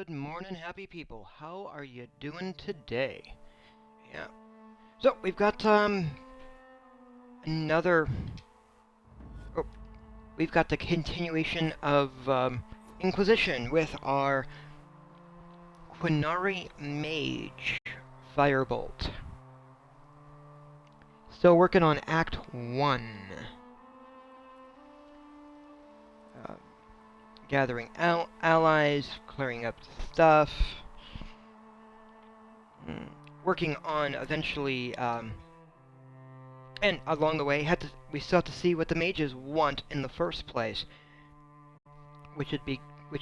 Good morning, happy people. How are you doing today? Yeah. So we've got another. Oh, we've got the continuation of Inquisition with our Quinari Mage Firebolt. Still working on Act 1. Uh, Gathering allies, clearing up stuff. Working on eventually, and along the way, we still have to see what the mages want in the first place, which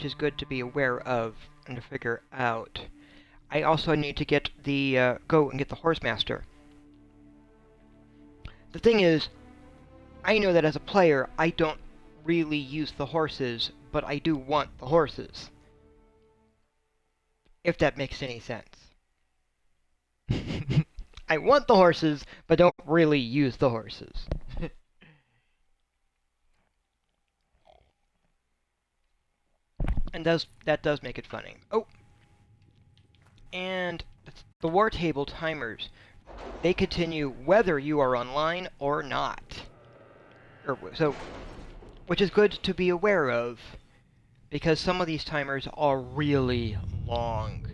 is good to be aware of and to figure out. I also need to get the go and get the horse master. The thing is, I know that as a player, I don't really use the horses, but I do want the horses. If that makes any sense. I want the horses, but don't really use the horses. And that does make it funny. Oh, and the war table timers. They continue whether you are online or not. Which is good to be aware of, because some of these timers are really long.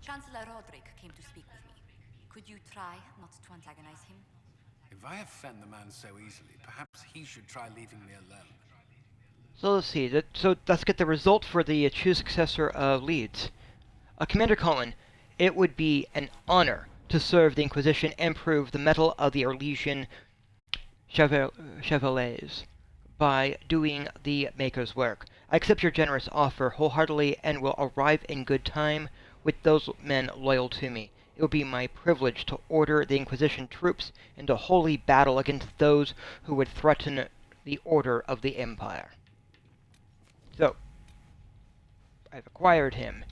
Chancellor Roderick came to speak with me. Could you try not to antagonize him? If I offend the man so easily, perhaps he should try leaving me alone. So let's see. So let's get the result for the choose successor of Leeds. Commander Colin, it would be an honor to serve the Inquisition and prove the mettle of the Orlesian Chevaliers by doing the Maker's work. I accept your generous offer wholeheartedly and will arrive in good time with those men loyal to me. It will be my privilege to order the Inquisition troops into holy battle against those who would threaten the order of the Empire. So, I've acquired him.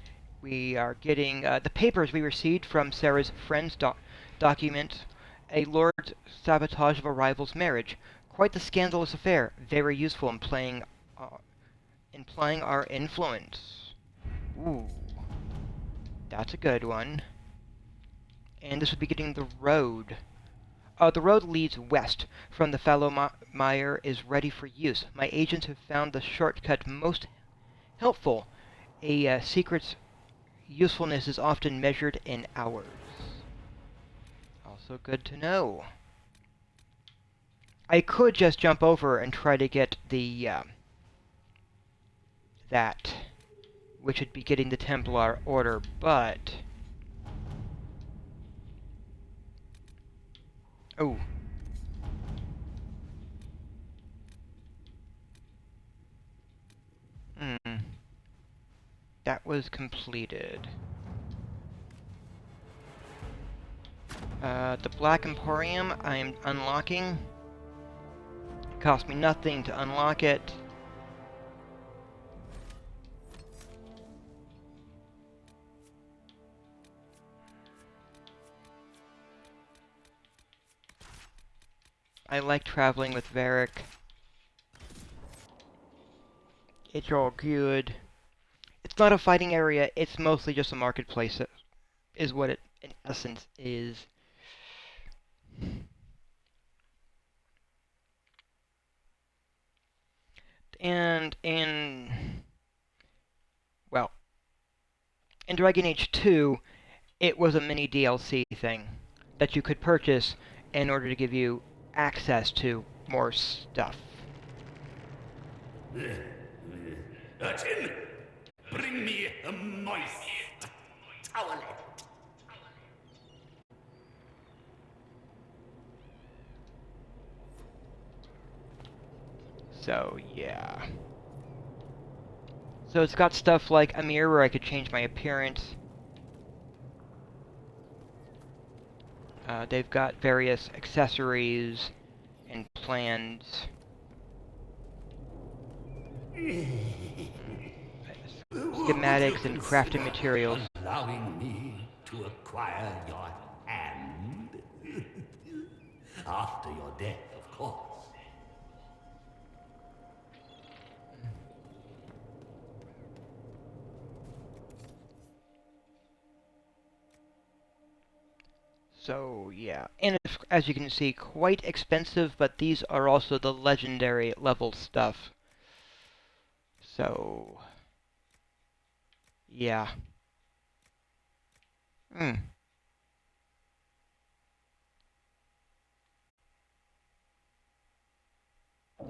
We are getting the papers we received from Sarah's friends document a Lord's sabotage of a rival's marriage. Quite the scandalous affair. Very useful in implying our influence. Ooh, that's a good one. And this would be getting the road. The road leads west from the fallow mire is ready for use. My agents have found the shortcut most helpful. A secret's usefulness is often measured in hours. Also good to know. I could just jump over and try to get the that, which would be getting the Templar Order, but oh. That was completed. The Black Emporium I am unlocking. It cost me nothing to unlock it. I like traveling with Varric. It's all good. It's not a fighting area, it's mostly just a marketplace, is what it in essence is. And well, in Dragon Age 2, it was a mini DLC thing that you could purchase in order to give you access to more stuff. Urchin, bring me a moist towelette. So, yeah. So it's got stuff like a mirror where I could change my appearance. They've got various accessories and plans. Schematics and crafting materials. Allowing me to acquire your hand? After your death, of course. So, yeah. And it's, as you can see, quite expensive, but these are also the legendary level stuff. So, yeah. Hmm.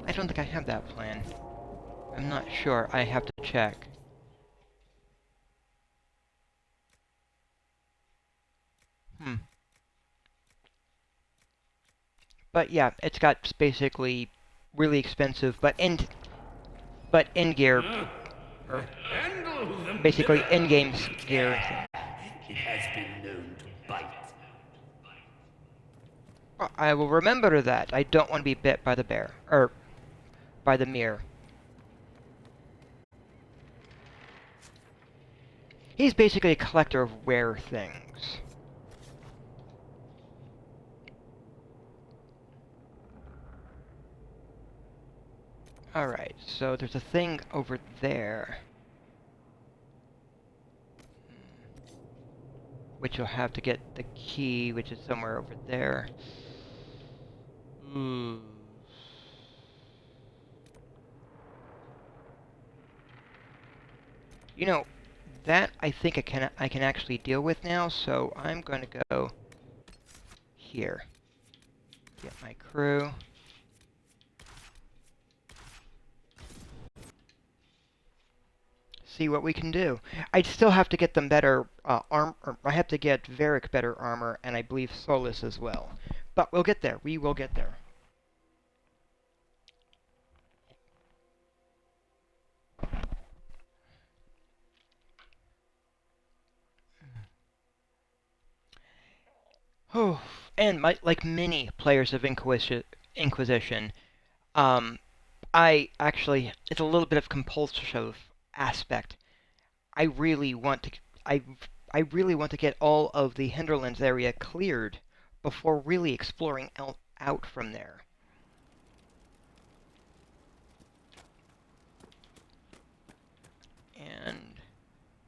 I don't think I have that plan. I'm not sure. I have to check. Hmm. But yeah, it's got basically really expensive, but in gear, or Handle the basically mirror. in-game gear. It has been known to bite. I will remember that. I don't want to be bit by the bear, or by the mirror. He's basically a collector of rare things. Alright, so there's a thing over there. Which you'll have to get the key, which is somewhere over there. Hmm. You know, that I think I can actually deal with now, so I'm going to go here. Get my crew. See what we can do. I'd still have to get them better I have to get Varric better armor, and I believe Solus as well. But we'll get there. We will get there. Oh, and like many players of Inquisition, um, I actually it's a little bit of compulsive aspect. I really want to I I really want to get all of the Hinterlands area cleared before really exploring out from there. And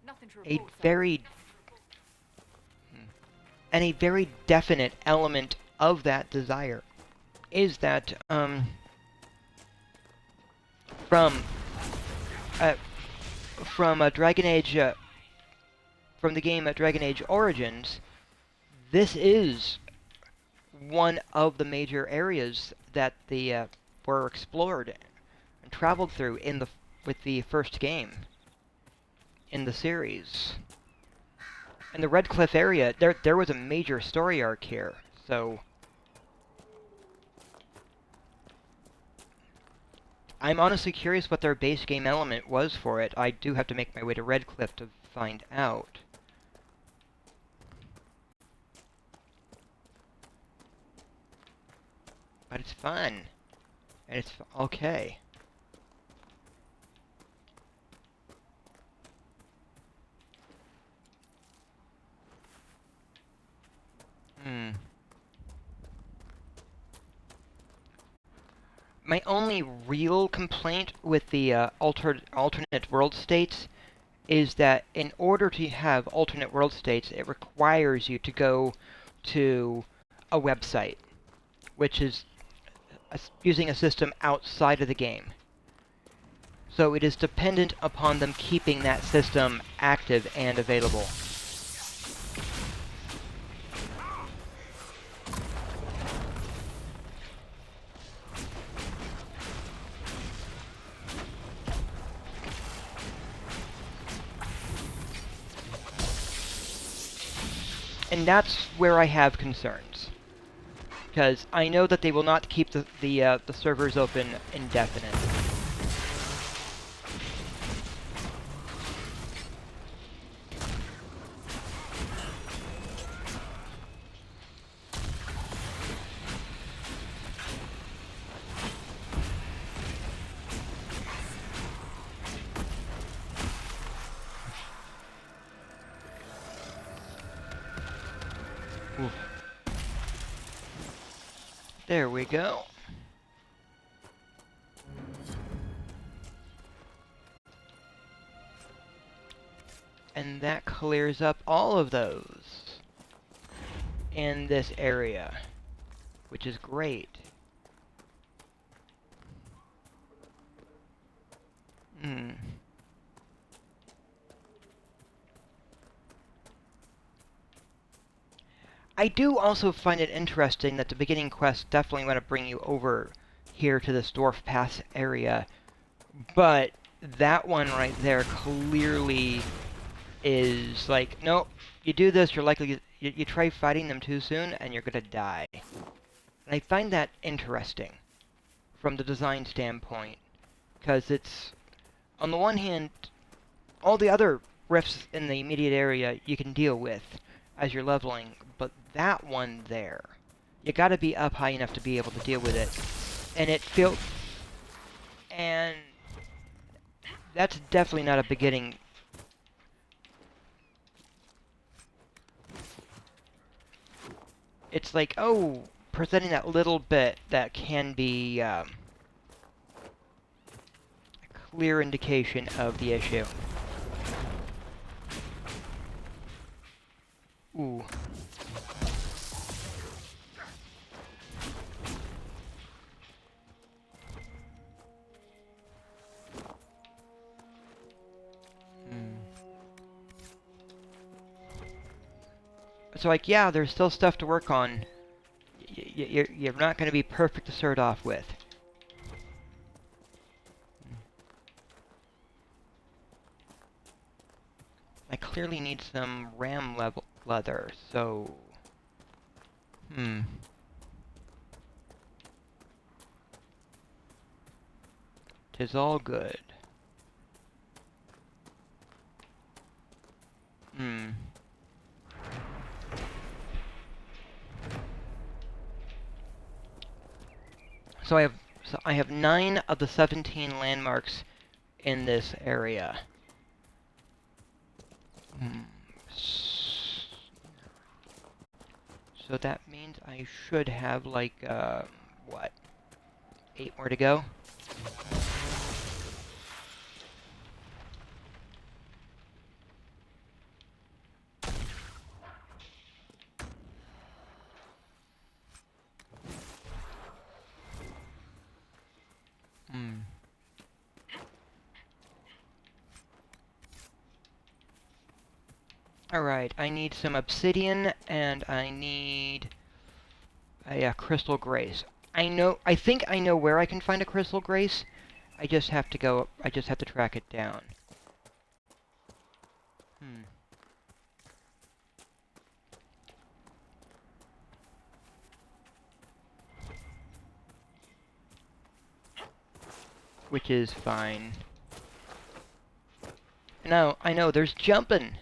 Nothing to a report, sir. very and a very definite element of that desire is that from uh, from Dragon Age from the game Dragon Age Origins, this is one of the major areas that the were explored and traveled through in the with the first game in the series. In the Red Cliff area, there was a major story arc here. So I'm honestly curious what their base game element was for it. I do have to make my way to Red Cliff to find out. But it's fun. And it's okay. Hmm. My only real complaint with the alternate world states is that in order to have alternate world states, it requires you to go to a website, which is using a system outside of the game. So it is dependent upon them keeping that system active and available. And that's where I have concerns. Because I know that they will not keep the servers open indefinitely. Oof. There we go. And that clears up all of those. in this area, which is great. Hmm. I do also find it interesting that the beginning quest definitely want to bring you over here to this Dwarf Pass area, but that one right there clearly is like, nope, you do this, you're likely, you try fighting them too soon, and you're gonna die. And I find that interesting from the design standpoint, because it's, on the one hand, all the other rifts in the immediate area you can deal with as you're leveling, but that one there, you gotta be up high enough to be able to deal with it. And it feels, and that's definitely not a beginning. It's like, oh, presenting that little bit that can be a clear indication of the issue. Ooh. So, like, yeah, there's still stuff to work on. You're not going to be perfect to start off with. I clearly need some RAM leather, so... Tis all good. So I have 9 of the 17 landmarks in this area. So that means I should have like what? 8 more to go. Alright, I need some obsidian, and I need a crystal grace. I think I know where I can find a crystal grace. I just have to track it down. Which is fine. No, I know, there's jumping!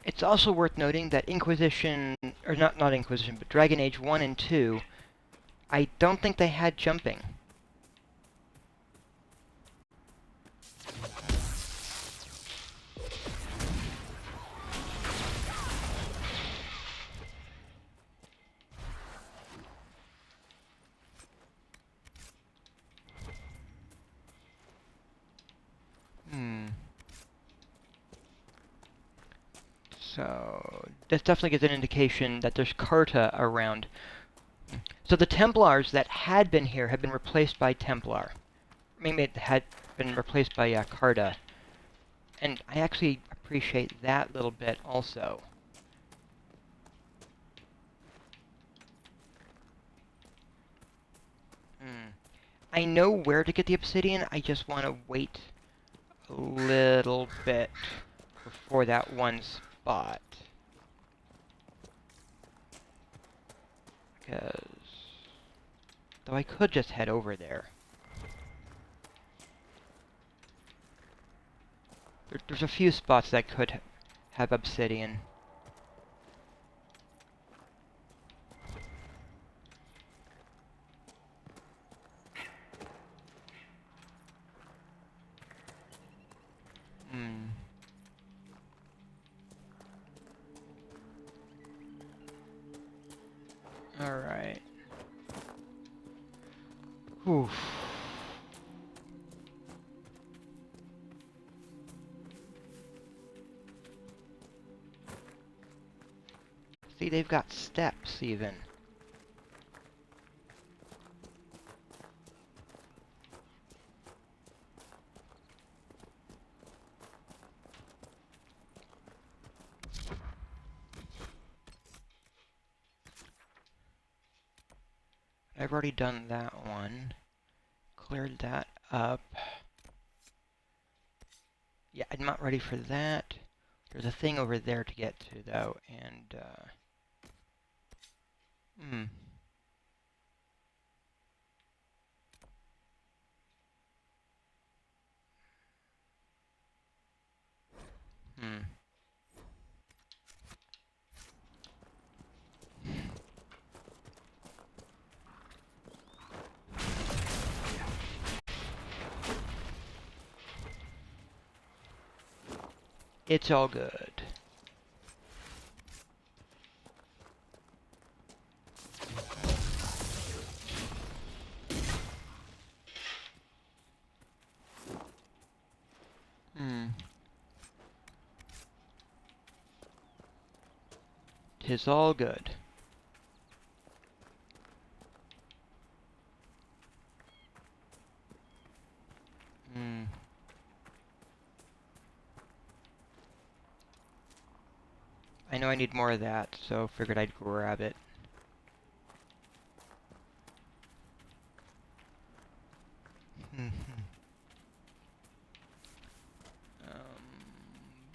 It's also worth noting that Inquisition, or not Inquisition, but Dragon Age 1 and 2, I don't think they had jumping. So, this definitely gives an indication that there's Carta around. So the Templars that had been here have been replaced by Templar. Maybe it had been replaced by Carta. And I actually appreciate that little bit also. I know where to get the obsidian, I just want to wait a little bit before that one spot. Because... though I could just head over there. There's a few spots that could have obsidian. Alright. Oof. see they've got steps, even. I've already done that one. Cleared that up. Yeah, I'm not ready for that. There's a thing over there to get to, though, and, Hmm. Hmm. It's all good. Hmm. 'Tis all good. Hmm. I know I need more of that, so figured I'd grab it. um,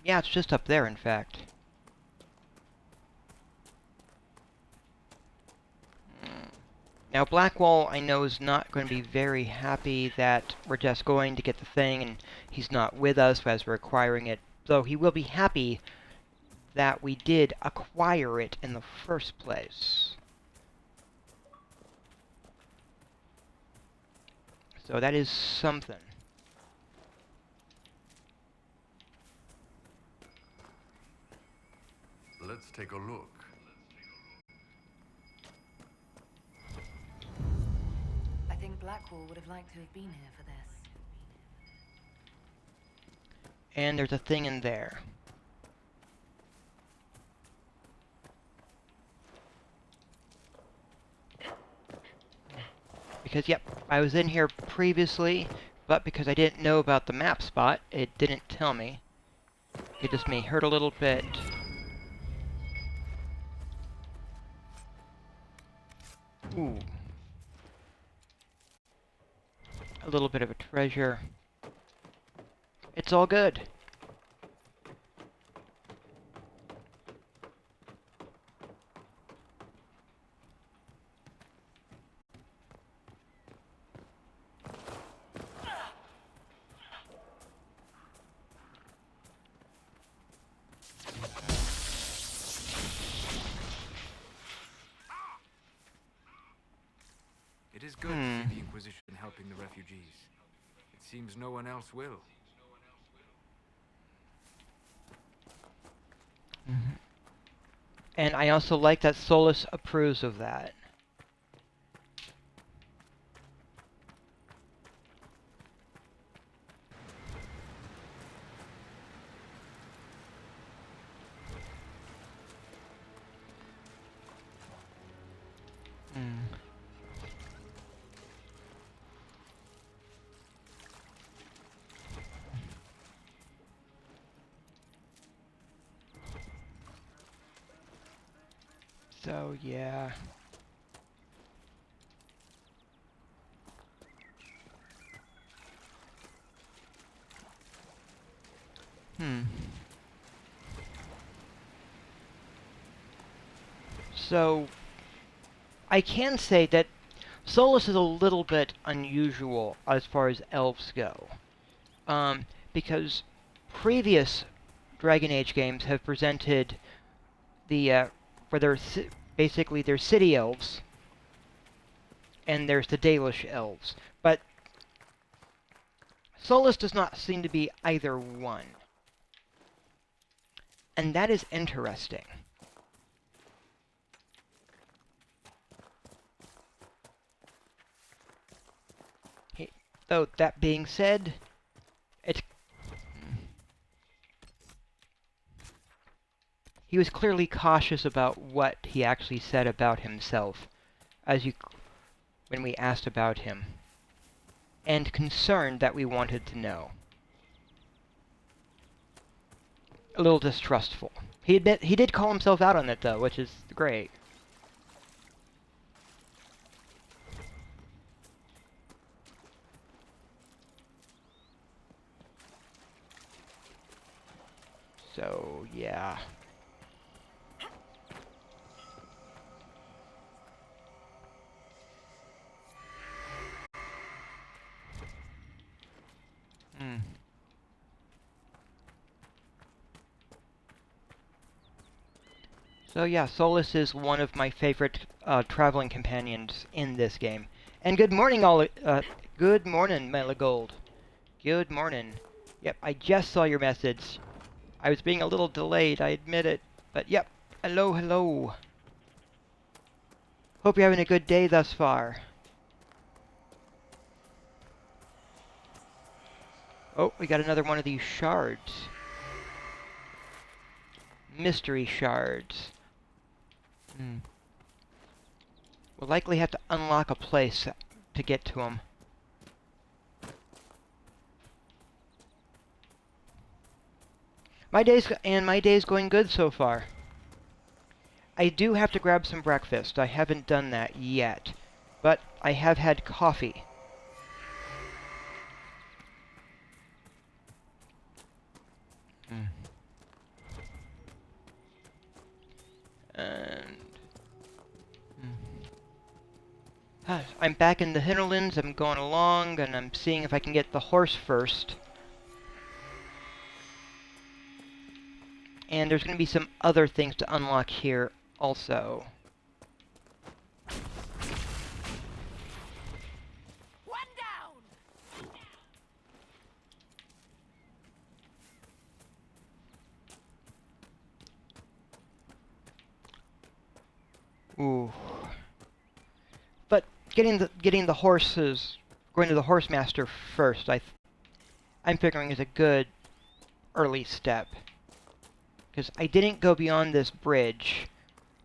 yeah, it's just up there, in fact. Now, Blackwall, I know, is not going to be very happy that we're just going to get the thing and he's not with us as we're acquiring it, though he will be happy that we did acquire it in the first place. So that is something. Let's take a look. I think Blackwall would have liked to have been here for this. And there's a thing in there. Because, yep, I was in here previously, but because I didn't know about the map spot, it didn't tell me. It just may hurt a little bit. Ooh. A little bit of a treasure. It's all good. It is good to see the Inquisition helping the refugees. It seems no one else will. And I also like that Solus approves of that. So, yeah. So, I can say that Solus is a little bit unusual as far as elves go. Because previous Dragon Age games have presented the, where there's basically there's city elves, and there's the Dalish elves. But Solus does not seem to be either one. And that is interesting. Though, that being said, he was clearly cautious about what he actually said about himself, when we asked about him, and concerned that we wanted to know. A little distrustful. He did call himself out on it though, which is great. So, yeah. So yeah, Solus is one of my favorite traveling companions in this game. And good morning, good morning, Meligold. Good morning. Yep, I just saw your message. I was being a little delayed, I admit it. But yep, hello, hello. Hope you're having a good day thus far. Oh, we got another one of these shards. Mystery shards. We'll likely have to unlock a place to get to them. My day's going good so far. I do have to grab some breakfast. I haven't done that yet, but I have had coffee. And I'm back in the hinterlands. I'm going along, and I'm seeing if I can get the horse first. And there's going to be some other things to unlock here also. One down. Ooh. But getting the horses, going to the horse master first, I'm figuring is a good early step. Because I didn't go beyond this bridge.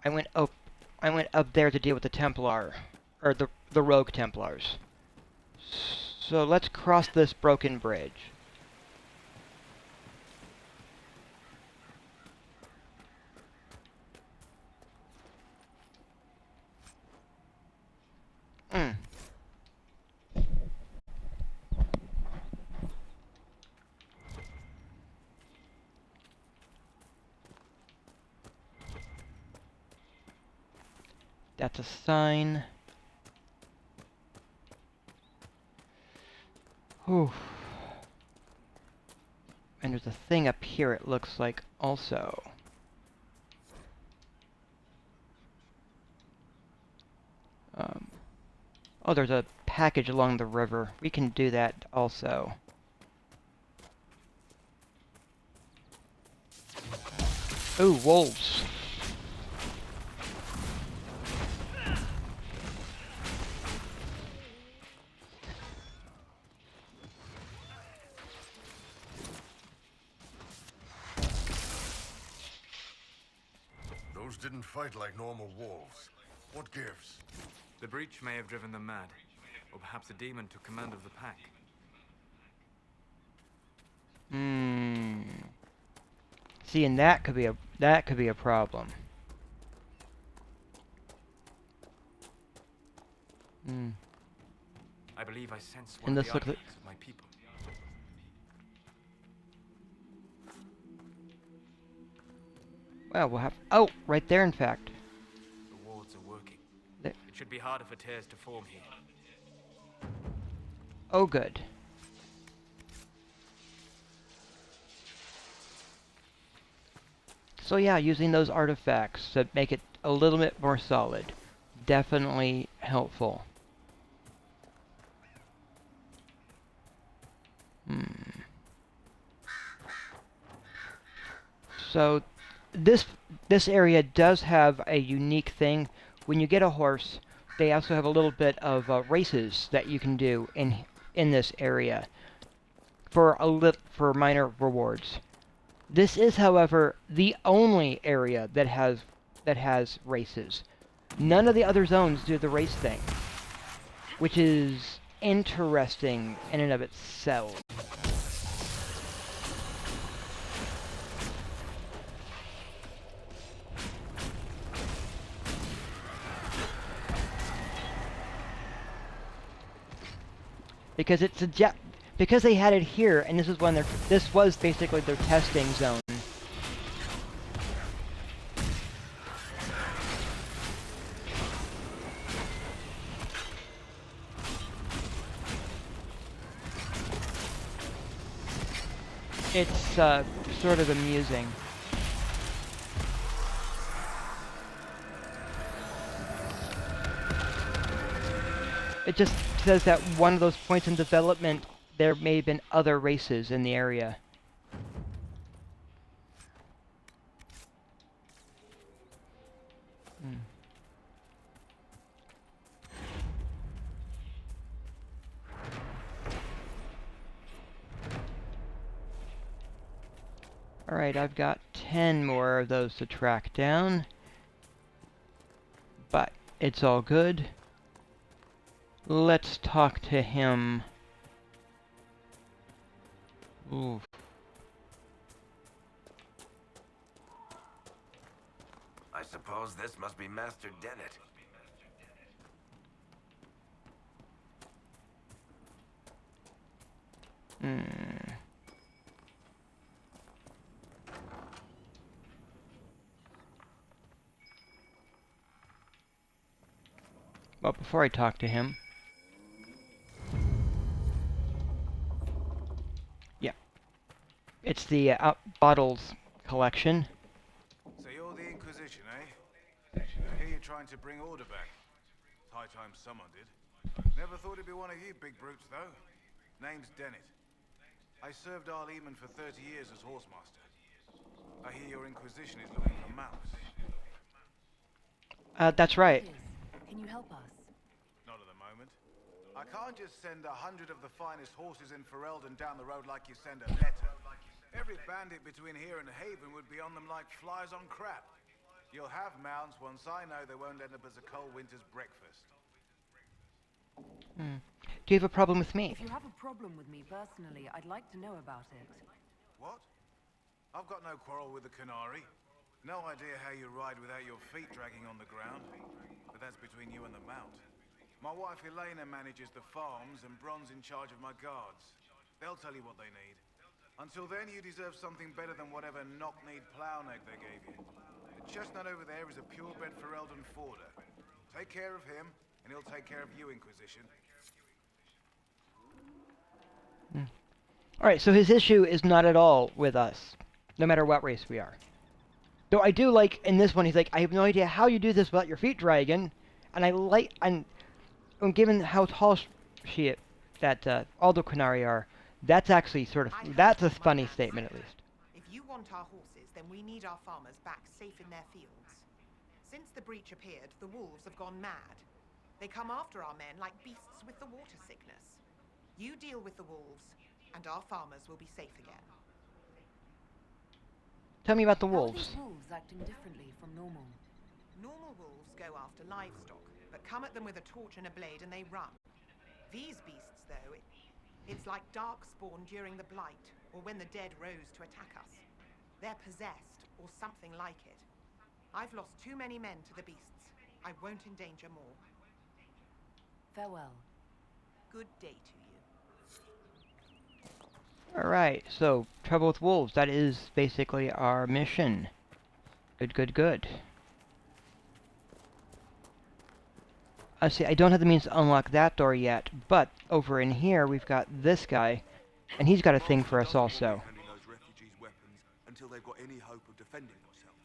I went up there to deal with the Templar, or the rogue Templars. So let's cross this broken bridge. That's a sign. Whew. And there's a thing up here, it looks like, also. Oh, there's a package along the river. We can do that also. Ooh, wolves. Those didn't fight like normal wolves. What gives? The breach may have driven them mad, or perhaps a demon took command of the pack. See, and that could be a problem. I believe I sense And one of this the looks like- artifacts of my people. Well, we'll have... Oh, right there, in fact. The wards are working. There. It should be harder for tears to form here. Oh, good. So yeah, using those artifacts to make it a little bit more solid. Definitely helpful. So this area does have a unique thing. When you get a horse, they also have a little bit of races that you can do in this area for minor rewards. This is, however, the only area that has races. None of the other zones do the race thing, which is interesting in and of itself. Because because they had it here, and this was basically their testing zone. It's sort of amusing. It just says that one of those points in development, there may have been other races in the area. Hmm. Alright, I've got 10 more of those to track down. But it's all good. Let's talk to him. Oof. I suppose this must be Master Dennett. Hmm. Well, before I talk to him... Yeah. It's the bottles collection. So you're the Inquisition, eh? I hear you're trying to bring order back. It's high time someone did. Never thought it'd be one of you big brutes, though. Name's Dennett. I served Arl Eamon for 30 years as horsemaster. I hear your Inquisition is looking for mounts. That's right. Can you help us? Not at the moment. I can't just send 100 of the finest horses in Ferelden down the road like you send a letter. Every bandit between here and Haven would be on them like flies on crap. You'll have mounts once I know they won't end up as a cold winter's breakfast. Hmm. Do you have a problem with me? If you have a problem with me personally, I'd like to know about it. What? I've got no quarrel with the Canary. No idea how you ride without your feet dragging on the ground. But that's between you and the mount. My wife Elena manages the farms and Bron's in charge of my guards. They'll tell you what they need. Until then, you deserve something better than whatever knock-kneed plough neck they gave you. The chestnut over there is a purebred Ferelden forder. Take care of him, and he'll take care of you, Inquisition. Alright, so his issue is not at all with us, no matter what race we are. Though I do like, in this one, he's like, I have no idea how you do this without your feet dragging. And I like, and given how tall all the Qunari are, that's actually sort of, that's a funny statement at least. If you want our horses, then we need our farmers back safe in their fields. Since the breach appeared, the wolves have gone mad. They come after our men like beasts with the water sickness. You deal with the wolves, and our farmers will be safe again. Tell me about the How are wolves. these wolves acting differently from normal? Normal wolves go after livestock, but come at them with a torch and a blade and they run. These beasts, though, it's like darkspawn during the Blight, or when the dead rose to attack us. They're possessed, or something like it. I've lost too many men to the beasts. I won't endanger more. Farewell. Good day to you. Alright, so, trouble with wolves, that is basically our mission. Good, good, good. See, I don't have the means to unlock that door yet, but over in here we've got this guy, and he's got a thing for us also. Handing those refugees weapons until they've got any hope of defending themselves.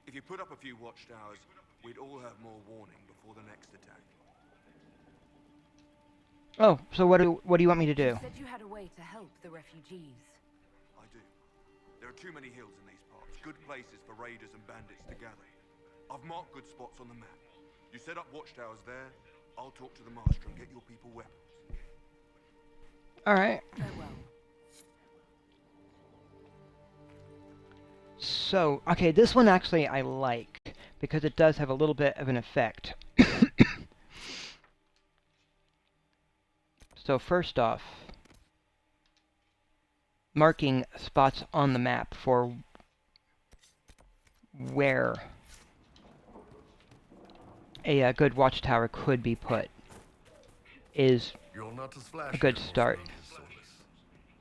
If you put up a few watchtowers, we'd all have more warning before the next attack. Oh, so what do you want me to do? You said you had a way to help the refugees. I do. There are too many hills in these parts, good places for raiders and bandits to gather. I've marked good spots on the map. You set up watchtowers there, I'll talk to the master and get your people weapons. Alright. Farewell. So, okay, this one actually I like, because it does have a little bit of an effect. So first off, marking spots on the map for where a good watchtower could be put is You're not as a flashy good as most start. mages, Solus.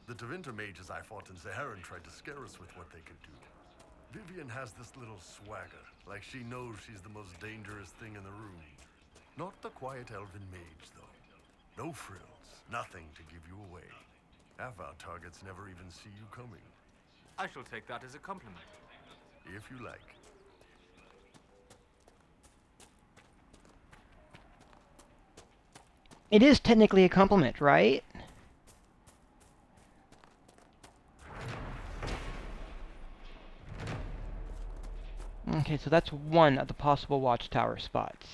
The Tevinter mages I fought in Zaharan tried to scare us with what they could do. Vivian has this little swagger, like she knows she's the most dangerous thing in the room. Not the quiet elven mage, though. No frills, nothing to give you away. Half our targets never even see you coming, I shall take that as a compliment. if you like. It is technically a compliment, right? Okay, so that's one of the possible watchtower spots.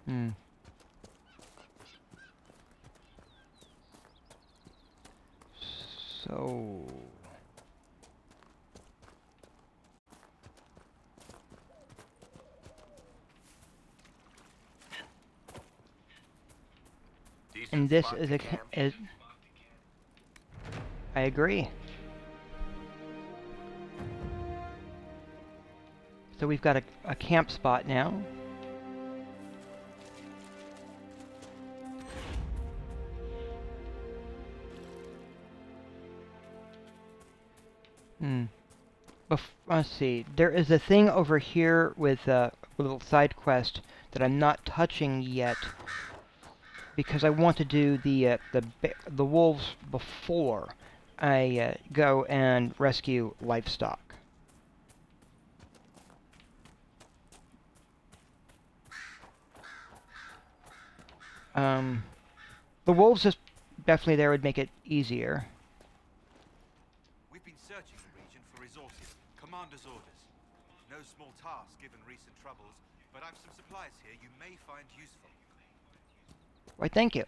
Hmm. So... And this is a... I agree. So we've got a camp spot now. Let's see. There is a thing over here with a little side quest that I'm not touching yet because I want to do the wolves before I go and rescue livestock. The wolves is definitely there would make it easier. We've been searching the region for resources. Commander's orders. No small task given recent troubles, but I've some supplies here you may find useful. Why, thank you.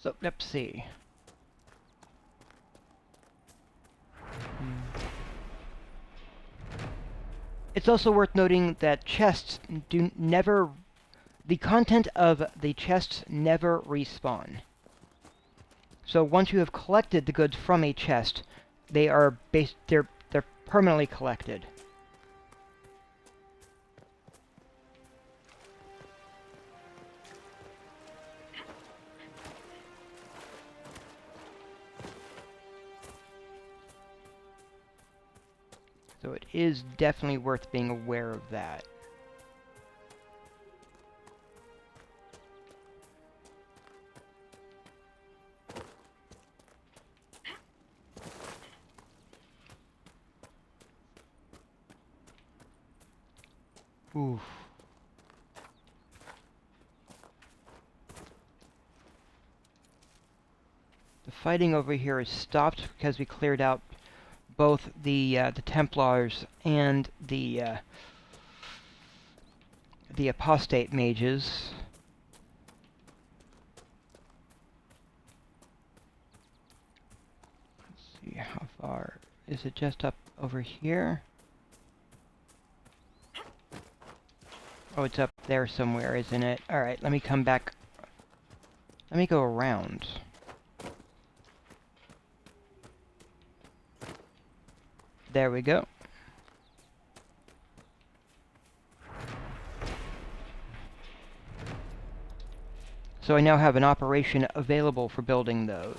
So, let's see. It's also worth noting that chests do never... The content of the chests never respawn. So once you have collected the goods from a chest, they are they're permanently collected. So it is definitely worth being aware of that. Oof. The fighting over here is stopped because we cleared out both the Templars and the apostate mages. Let's see how far is it. Just up over here? Oh, it's up there somewhere, isn't it? All right, let me come back. Let me go around. There we go. So I now have an operation available for building those.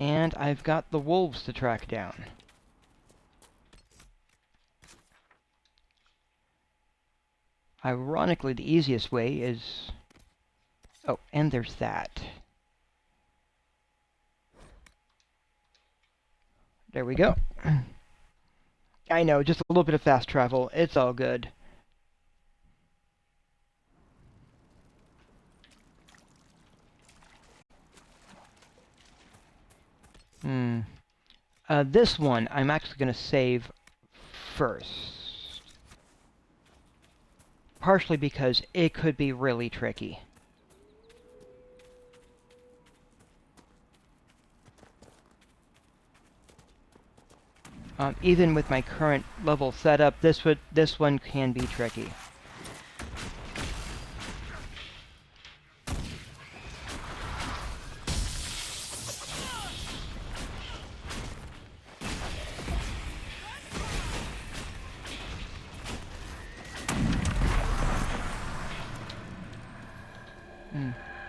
And I've got the wolves to track down. Ironically, the easiest way is... Oh, and there's that. There we go. I know, just a little bit of fast travel. It's all good. This one, I'm actually going to save first. partially because it could be really tricky. Even with my current level setup, this one can be tricky.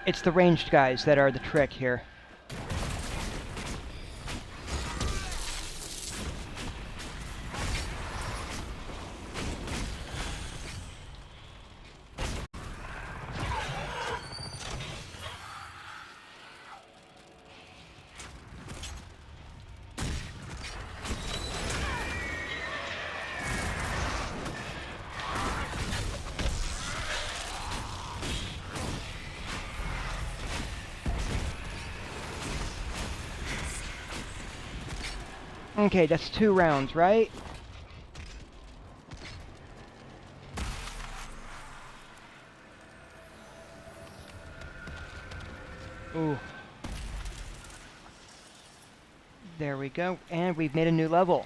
It's the ranged guys that are the trick here. Okay, that's 2 rounds, right? Ooh. There we go, and we've made a new level.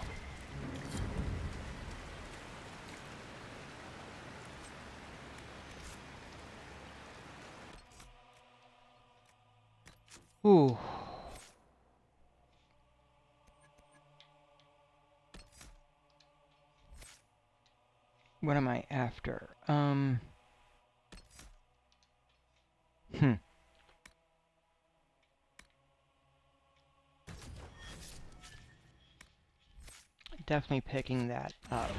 Ooh. What am I after? Definitely picking that up.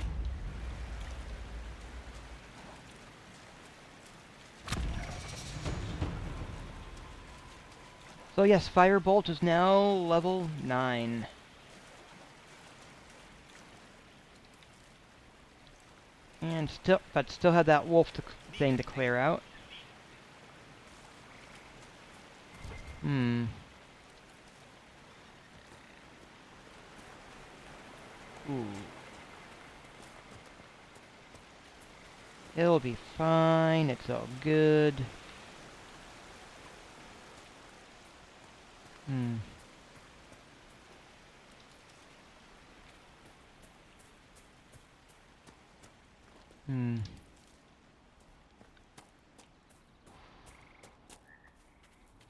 So yes, Firebolt is now level 9. And still have that wolf thing to clear out. Ooh. It'll be fine, it's all good.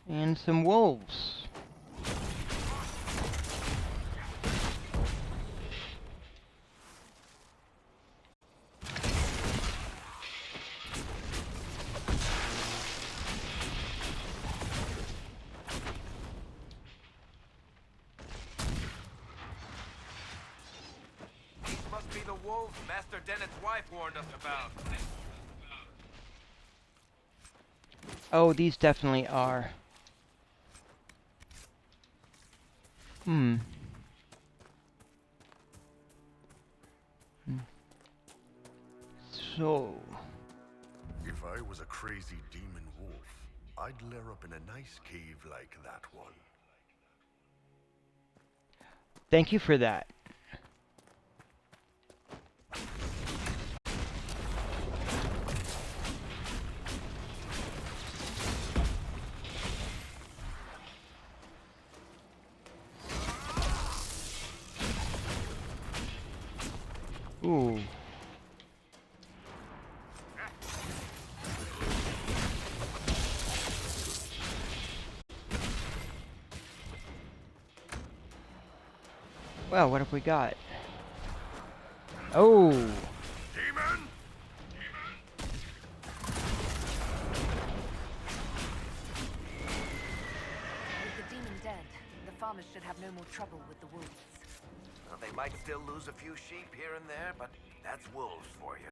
And some wolves. These must be the wolves Master Dennett's wife warned us about. Oh, these definitely are. So... If I was a crazy demon wolf, I'd lair up in a nice cave like that one. Thank you for that. Ooh. Well, what have we got? Oh! Demon! With the demon dead, the farmers should have no more trouble with the wolves. Well, they might still lose a few sheep here and there, but that's wolves for you.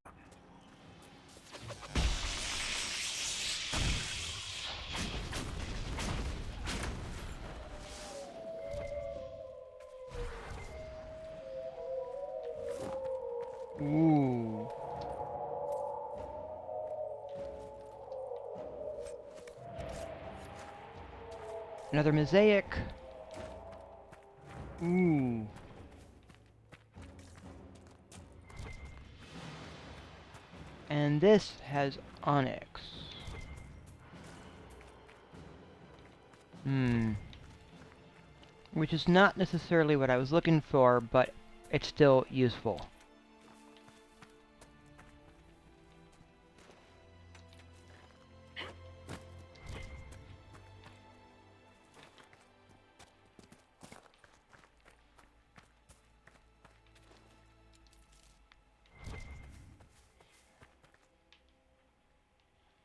Ooh. Another mosaic. Ooh. And this has onyx. Which is not necessarily what I was looking for, but it's still useful.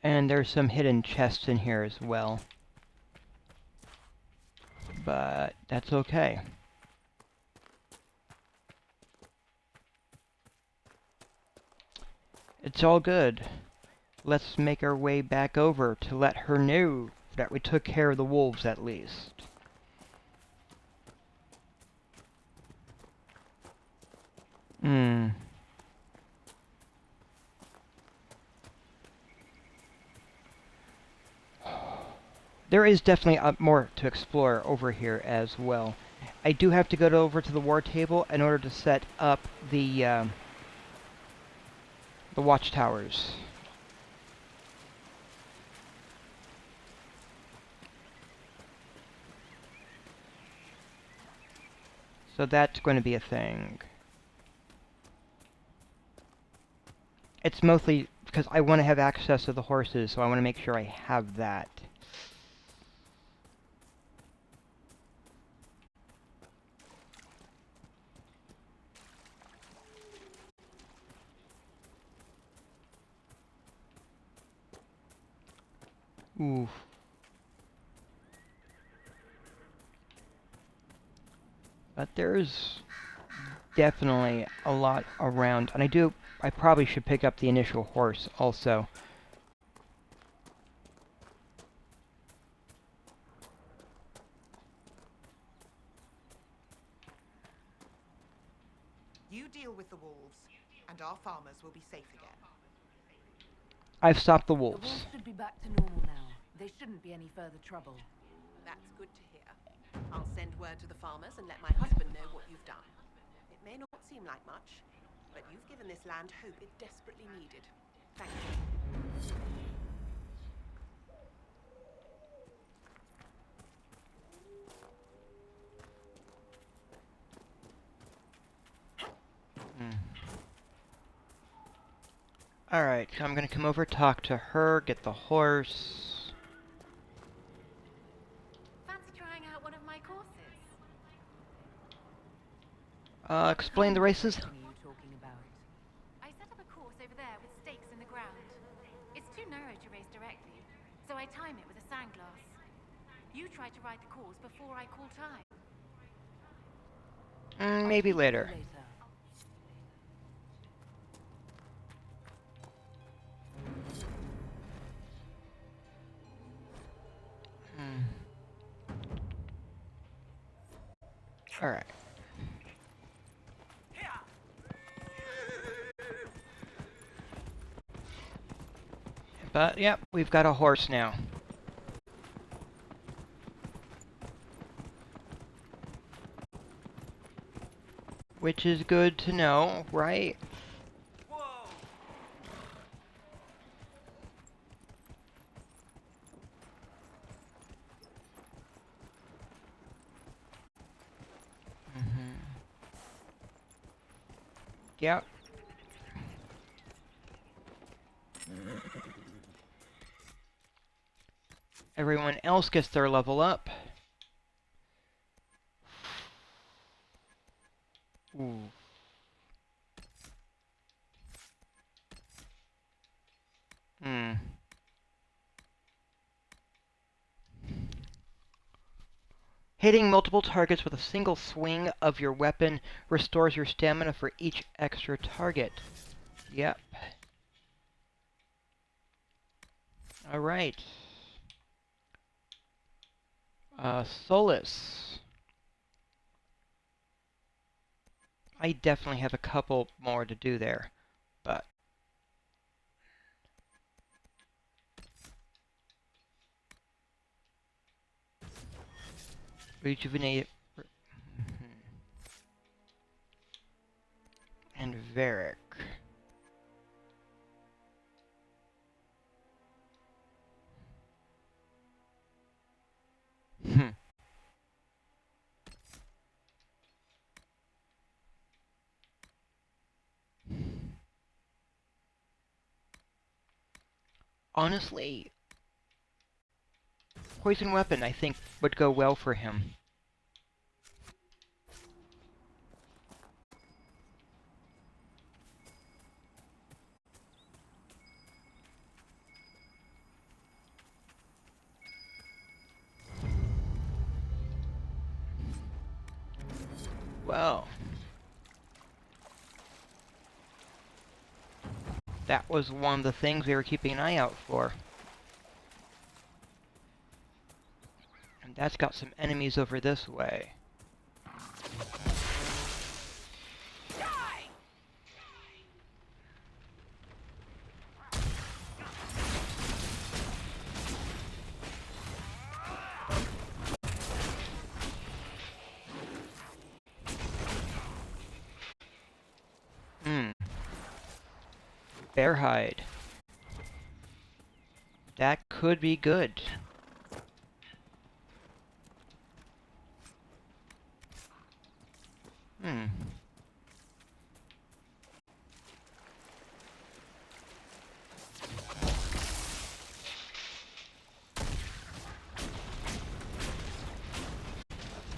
And there's some hidden chests in here as well. But that's okay. It's all good. Let's make our way back over to let her know that we took care of the wolves at least. There is definitely more to explore over here as well. I do have to go over to the war table in order to set up the watchtowers. So that's going to be a thing. It's mostly because I want to have access to the horses, so I want to make sure I have that. Oof. But there's definitely a lot around, and I probably should pick up the initial horse also. You deal with the wolves, and our farmers will be safe again. I've stopped the The wolves. wolves should be back to normal now. There shouldn't be any further trouble. That's good to hear. I'll send word to the farmers and let my husband know what you've done. It may not seem like much, but you've given this land hope it desperately needed. Thank you. Alright, so I'm gonna come over, talk to her, get the horse. Fancy trying out one of my courses? Explain the races? What are you talking about? I set up a course over there with stakes in the ground. It's too narrow to race directly, so I time it with a sandglass. You try to ride the course before I call time. Maybe later. Alright. But, yep, we've got a horse now. Which is good to know, right? Whoa! Yep. Everyone else gets their level up. Ooh. Hitting multiple targets with a single swing of your weapon restores your stamina for each extra target. Yep. Alright. Solus. I definitely have a couple more to do there, but... Rejuvenate... And Varric. Hmm. Honestly, poison weapon I think would go well for him. Well, that was one of the things we were keeping an eye out for. And that's got some enemies over this way. Hmm. Bear hide. That could be good. Hmm.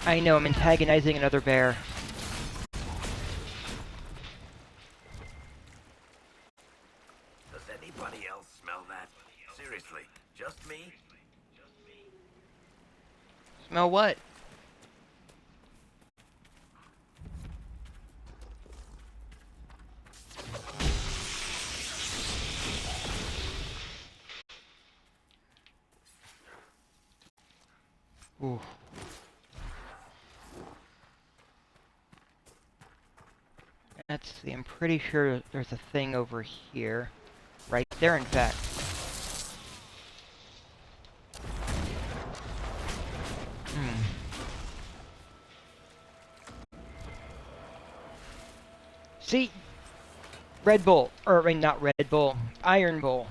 I know, I'm antagonizing another bear. Does anybody else smell that? Seriously, just me? Smell what? Ooh. Let's see, I'm pretty sure there's a thing over here. Right there, in fact. Hmm. See? Red Bull. Or, I mean, not Red Bull. Iron Bull.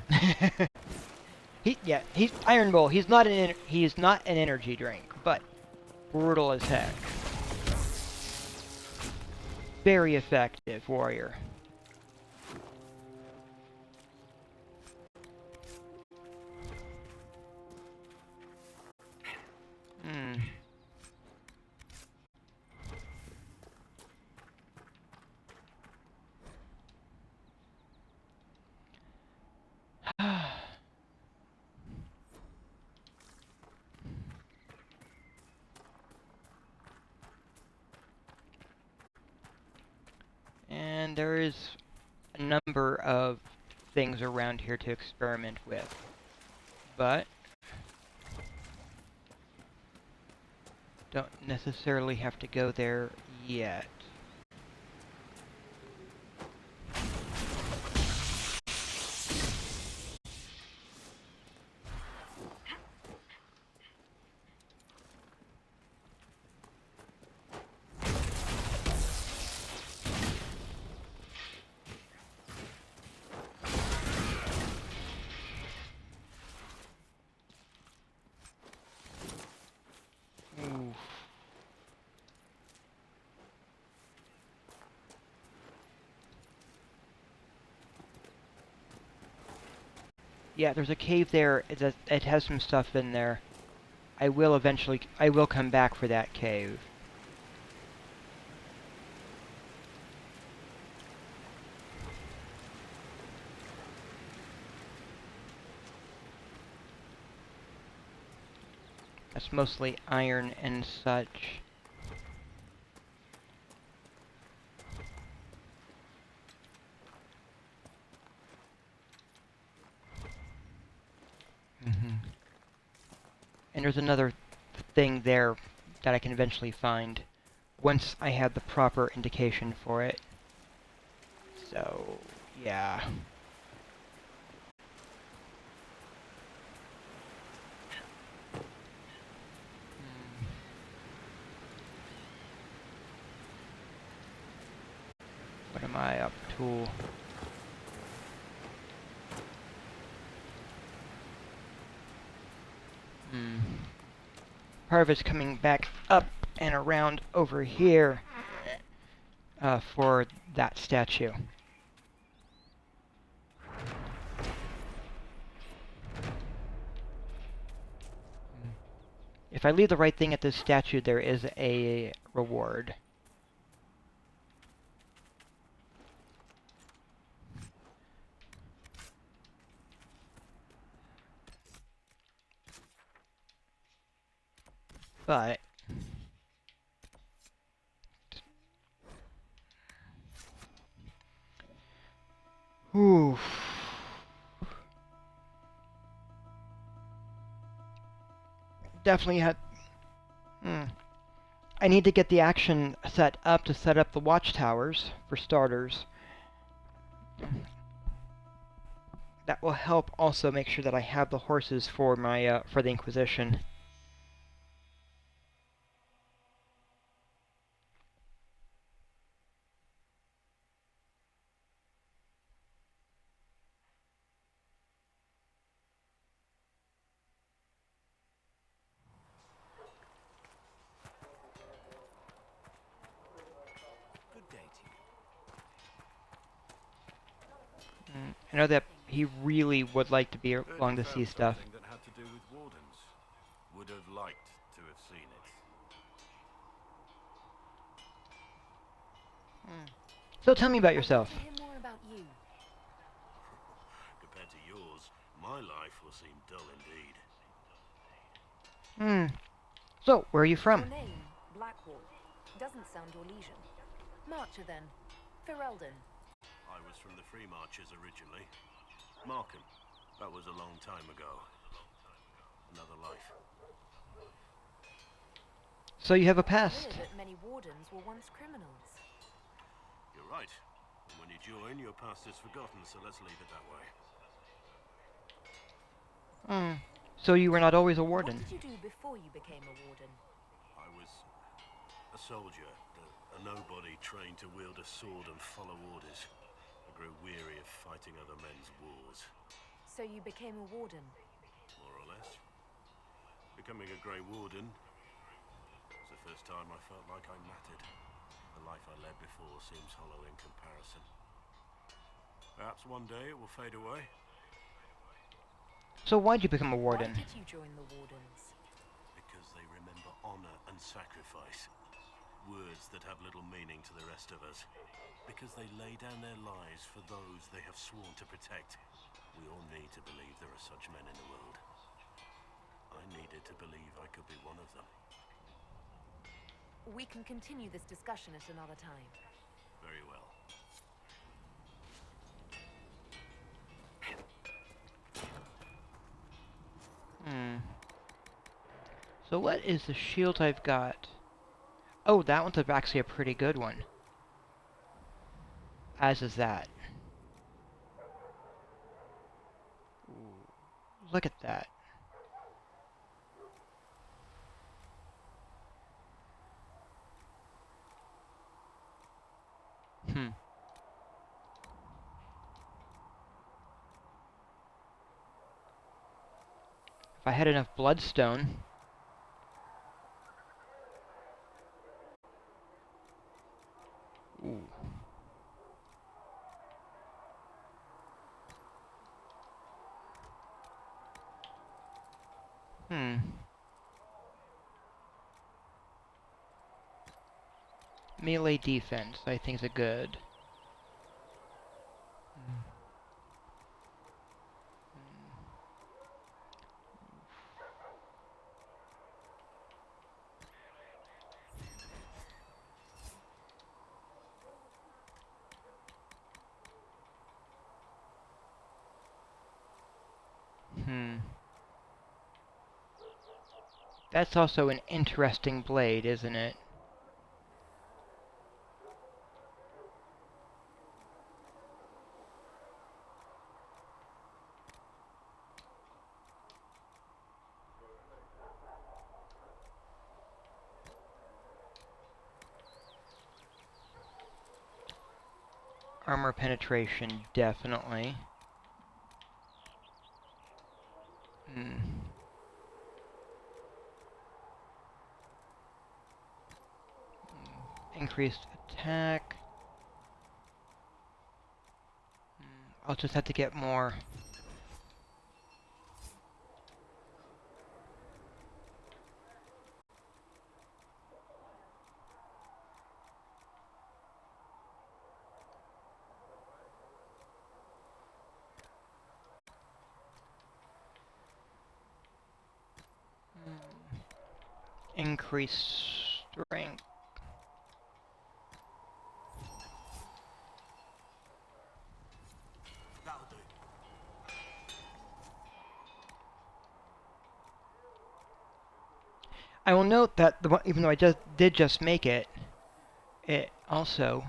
He's Iron Bull. He's not an energy drink, but brutal as heck. Very effective warrior. Hmm. And there is a number of things around here to experiment with. But don't necessarily have to go there yet. Ooh. Yeah, there's a cave there. It has some stuff in there. I will come back for that cave. That's mostly iron and such. And there's another thing there that I can eventually find once I have the proper indication for it. So, yeah. What am I up to? part of it's coming back up and around over here for that statue. If I leave the right thing at this statue, there is a reward. But oof. Definitely had. I need to get the action set up to set up the watchtowers, for starters. That will help also make sure that I have the horses for my for the Inquisition. I know that he really would like to be along to see stuff. That had to do with wardens. Would have liked to have seen it. So tell me about yourself. I'd like to hear more about you. Compared to yours, my life will seem dull indeed. So, where are you from? Your name, Blackwall, doesn't sound your legion. Marcher then. Firelden. I was from the Free Marchers originally. Markham. That was a long time ago. Another life. So you have a I past. hear that many wardens were once criminals. You're right. And when you join, your past is forgotten, so let's leave it that way. So you were not always a warden. What did you do before you became a warden? I was a soldier, a nobody trained to wield a sword and follow orders. I grew weary of fighting other men's wars. So you became a warden? More or less. Becoming a Grey Warden was the first time I felt like I mattered. The life I led before seems hollow in comparison. Perhaps one day it will fade away. So why'd you become a warden? Why did you join the Wardens? Because they remember honor and sacrifice. Words that have little meaning to the rest of us. Because they lay down their lives for those they have sworn to protect. We all need to believe there are such men in the world. I needed to believe I could be one of them. We can continue this discussion at another time. Very well. So what is the shield I've got? Oh, that one's actually a pretty good one. As is that. Ooh, look at that. If I had enough bloodstone. Ooh. Melee defense, I think, is a good. That's also an interesting blade, isn't it? Armor penetration, definitely. increased attack. I'll just have to get more. Increase strength. That'll do. I will note that the one, even though I did just make it, it also.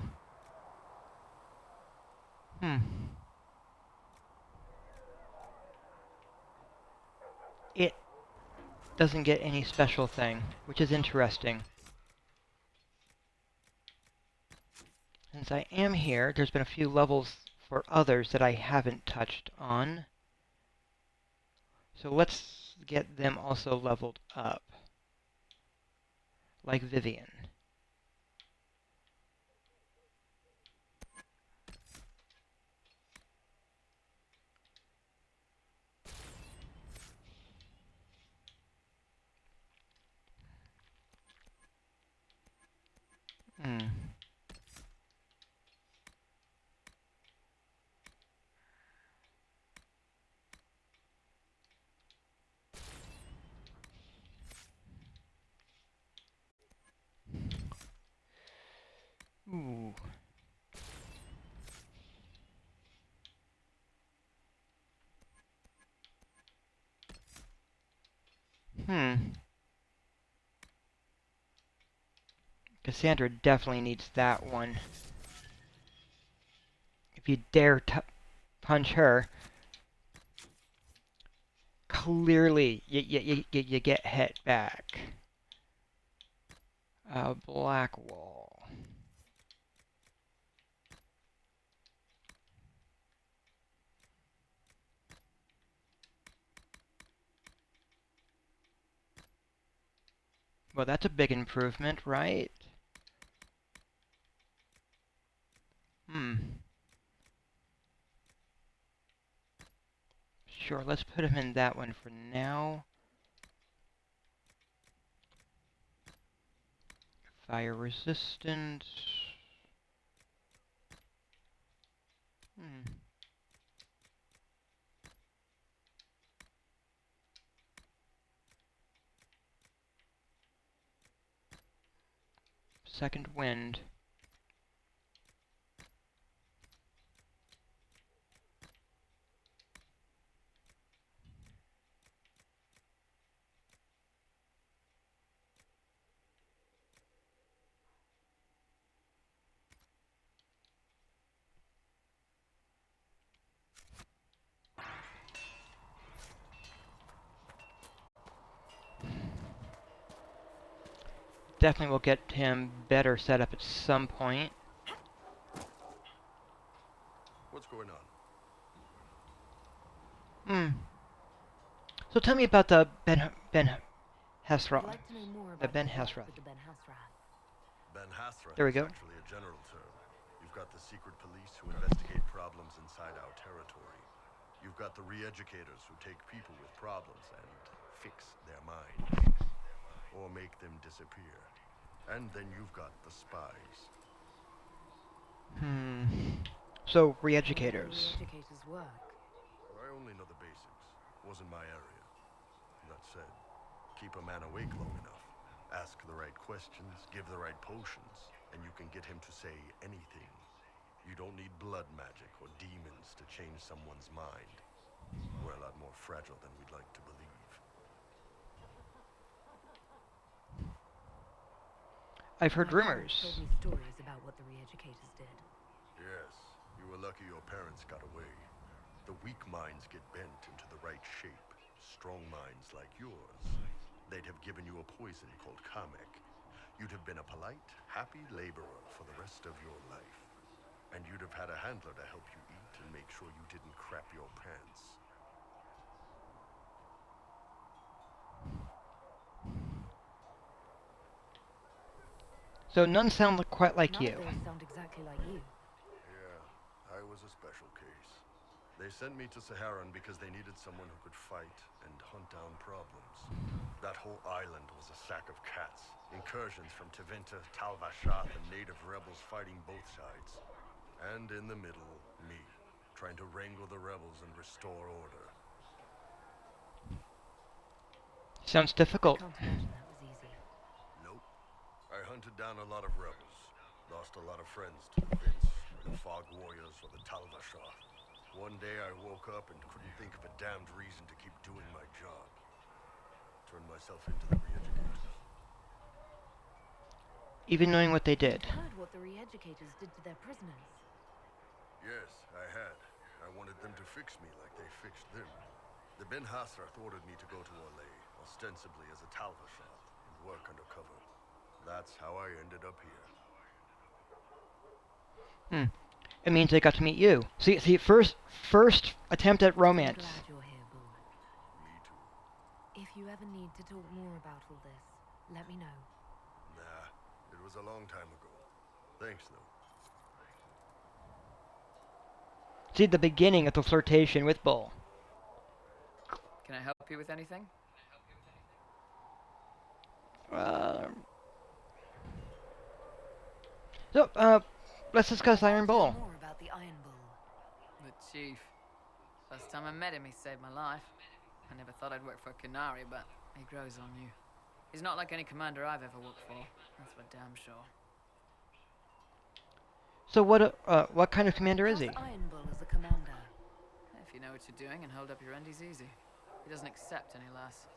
It doesn't get any special thing, which is interesting. Since I am here, there's been a few levels for others that I haven't touched on. So let's get them also leveled up. Like Vivian. Ooh. Cassandra definitely needs that one. If you dare punch her, clearly you get hit back. Black wall. Well, that's a big improvement, right? Sure, let's put him in that one for now. Fire resistant. Second wind. Definitely will get him better set up at some point. What's going on? So tell me about the Ben Hasrath. I'd like to know more The about Ben your work Hasrath. with the Ben Hasrath. Ben Hasrath There we is go. actually a general term. You've got the secret police who investigate problems inside our territory. You've got the re-educators who take people with problems and fix their minds. Or make them disappear. And then you've got the spies. So, re-educators. Re-educators work. I only know the basics. Wasn't my area. That said, keep a man awake long enough. Ask the right questions, give the right potions, and you can get him to say anything. You don't need blood magic or demons to change someone's mind. We're a lot more fragile than we'd like to believe. I've heard My parents rumors. told me stories about what the re-educators did. Yes, you were lucky your parents got away. The weak minds get bent into the right shape. Strong minds like yours, they'd have given you a poison called Kamek. You'd have been a polite, happy laborer for the rest of your life. And you'd have had a handler to help you eat and make sure you didn't crap your pants. So none sound quite like None you. of those sound exactly like you. Yeah, I was a special case. They sent me to Saharan because they needed someone who could fight and hunt down problems. That whole island was a sack of cats. Incursions from Tevinter, Tal Vashath, and native rebels fighting both sides. And in the middle, me, trying to wrangle the rebels and restore order. Sounds difficult. Can't imagine that was easy. Nope. I hunted down a lot of rebels. Lost a lot of friends to the Vince, or the Fog Warriors, or the Tal Vashath. One day I woke up and couldn't think of a damned reason to keep doing my job. Turned myself into the re-educators. Even knowing what they did. You heard what the re-educators did to their prisoners. Yes, I had. I wanted them to fix me like they fixed them. The Ben Hasrath ordered me to go to Orlais, ostensibly as a Tal Vashath, and work undercover. That's how I ended up here. It means I got to meet you. See, first attempt at romance. I'm glad you're here, Bull. Me too. If you ever need to talk more about all this, let me know. Nah, it was a long time ago. Thanks, though. See the beginning of the flirtation with Bull. Can I help you with anything? Let's discuss Iron Bull. More about the Iron Bull. The chief. First time I met him, he saved my life. I never thought I'd work for Canary, but he grows on you. He's not like any commander I've ever worked for. That's for damn sure. So what kind of commander is he? How's Iron Bull as a commander? If you know what you're doing and hold up your end, he's easy. He doesn't accept any less.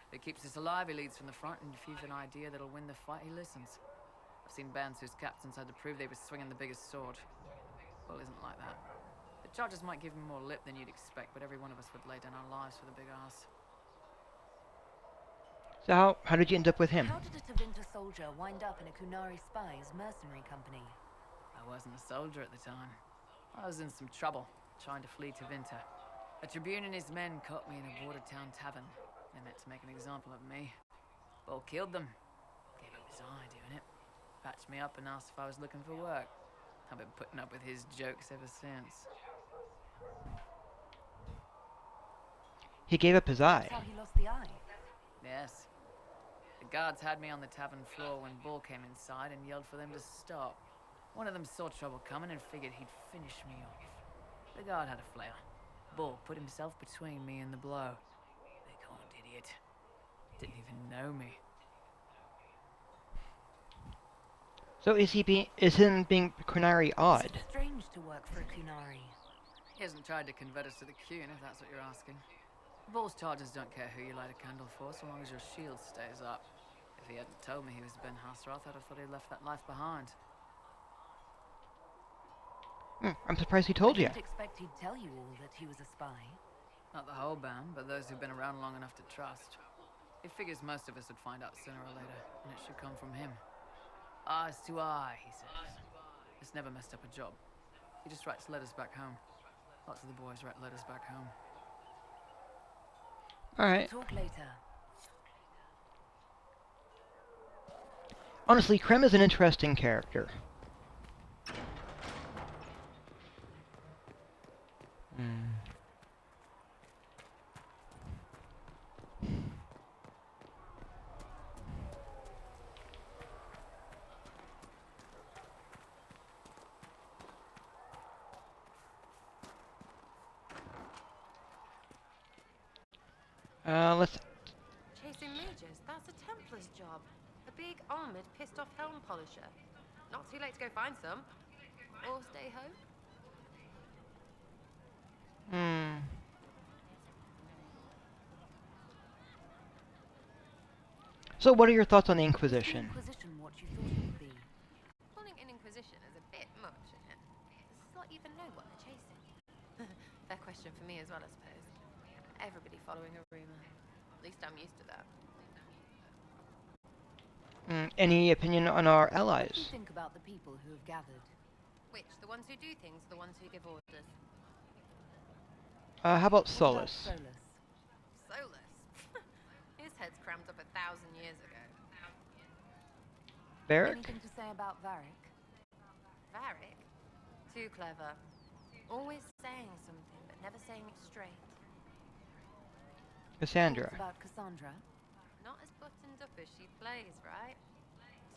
If he keeps us alive, he leads from the front, and if you've an idea that'll win the fight, he listens. I've seen bands whose captains had to prove they were swinging the biggest sword. Bull isn't like that. The charges might give him more lip than you'd expect, but every one of us would lay down our lives for the big ass. So how did you end up with him? How did a Tevinter soldier wind up in a Kunari spy's mercenary company? I wasn't a soldier at the time. I was in some trouble, trying to flee to Vinter. A Tribune and his men caught me in a border town tavern. They meant to make an example of me. Bull killed them. Gave up his eye doing it. Patched me up and asked if I was looking for work. I've been putting up with his jokes ever since. He gave up his eye. That's how he lost the eye. Yes. The guards had me on the tavern floor when Bull came inside and yelled for them to stop. One of them saw trouble coming and figured he'd finish me off. The guard had a flare. Bull put himself between me and the blow. Big horned idiot. Didn't even know me. So is him being Kunari odd? It's strange to work for a Kunari. He hasn't tried to convert us to the Qun, if that's what you're asking. Bull's charges don't care who you light a candle for, so long as your shield stays up. If he hadn't told me he was Ben Hasrath, I'd have thought he'd left that life behind. I'm surprised he told you. I didn't expect he'd tell you all that he was a spy. Not the whole band, but those who've been around long enough to trust. He figures most of us would find out sooner or later, and it should come from him. Eyes to eye, he says. It's never messed up a job. He just writes letters back home. Lots of the boys write letters back home. Alright. Talk later. Honestly, Krem is an interesting character. Let's... Chasing mages, that's a Templar's job. A big, armoured, pissed-off helm polisher. Not too late to go find some. Or stay home. So what are your thoughts on the Inquisition? Inquisition, what you thought it would be. Calling an Inquisition is a bit much, isn't it? Does Slot even know what they're chasing? Fair question for me as well, I suppose. Everybody following a rumour. At least I'm used to that. Any opinion on our What do you allies? think about the people who have gathered? Which? The ones who do things, or the ones who give orders? How about What about Solus? Solus? Solus? His head's crammed up 1,000 years ago. Varric? Anything to say about Varric? Varric? Too clever. Always saying something, but never saying it straight. Cassandra. Thoughts about Cassandra? Not as buttoned up as she plays, right?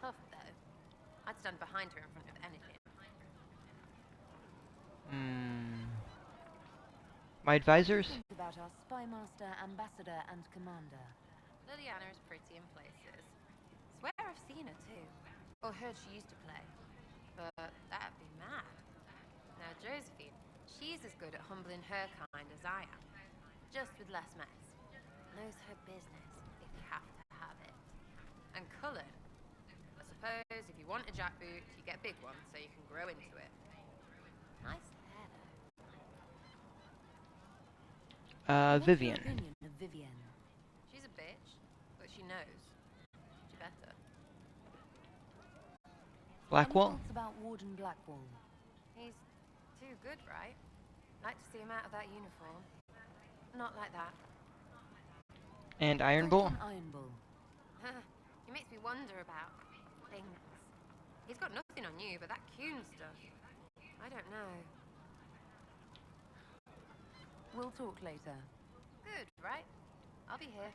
Tough, though. I'd stand behind her in front of anything. My advisors? Think about our spy master, ambassador, and commander. Liliana is pretty in places. Swear I've seen her, too. Or heard she used to play. But that'd be mad. Now, Josephine, she's as good at humbling her kind as I am. Just with less mess. Knows her business, if you have to have it. And Cullen, I suppose if you want a jackboot, you get a big one so you can grow into it. Nice hair, though. Vivian. What's your opinion of Vivian? She's a bitch, but she knows. She better. Blackwall? Any thoughts about Warden Blackwall? He's too good, right? Like to see him out of that uniform. Not like that. And Iron Bull? Thoughts on Iron Bull? He makes me wonder about things. He's got nothing on you, but that Kuhn stuff. I don't know. We'll talk later. Good, right? I'll be here.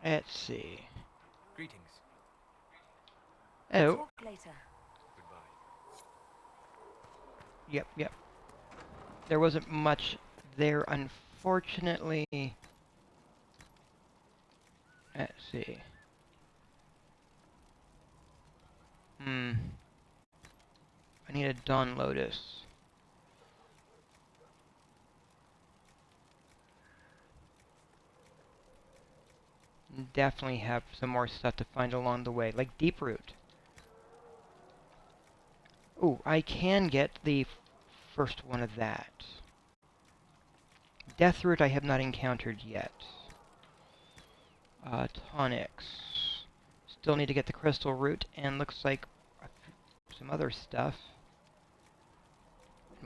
Let's see. Greetings. Oh. Talk later. Goodbye. Yep. There wasn't much there, unfortunately. Let's see. I need a Dawn Lotus. Definitely have some more stuff to find along the way, like Deep Root. Ooh, I can get the first one of that. Death Root I have not encountered yet. Tonics. Still need to get the Crystal Root, and looks like some other stuff.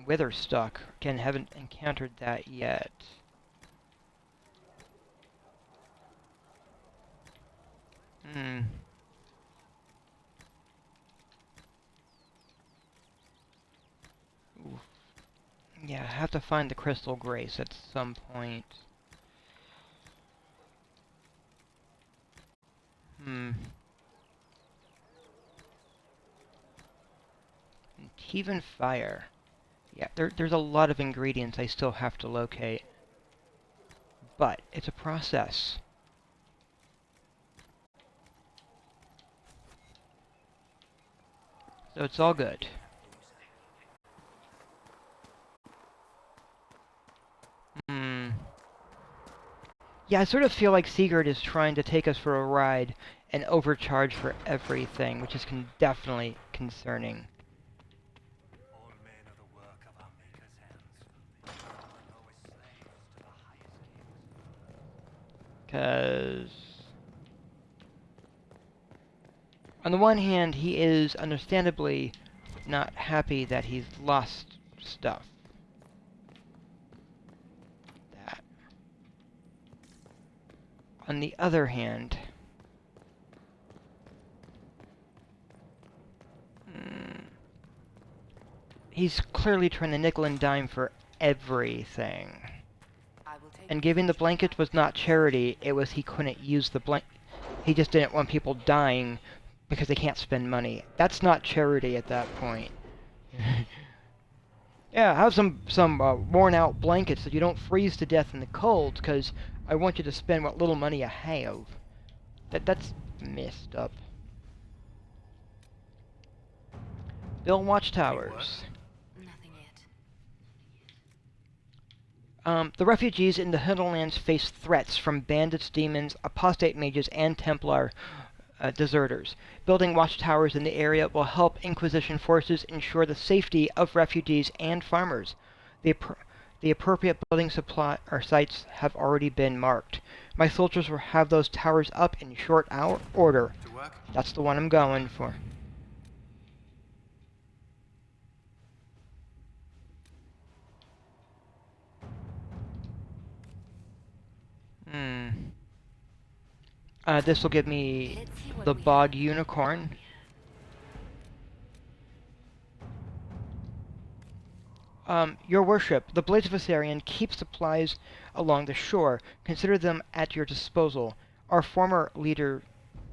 Witherstock. Again, haven't encountered that yet. Ooh. Yeah, I have to find the Crystal Grace at some point. Even Fire. Yeah, there's a lot of ingredients I still have to locate. But it's a process. So it's all good. Yeah, I sort of feel like Sigurd is trying to take us for a ride and overcharge for everything, which is definitely concerning. All men are the work of our Maker's hands. We're always slaves to the highest kings. 'Cause on the one hand, he is understandably not happy that he's lost stuff. That. On the other hand, he's clearly trying to nickel and dime for everything. And giving the blanket was not charity, it was he couldn't use the blanket. He just didn't want people dying because they can't spend money. That's not charity at that point. Yeah, have some worn out blankets so you don't freeze to death in the cold, because I want you to spend what little money you have. That's messed up. Build watchtowers. Nothing yet. The refugees in the hinterlands face threats from bandits, demons, apostate mages, and Templar deserters. Building watchtowers in the area will help Inquisition forces ensure the safety of refugees and farmers. The appropriate building supply or sites have already been marked. My soldiers will have those towers up in short order. To work? That's the one I'm going for. This will give me the Bog Unicorn. Your worship, the Blades of Asarian keep supplies along the shore. Consider them at your disposal. Our former leader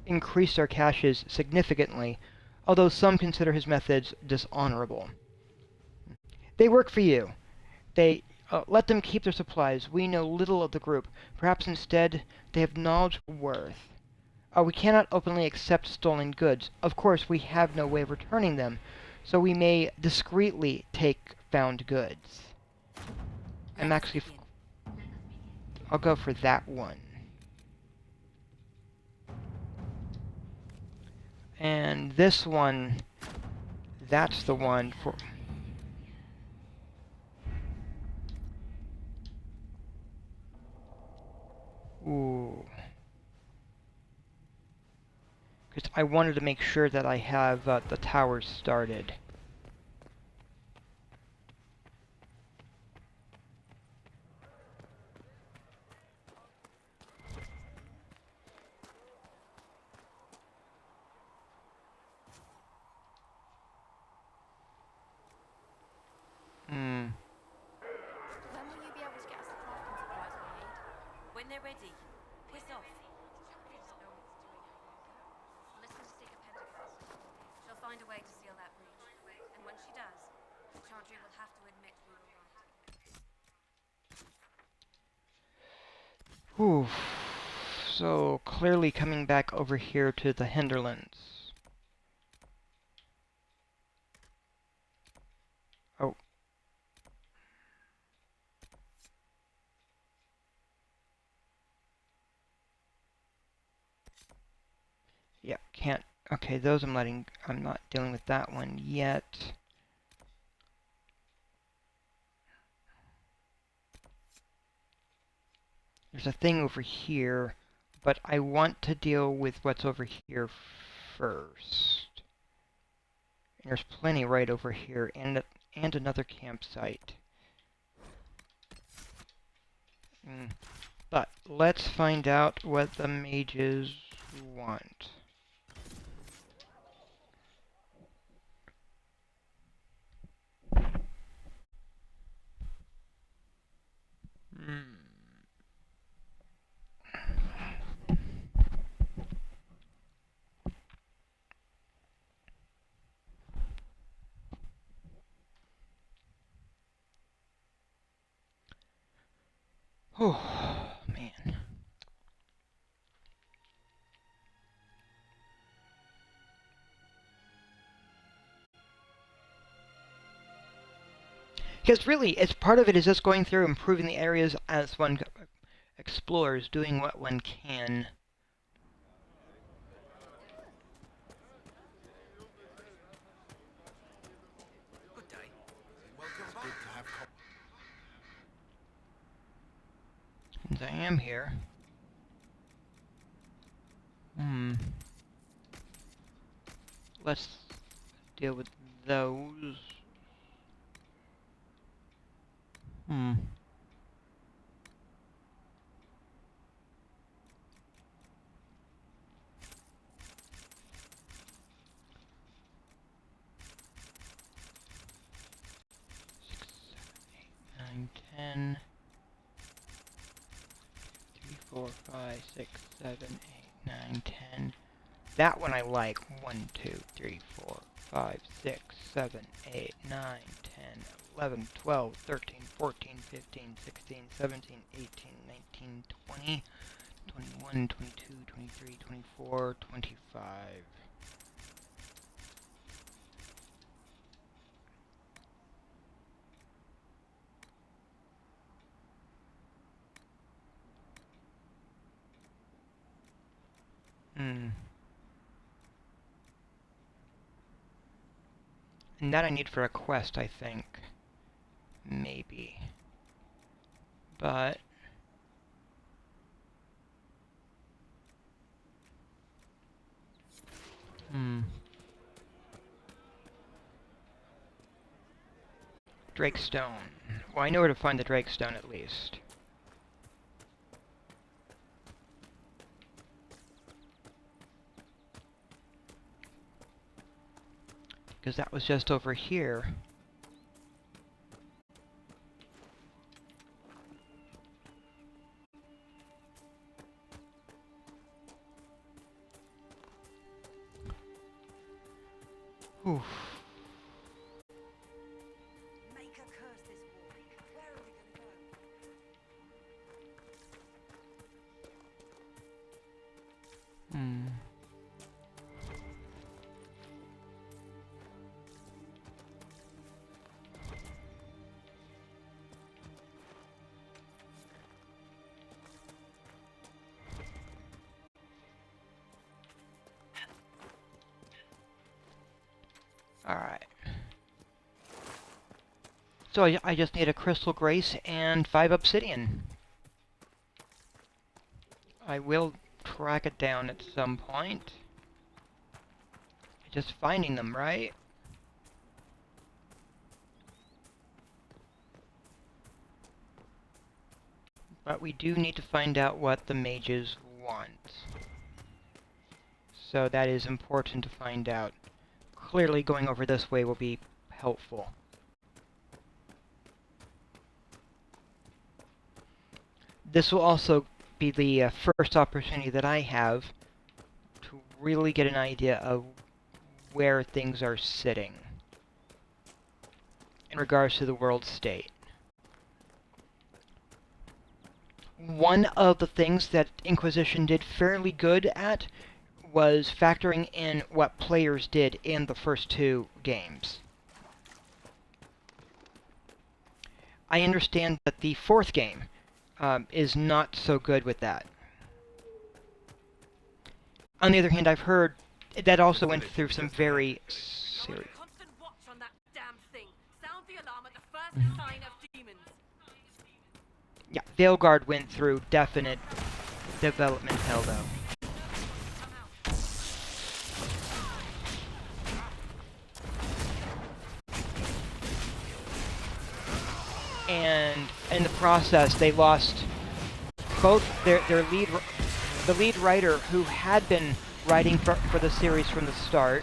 increased our caches significantly, although some consider his methods dishonorable. They work for you. Let them keep their supplies. We know little of the group. Perhaps instead they have knowledge worth. We cannot openly accept stolen goods. Of course, we have no way of returning them, so we may discreetly take found goods. I'll go for that one. And this one, that's the one for... Ooh. Because I wanted to make sure that I have the towers started. When will you be able to get us the crafting supplies we need? When they're ready. Piss off. Listen to Seeker Pentecost. She'll find a way to seal that breach. And when she does, the Chantry will have to admit we were right. Whew. So, clearly coming back over here to the hinterlands. Oh. Yeah, can't... Okay, those I'm not dealing with that one yet. There's a thing over here, but I want to deal with what's over here first. And there's plenty right over here, and another campsite. But let's find out what the mages want. Oh, man. Because really, it's part of it is just going through improving the areas as one explores, doing what one can. Good day. Welcome back. Good to have Since I am here. Let's deal with those. Six, 7, 8, 9, 10. 3, 4, 5, 6, 7, 8, 9, 10. That one I like. 1, 2, 3, 4, 5, 6, 7, 8, 9, 10, 11, 12, 13, 14, 15, 16, 17, 18, 19, 20, 21, 22, 23, 24, 25. And that I need for a quest, I think. Maybe. But... Drakestone. Well, I know where to find the Drakestone at least. because that was just over here. Oof. Make a curse this war. Where are we gonna go? Hmm. Alright. So I just need a crystal grace and 5 obsidian. I will track it down at some point. Just finding them, right? But we do need to find out what the mages want. So that is important to find out. Clearly going over this way will be helpful. This will also be the first opportunity that I have to really get an idea of where things are sitting in regards to the world state. One of the things that Inquisition did fairly good at was factoring in what players did in the first 2 games. I understand that the 4th game is not so good with that. On the other hand, I've heard that also went through some very serious... Constant watch on that damn thing. Sound the alarm at the first sign of demons. Yeah, Veilguard went through definite development hell, though. And in the process, they lost both their the lead writer who had been writing for the series from the start,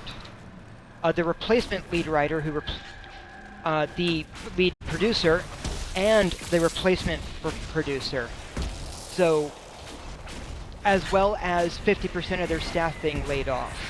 the replacement lead writer who the lead producer, and the replacement producer. So, as well as 50% of their staff being laid off.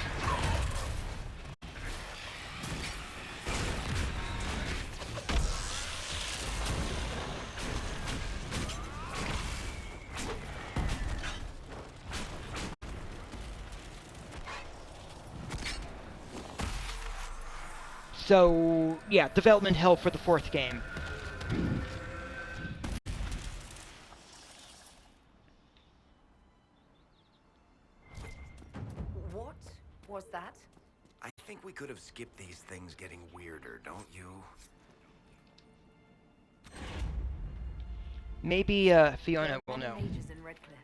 So, yeah, development hell for the 4th game. What was that? I think we could have skipped these things getting weirder, don't you? Maybe Fiona will know. Mages in Redcliffe.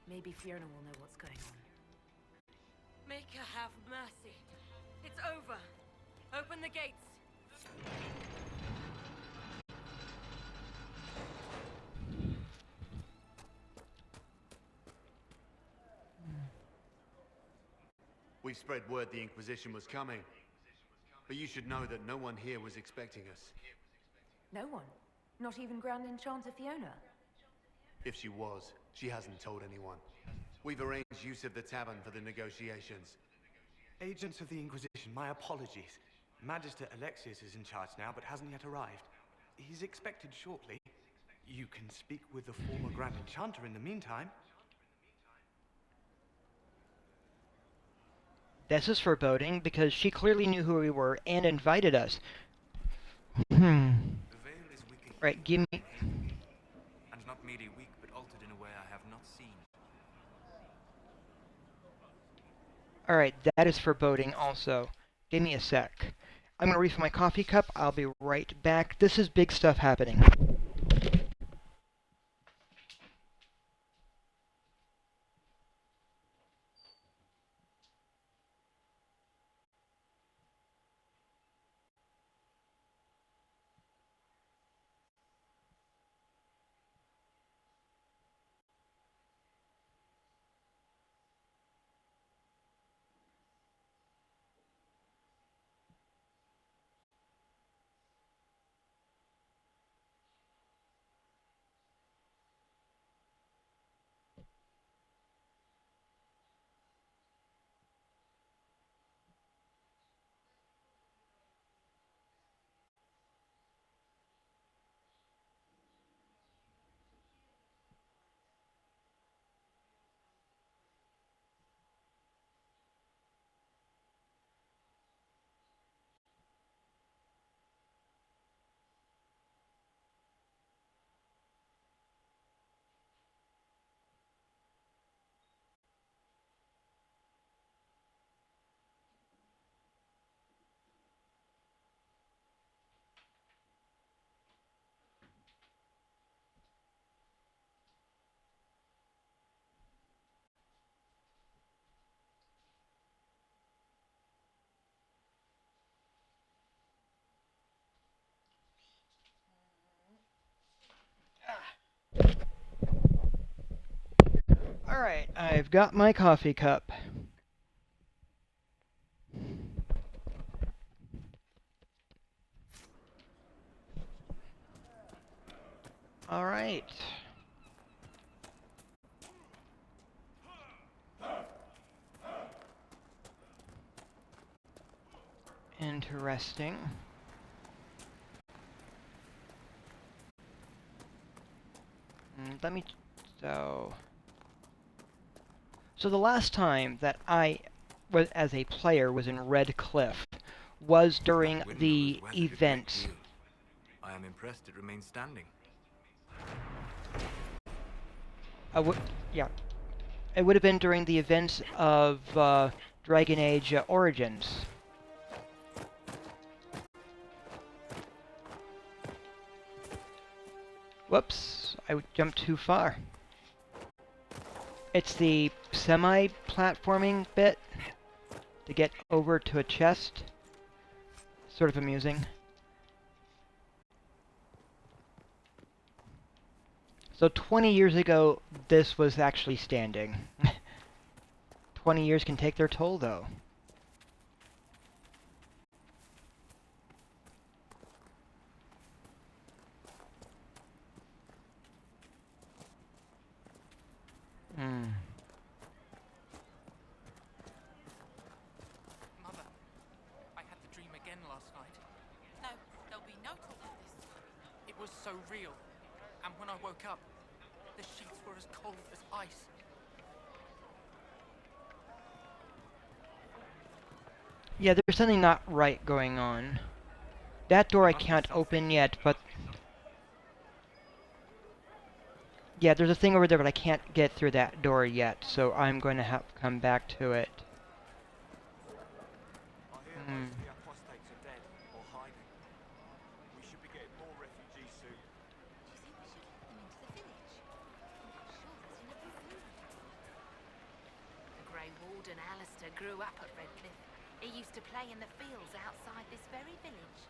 Maybe Fiona will know what's going on. Make her have mercy. It's over. Open the gates. We've spread word the Inquisition was coming. But you should know that no one here was expecting us. No one? Not even Grand Enchanter Fiona? If she was, she hasn't told anyone. We've arranged use of the tavern for the negotiations. Agents of the Inquisition, my apologies. Magister Alexius is in charge now, but hasn't yet arrived. He's expected shortly. You can speak with the former Grand Enchanter in the meantime. This is foreboding, because she clearly knew who we were and invited us. Right, give me... And not merely weak, but altered in a way I have not seen. Alright, that is foreboding also. Give me a sec. I'm gonna refill my coffee cup. I'll be right back. This is big stuff happening. Alright, I've got my coffee cup. Alright. Interesting. Let me... So the last time that I, was, as a player, was in Red Cliff was during the events. I am impressed it remains standing. Yeah. It would have been during the events of Dragon Age Origins. Whoops, I jumped too far. It's the semi-platforming bit to get over to a chest. Sort of amusing. So 20 years ago, this was actually standing. 20 years can take their toll, though. Mother, I had the dream again last night. No, there'll be no talk of this. It was so real. And when I woke up, the sheets were as cold as ice. Yeah, there's something not right going on. That door I can't open yet, but... Yeah, there's a thing over there, but I can't get through that door yet, so I'm going to have to come back to it. I hear most of the apostates are dead or hiding. We should be getting more refugees soon. Do you think we should let them into the village? I'm not sure there's enough room. The Grey Warden Alistair grew up at Redcliffe. He used to play in the fields outside this very village.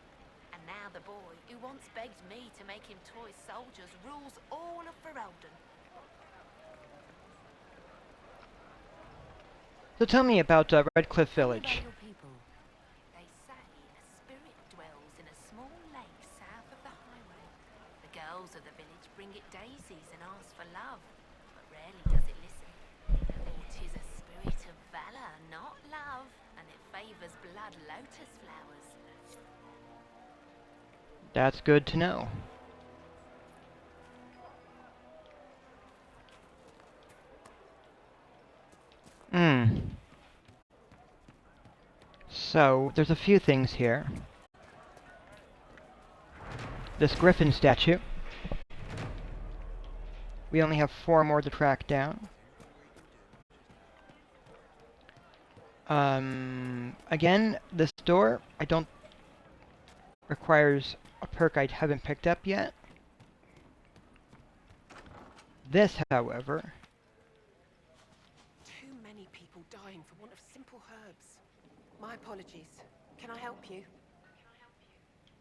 And now the boy, who once begged me to make him toy soldiers, rules all of Ferelden. So tell me about Redcliffe Village. They say a spirit dwells in a small lake south of the highway. The girls of the village bring it daisies and ask for love, but rarely does it listen. For 'tis a spirit of valor, not love, and it favours blood lotus flowers. That's good to know. So, there's a few things here. This griffin statue. We only have 4 more to track down. Again, this door, I don't... requires a perk I haven't picked up yet. This, however... Too many people dying for want of simple herbs. My apologies. Can I help you?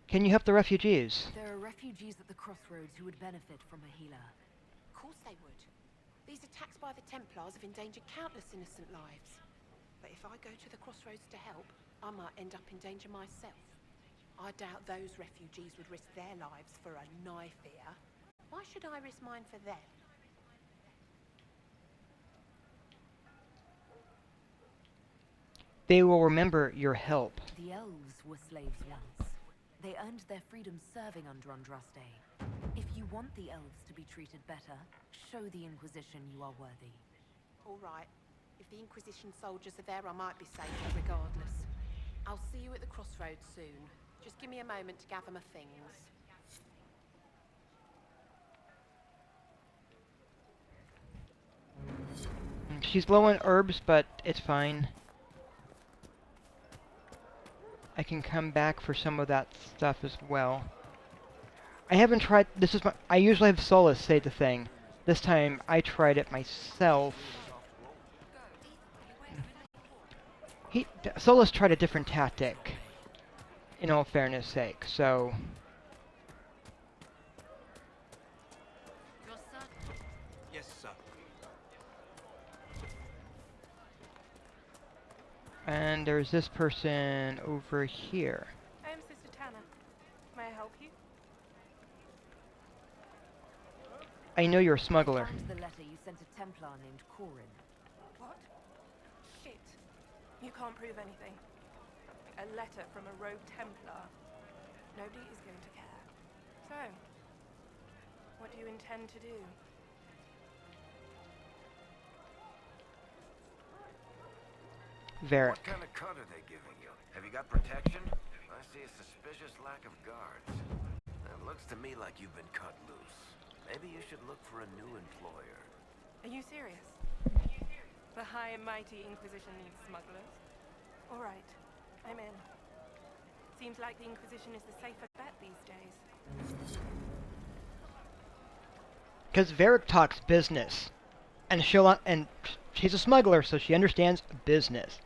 Can you help the refugees? There are refugees at the crossroads who would benefit from a healer. Of course they would. These attacks by the Templars have endangered countless innocent lives. But if I go to the crossroads to help, I might end up in danger myself. I doubt those refugees would risk their lives for a knife here. Why should I risk mine for them? They will remember your help. The elves were slaves once. They earned their freedom serving under Andraste. If you want the elves to be treated better, show the Inquisition you are worthy. All right. If the Inquisition soldiers are there, I might be safer regardless. I'll see you at the crossroads soon. Just give me a moment to gather my things. She's low on herbs, but it's fine. I can come back for some of that stuff as well. I haven't tried... This is my... I usually have Solus say the thing. This time, I tried it myself. Solus tried a different tactic, in all fairness sake, so... Yes, sir. And there's this person over here. I am Sister Tanner. May I help you? I know you're a smuggler. I found the letter you sent a Templar named Corin. What? Shit. You can't prove anything. A letter from a rogue Templar. Nobody is going to care. So, what do you intend to do? What kind of cut are they giving you? Have you got protection? I see a suspicious lack of guards. It looks to me like you've been cut loose. Maybe you should look for a new employer. Are you serious? The high and mighty Inquisition needs smugglers? Alright, I'm in. Seems like the Inquisition is the safer bet these days. Because Varric talks business. And she's a smuggler, so she understands business.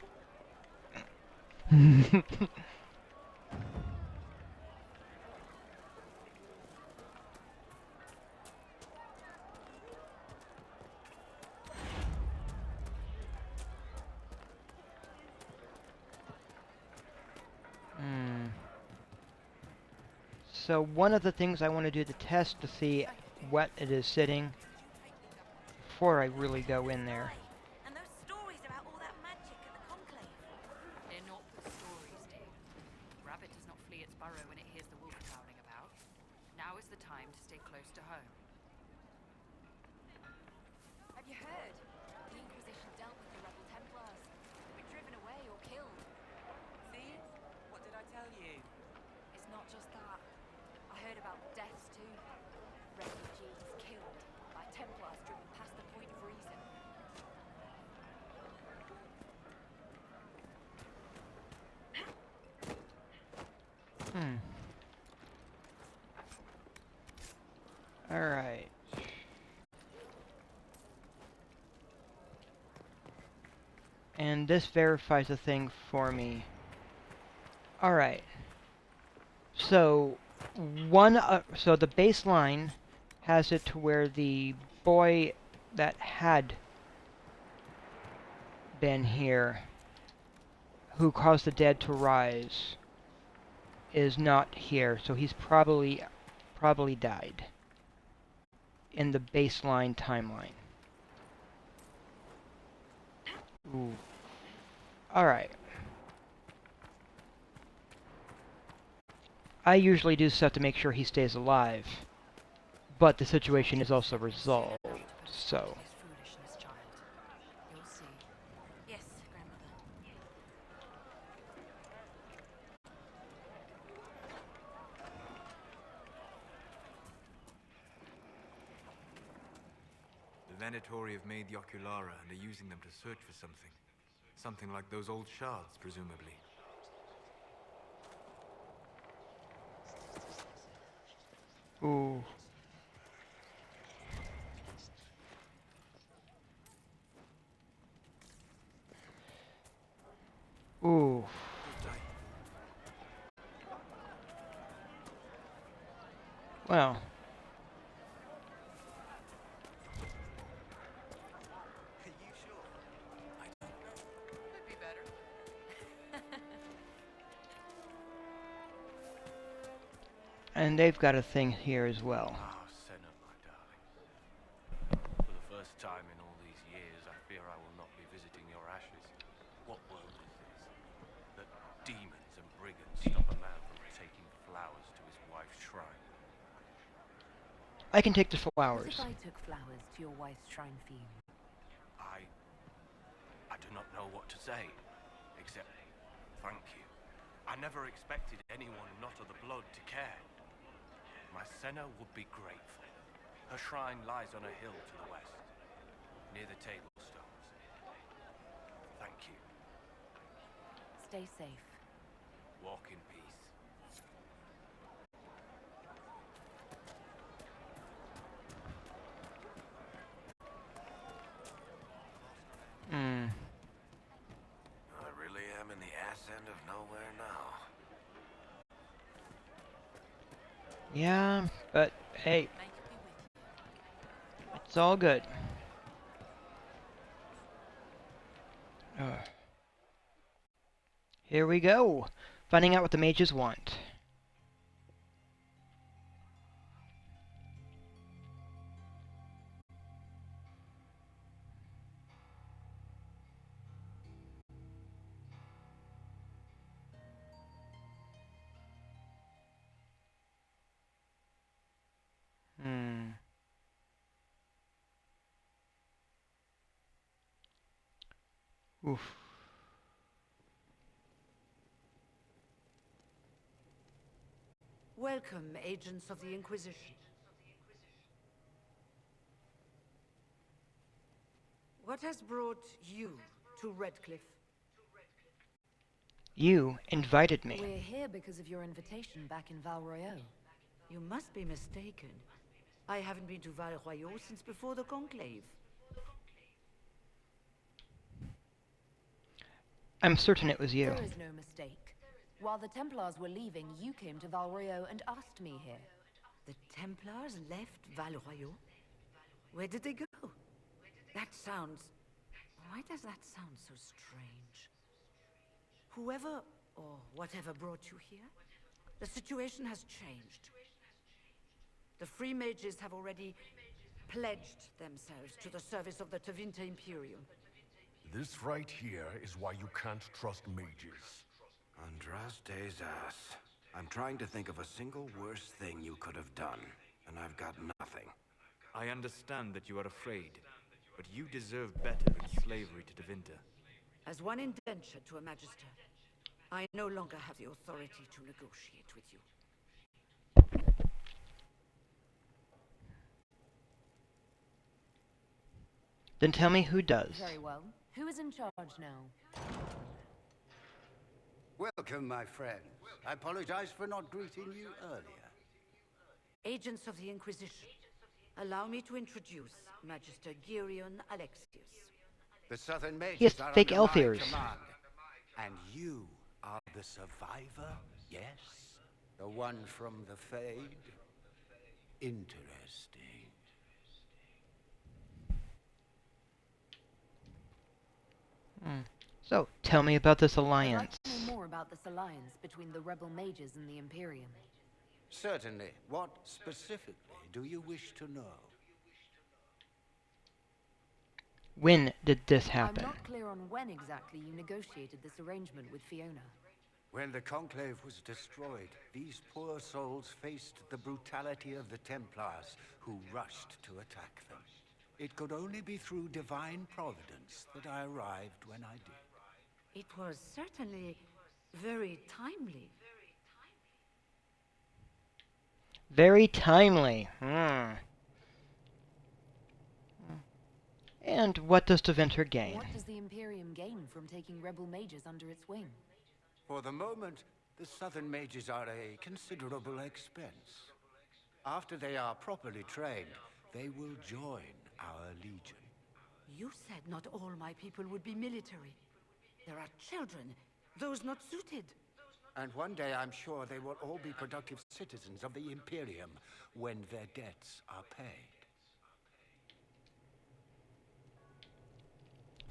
So one of the things I want to do to test to see what it is sitting before I really go in there. And those stories about all that magic at the conclave. They're not the stories, dear. Rabbit does not flee its burrow when it hears the wolf prowling about. Now is the time to stay close to home. Have you heard? The Inquisition dealt with the rebel Templars. They were driven away or killed. See? What did I tell you? It's not just that. I heard about deaths too. Refugees killed by Templars driven past the point of reason. Alright. And this verifies the thing for me. Alright. So, so the baseline has it to where the boy that had been here, who caused the dead to rise, is not here, so he's probably died in the baseline timeline. Ooh. Alright. I usually do stuff to make sure he stays alive, but the situation is also resolved, so... Yes, Grandmother. The Venatori have made the Oculara and are using them to search for something. Something like those old shards, presumably. Ooh. Ooh. Well. Could be better. And they've got a thing here as well. Ah, Senna, my darling. For the first time in all these years, I fear I will not be visiting your ashes. What world is this? That demons and brigands stop a man from taking flowers to his wife's shrine. I can take the What flowers. if I took flowers to your wife's shrine for you? I do not know what to say, except thank you. I never expected anyone not of the blood to care. My Senna would be grateful. Her shrine lies on a hill to the west, near the table stones. Thank you. Stay safe. Walk in peace. I really am in the ass end of nowhere now. Yeah, but hey, it's all good. Ugh. Here we go. Finding out what the mages want. Oof. Welcome, agents of the Inquisition. What has brought you to Redcliffe? You invited me. We're here because of your invitation back in Val Royeaux. You must be mistaken. I haven't been to Val Royeaux since before the Conclave. I'm certain it was you. There is no mistake. While the Templars were leaving, you came to Val Royeaux and asked me here. The Templars left Val Royeaux? Where did they go? That sounds... Why does that sound so strange? Whoever or whatever brought you here, the situation has changed. The Free Mages have already pledged themselves to the service of the Tevinter Imperium. This right here is why you can't trust mages. Andraste's ass. I'm trying to think of a single worse thing you could have done, and I've got nothing. I understand that you are afraid, but you deserve better than slavery to Tevinter. As one indenture to a Magister, I no longer have the authority to negotiate with you. Then tell me who does. Very well. Who is in charge now? Welcome, my friends. I apologize for not greeting you earlier. Agents of the Inquisition, allow me to introduce Magister Girion Alexius. The Southern Mages He has are fake under elf my ears. command. And you are the survivor, yes? The one from the Fade? Interesting. So, tell me about this I'd alliance. like to know more about this alliance between the rebel mages and the Imperium. Certainly. What specifically do you wish to know? When did this happen? I'm not clear on when exactly you negotiated this arrangement with Fiona. When the Conclave was destroyed, these poor souls faced the brutality of the Templars, who rushed to attack them. It could only be through divine providence that I arrived when I did. It was certainly very timely. Very timely. And what does Tevinter gain? What does the Imperium gain from taking rebel mages under its wing? For the moment, the Southern Mages are a considerable expense. After they are properly trained, they will join our legion. You said not all my people would be military. There are children, those not suited. And one day I'm sure they will all be productive citizens of the Imperium when their debts are paid.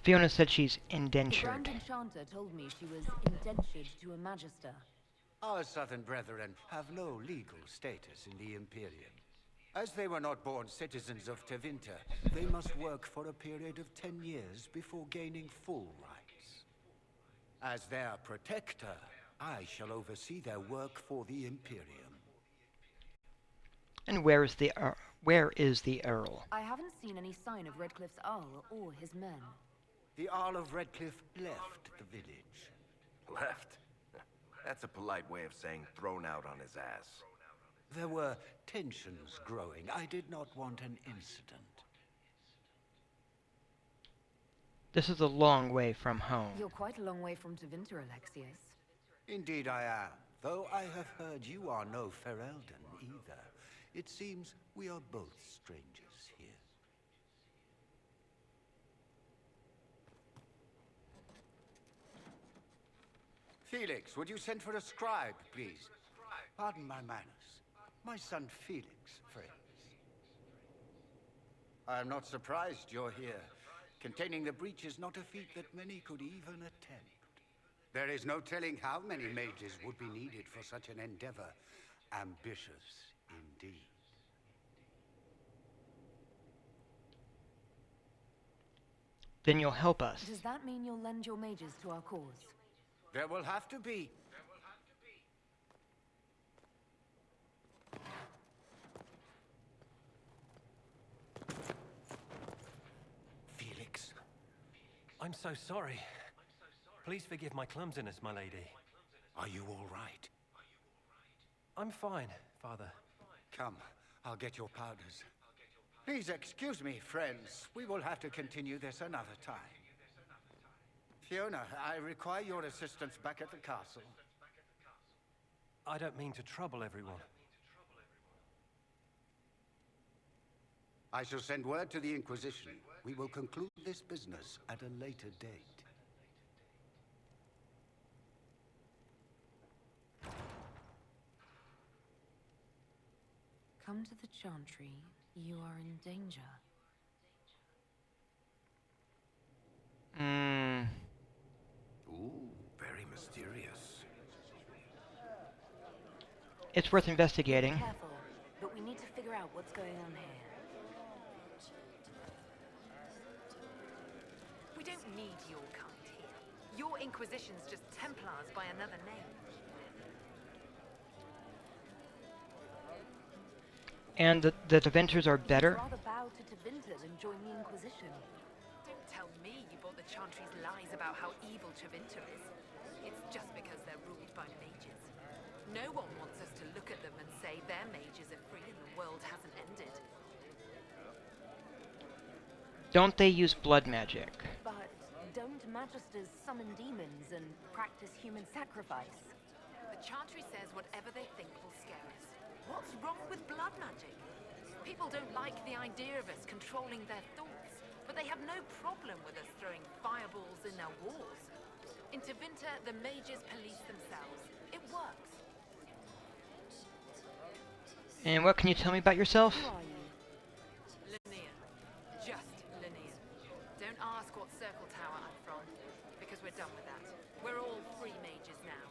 Fiona said she's The indentured. Grand Enchanter told me she was indentured to a Magister. Our Southern brethren have no legal status in the Imperium. As they were not born citizens of Tevinter, they must work for a period of 10 years before gaining full rights. As their protector, I shall oversee their work for the Imperium. And where is the Earl? I haven't seen any sign of Redcliffe's Arl or his men. The Earl of Redcliffe left the village. Left? That's a polite way of saying thrown out on his ass. There were tensions growing. I did not want an incident. This is a long way from home. You're quite a long way from Tevinter, Alexius. Indeed I am, though I have heard you are no Ferelden either. It seems we are both strangers here. Felix, would you send for a scribe, please? Pardon my manners. My son Felix, friends. I am not surprised you're here. Containing the breach is not a feat that many could even attempt. There is no telling how many mages would be needed for such an endeavor. Ambitious, indeed. Then you'll help us. Does that mean you'll lend your mages to our cause? There will have to be. Felix. I'm so sorry. Please forgive my clumsiness, my lady. Are you all right? I'm fine, Father. Come, I'll get your powders. Please excuse me, friends. We will have to continue this another time. Fiona, I require your assistance back at the castle. I don't mean to trouble everyone. I shall send word to the Inquisition. We will conclude this business at a later date. Come to the Chantry. You are in danger. Ooh, very mysterious. It's worth investigating. Be careful, but we need to figure out what's going on here. We don't need your kind here. Your Inquisition's just Templars by another name. And the Deventers are better? I'd rather bow to Tevinter than join the Inquisition. Don't tell me you bought the Chantry's lies about how evil Tevinter is. It's just because they're ruled by mages. No one wants us to look at them and say their mages are free and the world hasn't ended. Don't they use blood magic? But don't Magisters summon demons and practice human sacrifice? The Chantry says whatever they think will scare us. What's wrong with blood magic? People don't like the idea of us controlling their thoughts, but they have no problem with us throwing fireballs in their wars. In Tevinter, the mages police themselves. It works. And what can you tell me about yourself? Linnea. Just Linnea. Don't ask what circle tower I'm from, because we're done with that. We're all free mages now.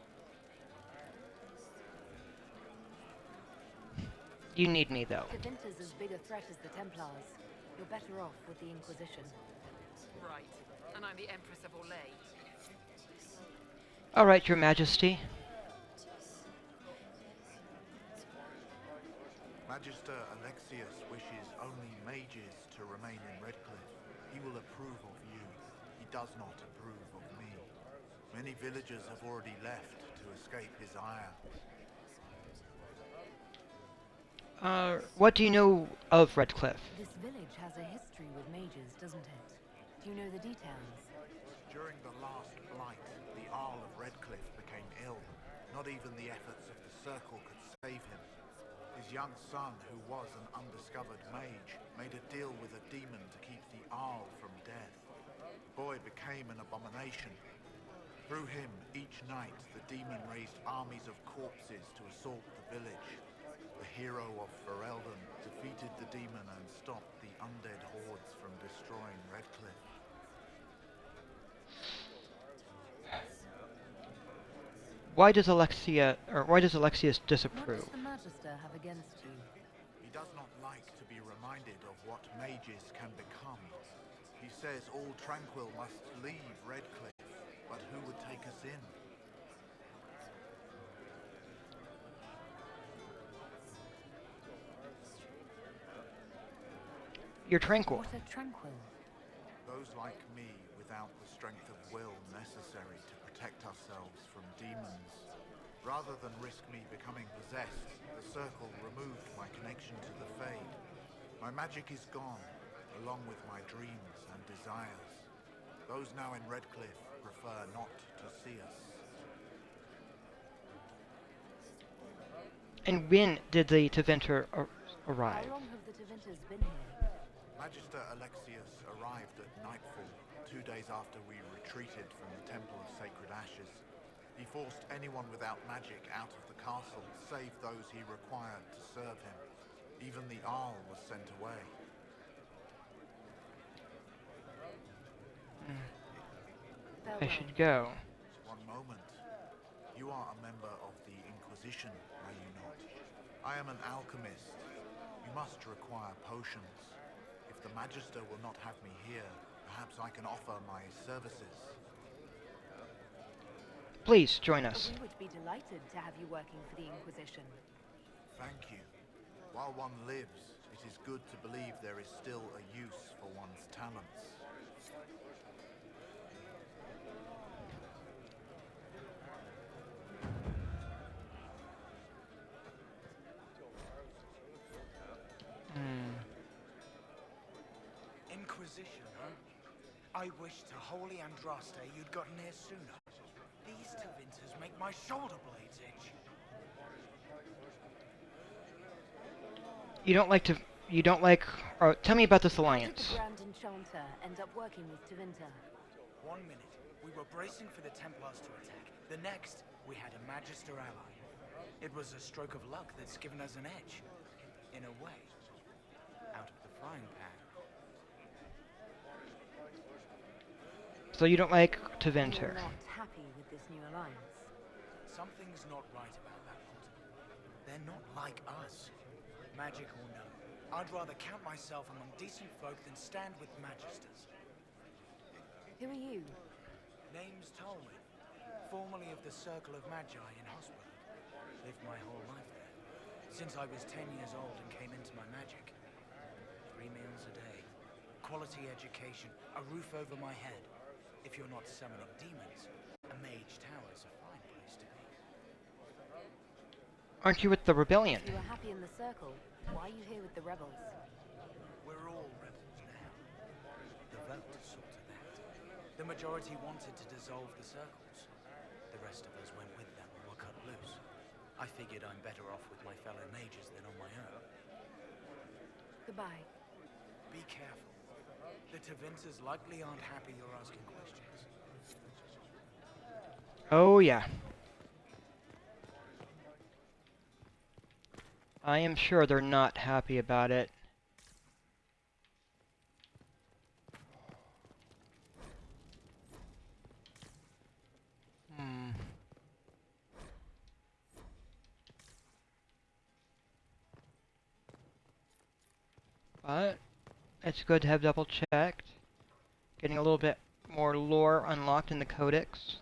You need me, though. Tevinter's as big a threat as the Templars. You're better off with the Inquisition. Right. And I'm the Empress of Orlais. All right, Your Majesty. Magister Alexius wishes only mages to remain in Redcliffe. He will approve of you. He does not approve of me. Many villagers have already left to escape his ire. What do you know of Redcliffe? This village has a history with mages, doesn't it? Do you know the details? During the last blight, the Arl of Redcliffe became ill. Not even the efforts of the Circle could save him. His young son, who was an undiscovered mage, made a deal with a demon to keep the Arl from death. The boy became an abomination. Through him, each night, the demon raised armies of corpses to assault the village. The hero of Ferelden defeated the demon and stopped the undead hordes from destroying Redcliffe. Why does Alexius disapprove? What does the Magister have against you? He does not like to be reminded of what mages can become. He says all Tranquil must leave Redcliffe, but who would take us in? You're tranquil. What are Tranquil? Those like me without the strength of will necessary to protect ourselves from demons. Rather than risk me becoming possessed, the Circle removed my connection to the Fade. My magic is gone, along with my dreams and desires. Those now in Redcliffe prefer not to see us. And when did the Tevinter arrive? How long have the Tevinters been here? Magister Alexius arrived at nightfall, 2 days after we retreated from the Temple of Sacred Ashes. He forced anyone without magic out of the castle, save those he required to serve him. Even the Arl was sent away. I should go. One moment. You are a member of the Inquisition, are you not? I am an alchemist. You must require potions. If the Magister will not have me here, perhaps I can offer my services. Please join us. We would be delighted to have you working for the Inquisition. Thank you. While one lives, it is good to believe there is still a use for one's talents. Inquisition, huh? I wish to Holy Andraste you'd gotten here sooner. These Tevinters make my shoulder blades itch. You don't like, or tell me about this How did alliance. the Grand Enchanter end up working with Tevinter? 1 minute, we were bracing for the Templars to attack. The next, we had a Magister ally. It was a stroke of luck that's given us an edge. In a way. Out of the frying pan. So you don't like You're Tevinter. not happy with this new alliance. Something's not right about that lot. They're not like us. Magic or no, I'd rather count myself among decent folk than stand with Magisters. Who are you? Name's Tolwyn, formerly of the Circle of Magi in Hospital. Lived my whole life there, since I was 10 years old and came into my magic. 3 meals a day, quality education, a roof over my head. If you're not summoning demons, a mage tower's a fine place to be. Aren't you with the rebellion? You were happy in the Circle. Why are you here with the rebels? We're all rebels now. The vote saw to that. The majority wanted to dissolve the circles. The rest of us went with them and were cut loose. I figured I'm better off with my fellow mages than on my own. Goodbye. Be careful. The Tevinters likely aren't happy you're asking questions. Oh yeah. I am sure they're not happy about it. But it's good to have double checked. Getting a little bit more lore unlocked in the codex.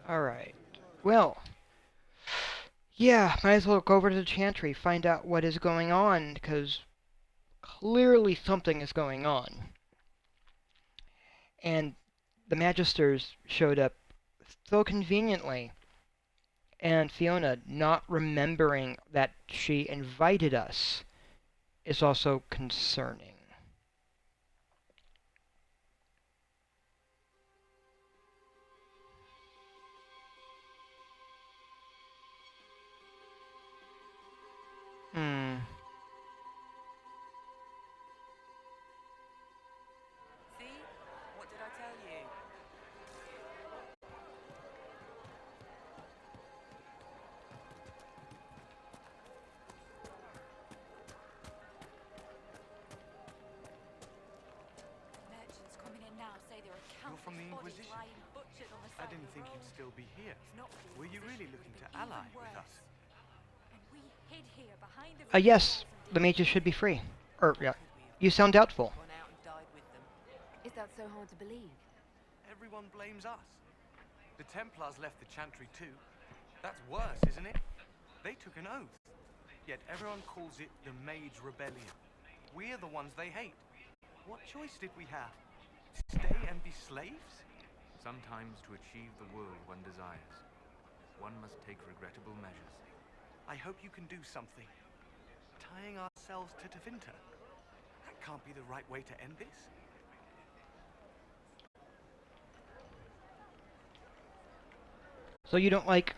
Alright. Well. Yeah, might as well go over to the Chantry, find out what is going on, because clearly something is going on. And the Magisters showed up so conveniently. And Fiona not remembering that she invited us is also concerning. See? What did I tell you? Merchants coming in now say there are You're from the countless bodies Inquisition? lying butchered on the I side didn't of the think road. you'd still be here. Not for the Were you really Inquisition, looking to but even ally with worse. us? And we hid here behind the Yes, the mages should be free. Or, yeah. You sound doubtful. Gone out and died with them. Is that so hard to believe? Everyone blames us. The Templars left the Chantry too. That's worse, isn't it? They took an oath. Yet everyone calls it the Mage Rebellion. We're the ones they hate. What choice did we have? Stay and be slaves? Sometimes to achieve the world one desires, one must take regrettable measures. I hope you can do something. Tying ourselves to Tevinter. That can't be the right way to end this. So you don't like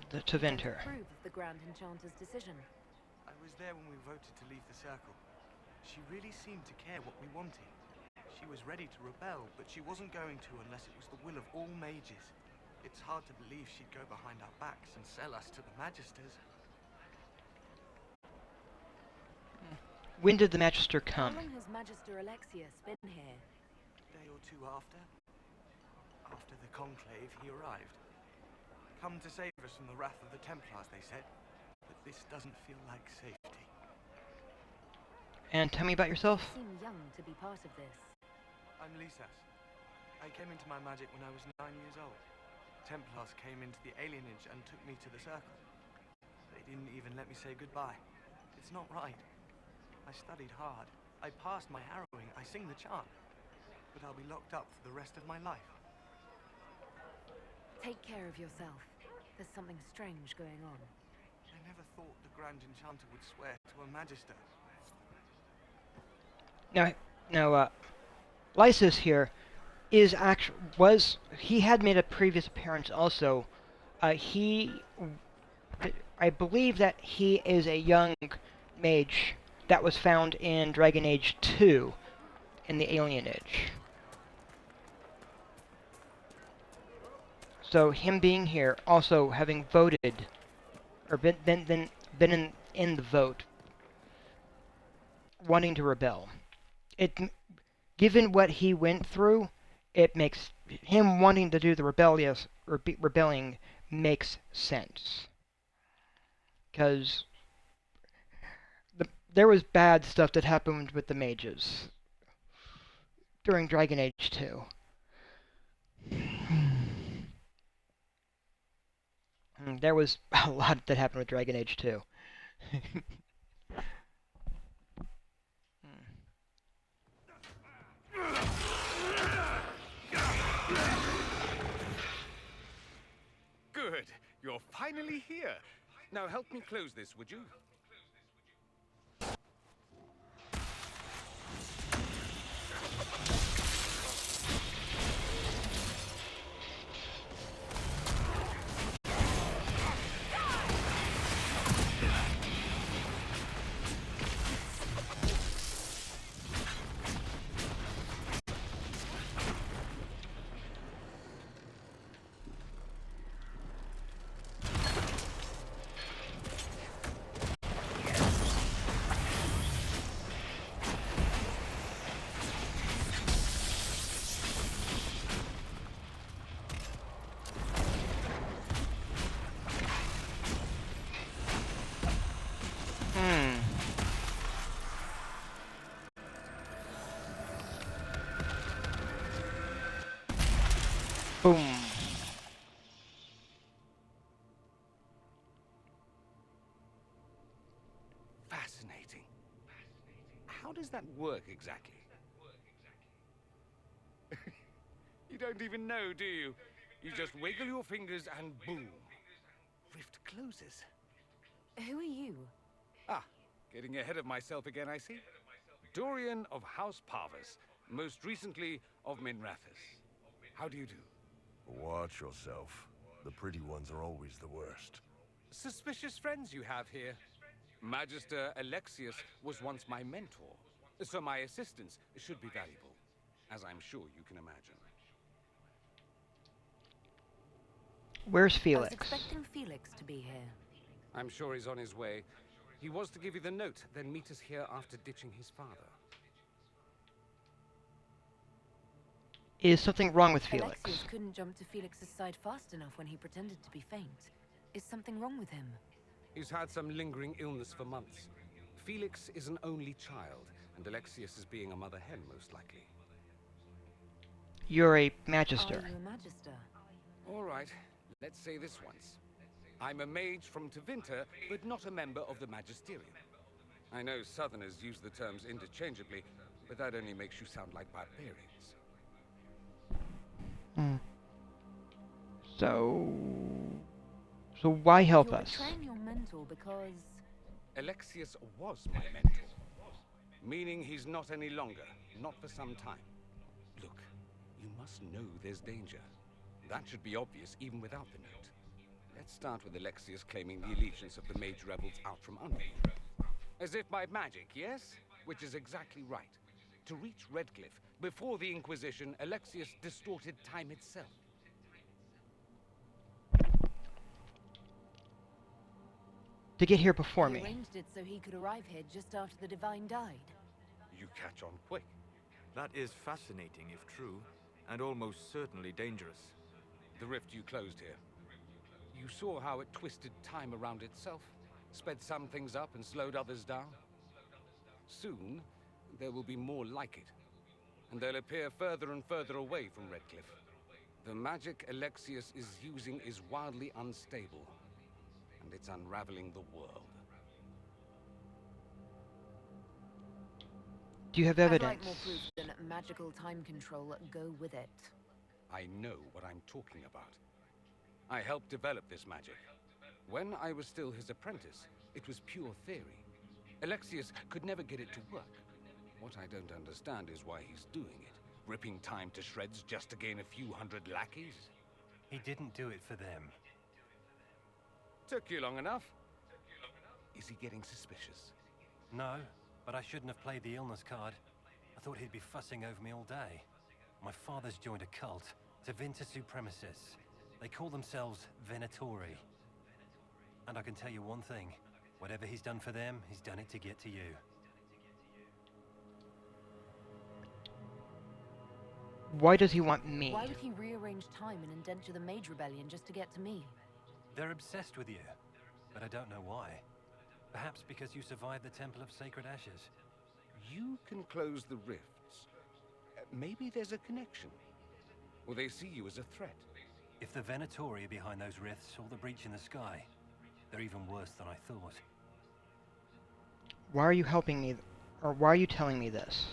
the Tevinter. Approve of the Grand Enchanter's decision. I was there when we voted to leave the Circle. She really seemed to care what we wanted. She was ready to rebel, but she wasn't going to unless it was the will of all mages. It's hard to believe she'd go behind our backs and sell us to the Magisters. When did the Magister come? How long has Magister Alexius been here? A day or two after. After the conclave, he arrived. Come to save us from the wrath of the Templars, they said. But this doesn't feel like safety. And tell me about yourself. You seem young to be part of this. I'm Lisas. I came into my magic when I was 9 years old. Templars came into the alienage and took me to the Circle. They didn't even let me say goodbye. It's not right. I studied hard. I passed my harrowing. I sing the chant. But I'll be locked up for the rest of my life. Take care of yourself. There's something strange going on. I never thought the Grand Enchanter would swear to a Magister. Now, Lysis here he had made a previous appearance also. I believe that he is a young mage that was found in Dragon Age 2 in the Alienage. So him being here, also having voted, or been in the vote, wanting to rebel. Given what he went through, it makes him wanting to do the rebelling makes sense. Because there was bad stuff that happened with the mages during Dragon Age 2. There was a lot that happened with Dragon Age 2. Good. You're finally here. Now help me close this, would you? Boom. Fascinating. How does that work exactly? You don't even know, do you? You just wiggle your fingers and boom. Rift closes. Who are you? Ah, getting ahead of myself again, I see. Dorian of House Parvus, most recently of Minrathous. How do you do? Watch yourself. The pretty ones are always the worst. Suspicious friends you have here. Magister Alexius was once my mentor, so my assistance should be valuable, as I'm sure you can imagine. Where's Felix? I was expecting Felix to be here. I'm sure he's on his way. He was to give you the note, then meet us here after ditching his father. Is something wrong with Felix? Alexius couldn't jump to Felix's side fast enough when he pretended to be faint. Is something wrong with him? He's had some lingering illness for months. Felix is an only child, and Alexius is being a mother hen, most likely. You're a Magister. Are you a Magister? All right, let's say this once. I'm a mage from Tevinter, but not a member of the Magisterium. I know Southerners use the terms interchangeably, but that only makes you sound like barbarians. So why help You're us? betraying your mentor because... Alexius was my mentor, meaning he's not any longer, not for some time. Look, you must know there's danger. That should be obvious even without the note. Let's start with Alexius claiming the allegiance of the mage rebels out from under you. As if by magic, yes? Which is exactly right. To reach Redcliffe, before the Inquisition, Alexius distorted time itself. To get here before He me. arranged it so he could arrive here just after the Divine died. You catch on quick. That is fascinating if true, and almost certainly dangerous. The rift you closed here. You saw how it twisted time around itself, sped some things up and slowed others down. Soon, there will be more like it, and they'll appear further and further away from Redcliffe. The magic Alexius is using is wildly unstable, and it's unraveling the world. Do you have I'd evidence? like more proof than magical time control go with it. I know what I'm talking about. I helped develop this magic. When I was still his apprentice, it was pure theory. Alexius could never get it to work. What I don't understand is why he's doing it. Ripping time to shreds just to gain a few hundred lackeys? He didn't do it for them. Took you long enough. Is he getting suspicious? No, but I shouldn't have played the illness card. I thought he'd be fussing over me all day. My father's joined a cult, Tevinter Supremacists. They call themselves Venatori. And I can tell you one thing. Whatever he's done for them, he's done it to get to you. Why does he want me? Why would he rearrange time and indenture the Mage Rebellion just to get to me? They're obsessed with you, but I don't know why. Perhaps because you survived the Temple of Sacred Ashes. You can close the rifts. Maybe there's a connection. Or they see you as a threat. If the Venatori are behind those rifts or the breach in the sky, they're even worse than I thought. Why are you helping me? Or why are you telling me this?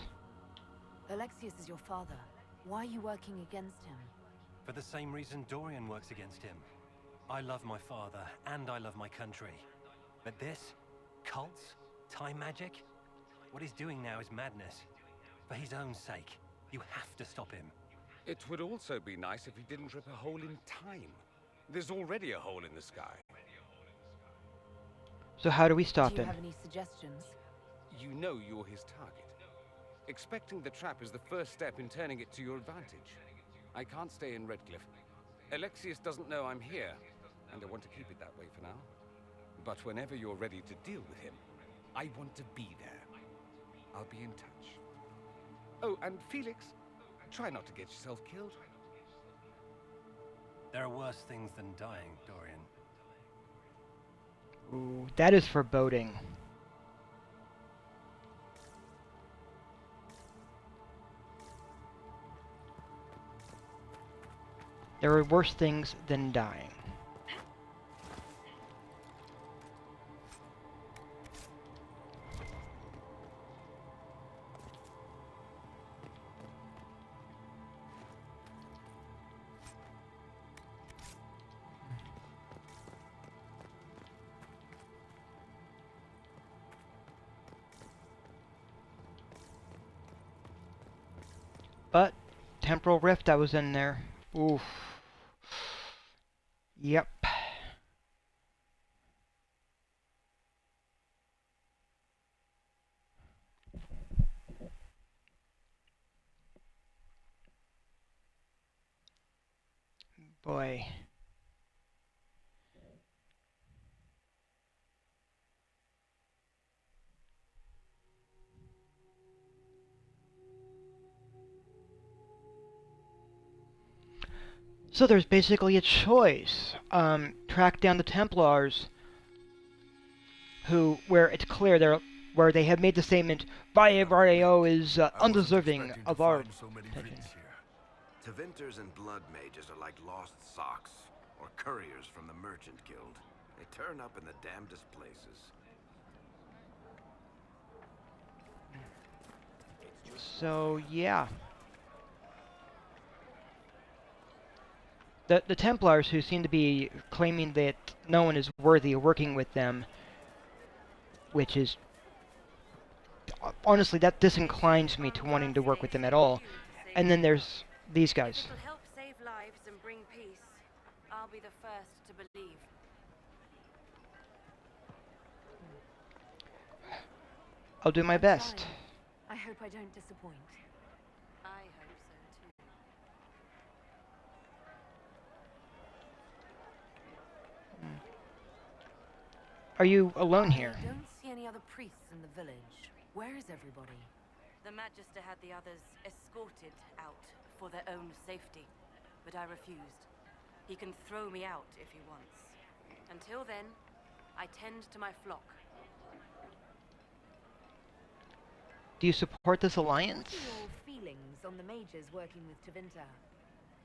Alexius is your father. Why are you working against him? For the same reason Dorian works against him. I love my father, and I love my country. But this? Cults? Time magic? What he's doing now is madness. For his own sake, you have to stop him. It would also be nice if he didn't rip a hole in time. There's already a hole in the sky. So how do we stop Do you him? have any suggestions? You know you're his target. Expecting the trap is the first step in turning it to your advantage. I can't stay in Redcliffe. Alexius doesn't know I'm here, and I want to keep it that way for now. But whenever you're ready to deal with him, I want to be there. I'll be in touch. Oh, and Felix, try not to get yourself killed. There are worse things than dying, Dorian. Ooh, that is foreboding. There are worse things than dying. But temporal rift, I was in there. Oof. Yep. Boy. So there's basically a choice. Track down the Templars, where it's clear where they have made the statement, Firebolt is undeserving of our attention. Tevinters and blood mages are like lost socks, or couriers from the Merchant Guild. They turn up in the damnedest places. So yeah. The Templars, who seem to be claiming that no one is worthy of working with them, which is honestly, that disinclines me to wanting to work with them at all. And then there's these guys. It'll help save lives and bring peace. I'll be the first to believe. I'll do my best. I hope I don't disappoint. I hope so too. Are you alone here? I don't see any other priests in the village. Where is everybody? The Magister had the others escorted out for their own safety, but I refused. He can throw me out if he wants. Until then, I tend to my flock. Do you support this alliance? What are your feelings on the mages working with Tevinter?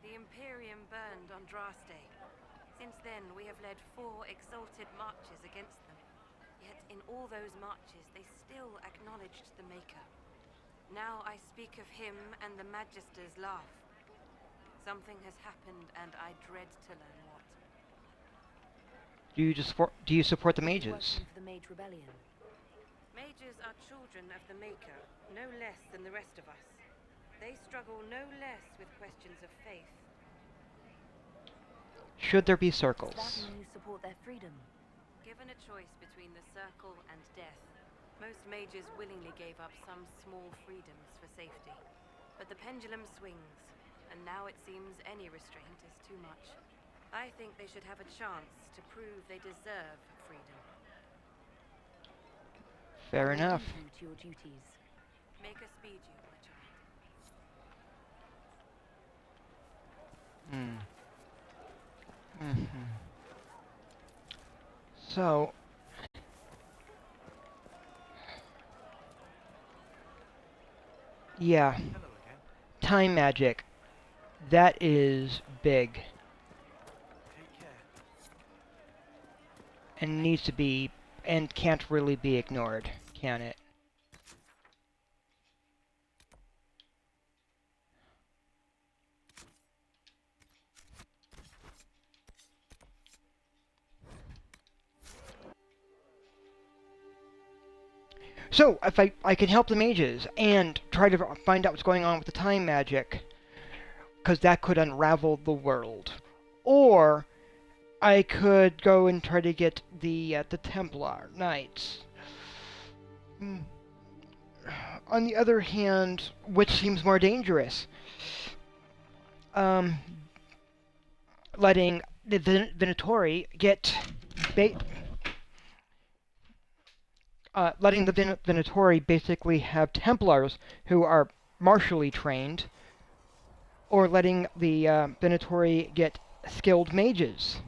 The Imperium burned on Draste. Since then, we have led 4 exalted marches against them. Yet in all those marches, they still acknowledged the Maker. Now I speak of him and the Magisters laugh. Something has happened, and I dread to learn what. Do you support the mages? For the Mage Rebellion. Mages are children of the Maker, no less than the rest of us. They struggle no less with questions of faith. Should there be circles? Does that mean you support their freedom? Given a choice between the circle and death, most mages willingly gave up some small freedoms for safety. But the pendulum swings, and now it seems any restraint is too much. I think they should have a chance to prove they deserve freedom. Fair enough. To your duties. Make us speed you, my child. So, yeah, time magic. That is big. And needs to be, and can't really be ignored, can it? So, if I can help the mages and try to find out what's going on with the time magic, because that could unravel the world. Or I could go and try to get the Templar Knights. On the other hand, which seems more dangerous? Letting the Venatori get letting the Venatori basically have Templars who are martially trained, or letting the Venatori get skilled mages.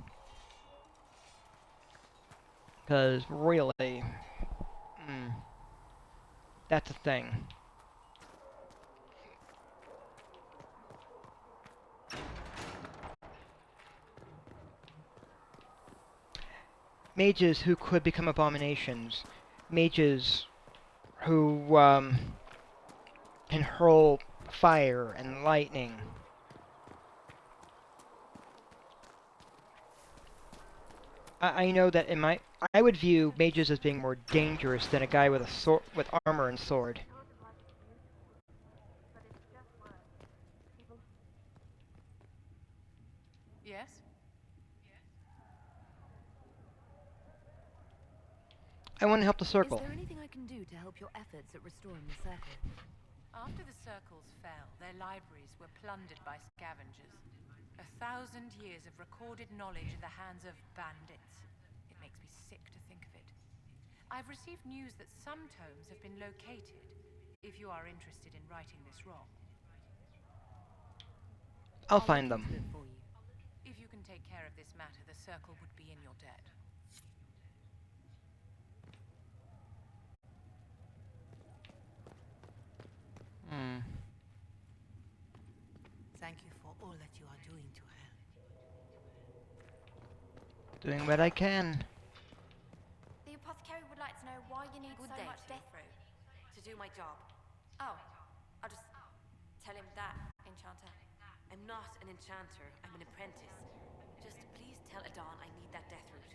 Because really, that's a thing. Mages who could become abominations. Mages who can hurl fire and lightning. I know that I would view mages as being more dangerous than a guy with a sword, with armor and sword. Yes? I want to help the circle. Is there anything I can do to help your efforts at restoring the circle? After the circles fell, their libraries were plundered by scavengers. 1,000 years of recorded knowledge in the hands of bandits. It makes me sick to think of it. I've received news that some tomes have been located, if you are interested in righting this wrong. I'll find them. If you can take care of this matter, the circle would be in your debt. Thank you for all that you are doing to her. Doing what I can. The apothecary would like to know why you need so much death root. To do my job. Oh, I'll just tell him that, Enchanter. I'm not an enchanter, I'm an apprentice. Just please tell Adon I need that death root.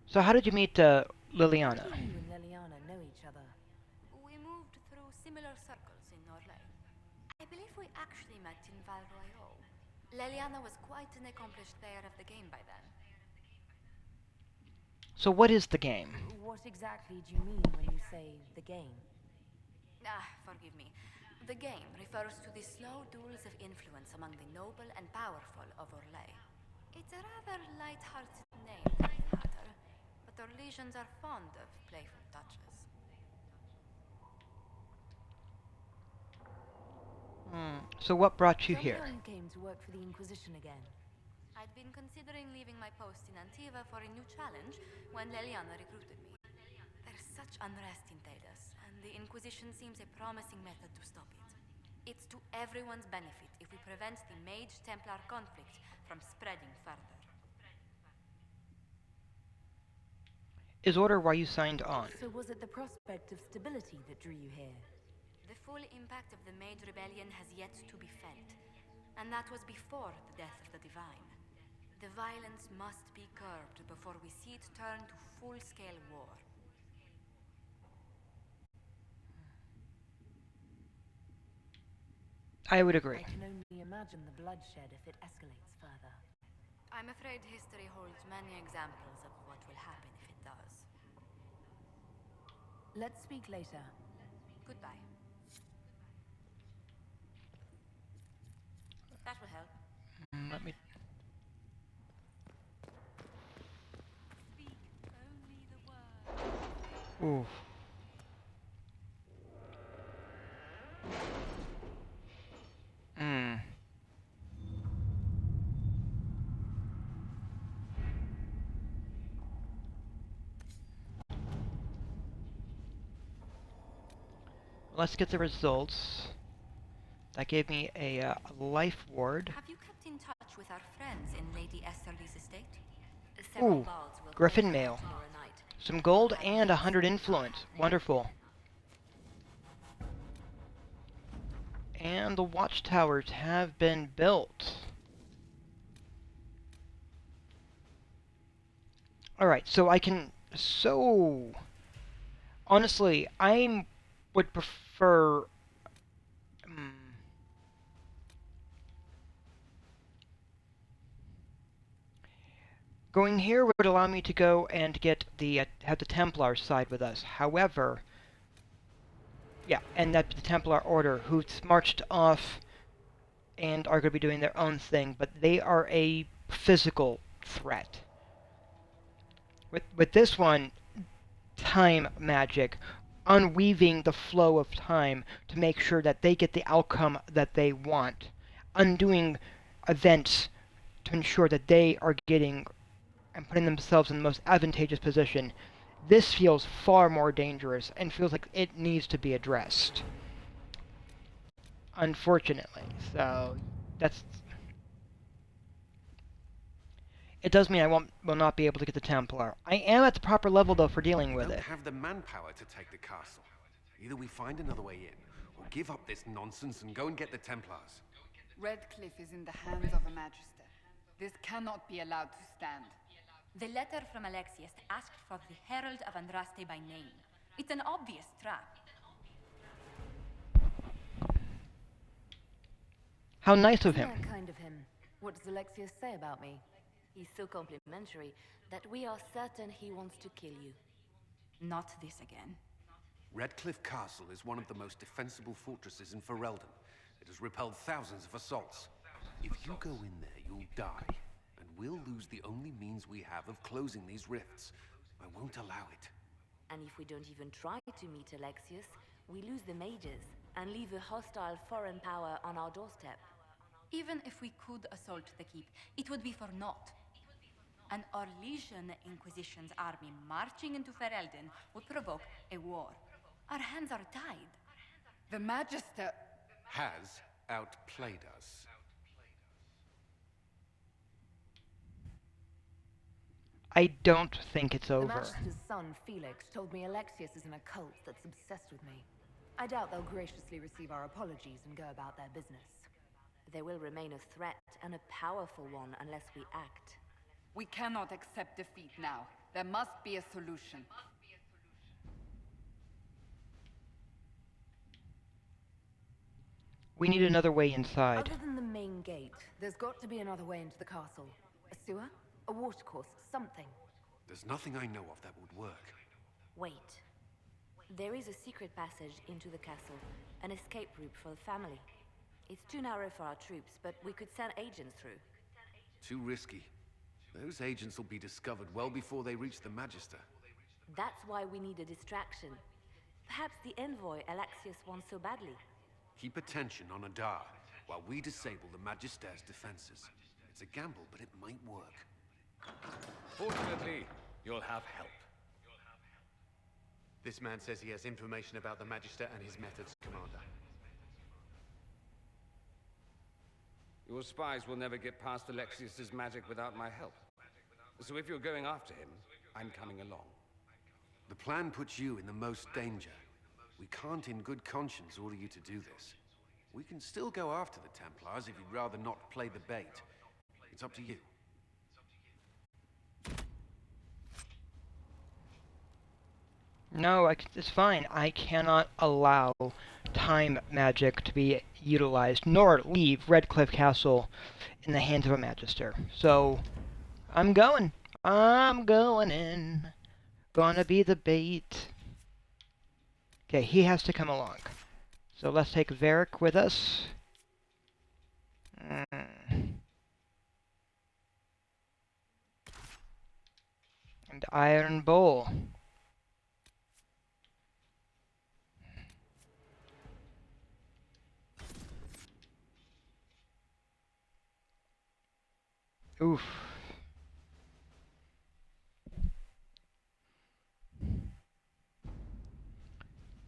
So how did you meet Liliana? You and Liliana know each other. We moved through similar circles in Norlay. I believe we actually met in Val Royal. Leliana was quite an accomplished player of the game by then. So what is the game? What exactly do you mean when you say the game? Forgive me. The game refers to the slow duels of influence among the noble and powerful of Orlais. It's a rather light-hearted name for the matter, but Orlesians are fond of playful touches. So what brought you Tell here? me how you came to work for the Inquisition again. I'd been considering leaving my post in Antiva for a new challenge when Leliana recruited me. There's such unrest in Thedas, and the Inquisition seems a promising method to stop it. It's to everyone's benefit if we prevent the Mage-Templar conflict from spreading further. Is order why you signed on? So was it the prospect of stability that drew you here? The full impact of the Mage Rebellion has yet to be felt, and that was before the death of the Divine. The violence must be curbed before we see it turn to full-scale war. I would agree. I can only imagine the bloodshed if it escalates further. I'm afraid history holds many examples of what will happen if it does. Let's speak later. Goodbye. That will help. Let me... Speak only the word. Ooh. Let's get the results. That gave me a life ward. Have you kept in touch with our friends in Lady Esterly's estate? Ooh, Griffin mail. Some gold and 100 influence. Wonderful. And the watchtowers have been built. Alright, so I can... So... Honestly, I would prefer... Going here would allow me to go and get the have the Templars side with us. However, yeah, and that the Templar Order, who's marched off and are going to be doing their own thing, but they are a physical threat. With this one, time magic, unweaving the flow of time to make sure that they get the outcome that they want, undoing events to ensure that they are getting and putting themselves in the most advantageous position. This feels far more dangerous and feels like it needs to be addressed. Unfortunately. So, that's... It does mean I will not be able to get the Templar. I am at the proper level, though, for dealing with it. We don't have the manpower to take the castle. Either we find another way in, or give up this nonsense and go and get the Templars. Redcliffe is in the hands of a Magister. This cannot be allowed to stand. The letter from Alexius asked for the Herald of Andraste by name. It's an obvious trap. How nice of him. Isn't that kind of him? What does Alexius say about me? He's so complimentary that we are certain he wants to kill you. Not this again. Redcliffe Castle is one of the most defensible fortresses in Ferelden. It has repelled thousands of assaults. If you go in there, you'll die. And we'll lose the only means we have of closing these rifts. I won't allow it. And if we don't even try to meet Alexius, we lose the mages and leave a hostile foreign power on our doorstep. Even if we could assault the keep, it would be for naught. An Orlesian Inquisition's army marching into Ferelden would provoke a war. Our hands are tied. The Magister has outplayed us. I don't think it's over. The Magister's son, Felix, told me Alexius is in a cult that's obsessed with me. I doubt they'll graciously receive our apologies and go about their business. They will remain a threat, and a powerful one, unless we act. We cannot accept defeat now. There must be a solution. We need another way inside. Other than the main gate, there's got to be another way into the castle. A sewer? A watercourse? Something. There's nothing I know of that would work. Wait. There is a secret passage into the castle, an escape route for the family. It's too narrow for our troops, but we could send agents through. Too risky. Those agents will be discovered well before they reach the Magister. That's why we need a distraction. Perhaps the envoy Alexius wants so badly. Keep attention on Adar, while we disable the Magister's defenses. It's a gamble, but it might work. Fortunately, you'll have help. This man says he has information about the Magister and his methods, Commander. Your spies will never get past Alexius's magic without my help. So if you're going after him, I'm coming along. The plan puts you in the most danger. We can't in good conscience order you to do this. We can still go after the Templars if you'd rather not play the bait. It's up to you. No, it's fine. I cannot allow time magic to be utilized, nor leave Redcliffe Castle in the hands of a Magister. So, I'm going. I'm going in. Gonna be the bait. Okay, he has to come along. So let's take Varric with us. And Iron Bowl. Oof.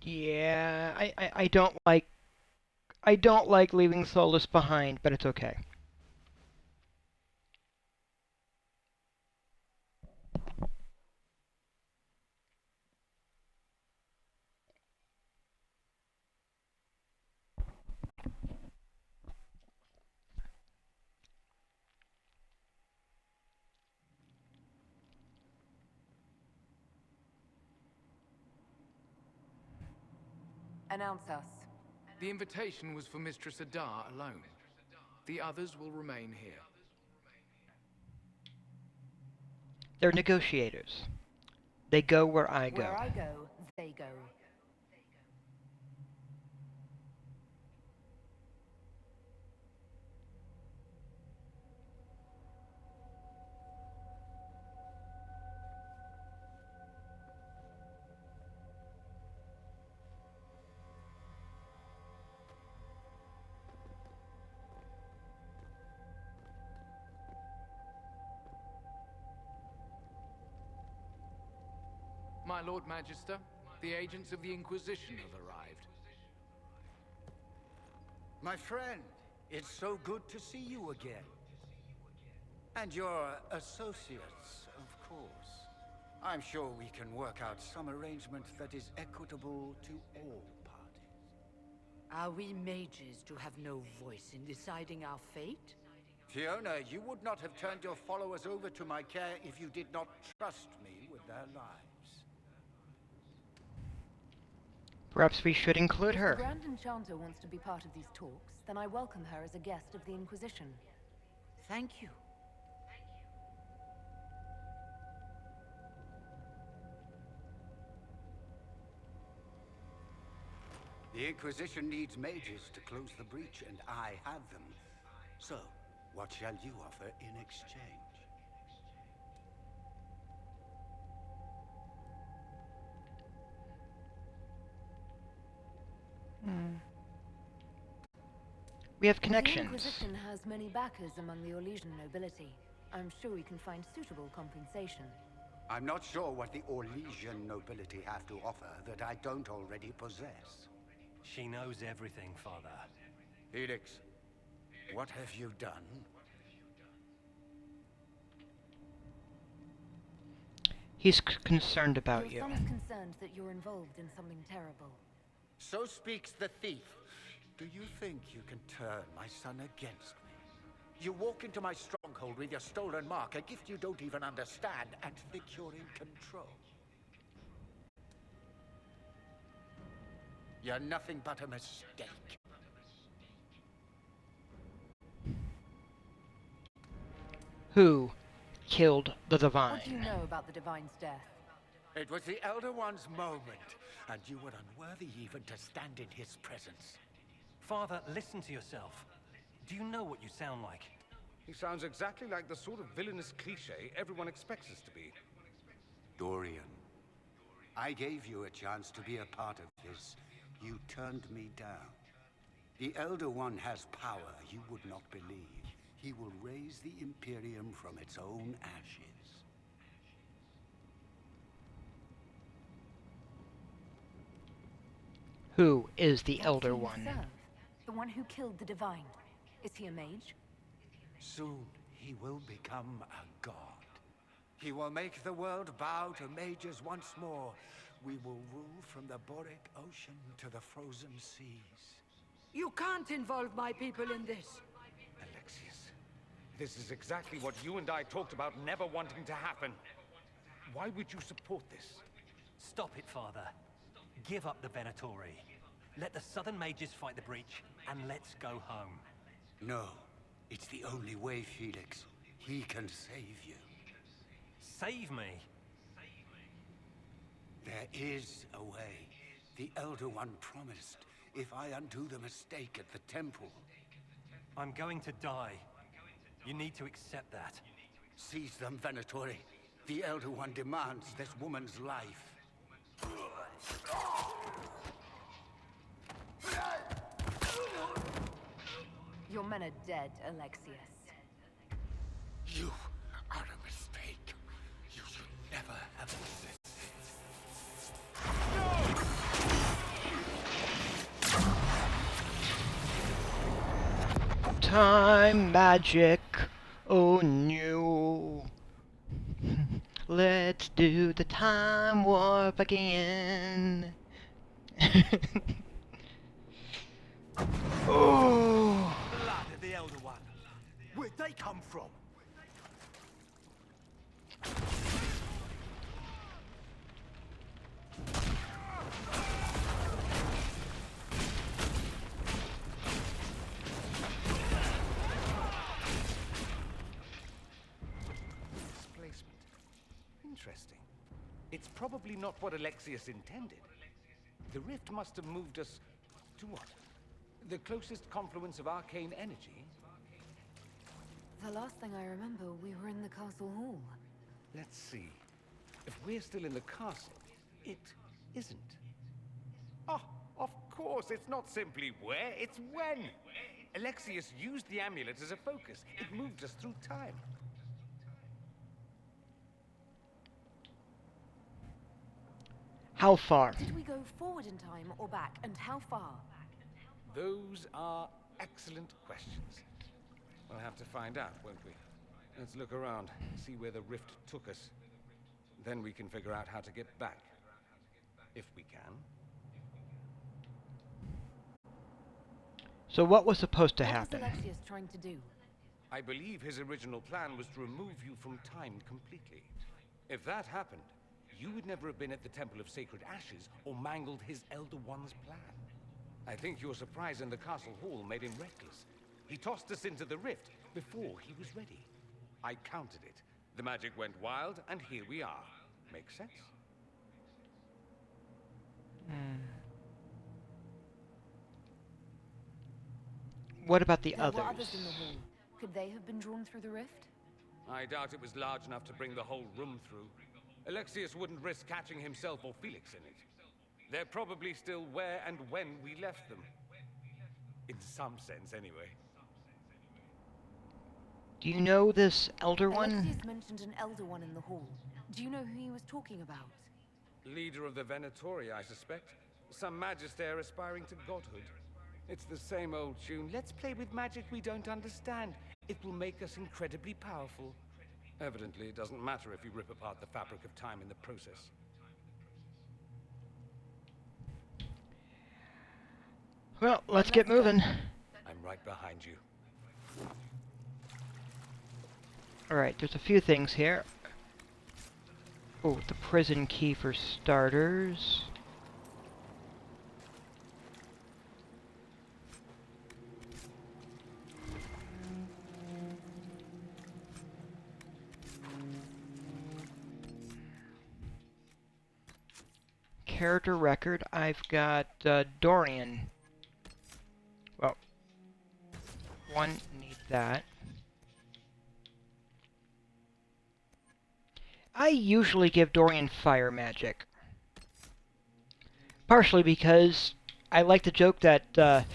Yeah, I don't like leaving Solus behind, but it's okay. Announce us. The invitation was for Mistress Adar alone. The others will remain here. They're negotiators. They go where I go. Where I go, they go. My Lord Magister, the agents of the Inquisition have arrived. My friend, it's so good to see you again. And your associates, of course. I'm sure we can work out some arrangement that is equitable to all parties. Are we mages to have no voice in deciding our fate? Fiona, you would not have turned your followers over to my care if you did not trust me with their lives. Perhaps we should include If her. the Grand Enchanter wants to be part of these talks, then I welcome her as a guest of the Inquisition. Thank you. The Inquisition needs mages to close the breach, and I have them. So, what shall you offer in exchange? We have The connections. Inquisition has many backers among the Orlesian nobility. I'm sure we can find suitable compensation. I'm not sure what the Orlesian nobility have to offer that I don't already possess. She knows everything, Father. Felix, what have you done? He's concerned about you. Your son is concerned that you're involved in something terrible. So speaks the thief. Do you think you can turn my son against me? You walk into my stronghold with your stolen mark, a gift you don't even understand, and think you're in control. You're nothing but a mistake. Who killed the Divine? What do you know about the Divine's death? It was the Elder One's moment, and you were unworthy even to stand in his presence. Father, listen to yourself. Do you know what you sound like? He sounds exactly like the sort of villainous cliché everyone expects us to be. Dorian, I gave you a chance to be a part of this. You turned me down. The Elder One has power you would not believe. He will raise the Imperium from its own ashes. Who is the What Elder do you One? serve? The one who killed the Divine. Is he a mage? Soon he will become a god. He will make the world bow to mages once more. We will rule from the Boric Ocean to the frozen seas. You can't involve my people in this. Alexius, this is exactly what you and I talked about never wanting to happen. Why would you support this? Stop it, Father. Give up the Venatori. Let the Southern Mages fight the breach, and let's go home. No, it's the only way, Felix. He can save you. Save me? There is a way. The Elder One promised, if I undo the mistake at the temple. I'm going to die. You need to accept that. Seize them, Venatori. The Elder One demands this woman's life. Your men are dead, Alexius. You are a mistake. You should never have existed. Time magic. Oh no. Let's do the time warp again. Oh. Blood of the Elder One. Where'd they come from? Displacement. Interesting. It's probably not what Alexius intended. The rift must have moved us to what? The closest confluence of arcane energy? The last thing I remember, we were in the castle hall. Let's see. If we're still in the castle, it isn't. Oh, of course, it's not simply where, it's when. Alexius used the amulet as a focus. It moved us through time. How far? Did we go forward in time or back, and how far? Those are excellent questions. We'll have to find out, won't we? Let's look around, see where the rift took us. Then we can figure out how to get back. If we can. So what was supposed to What happen? was Alexius trying to do? I believe his original plan was to remove you from time completely. If that happened, you would never have been at the Temple of Sacred Ashes or mangled his Elder One's plan. I think your surprise in the castle hall made him reckless. He tossed us into the rift before he was ready. I countered it. The magic went wild, and here we are. Makes sense? What about the There others? were others in the hall. Could they have been drawn through the rift? I doubt it was large enough to bring the whole room through. Alexius wouldn't risk catching himself or Felix in it. They're probably still where and when we left them. In some sense, anyway. Do you know this Elder One? Alexius mentioned an Elder One in the hall. Do you know who he was talking about? Leader of the Venatori, I suspect. Some magister aspiring to godhood. It's the same old tune. Let's play with magic we don't understand. It will make us incredibly powerful. Evidently, it doesn't matter if you rip apart the fabric of time in the process. Well, let's get moving. I'm right behind you. Alright, there's a few things here. Oh, the prison key for starters. character record, I've got Dorian. Well, one, need that. I usually give Dorian fire magic. Partially because I like to joke that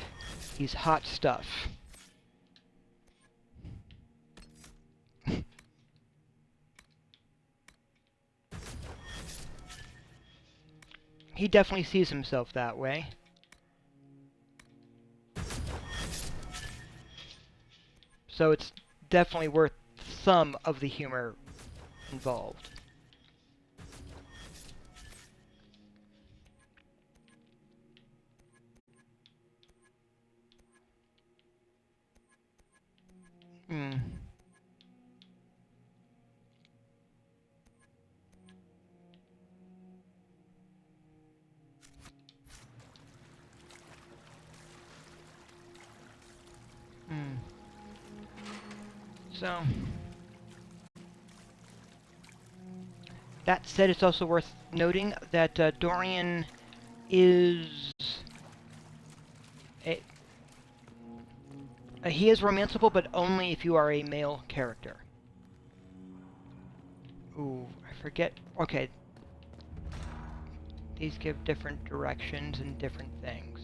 he's hot stuff. He definitely sees himself that way. So it's definitely worth some of the humor involved. Hmm. So, that said, it's also worth noting that Dorian is he is romanceable, but only if you are a male character. Ooh, I forget. Okay. These give different directions and different things.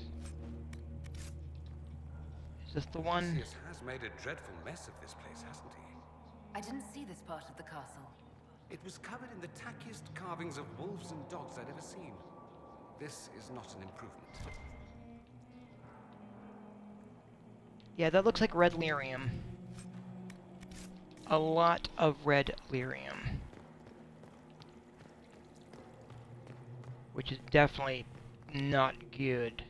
Is this the one? Alexius has made a dreadful mess of this place, hasn't he? I didn't see this part of the castle. It was covered in the tackiest carvings of wolves and dogs I'd ever seen. This is not an improvement. Yeah, that looks like red lyrium. A lot of red lyrium. Which is definitely not good.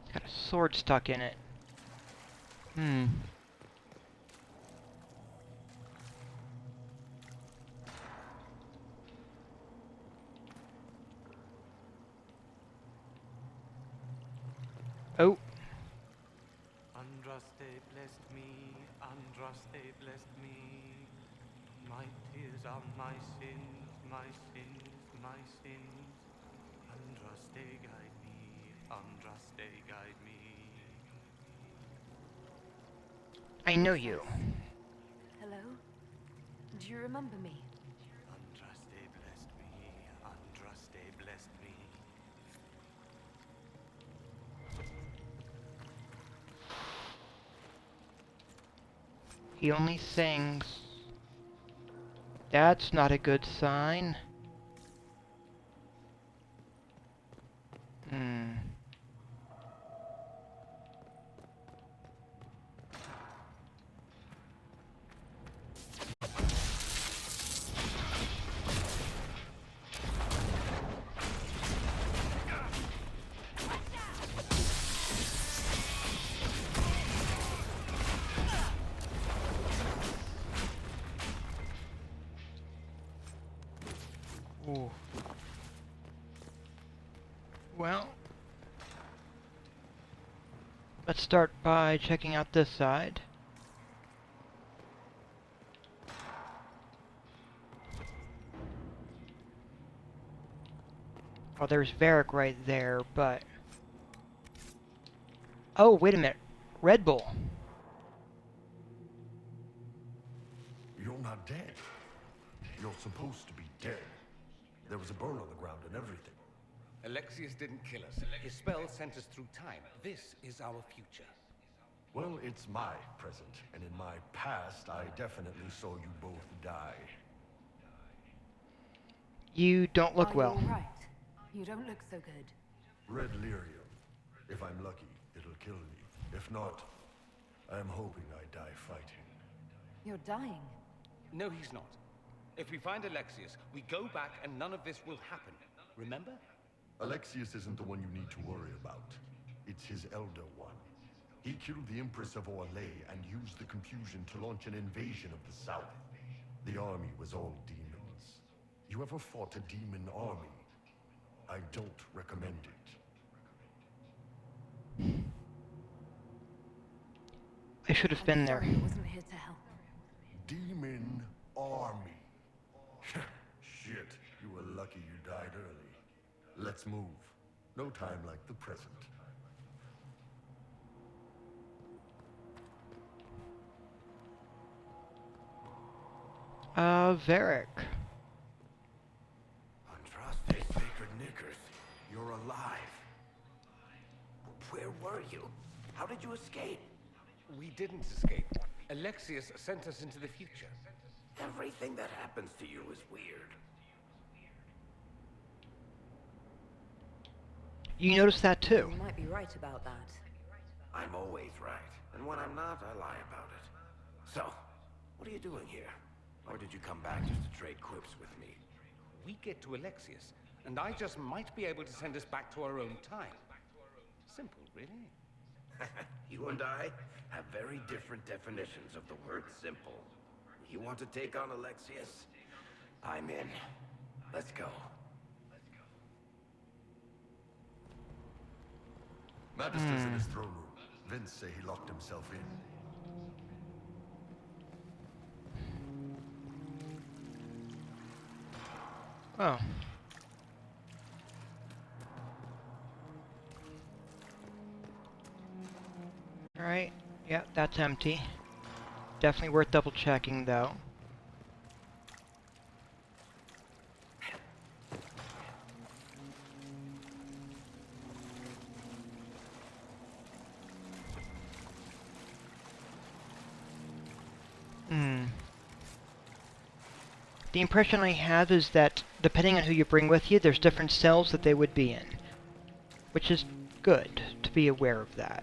It's got a sword stuck in it. Oh. Andraste blessed me, Andraste blessed me. My tears are my sins, my sins, my sins. Andraste guide me, Andraste guide me. I know you. Hello? Do you remember me? Andraste blessed me, Andraste blessed me. He only sings. That's not a good sign. Ooh. Well, let's start by checking out this side. Oh, there's Varric right there, but... Oh, wait a minute. Red Bull. You're not dead. You're supposed to be dead. There was a burn on the ground and everything. Alexius didn't kill us. His spell sent us through time. This is our future. Well, it's my present, and in my past, I definitely saw you both die. You don't look well. Are you all right? You don't look so good. Red lyrium. If I'm lucky, it'll kill me. If not, I'm hoping I die fighting. You're dying. No, he's not. If we find Alexius, we go back and none of this will happen. Remember? Alexius isn't the one you need to worry about. It's his elder one. He killed the Empress of Orlais and used the confusion to launch an invasion of the South. The army was all demons. You ever fought a demon army? I don't recommend it. I should have been there. Sorry, I wasn't here to help. Demon army. Shit, you were lucky you died early. Let's move. No time like the present. Varric. Andraste, sacred knickers. You're alive. Where were you? How did you escape? We didn't escape. Alexius sent us into the future. Everything that happens to you is weird. You noticed that too. You might be right about that. I'm always right. And when I'm not, I lie about it. So, what are you doing here? Or did you come back just to trade quips with me? We get to Alexius, and I just might be able to send us back to our own time. Simple, really. You and I have very different definitions of the word simple. You want to take on Alexius? I'm in. Let's go. Magister's in his throne room. Vince say he locked himself in. Oh. Alright, yeah, that's empty. Definitely worth double checking though. The impression I have is that, depending on who you bring with you, there's different cells that they would be in. Which is good, to be aware of that.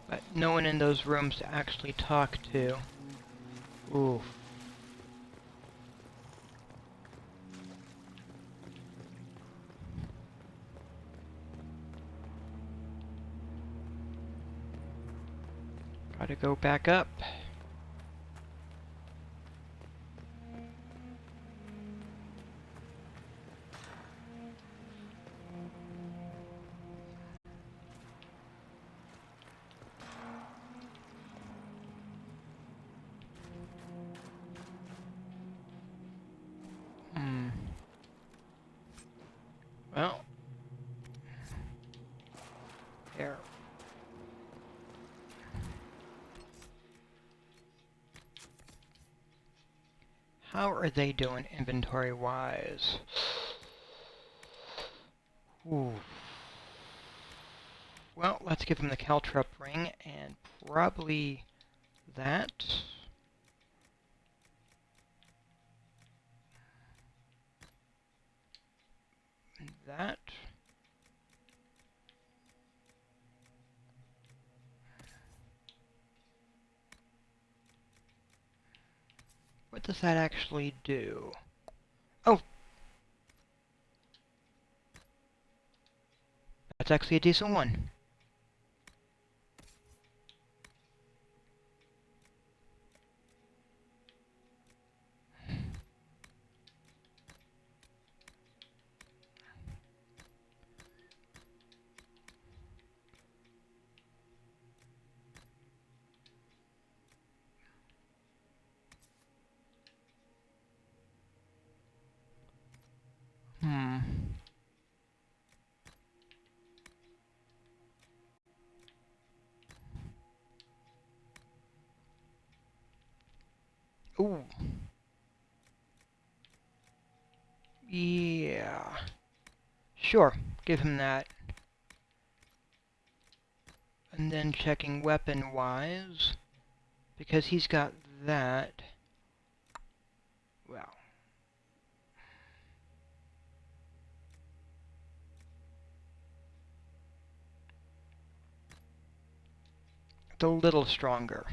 But no one in those rooms to actually talk to. Ooh. Gotta go back up. Well. There. How are they doing inventory-wise? Ooh. Well, let's give them the Caltrop ring and probably that. And that. What does that actually do? Oh! That's actually a decent one. Ooh. Yeah. Sure, give him that. And then checking weapon-wise, because he's got that. Well. It's a little stronger.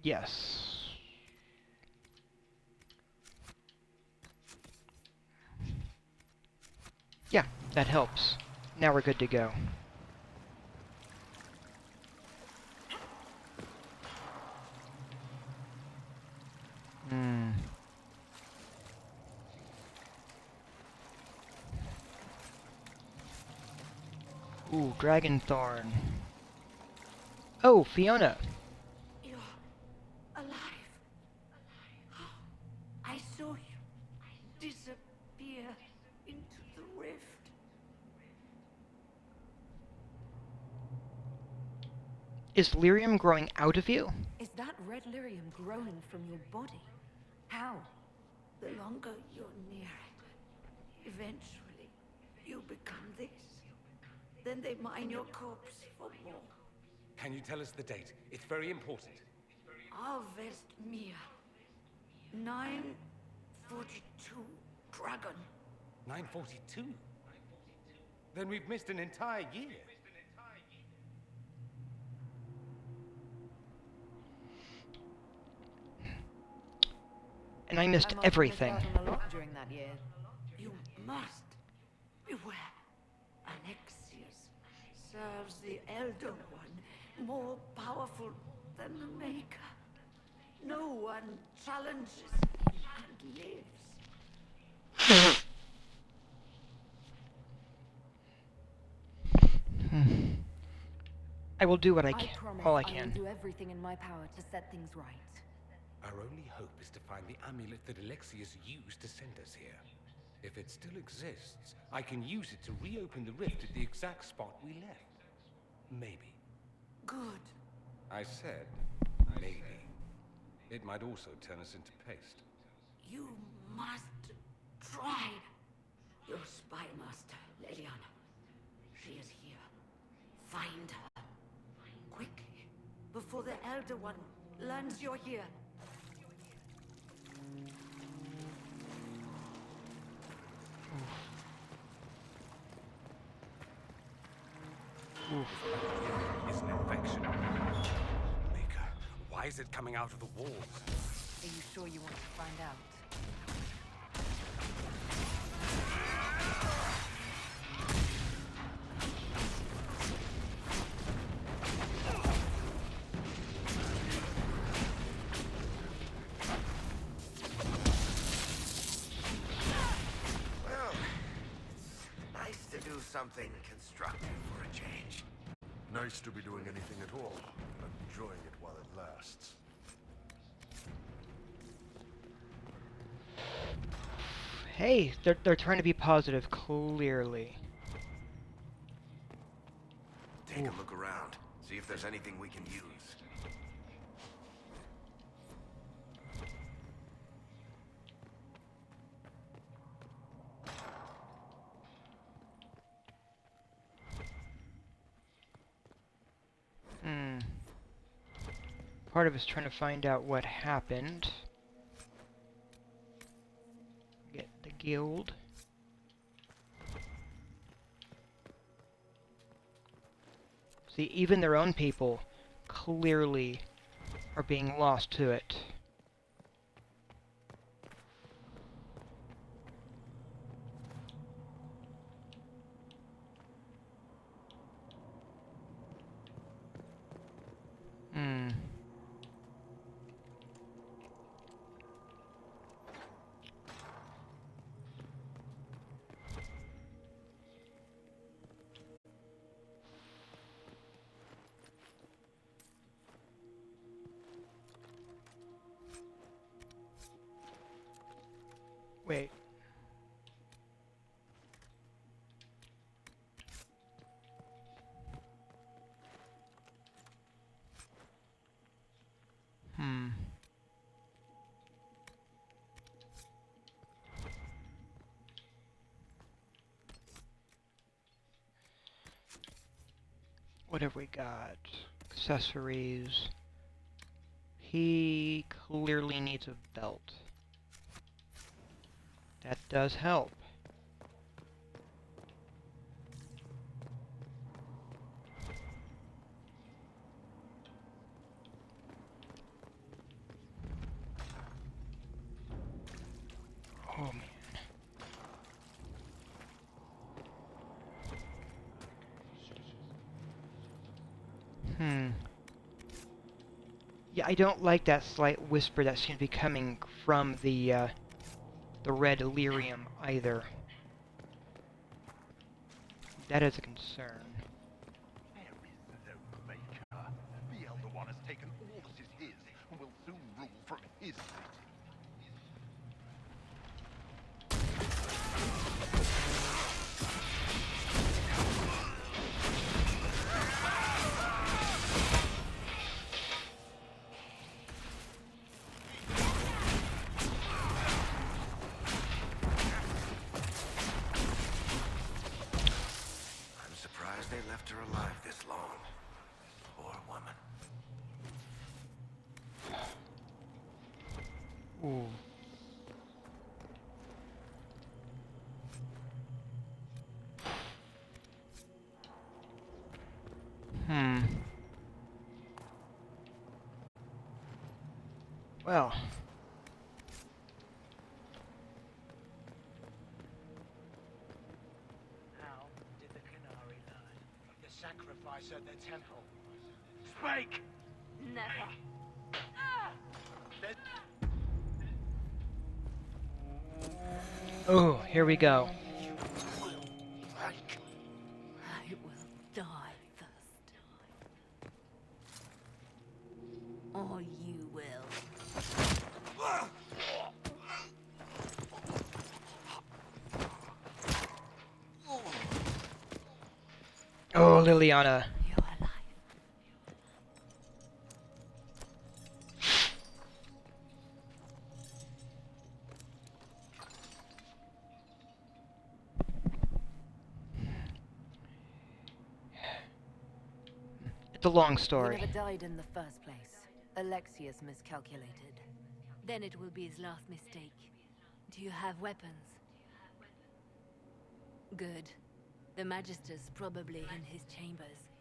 Yes. Yeah, that helps. Now we're good to go. Hmm. Ooh, Dragonthorn. Oh, Fiona. You're alive. I saw you disappear into the rift. Is lyrium growing out of you? Is that red lyrium growing from your body? How? The longer you're near it, eventually you become this. Then they mine your corpse for more. Can you tell us the date? It's very important. Harvest Mir. 942 Dragon. 942? Then we've missed an entire year. And I missed everything. Missed out on a lot during that year. You must beware. Alexius serves the Elder One, more powerful than the Maker. No one challenges him and lives. I will do what I can. All I I can. will do everything in my power to set things right. Our only hope is to find the amulet that Alexius used to send us here. If it still exists, I can use it to reopen the rift at the exact spot we left. Maybe. Good. I said, maybe. It might also turn us into paste. You must try. Your spy master, Leliana. She is here. Find her. Quickly, before the Elder One learns you're here. It's an infection. Maker, why is it coming out of the walls? Are you sure you want to find out? Well, it's nice to do something constructive for a change. Nice to be doing anything at all. I'm enjoying it while it lasts. Hey, they're trying to be positive, clearly. Take a look around. See if there's anything we can use. Part of us trying to find out what happened. Get the guild. See, even their own people clearly are being lost to it. Wait. Hmm. What have we got? Accessories. He clearly needs a belt. That does help. Oh man. Yeah, I don't like that slight whisper that seems to be coming from the red lyrium either. That is a concern. There is no maker. The Elder One has taken all that is his, and will soon rule from his city. I'm surprised they left her alive this long. Poor woman. Ooh. Well. How did the Canary learn of the sacrifice at the temple? Speak! Never. Oh, here we go. I will die first. Or you will. Oh, Liliana. It's a long You story. never died in the first place. Alexius miscalculated. Then it will be his last mistake. Do you have weapons? Good. The Magister's probably in his chambers.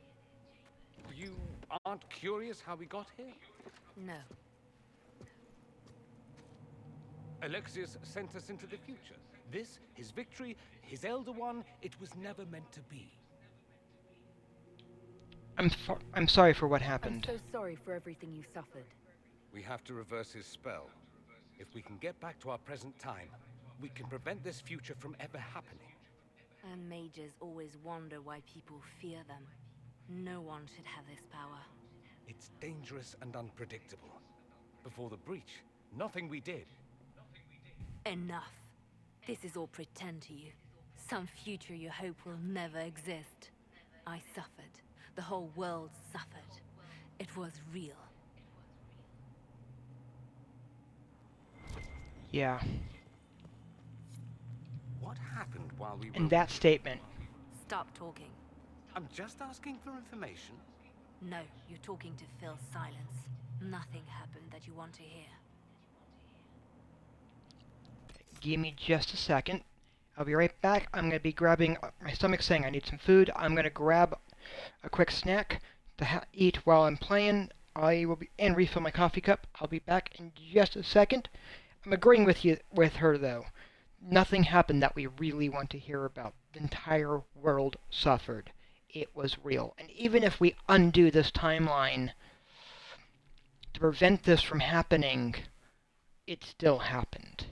You aren't curious how we got here? No. Alexius sent us into the future. This, his victory, his Elder One, it was never meant to be. I'm sorry for what happened. I'm so sorry for everything you suffered. We have to reverse his spell. If we can get back to our present time, we can prevent this future from ever happening. And mages always wonder why people fear them. No one should have this power. It's dangerous and unpredictable. Before the breach, nothing we did. Enough. This is all pretend to you. Some future you hope will never exist. I suffered. The whole world suffered. It was real. Yeah. What happened while we were... In that statement. Stop talking. I'm just asking for information. No, you're talking to fill silence. Nothing happened that you want to hear. Give me just a second. I'll be right back. I'm going to be grabbing... my stomach's saying I need some food. I'm going to grab a quick snack to eat while I'm playing. I will be... and refill my coffee cup. I'll be back in just a second. I'm agreeing with her, though. Nothing happened that we really want to hear about. The entire world suffered. It was real. And even if we undo this timeline to prevent this from happening, it still happened.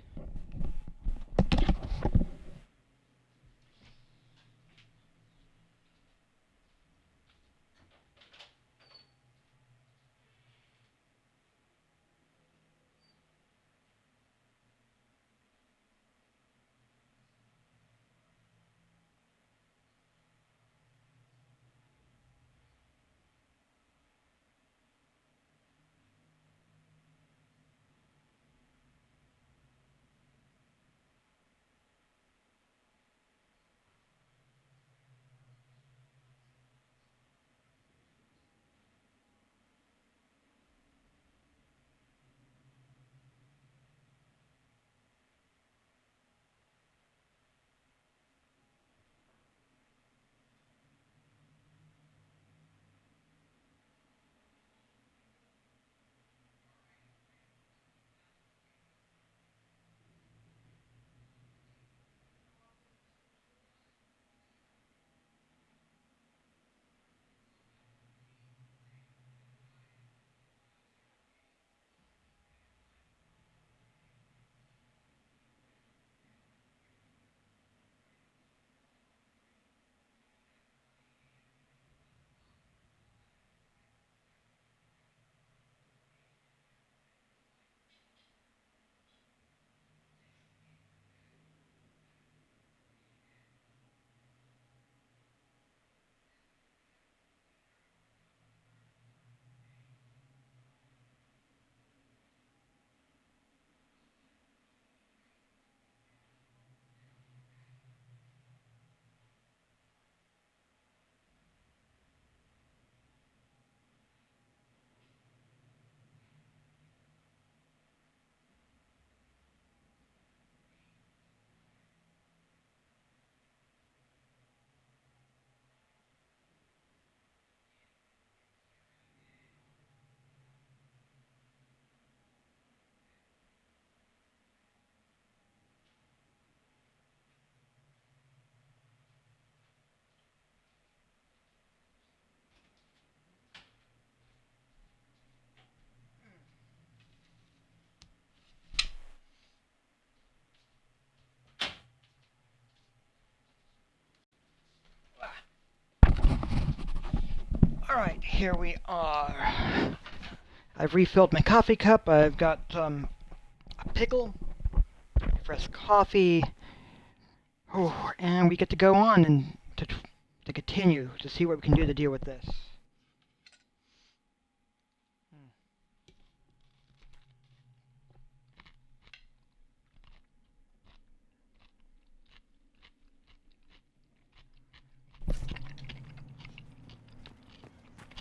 here we are. I've refilled my coffee cup. I've got a pickle, fresh coffee, and we get to go on and to continue to see what we can do to deal with this.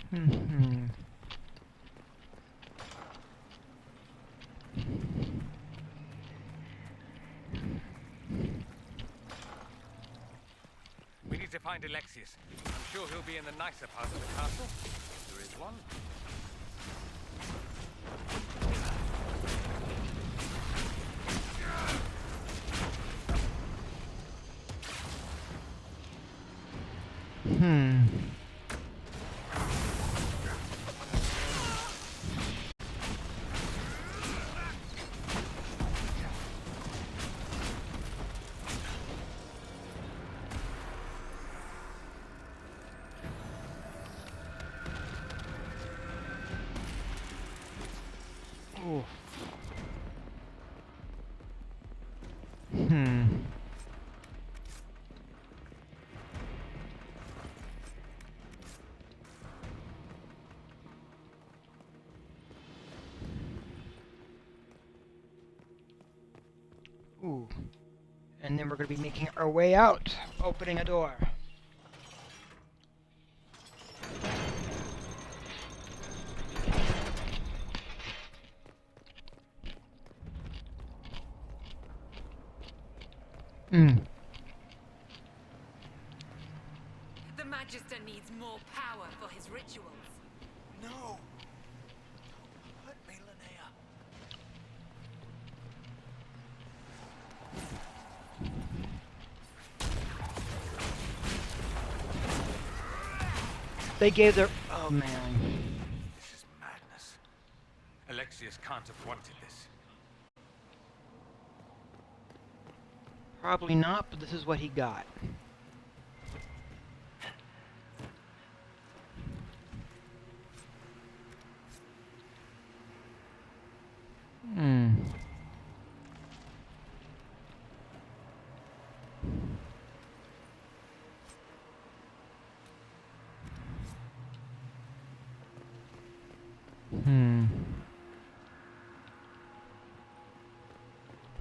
Hmm. We need to find Alexius. I'm sure he'll be in the nicer part of the castle. If there is one. Ooh. Hmm. Ooh. And then we're going to be making our way out, opening a door. The Magister needs more power for his rituals. No! Don't hurt me, Linnea. They gave their... Oh, man. This is madness. Alexius can't have wanted this. Probably not, but this is what he got.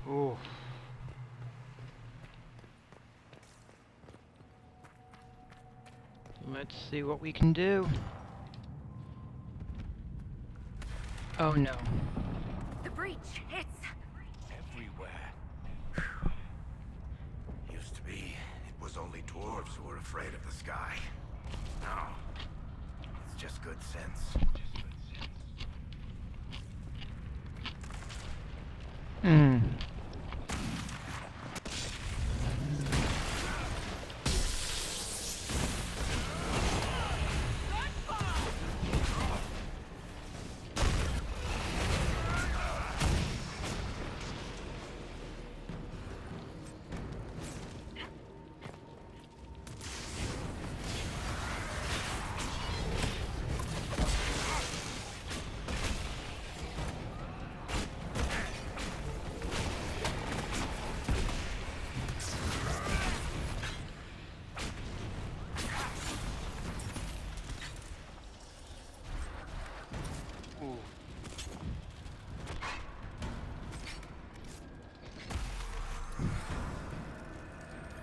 Ooh. Let's see what we can do. Oh no. The breach, it's Everywhere. Used to be, it was only dwarves who were afraid of the sky. Now, it's just good sense.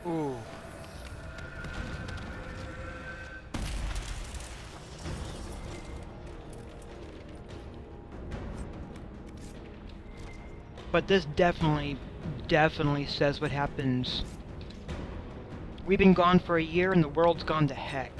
Ooh. But this definitely says what happens. We've been gone for a year and the world's gone to heck.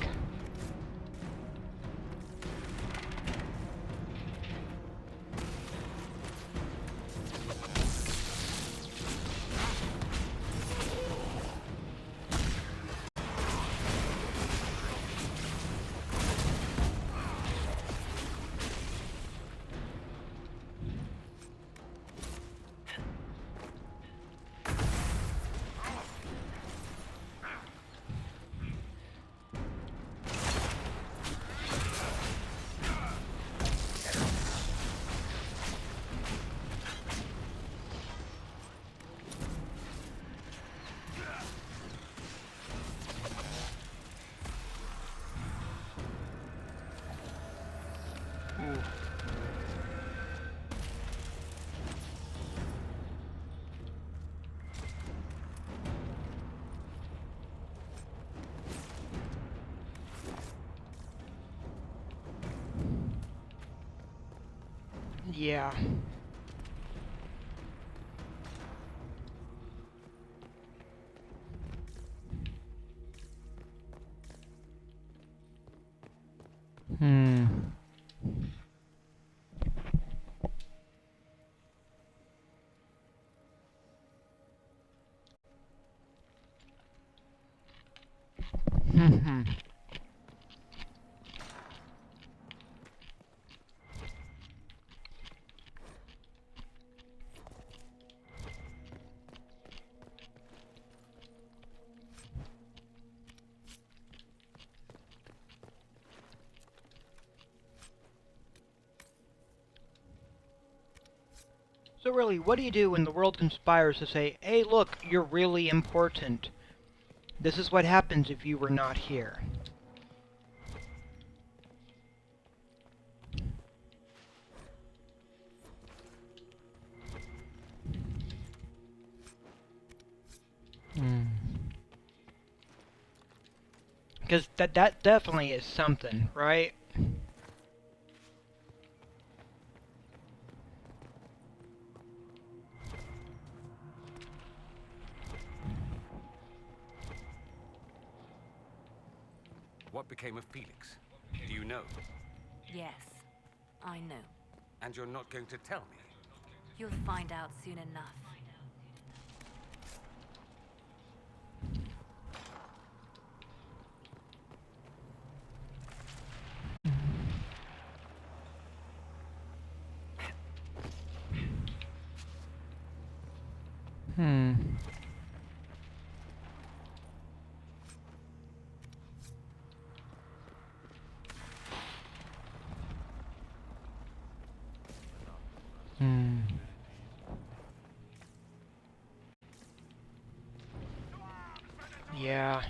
Yeah. Hmm. Hmm. So really, what do you do when the world conspires to say, hey look, you're really important. This is what happens if you were not here. Because that definitely is something, right? What became of Felix? Do you know? Yes, I know. And you're not going to tell me? You'll find out soon enough. Hmm. Hmm. Yeah.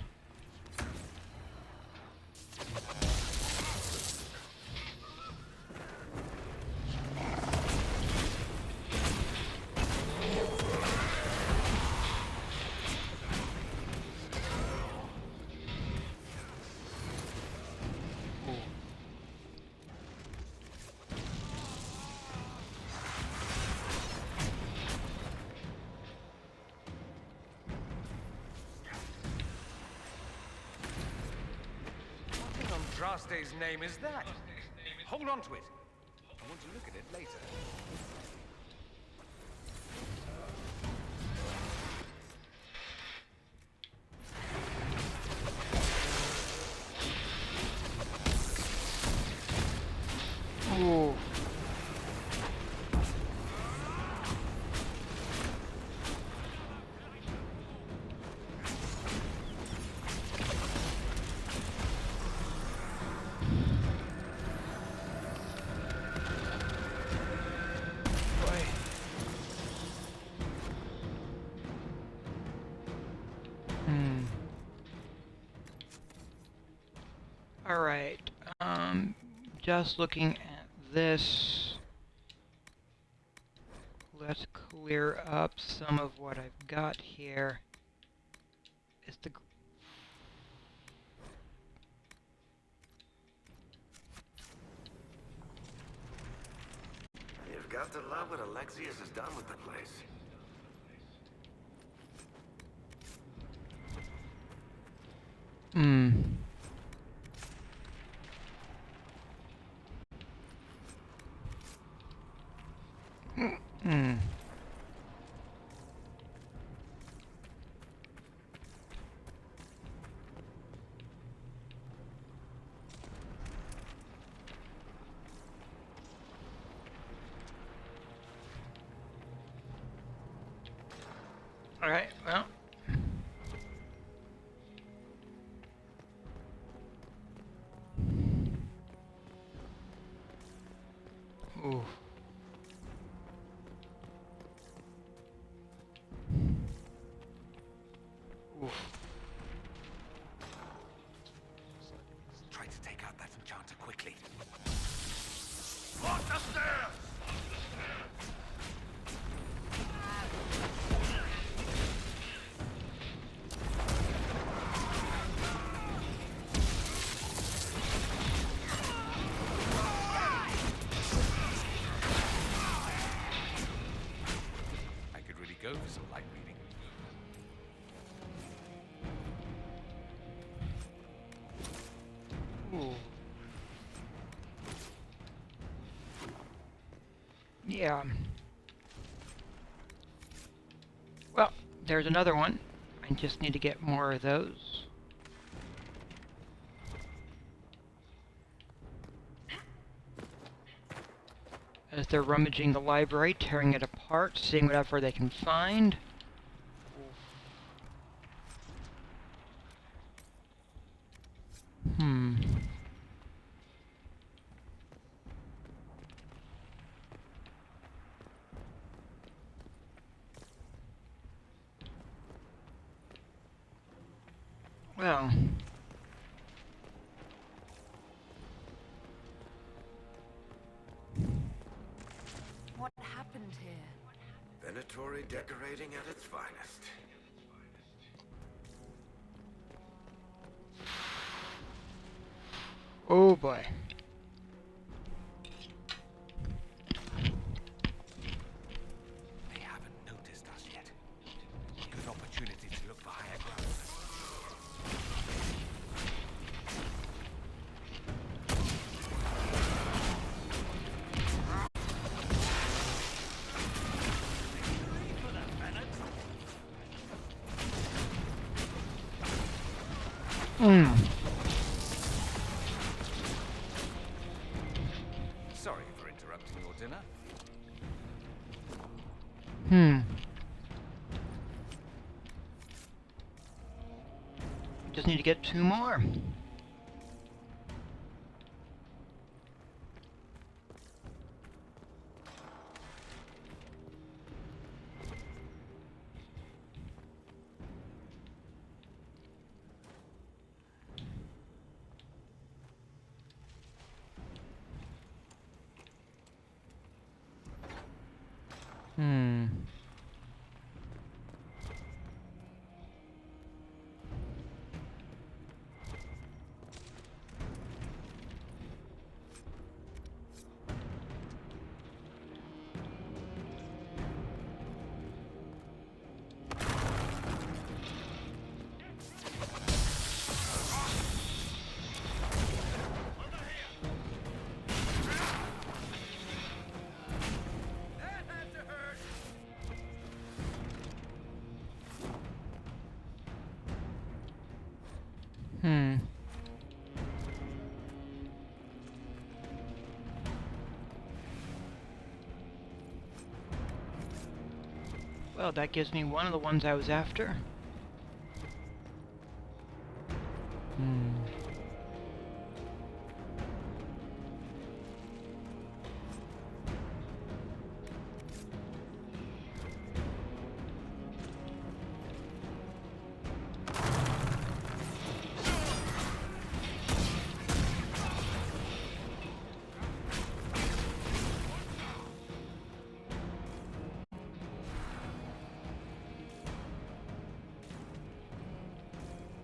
What on Drastay's name is that? Hold on to it. I want to look at it later. Ooh. Hmm. Alright, just looking at this, let's clear up some of what I've got here. Is the... You've got to love what Alexius has done with the place. Hmm. Hmm. Alright, well. Ooh. Oof. Try to take out that enchanter quickly. Watch the stairs! some light reading. Ooh. Yeah. Well, there's another one. I just need to get more of those. As they're rummaging the library, tearing it apart, seeing whatever they can find. Hmm. Well. What happened here? Venatori decorating at its finest. Oh boy. They haven't noticed us yet. Good opportunity to look for higher ground. Hmm. Sorry for interrupting your dinner. Just need to get 2 more. Hmm. Hmm. Well, that gives me one of the ones I was after. Hmm.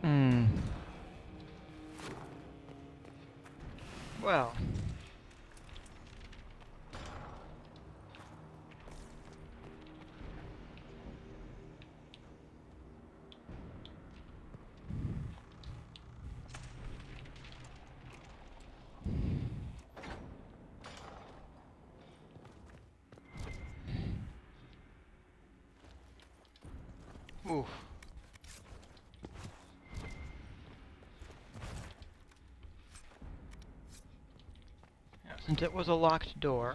Hmm. Well. Oof. Yeah, since it was a locked door.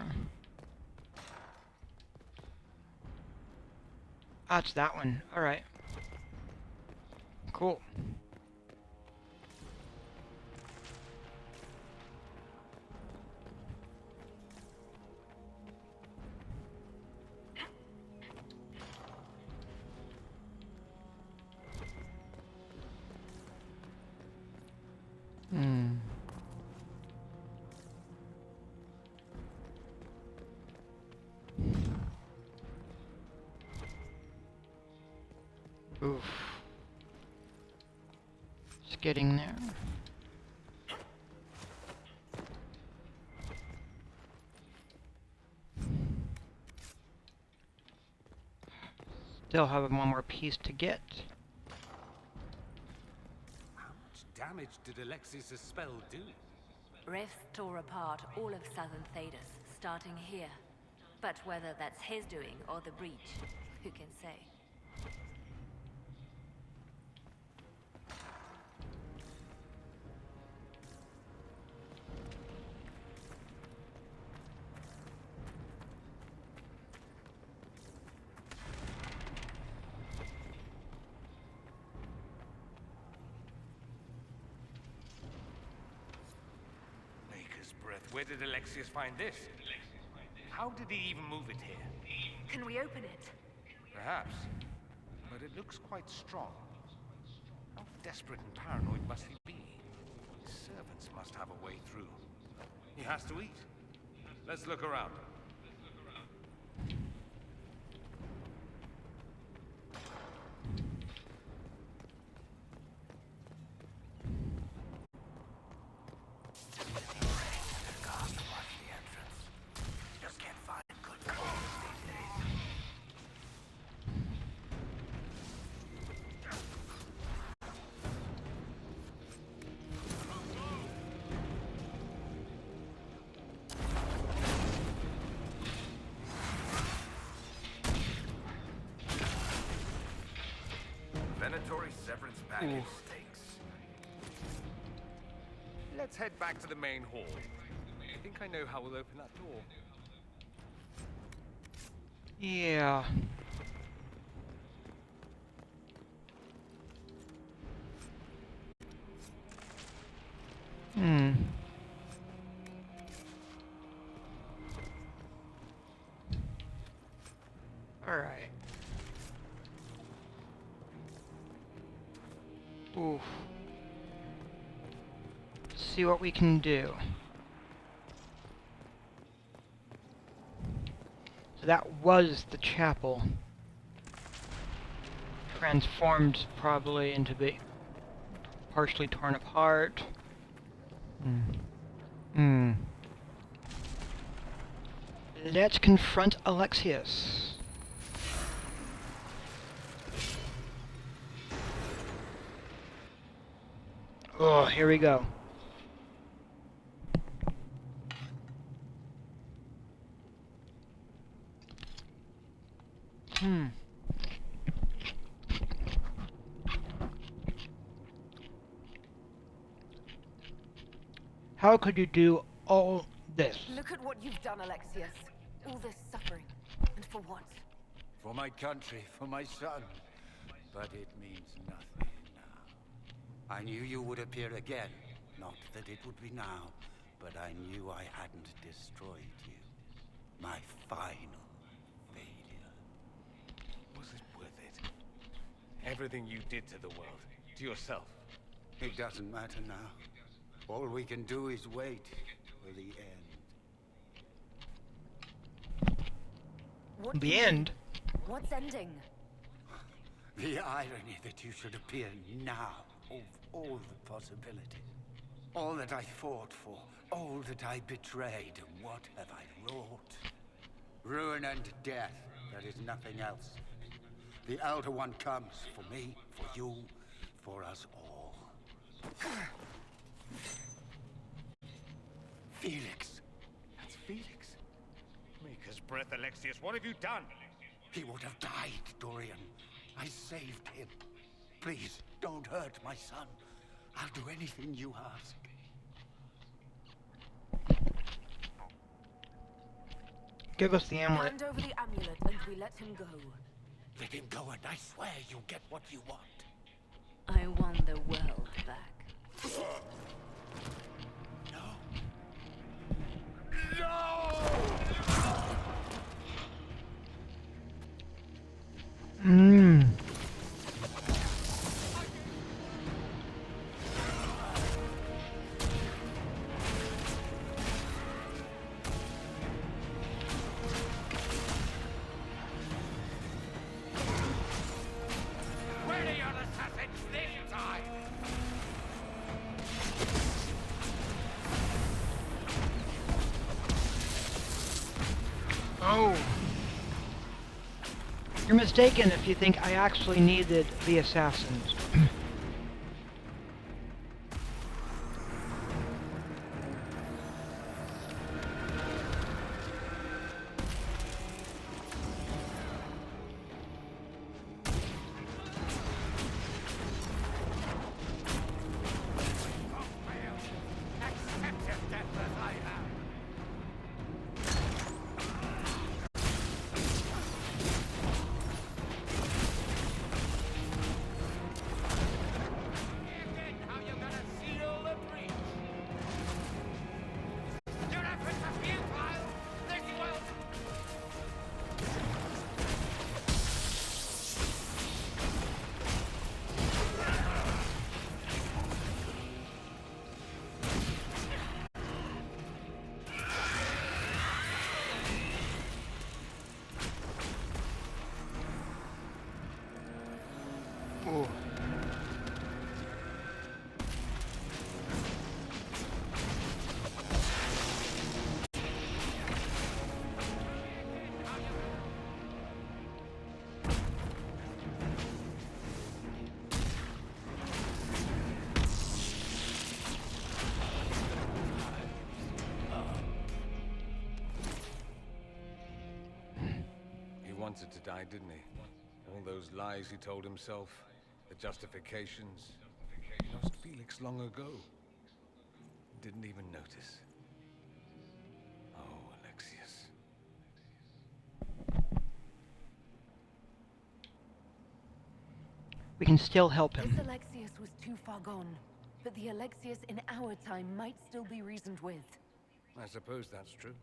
Ah, it's that one. Alright. Cool. Hmm. Oof. Just getting there. Still have one more piece to get. How much damage did Alexius' spell do? Rifts tore apart all of southern Thedas, starting here. But whether that's his doing or the breach, who can say? Maker's breath. Where did Alexius find this? How did he even move it here? Can we open it? Perhaps. But it looks quite strong. How desperate and paranoid must he be? His servants must have a way through. He has to eat. Let's look around. Venatory severance package stinks. Let's head back to the main hall. I think I know how we'll open that door. Yeah. Alright. Oof. See what we can do. So that was the chapel. Transformed probably into the partially torn apart. Let's confront Alexius. Oh, here we go. How could you do all this? Look at what you've done, Alexius. All this suffering. And for what? For my country, for my son. But it means nothing now. I knew you would appear again. Not that it would be now, but I knew I hadn't destroyed you. My final failure. Was it worth it? Everything you did to the world, to yourself. It doesn't matter now. All we can do is wait for the end. What The end? What's ending? The irony that you should appear now of all the possibilities. All that I fought for, all that I betrayed, and what have I wrought? Ruin and death, there is nothing else. The Elder One comes for me, for you, for us all. Felix. That's Felix. Maker's breath, Alexius. What have you done? He would have died, Dorian. I saved him. Please, don't hurt my son. I'll do anything you ask. Give us the amulet. Hand over the amulet and we let him go. Let him go and I swear you'll get what you want. I won the world back. Where are your assassins this time? You're mistaken if you think I actually needed the assassins. Oh. He wanted to die, didn't he? All those lies he told himself, the justifications. He lost Felix long ago. Didn't even notice. Oh, Alexius. We can still help him. This Alexius was too far gone, but the Alexius in our time might still be reasoned with. I suppose that's true.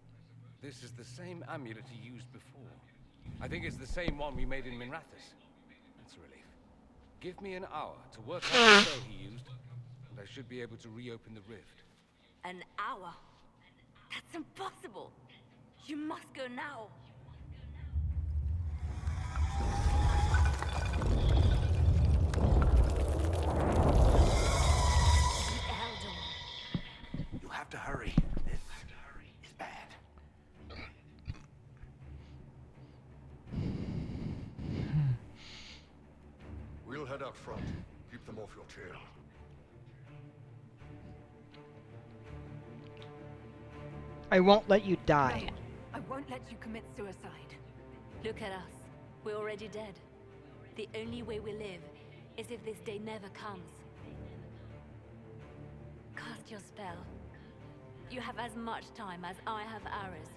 This is the same amulet he used before. I think it's the same one we made in Minrathous. That's a relief. Give me an hour to work out the spell he used, and I should be able to reopen the rift. An hour? That's impossible. You must go now. You have to hurry. This is bad. We'll head out front. Keep them off your tail. I won't let you die. No, I won't let you commit suicide. Look at us. We're already dead. The only way we live is if this day never comes. Cast your spell. You have as much time as I have ours.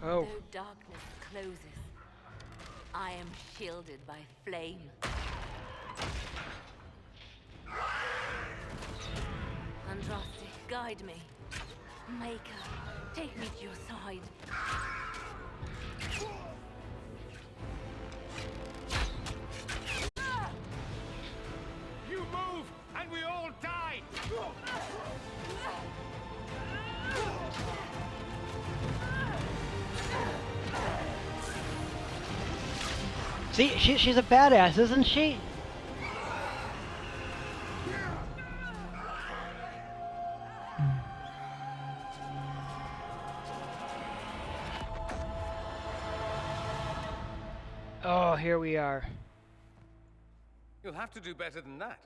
Oh. Though darkness closes, I am shielded by flame. Andraste, guide me. Maker, take me to your side. You move, and we all die! See, she's a badass, isn't she? Oh, here we are. You'll have to do better than that.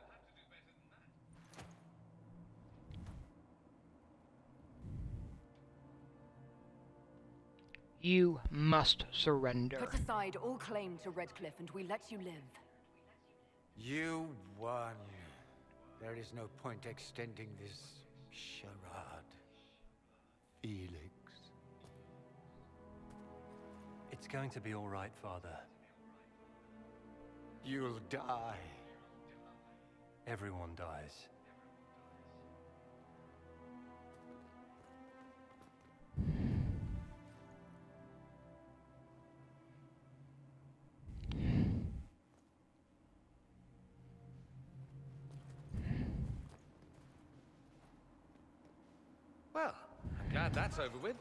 You must surrender. Put aside all claim to Redcliffe and we let you live. You won. There is no point extending this charade. Felix. It's going to be all right, Father. You'll die. Everyone dies. Well, I'm glad that's over with.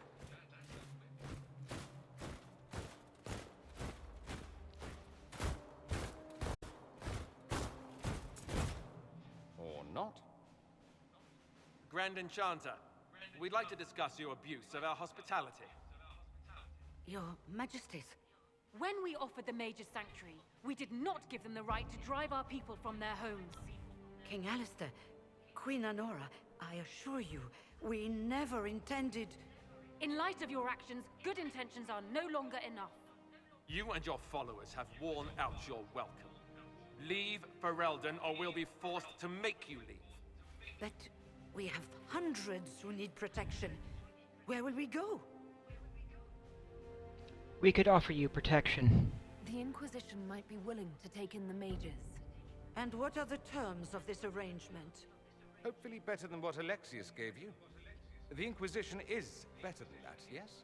Grand Enchanter. We'd like to discuss your abuse of our hospitality. Your Majesties. When we offered the Mage's Sanctuary, we did not give them the right to drive our people from their homes. King Alistair, Queen Anora, I assure you, we never intended... In light of your actions, good intentions are no longer enough. You and your followers have worn out your welcome. Leave Ferelden, or we'll be forced to make you leave. But we have hundreds who need protection. Where will we go? We could offer you protection. The Inquisition might be willing to take in the mages. And what are the terms of this arrangement? Hopefully better than what Alexius gave you. The Inquisition is better than that, yes?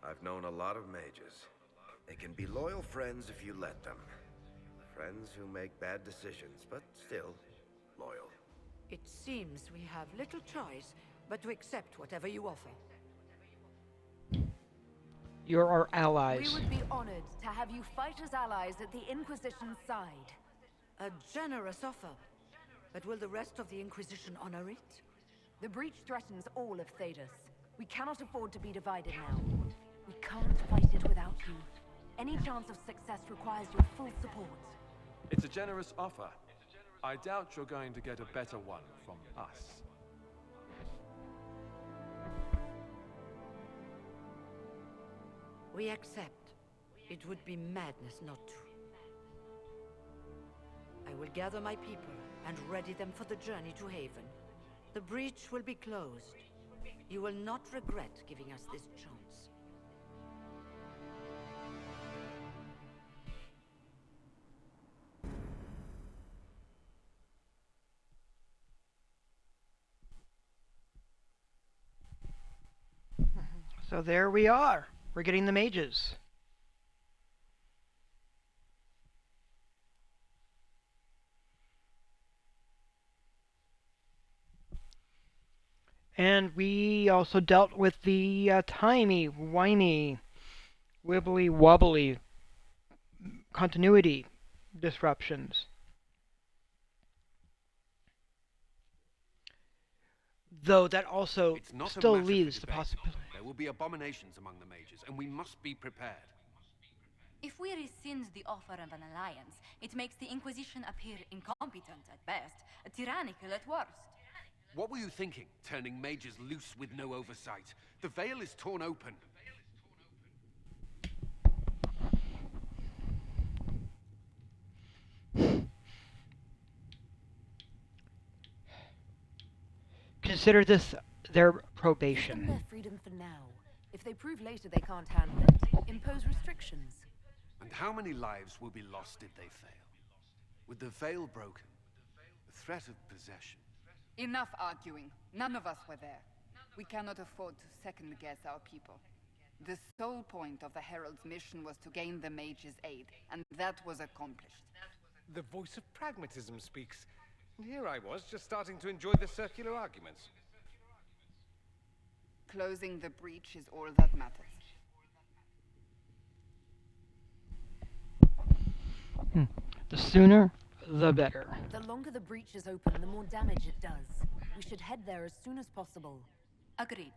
I've known a lot of mages. They can be loyal friends if you let them. Friends who make bad decisions, but still loyal. It seems we have little choice but to accept whatever you offer. You're our allies. We would be honored to have you fight as allies at the Inquisition's side. A generous offer. But will the rest of the Inquisition honor it? The breach threatens all of Thedas. We cannot afford to be divided now. We can't fight it without you. Any chance of success requires your full support. It's a generous offer. I doubt you're going to get a better one from us. We accept. It would be madness not to. I will gather my people and ready them for the journey to Haven. The breach will be closed. You will not regret giving us this chance. So there we are. We're getting the mages. And we also dealt with the timey-wimey, wibbly-wobbly continuity disruptions. Though that also still leaves the possibility. There will be abominations among the mages, and we must be prepared. If we rescind the offer of an alliance, it makes the Inquisition appear incompetent at best, tyrannical at worst. What were you thinking, turning mages loose with no oversight? The veil is torn open. Consider this their Give them probation. their freedom for now. If they prove later they can't handle it, impose restrictions. And how many lives will be lost if they fail? With the veil broken, the threat of possession. Enough arguing. None of us were there. We cannot afford to second-guess our people. The sole point of the Herald's mission was to gain the mage's aid, and that was accomplished. The voice of pragmatism speaks. And here I was, just starting to enjoy the circular arguments. Closing the breach is all that matters. The sooner, the better. The longer the breach is open, the more damage it does. We should head there as soon as possible. Agreed.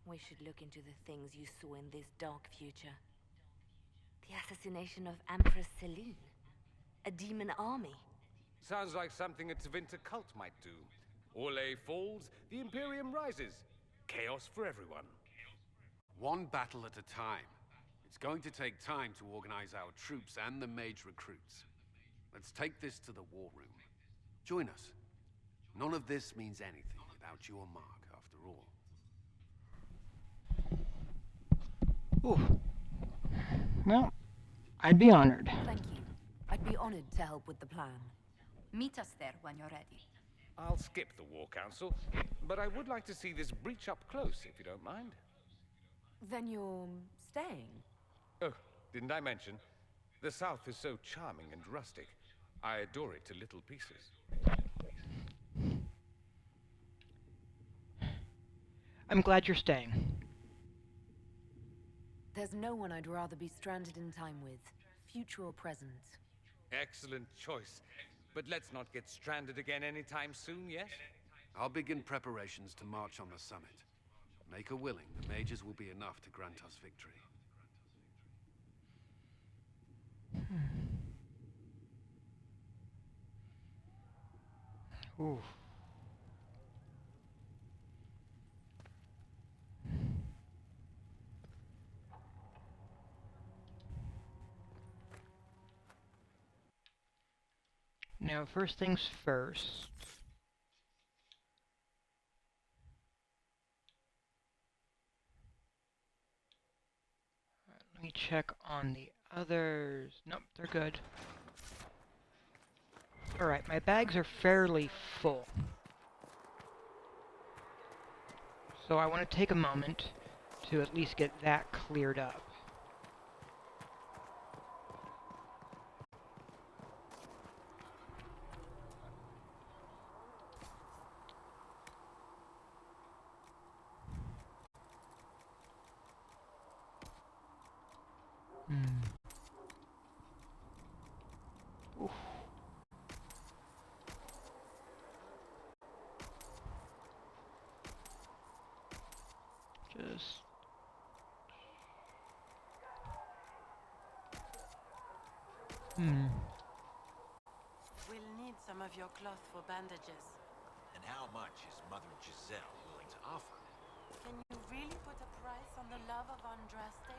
We should look into the things you saw in this dark future. The assassination of Empress Celine. A demon army. Sounds like something a Tevinter cult might do. Orlais falls, the Imperium rises. Chaos for everyone. One battle at a time. It's going to take time to organize our troops and the mage recruits. Let's take this to the war room. Join us. None of this means anything without your mark, after all. Ooh. Well, I'd be honored. Thank you. I'd be honored to help with the plan. Meet us there when you're ready. I'll skip the War Council, but I would like to see this breach up close, if you don't mind. Then you're staying? Oh, didn't I mention? The South is so charming and rustic. I adore it to little pieces. I'm glad you're staying. There's no one I'd rather be stranded in time with, future or present. Excellent choice. But let's not get stranded again anytime soon, yes? I'll begin preparations to march on the summit. Make her willing, the mages will be enough to grant us victory. Ooh. Now, first things first. Let me check on the others. Nope, they're good. Alright, my bags are fairly full. So I want to take a moment to at least get that cleared up. Oof. Just... We'll need some of your cloth for bandages. And how much is Mother Giselle willing to offer? Can you really put a price on the love of Andraste?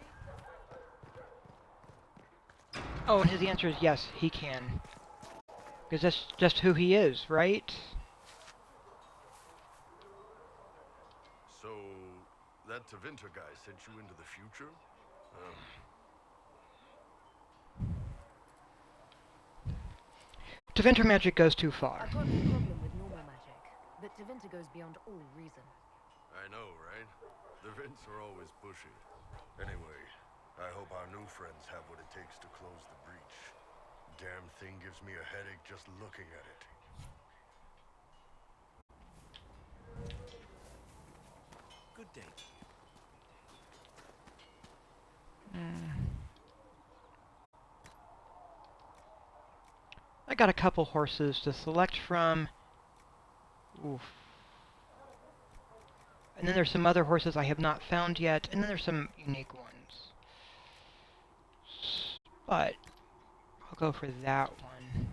Oh, and his answer is yes, he can. Because that's just who he is, right? So, that Tevinter guy sent you into the future? Tevinter magic goes too far. I've got no problem with normal magic, but Tevinter goes beyond all reason. I know, right? The Vints are always pushy. Anyway, I hope our new friends have what it takes to close the breach. Damn thing gives me a headache just looking at it. Good day to you. I got a couple horses to select from. Oof. And then there's some other horses I have not found yet, and then there's some unique ones. But I'll go for that one.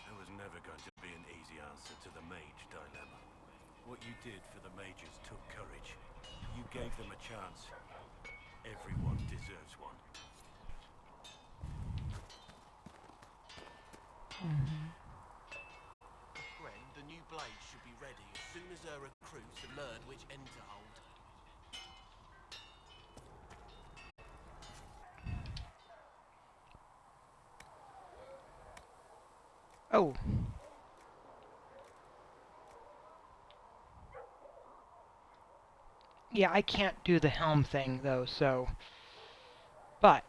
There was never going to be an easy answer to the mage dilemma. What you did for the mages took courage. You gave them a chance. Everyone deserves one. Gren, the new blade should be ready as soon as her recruits have learned which end to hold. Oh. Yeah, I can't do the helm thing, though, so... But...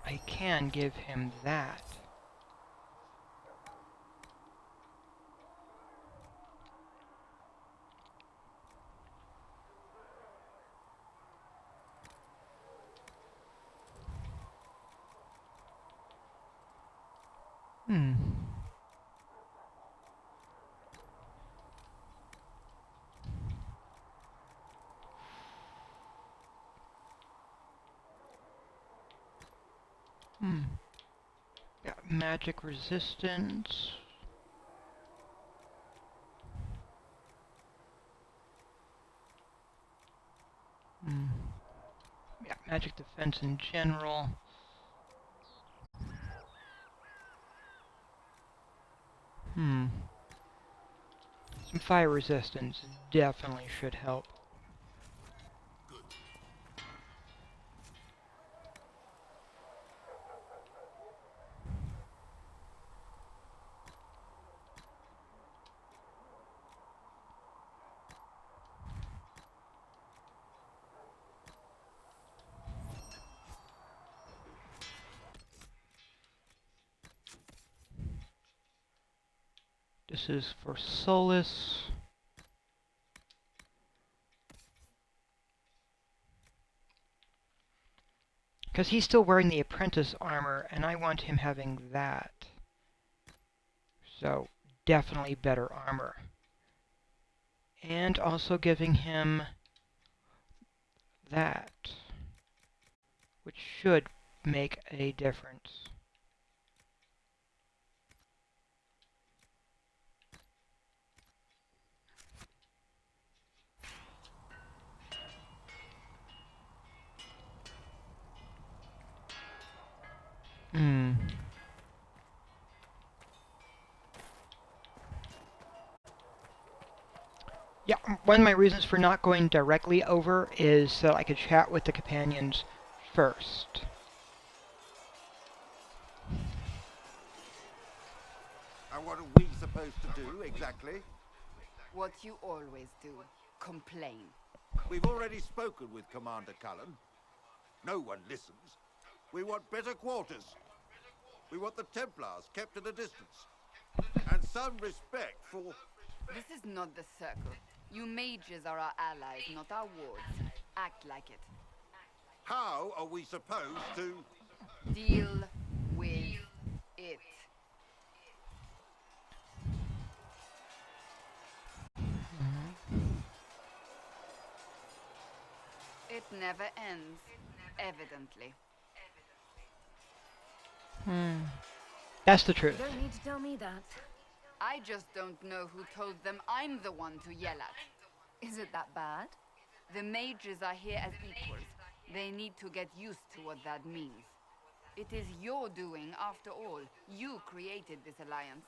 I can give him that. Got magic resistance. Yeah, magic defense in general. Some fire resistance definitely should help. This is for Solus. Because he's still wearing the apprentice armor, and I want him having that. So, definitely better armor. And also giving him that, which should make a difference. Yeah, one of my reasons for not going directly over is so I could chat with the companions first. And what are we supposed to do, exactly? What you always do. Complain. We've already spoken with Commander Cullen. No one listens. We want better quarters. We want the Templars kept at a distance. And some respect for... This is not the circle. You mages are our allies, not our wards. Act like it. How are we supposed to... Deal with it. It never ends, evidently. That's the truth. You don't need to tell me that. I just don't know who told them I'm the one to yell at. Is it that bad? The mages are here as equals. They need to get used to what that means. It is your doing, after all. You created this alliance.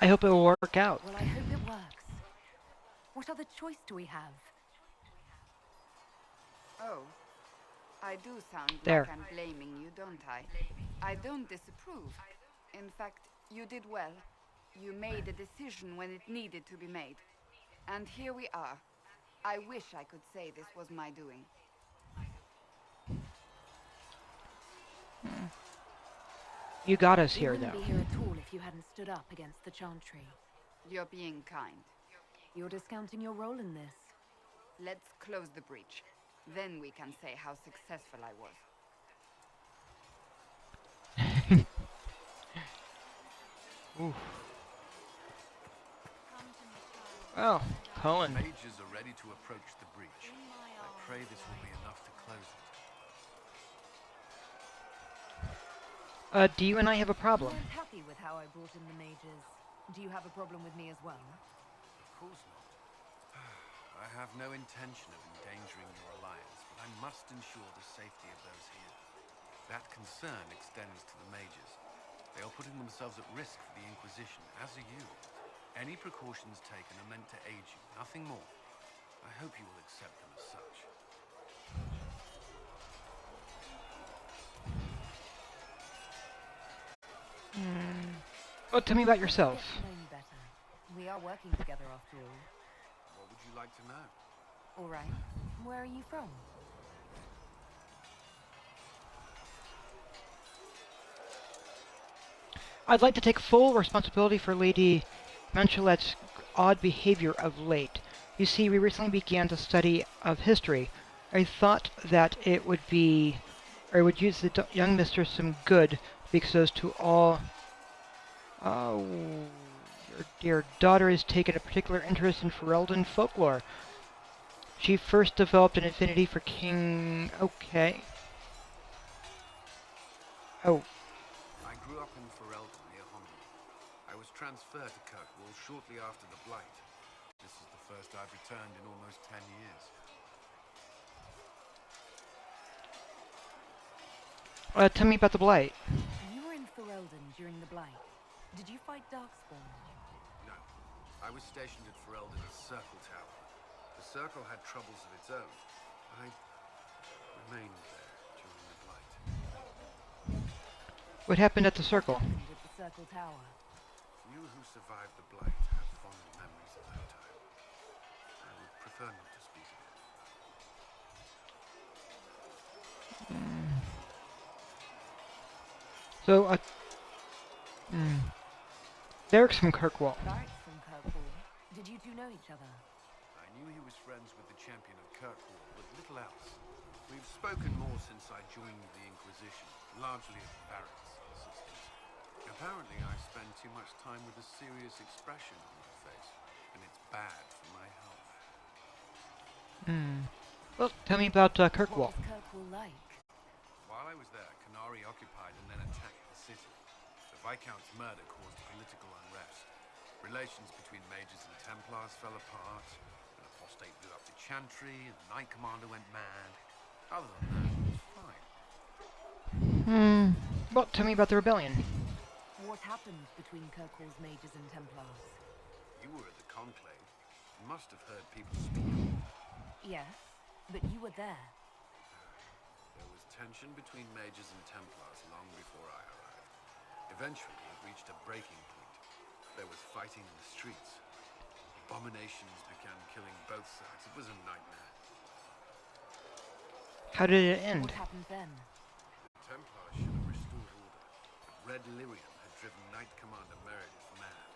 I hope it will work out. Well, I hope it works. What other choice do we have? Oh. I do sound There. like I'm blaming you, don't I? I don't disapprove. In fact, you did well. You made a decision when it needed to be made. And here we are. I wish I could say this was my doing. You got us here, We wouldn't though. be here at all if you hadn't stood up against the Chantry. You're being kind. You're discounting your role in this. Let's close the breach. Then we can say how successful I was. Oof. Oh, Cullen. The mages are ready to approach the breach. I pray this will be enough to close it. Do you and I have a problem? You weren't happy with how I brought in the mages. Do you have a problem with me as well? Of course not. I have no intention of endangering your alliance, but I must ensure the safety of those here. That concern extends to the mages. They are putting themselves at risk for the Inquisition, as are you. Any precautions taken are meant to aid you, nothing more. I hope you will accept them as such. Well, tell me about yourself. Get to know you better. We are working together after all. What would you like to know? All right. Where are you from? I'd like to take full responsibility for Lady Manchelette's odd behavior of late. You see, we recently began to study of history. I thought that it would be, or would use the young mistress some good to be exposed to all. Oh, your daughter has taken a particular interest in Ferelden folklore. She first developed an affinity for King... Okay. Oh. I grew up in Ferelden near Honda. I was transferred to Kirkwall shortly after the Blight. This is the first I've returned in almost 10 years. Tell me about the Blight. You were in Ferelden during the Blight. Did you fight Darkspawn? No. I was stationed at Ferelden's Circle Tower. The Circle had troubles of its own. I remained there during the Blight. What happened at the Circle? What happened at the Circle Tower? Few who survived the Blight have fond memories of that time. I would prefer not to speak of it. So, Hmm. Derek's from Kirkwall. Barrett's from Kirkwall. Did you two know each other? I knew he was friends with the champion of Kirkwall, but little else. We've spoken more since I joined the Inquisition, largely at Barrett's insistence. Apparently, I spend too much time with a serious expression on my face, and it's bad for my health. Hmm. Well, tell me about Kirkwall. What was Kirkwall like? While I was there, Canary occupied and then attacked the city. The Viscount's murder caused political unrest. Relations between mages and Templars fell apart. An apostate blew up the Chantry, and the Knight Commander went mad. Other than that, it was fine. Hmm. Well, tell me about the rebellion. What happened between Kirkwall's mages and Templars? You were at the Conclave. You must have heard people speak. Yes, but you were there. There was tension between mages and Templars long before I arrived. Eventually, it reached a breaking point. There was fighting in the streets. Abominations began killing both sides. It was a nightmare. How did it end? What happened then? The Templars should have restored order, but Red Lyrium had driven Knight Commander Meredith mad.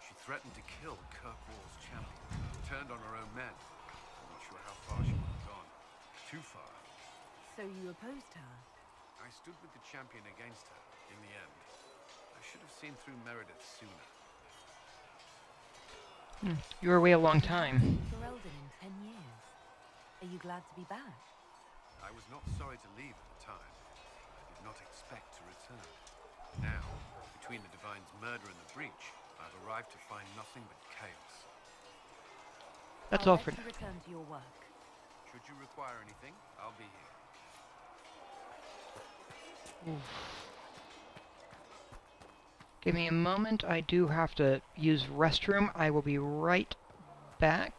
She threatened to kill Kirkwall's champion, turned on her own men. I'm not sure how far she would have gone. Too far. So you opposed her? I stood with the champion against her, in the end. I should have seen through Meredith sooner. You were away a long time. Ferelden in 10 years. Are you glad to be back? I was not sorry to leave at the time. I did not expect to return. Now, between the Divine's murder and the breach, I've arrived to find nothing but chaos. That's I'll all for let now. you return to your work. Should you require anything, I'll be here. Give me a moment. I do have to use restroom. I will be right back.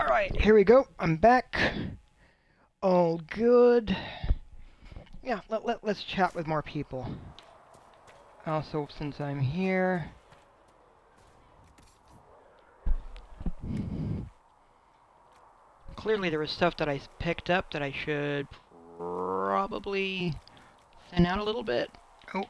Alright, here we go. I'm back. All good. Yeah, let's chat with more people. Also, since I'm here... Clearly there was stuff that I picked up that I should probably thin out a little bit. Oh.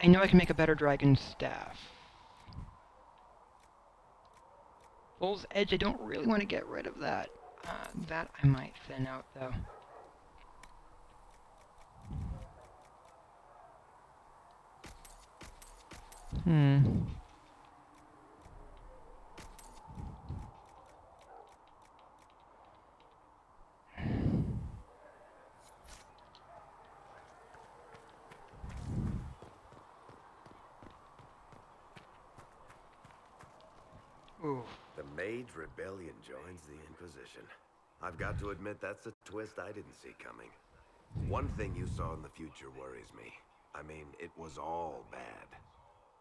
I know I can make a better dragon staff. Bull's Edge, I don't really want to get rid of that. That I might thin out, though. Ooh. The Mage Rebellion joins the Inquisition. I've got to admit that's a twist I didn't see coming. One thing you saw in the future worries me. I mean, it was all bad.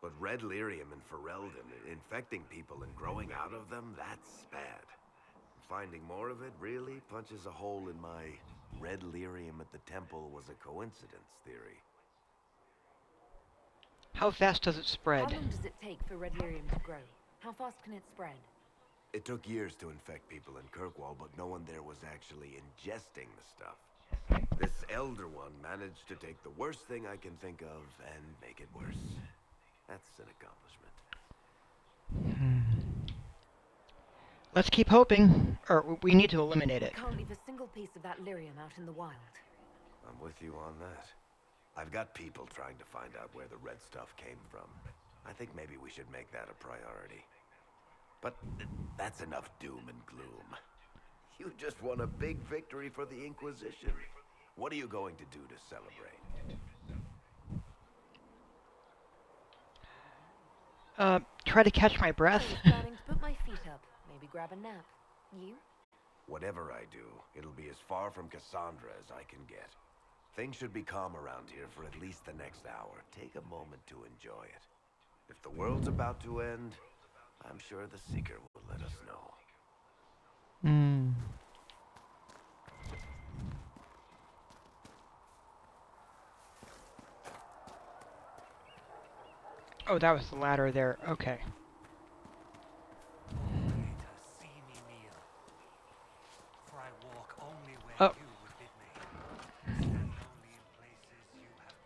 But Red Lyrium and Ferelden, infecting people and growing out of them, that's bad. Finding more of it really punches a hole in my Red Lyrium at the temple was a coincidence theory. How fast does it spread? How long does it take for Red Lyrium to grow? How fast can it spread? It took years to infect people in Kirkwall, but no one there was actually ingesting the stuff. This Elder One managed to take the worst thing I can think of and make it worse. That's an accomplishment. Let's keep hoping. Or we need to eliminate it. Can't leave a single piece of that lyrium out in the wild. I'm with you on that. I've got people trying to find out where the red stuff came from. I think maybe we should make that a priority. But that's enough doom and gloom. You just won a big victory for the Inquisition. What are you going to do to celebrate? Try to catch my breath. I was planning to put my feet up, maybe grab a nap. You? Whatever I do, it'll be as far from Cassandra as I can get. Things should be calm around here for at least the next hour. Take a moment to enjoy it. If the world's about to end, I'm sure the Seeker will let us know. Oh, that was the ladder there. Okay. Oh.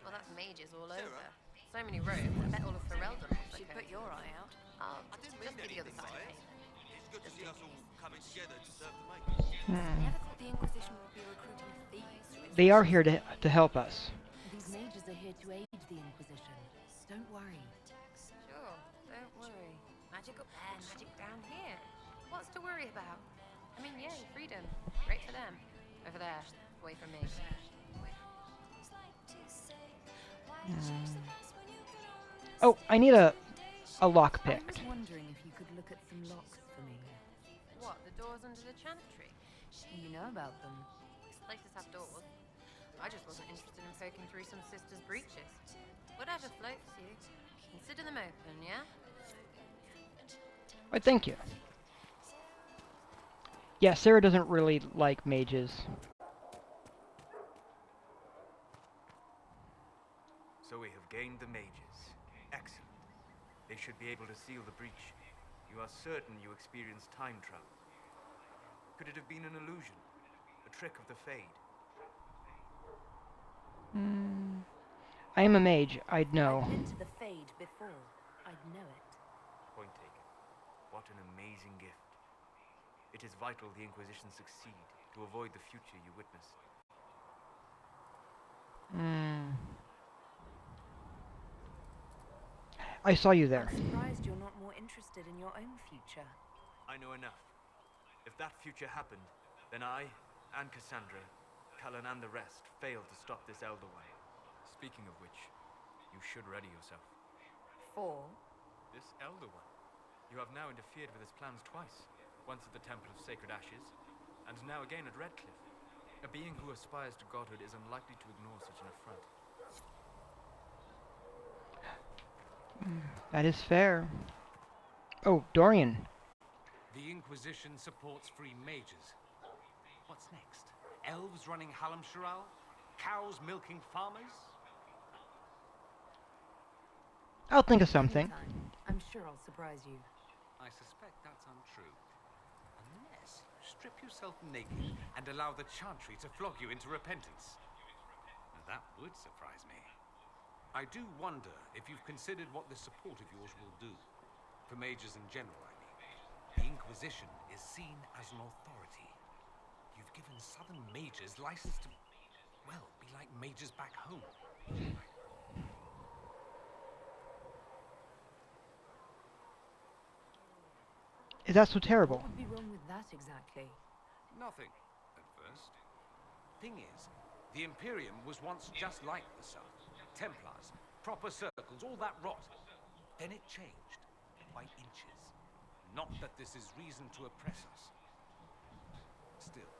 Well, that's mages all over. So many rooms. I bet all of Ferelden should put your eye out. Just be the other side of it. It's good to see us all coming together to serve the mages. Never thought the Inquisition would be recruiting thieves. They are here to help us. These mages are here to aid the Inquisition. Don't worry. Sure, don't worry. Magic up there, magic down here. What's to worry about? I mean, yay, freedom. Great for them. Over there, away from me. Oh, I need a lockpick. I was wondering if you could look at some locks for me. What, the doors under the chantry? You know about them. Places have doors. I just wasn't interested in poking through some sisters' breeches. Whatever floats you. Consider them open, yeah? Why, thank you. Yeah, Sarah doesn't really like mages. So we have gained the mages. Excellent. They should be able to seal the breach. You are certain you experienced time travel? Could it have been an illusion? A trick of the Fade? I am a mage. I'd know. I've been to the Fade before. I'd know it. Point taken. What an amazing gift. It is vital the Inquisition succeed to avoid the future you witness. I saw you there. I'm surprised you're not more interested in your own future. I know enough. If that future happened, then I, and Cassandra, Cullen and the rest, failed to stop this Elder One. Speaking of which, you should ready yourself. For? This Elder One. You have now interfered with his plans twice. Once at the Temple of Sacred Ashes, and now again at Redcliffe. A being who aspires to godhood is unlikely to ignore such an affront. That is fair. Oh, Dorian. The Inquisition supports free mages. What's next? Elves running Halamsharal? Cows milking farmers? I'll think of something. I'm sure I'll surprise you. I suspect that's untrue. Unless you strip yourself naked and allow the Chantry to flog you into repentance. Now, that would surprise me. I do wonder if you've considered what this support of yours will do. For mages in general, I mean. The Inquisition is seen as an authority. You've given Southern mages license to, well, be like mages back home. Is that so terrible? What would be wrong with that exactly? Nothing, at first. Thing is, the Imperium was once just like the South. Templars, proper circles, all that rot. Then it changed, by inches. Not that this is reason to oppress us. Still,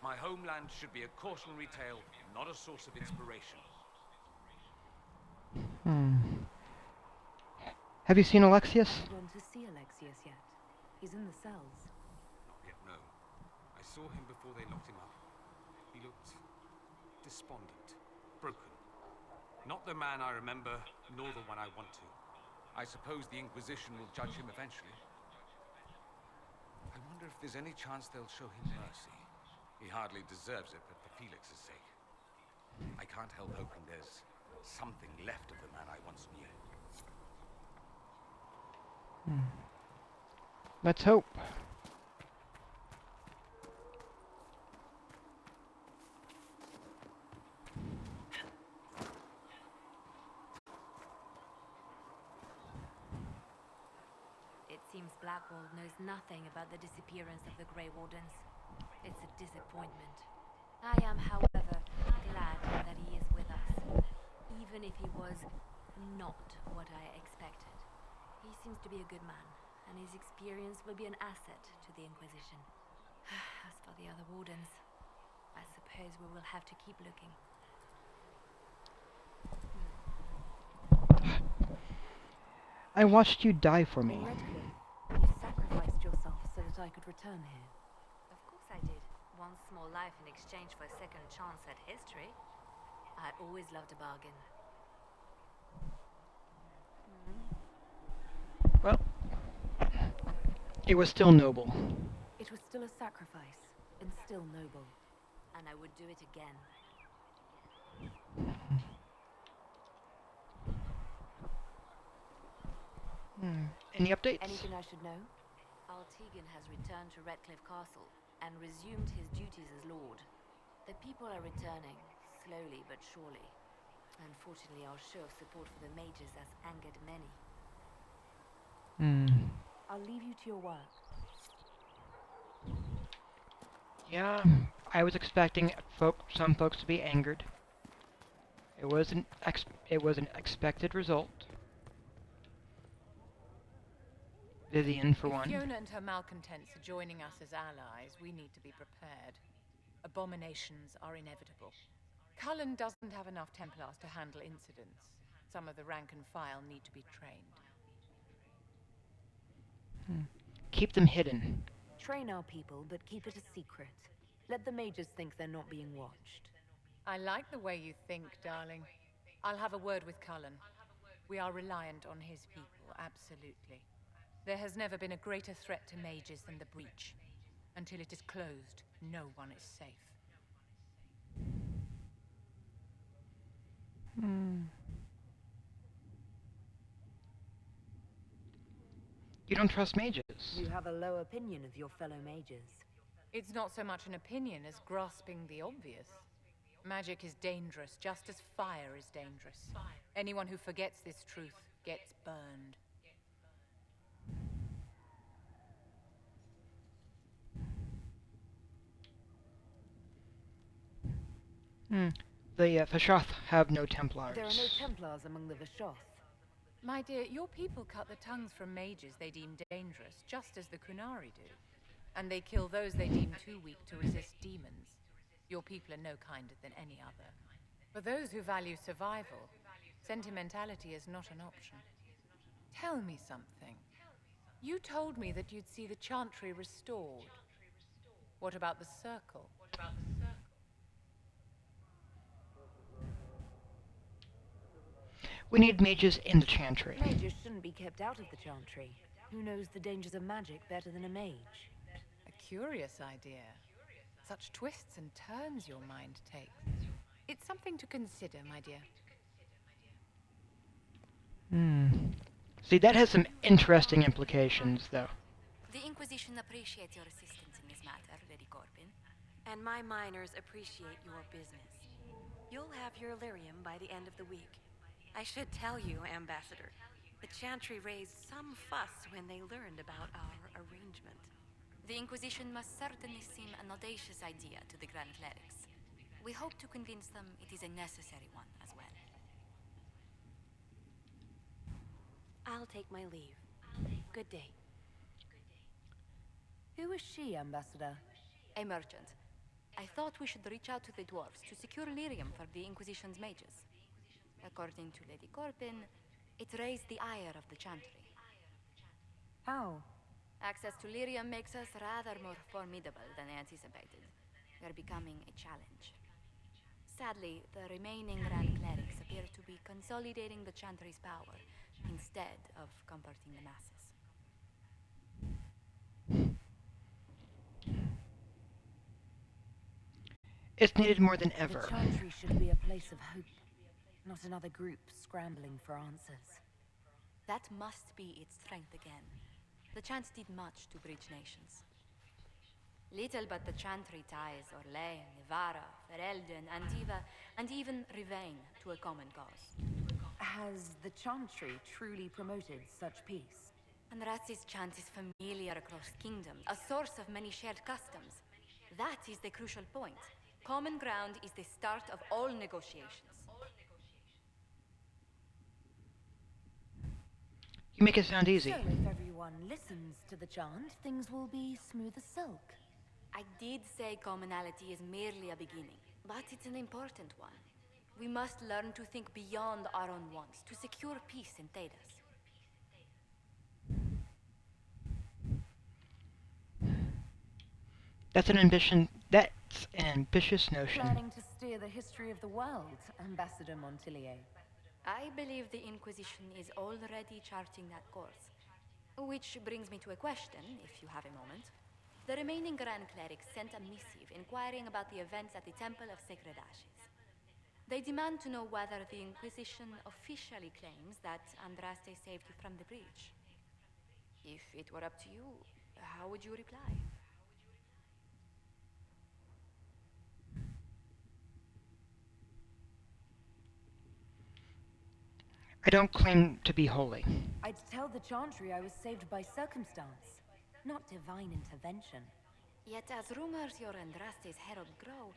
my homeland should be a cautionary tale, not a source of inspiration. Have you seen Alexius? Gone to see Alexius yet? He's in the cells. Not yet, no. I saw him before they locked him up. He looked despondent, broken. Not the man I remember, nor the one I want to. I suppose the Inquisition will judge him eventually. I wonder if there's any chance they'll show him mercy. He hardly deserves it, but for Felix's sake. I can't help hoping there's something left of the man I once knew. Let's hope. It seems Blackwall knows nothing about the disappearance of the Grey Wardens. It's a disappointment. I am, however, glad that he is with us, even if he was not what I expected. He seems to be a good man, and his experience will be an asset to the Inquisition. As for the other Wardens, I suppose we will have to keep looking. I watched you die for me. You sacrificed yourself so that I could return here. Of course I did. One small life in exchange for a second chance at history. I always loved a bargain. Well, it was still noble. It was still a sacrifice, and still noble. And I would do it again. Any updates? Anything I should know? Altegan has returned to Redcliffe Castle and resumed his duties as Lord. The people are returning, slowly but surely. Unfortunately, our show of support for the mages has angered many. I'll leave you to your work. Yeah, I was expecting some folks to be angered. It was an expected result. Vivian, for one. If Fiona and her malcontents are joining us as allies, we need to be prepared. Abominations are inevitable. Cullen doesn't have enough Templars to handle incidents. Some of the rank and file need to be trained. Keep them hidden. Train our people, but keep it a secret. Let the mages think they're not being watched. I like the way you think, darling. I'll have a word with Cullen. We are reliant on his people, absolutely. There has never been a greater threat to mages than the breach. Until it is closed, no one is safe. You don't trust mages. You have a low opinion of your fellow mages. It's not so much an opinion as grasping the obvious. Magic is dangerous, just as fire is dangerous. Anyone who forgets this truth gets burned. The Vashoth have no Templars. There are no Templars among the Vashoth. My dear, your people cut the tongues from mages they deem dangerous, just as the Kunari do. And they kill those they deem too weak to resist demons. Your people are no kinder than any other. For those who value survival, sentimentality is not an option. Tell me something. You told me that you'd see the Chantry restored. What about the Circle? We need mages in the Chantry. Mages shouldn't be kept out of the Chantry. Who knows the dangers of magic better than a mage? A curious idea. Such twists and turns your mind takes. It's something to consider, my dear. See, that has some interesting implications, though. The Inquisition appreciates your assistance in this matter, Lady Corbin. And my miners appreciate your business. You'll have your lyrium by the end of the week. I should tell you, Ambassador, the Chantry raised some fuss when they learned about our arrangement. The Inquisition must certainly seem an audacious idea to the Grand Clerics. We hope to convince them it is a necessary one as well. I'll take my leave. Good day. Who is she, Ambassador? A merchant. I thought we should reach out to the dwarves to secure lyrium for the Inquisition's mages. According to Lady Corbin, it raised the ire of the Chantry. How? Access to lyrium makes us rather more formidable than anticipated. We're becoming a challenge. Sadly, the remaining Grand Clerics appear to be consolidating the Chantry's power instead of comforting the masses. It's needed more than ever. The Chantry should be a place of hope, not another group scrambling for answers. That must be its strength again. The Chants did much to bridge nations. Little but the Chantry ties Orlais, Nevarra, Ferelden, Antiva, and even Rivain to a common cause. Has the Chantry truly promoted such peace? Andrasti's chant is familiar across kingdoms, a source of many shared customs. That is the crucial point. Common ground is the start of all negotiations. You make it sound easy. So if everyone listens to the chant, things will be smooth as silk. I did say commonality is merely a beginning, but it's an important one. We must learn to think beyond our own wants, to secure peace in Thedas. That's an ambitious notion. Planning to steer the history of the world, Ambassador Montillier. I believe the Inquisition is already charting that course. Which brings me to a question, if you have a moment. The remaining Grand Clerics sent a missive inquiring about the events at the Temple of Sacred Ashes. They demand to know whether the Inquisition officially claims that Andraste saved you from the breach. If it were up to you, how would you reply? I don't claim to be holy. I'd tell the Chantry I was saved by circumstance, not divine intervention. Yet as rumors your Andraste's herald grow,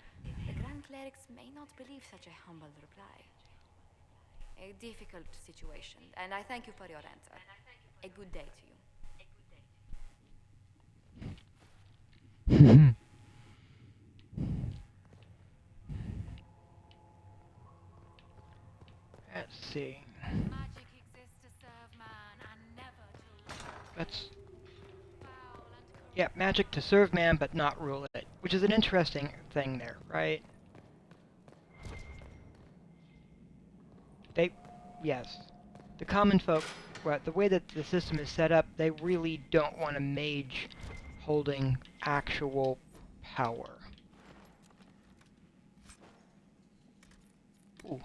the Grand Clerics may not believe such a humble reply. A difficult situation, and I thank you for your answer. A good day to you. Let's see. Magic exists to serve man and never to That's... Yeah, magic to serve man but not rule it, which is an interesting thing there, right? Yes. The common folk, well, the way that the system is set up, they really don't want a mage holding actual power. Ooh.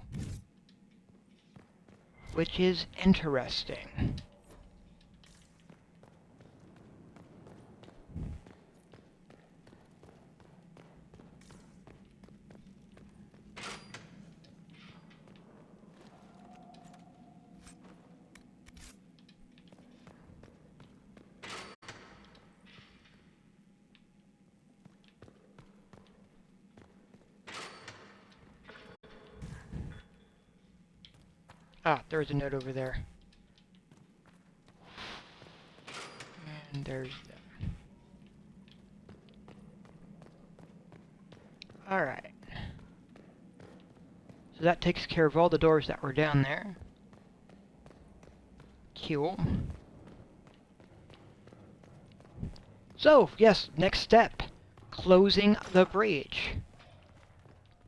Which is interesting. Ah, there's a note over there. And there's that. Alright. So that takes care of all the doors that were down there. cool. So, yes, next step. Closing the breach.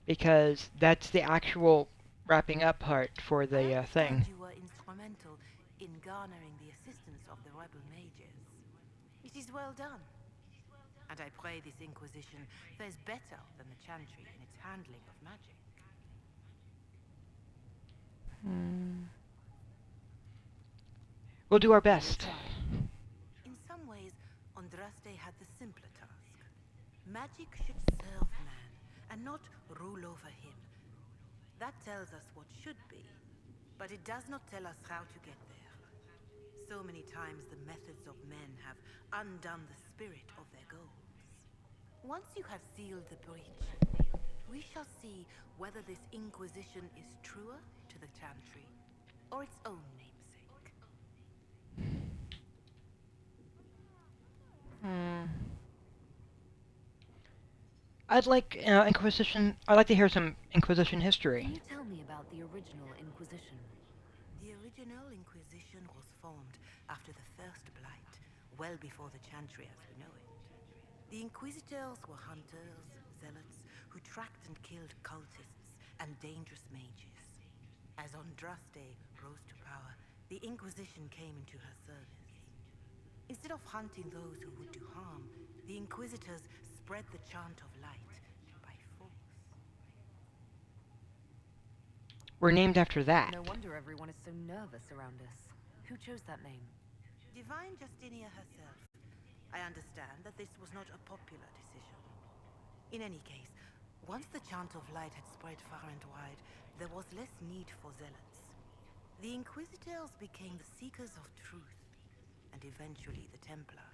Because that's the actual wrapping up part for the thing. You were instrumental in garnering the assistance of the rebel mages. It is well done. And I pray this Inquisition fares better than the Chantry in its handling of magic. We'll do our best. In some ways, Andraste had the simpler task. Magic should serve man, and not rule over him. That tells us what should be, but it does not tell us how to get there. So many times the methods of men have undone the spirit of their goals. Once you have sealed the breach, we shall see whether this Inquisition is truer to the Chantry, or its own namesake. I'd like Inquisition. I'd like to hear some Inquisition history. Can you tell me about the original Inquisition? The original Inquisition was formed after the First Blight, well before the Chantry as we know it. The Inquisitors were hunters, zealots, who tracked and killed cultists and dangerous mages. As Andraste rose to power, the Inquisition came into her service. Instead of hunting those who would do harm, the Inquisitors spread the chant of light by force. We're named after that. No wonder everyone is so nervous around us. Who chose that name? Divine Justinia herself. I understand that this was not a popular decision. In any case, once the chant of light had spread far and wide, there was less need for zealots. The Inquisitors became the seekers of truth, and eventually the Templars.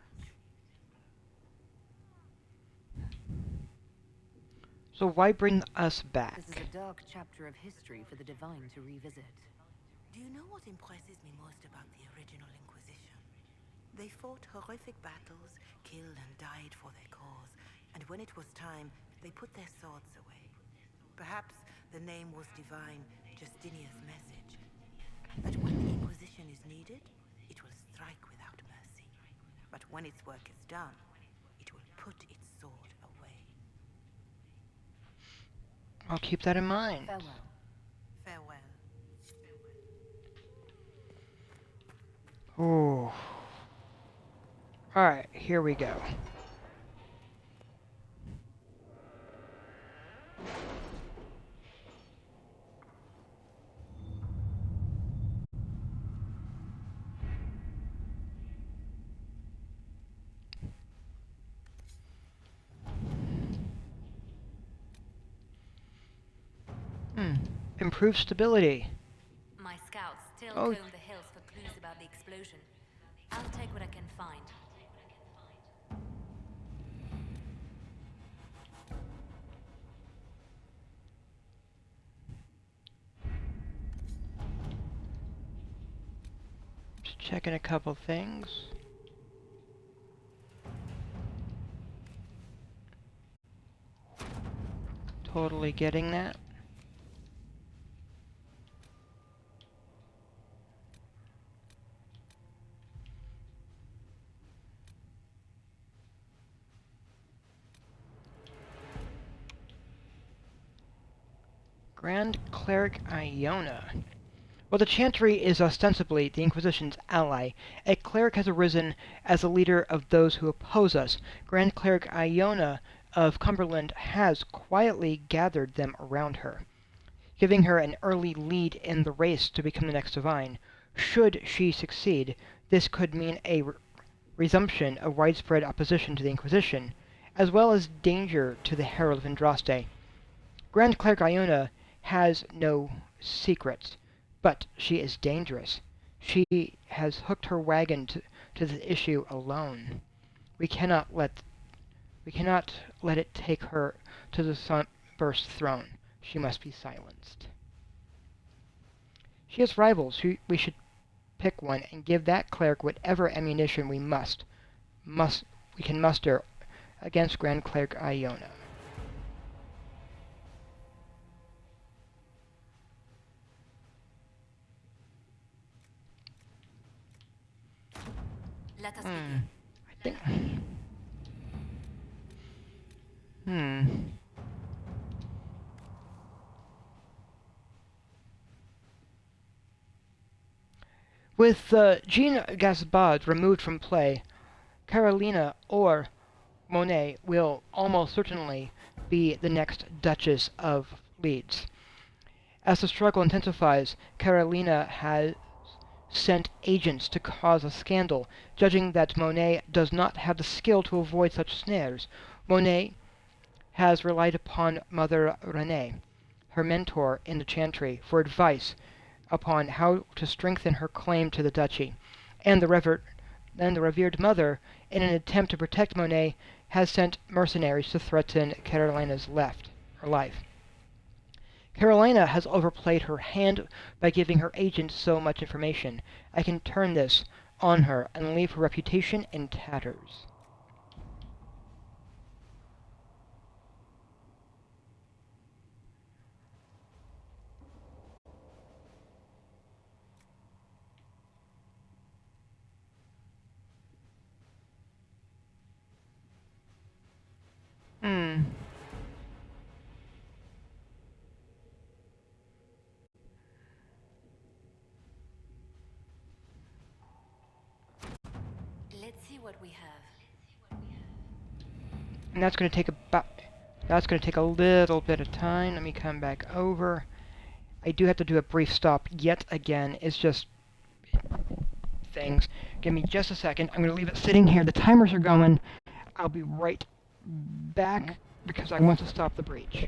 So why bring us back? This is a dark chapter of history for the Divine to revisit. Do you know what impresses me most about the original Inquisition? They fought horrific battles, killed and died for their cause, and when it was time, they put their swords away. Perhaps the name was Divine Justinia's message, that when the Inquisition is needed, it will strike without mercy. But when its work is done, it will put its sword away. I'll keep that in mind. Farewell. Farewell. Ooh. Alright, here we go. Improved stability. My scouts still Oh. comb the hills for clues about the explosion. I'll take what I can find. Just checking a couple things. Totally getting that. Grand Cleric Iona. While the Chantry is ostensibly the Inquisition's ally, a cleric has arisen as the leader of those who oppose us. Grand Cleric Iona of Cumberland has quietly gathered them around her, giving her an early lead in the race to become the next Divine. Should she succeed, this could mean a resumption of widespread opposition to the Inquisition, as well as danger to the Herald of Andraste. Grand Cleric Iona has no secrets, but she is dangerous. She has hooked her wagon to the issue alone. We cannot let it take her to the Sunburst throne. She must be silenced. She has rivals. We should pick one and give that cleric whatever ammunition we can muster against Grand Cleric Iona. Let us begin. I think... With Jean Gaspard removed from play, Carolina or Monet will almost certainly be the next Duchess of Leeds. As the struggle intensifies, Carolina has sent agents to cause a scandal, judging that Monet does not have the skill to avoid such snares. Monet has relied upon Mother Renee, her mentor in the Chantry, for advice upon how to strengthen her claim to the duchy, and the revered mother, in an attempt to protect Monet, has sent mercenaries to threaten Carolina's life. Carolina has overplayed her hand by giving her agent so much information. I can turn this on her and leave her reputation in tatters. Let's see what we have. And that's going to take a little bit of time. Let me come back over. I do have to do a brief stop yet again. It's just things. Give me just a second. I'm going to leave it sitting here. The timers are going. I'll be right back because I want to stop the breach.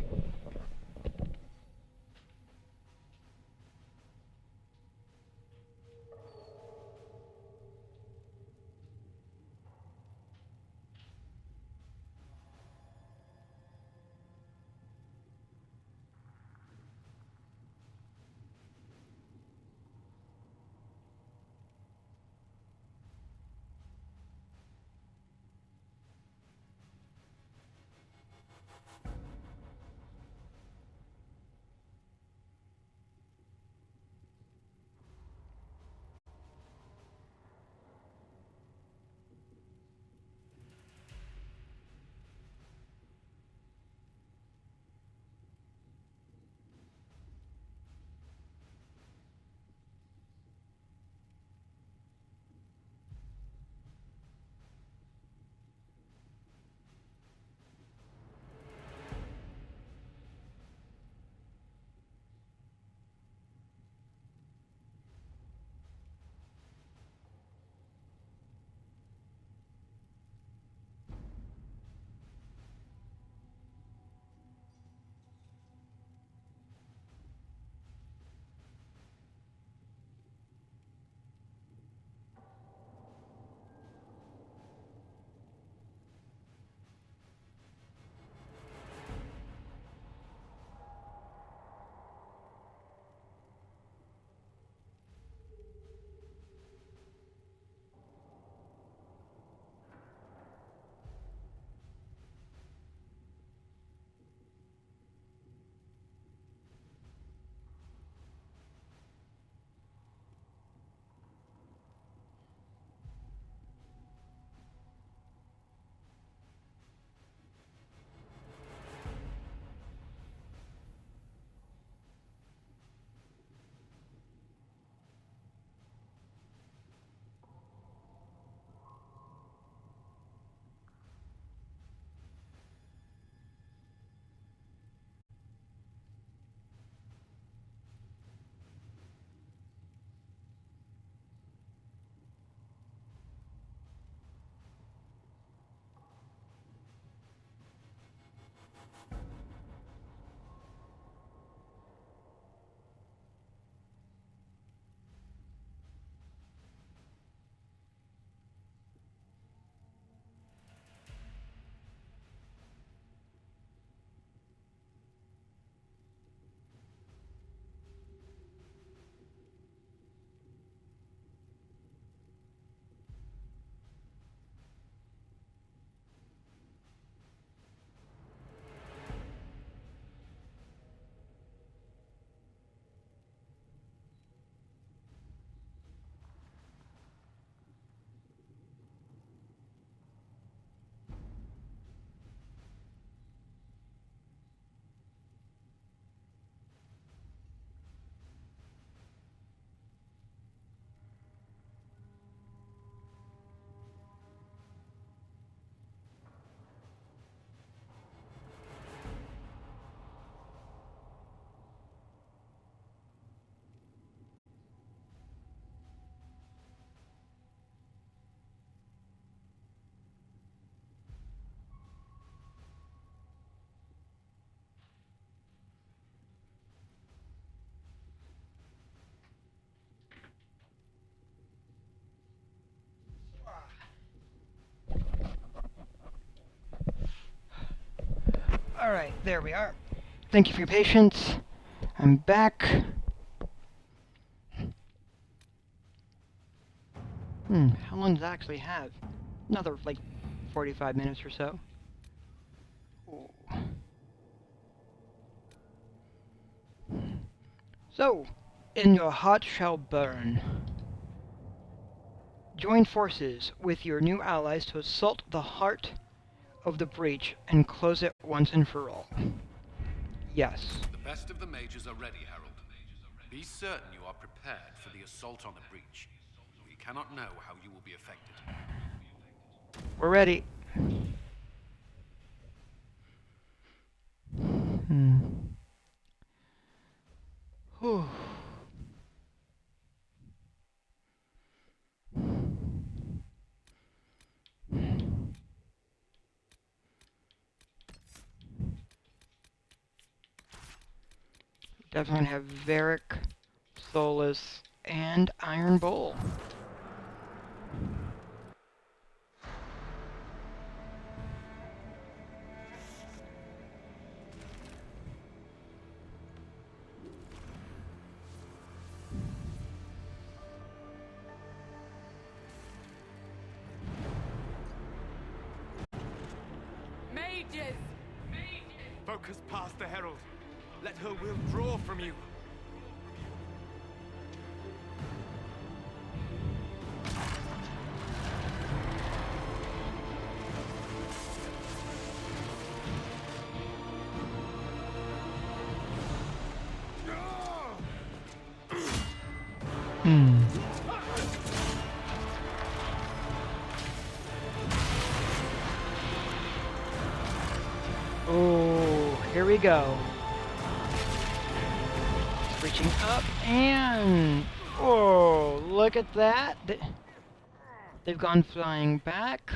Alright, there we are. Thank you for your patience. I'm back. How long does it actually have? Another, like, 45 minutes or so. Ooh. So, in your heart shall burn. Join forces with your new allies to assault the heart of the breach and close it once and for all. Yes. The best of the mages are ready, Harold. Be certain you are prepared for the assault on the breach. We cannot know how you will be affected. We're ready. Whew. Definitely have Varric, Solus, and Iron Bull. Mages! Focus past the Herald. Let her will draw from you. Oh, here we go. Reaching up and... Oh, look at that. They've gone flying back.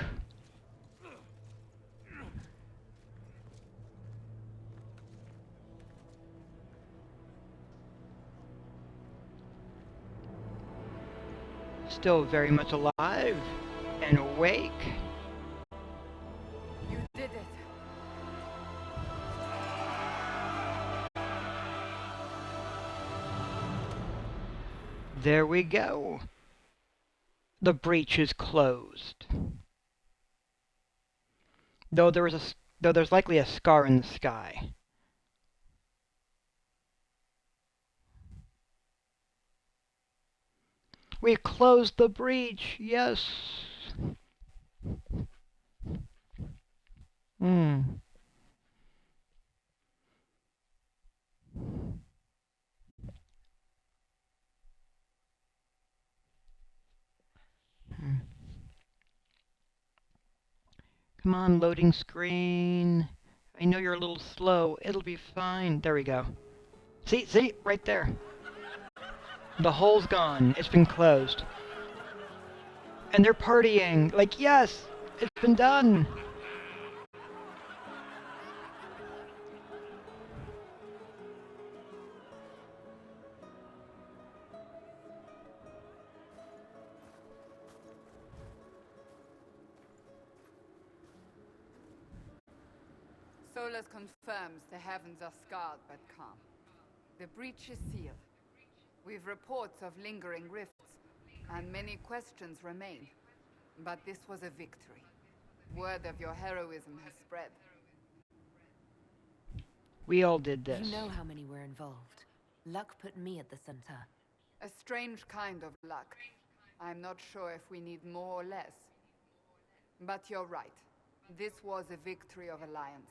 Still very much alive and awake. You did it. There we go. The breach is closed. Though there's likely a scar in the sky. We closed the breach. Yes. Come on, loading screen. I know you're a little slow. It'll be fine. There we go. See, right there. The hole's gone. It's been closed. And they're partying. Like, yes, it's been done. Solus confirms the heavens are scarred but calm. The breach is sealed. We've reports of lingering rifts, and many questions remain. But this was a victory. Word of your heroism has spread. We all did this. You know how many were involved. Luck put me at the center. A strange kind of luck. I'm not sure if we need more or less. But you're right. This was a victory of Alliance.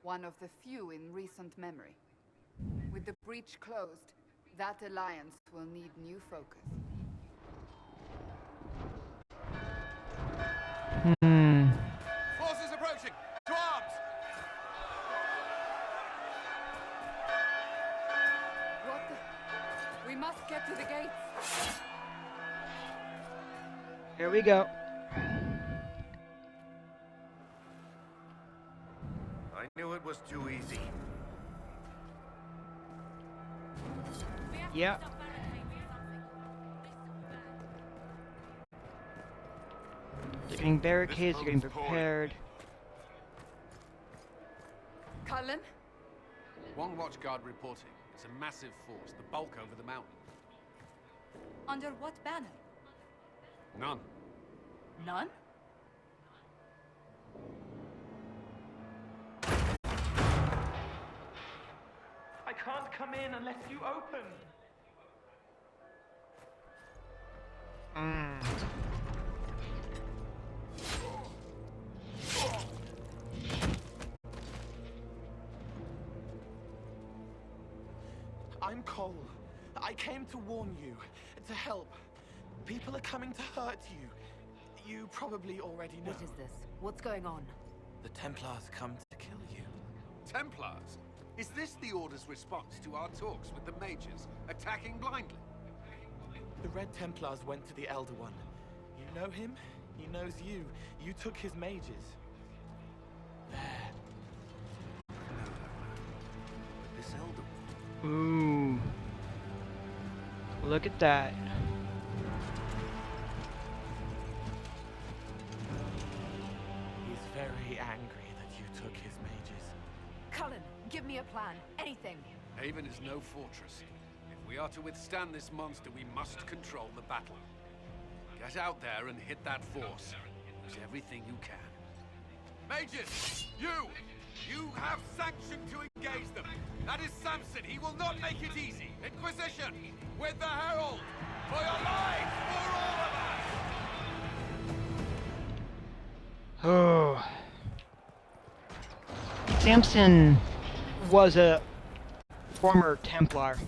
One of the few in recent memory. With the breach closed, that alliance will need new focus. Forces approaching! To arms! What the... We must get to the gates! Here we go. I knew it was too easy. Yeah. They're getting barricades, they're getting prepared. Cullen? One watchguard reporting. It's a massive force, the bulk over the mountain. Under what banner? None. None? I can't come in unless you open. I'm Cole. I came to warn you, to help. People are coming to hurt you. You probably already know. What is this? What's going on? The Templars come to kill you. Templars? Is this the Order's response to our talks with the mages, attacking blindly? The Red Templars went to the Elder One. You know him? He knows you. You took his mages. There. This Elder Ooh. Look at that. He's very angry that you took his mages. Cullen, give me a plan. Anything. Haven is no fortress. If we are to withstand this monster, we must control the battle. Get out there and hit that force. Use everything you can. Mages! You have sanction to engage them. That is Samson. He will not make it easy. Inquisition! With the Herald! For your lives! For all of us! Oh. Samson was a former Templar.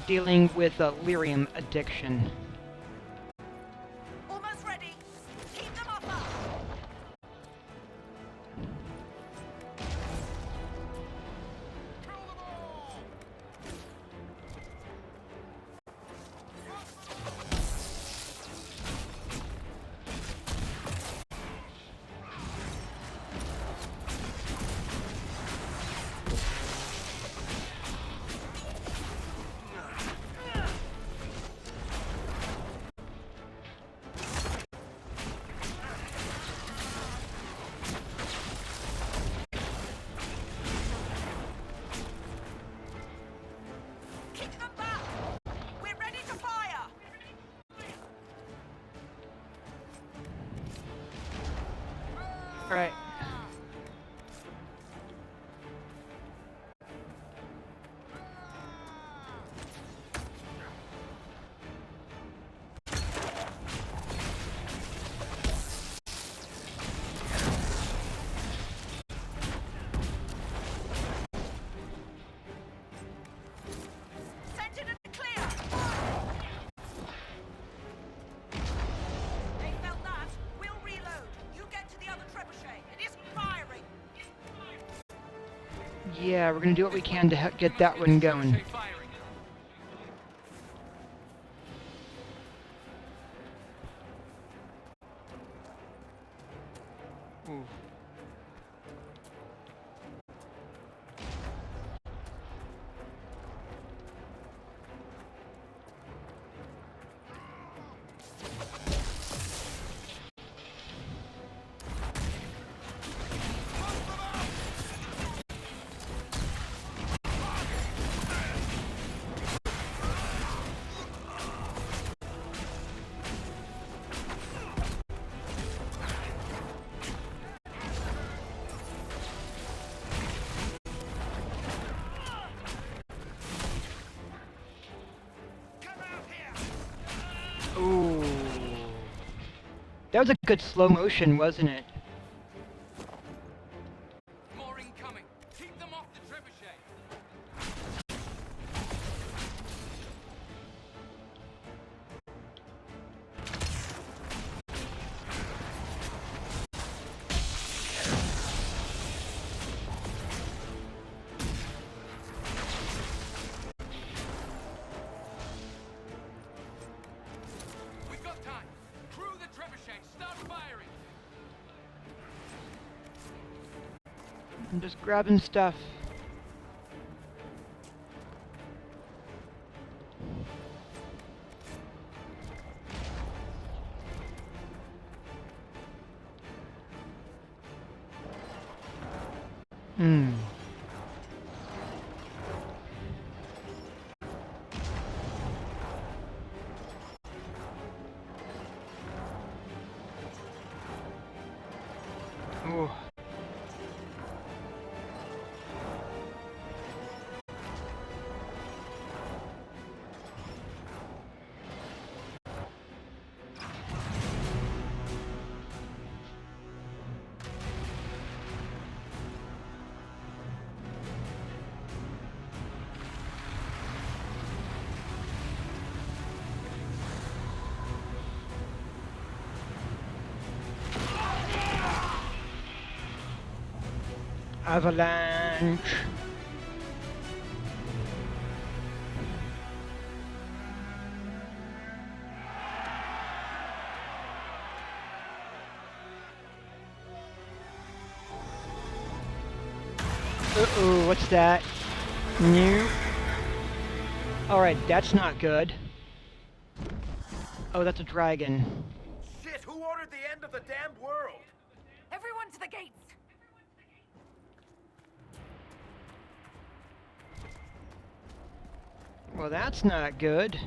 Dealing with lyrium addiction. Almost ready. Keep them up. Alright. Yeah, we're gonna do what we can to get that one going. Ooh. Ooh. That was a good slow motion, wasn't it? More incoming. Keep them off the trebuchet. I'm just grabbing stuff. Hmm. Oh. Avalanche. Uh-oh, what's that? New. Alright, that's not good. Oh, that's a dragon. Shit, who ordered the end of the damned world? Everyone to the gates! Well, that's not good.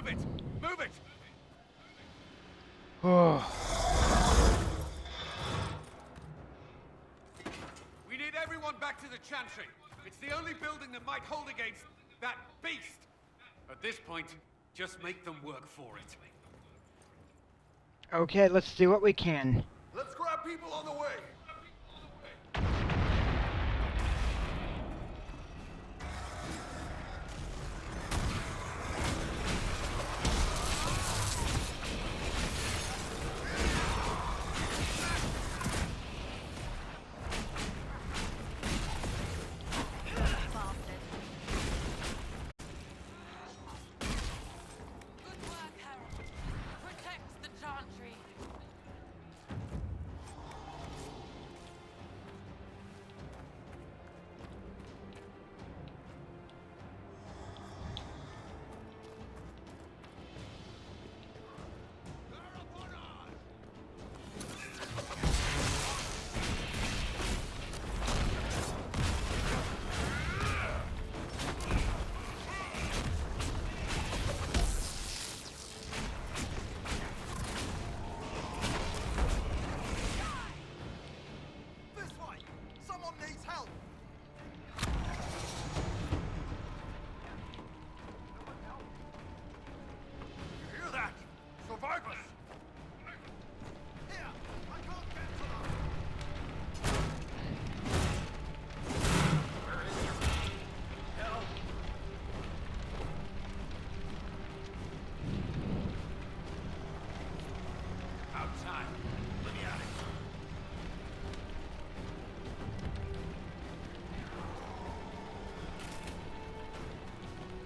Move it! Move it! Oh. We need everyone back to the Chantry. It's the only building that might hold against that beast. At this point, just make them work for it. Okay, let's do what we can. Let's grab people on the way!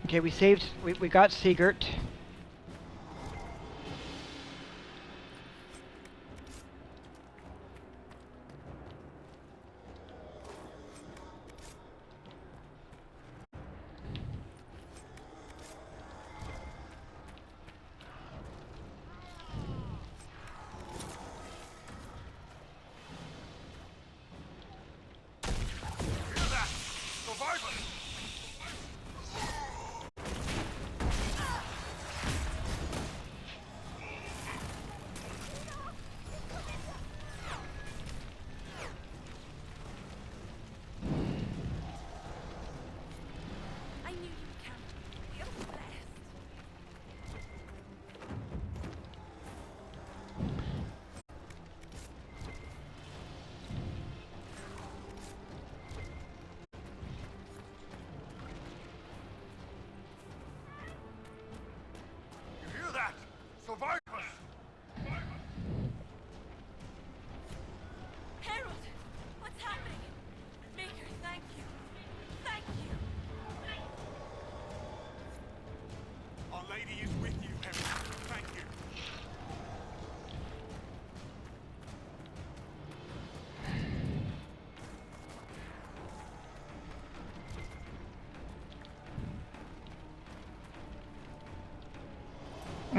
Okay, we got Sigurd.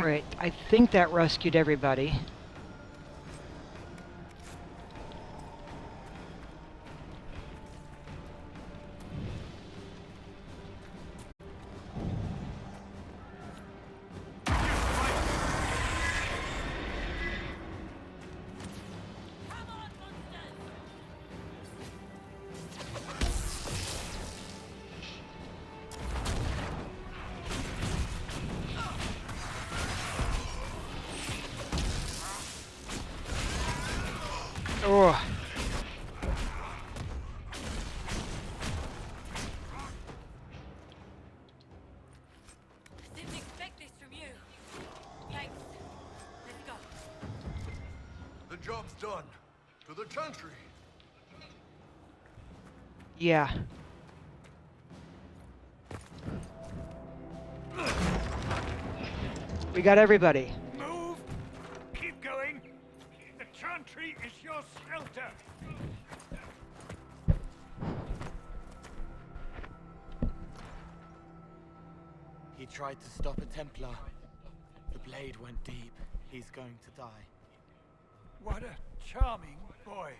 Alright, I think that rescued everybody. Oh. Didn't expect this from you. Thanks. Let's go. The job's done. To the chantry. Yeah. We got everybody. Move! Keep going! The chantry is your shelter! He tried to stop a Templar. The blade went deep. He's going to die. What a charming boy.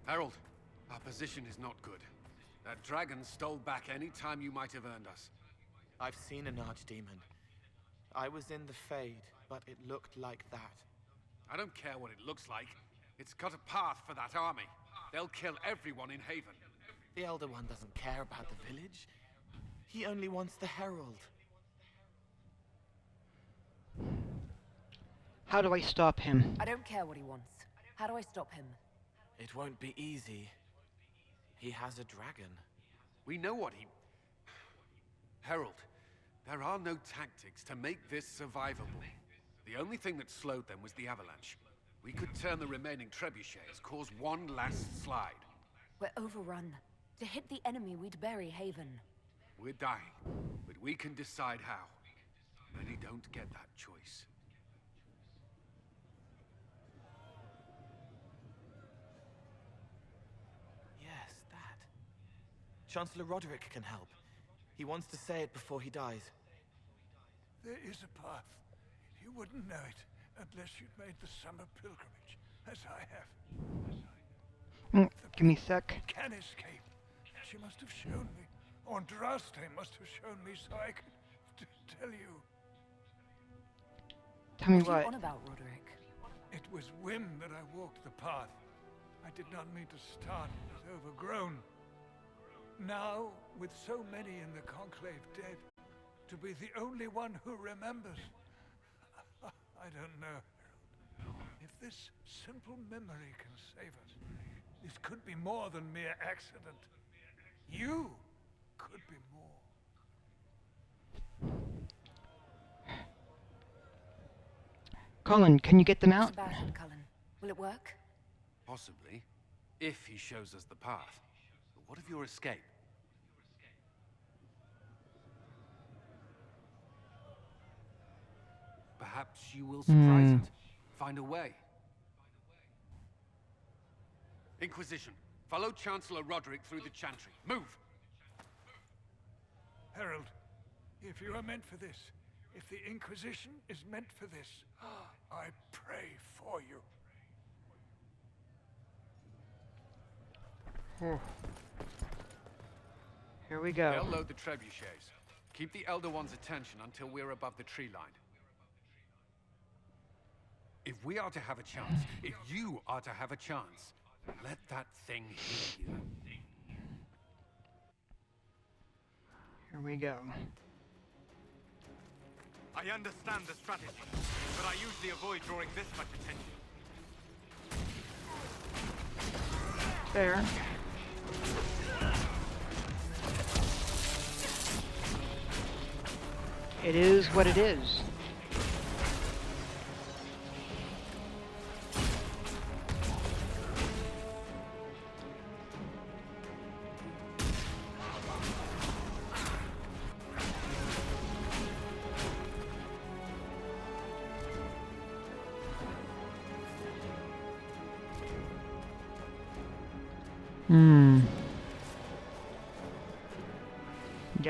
Harold, our position is not good. That dragon stole back any time you might have earned us. I've seen an archdemon. I was in the Fade, but it looked like that. I don't care what it looks like. It's got a path for that army. They'll kill everyone in Haven. The Elder One doesn't care about the village. He only wants the Herald. How do I stop him? I don't care what he wants. How do I stop him? It won't be easy. He has a dragon. We know what he... Harold, there are no tactics to make this survivable. The only thing that slowed them was the avalanche. We could turn the remaining trebuchets, cause one last slide. We're overrun. To hit the enemy, we'd bury Haven. We're dying, but we can decide how. Many don't get that choice. Yes, that. Chancellor Roderick can help. He wants to say it before he dies. There is a path. You wouldn't know it unless you'd made the summer pilgrimage, as I have. Give me a sec. Can escape. She must have shown me. Andraste must have shown me so I could tell you. Tell me What are you what? on about, Roderick? It was whim that I walked the path. I did not mean to start as overgrown. Now, with so many in the Conclave dead, to be the only one who remembers. I don't know, Harold. If this simple memory can save us, this could be more than mere accident. You could be more. Colin, can you get them What out? about it, Cullen? Will it work? Possibly, if he shows us the path. But what of your escape? Perhaps you will surprise it. Find a way. Inquisition, follow Chancellor Roderick through the Chantry. Move! Harold, if you are meant for this, if the Inquisition is meant for this, I pray for you. Here we go. They'll load the trebuchets. Keep the Elder One's attention until we're above the tree line. If we are to have a chance, if you are to have a chance, let that thing hit you. Here we go. I understand the strategy, but I usually avoid drawing this much attention. There. It is what it is.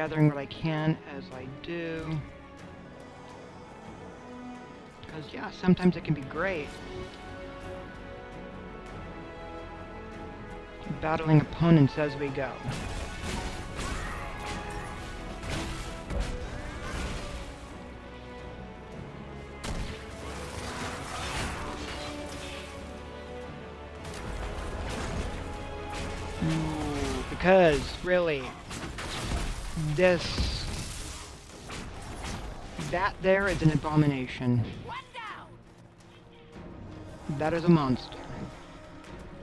gathering what I can as I do. Because, yeah, sometimes it can be great. Battling opponents as we go. Ooh, because, really, that there is an abomination. That is a monster.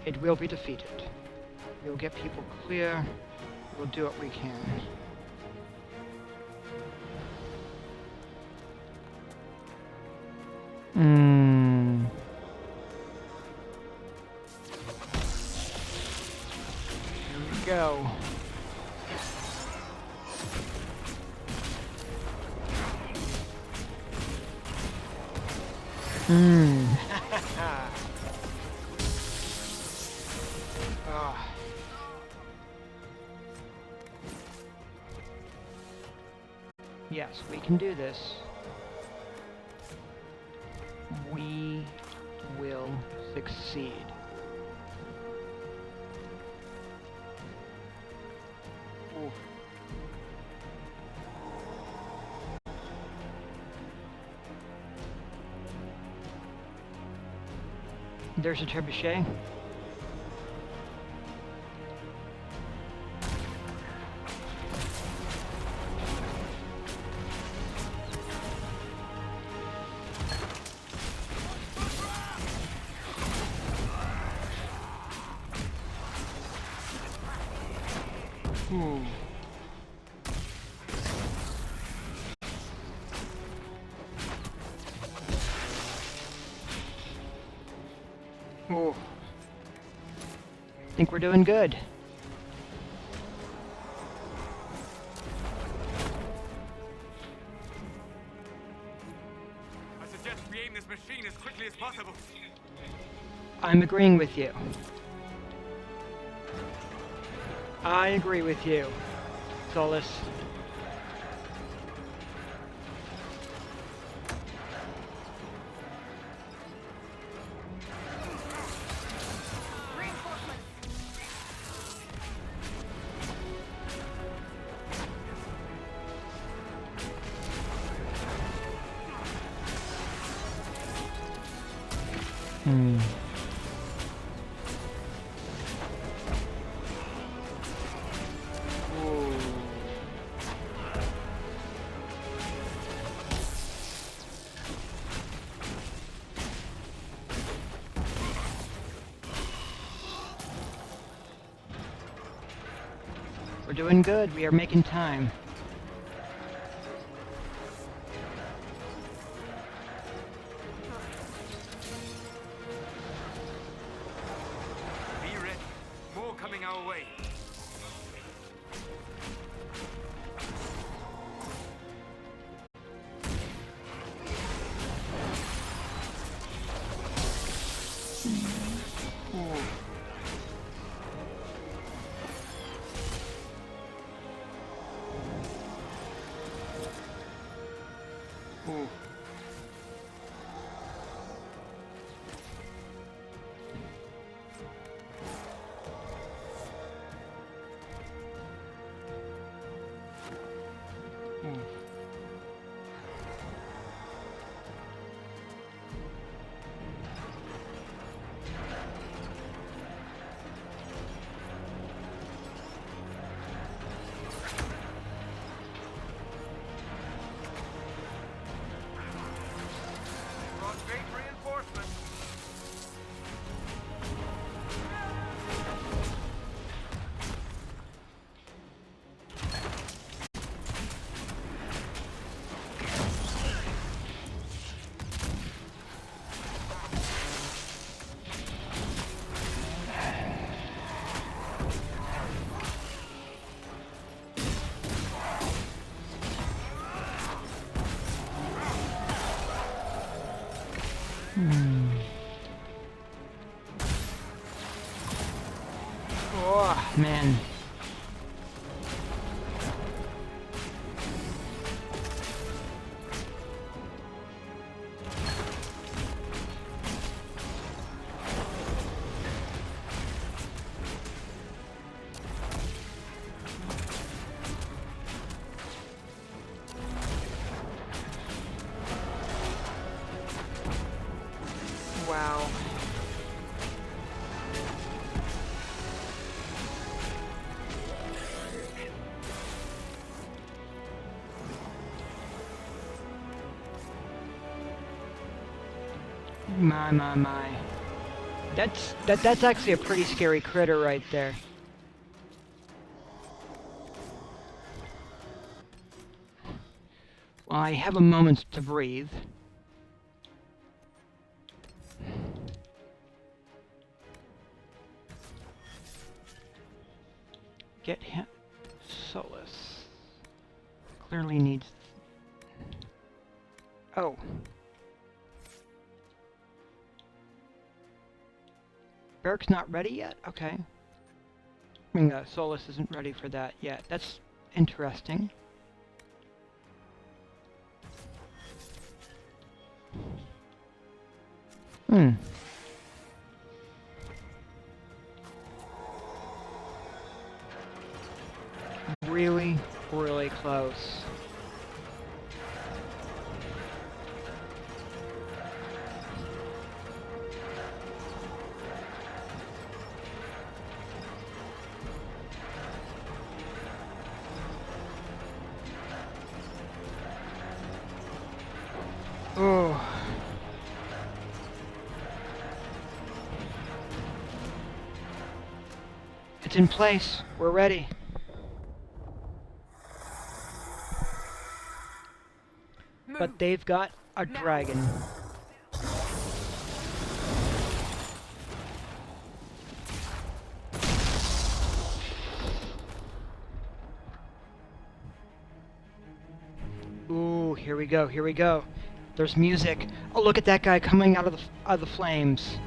It will be defeated. We'll get people clear. We'll do what we can. Here we go. Ah. Yes, we can do this. We will succeed. Ooh. There's a trebuchet. Ooh. Ooh. I think we're doing good. I suggest we aim this machine as quickly as possible. I'm agreeing with you. I agree with you, Solus. We're doing good. We are making time. Be ready. More coming our way. Ooh. Great reinforcement. Oh, man. Wow. My. That's actually a pretty scary critter right there. Well, I have a moment to breathe. Get him. Solus. Clearly needs... Oh. Beric's not ready yet? Okay. I mean, Solus isn't ready for that yet. That's interesting. Hmm. Really, really close. Oh. It's in place. We're ready. But they've got a dragon. Ooh, here we go, here we go. There's music. Oh, look at that guy coming out of the flames.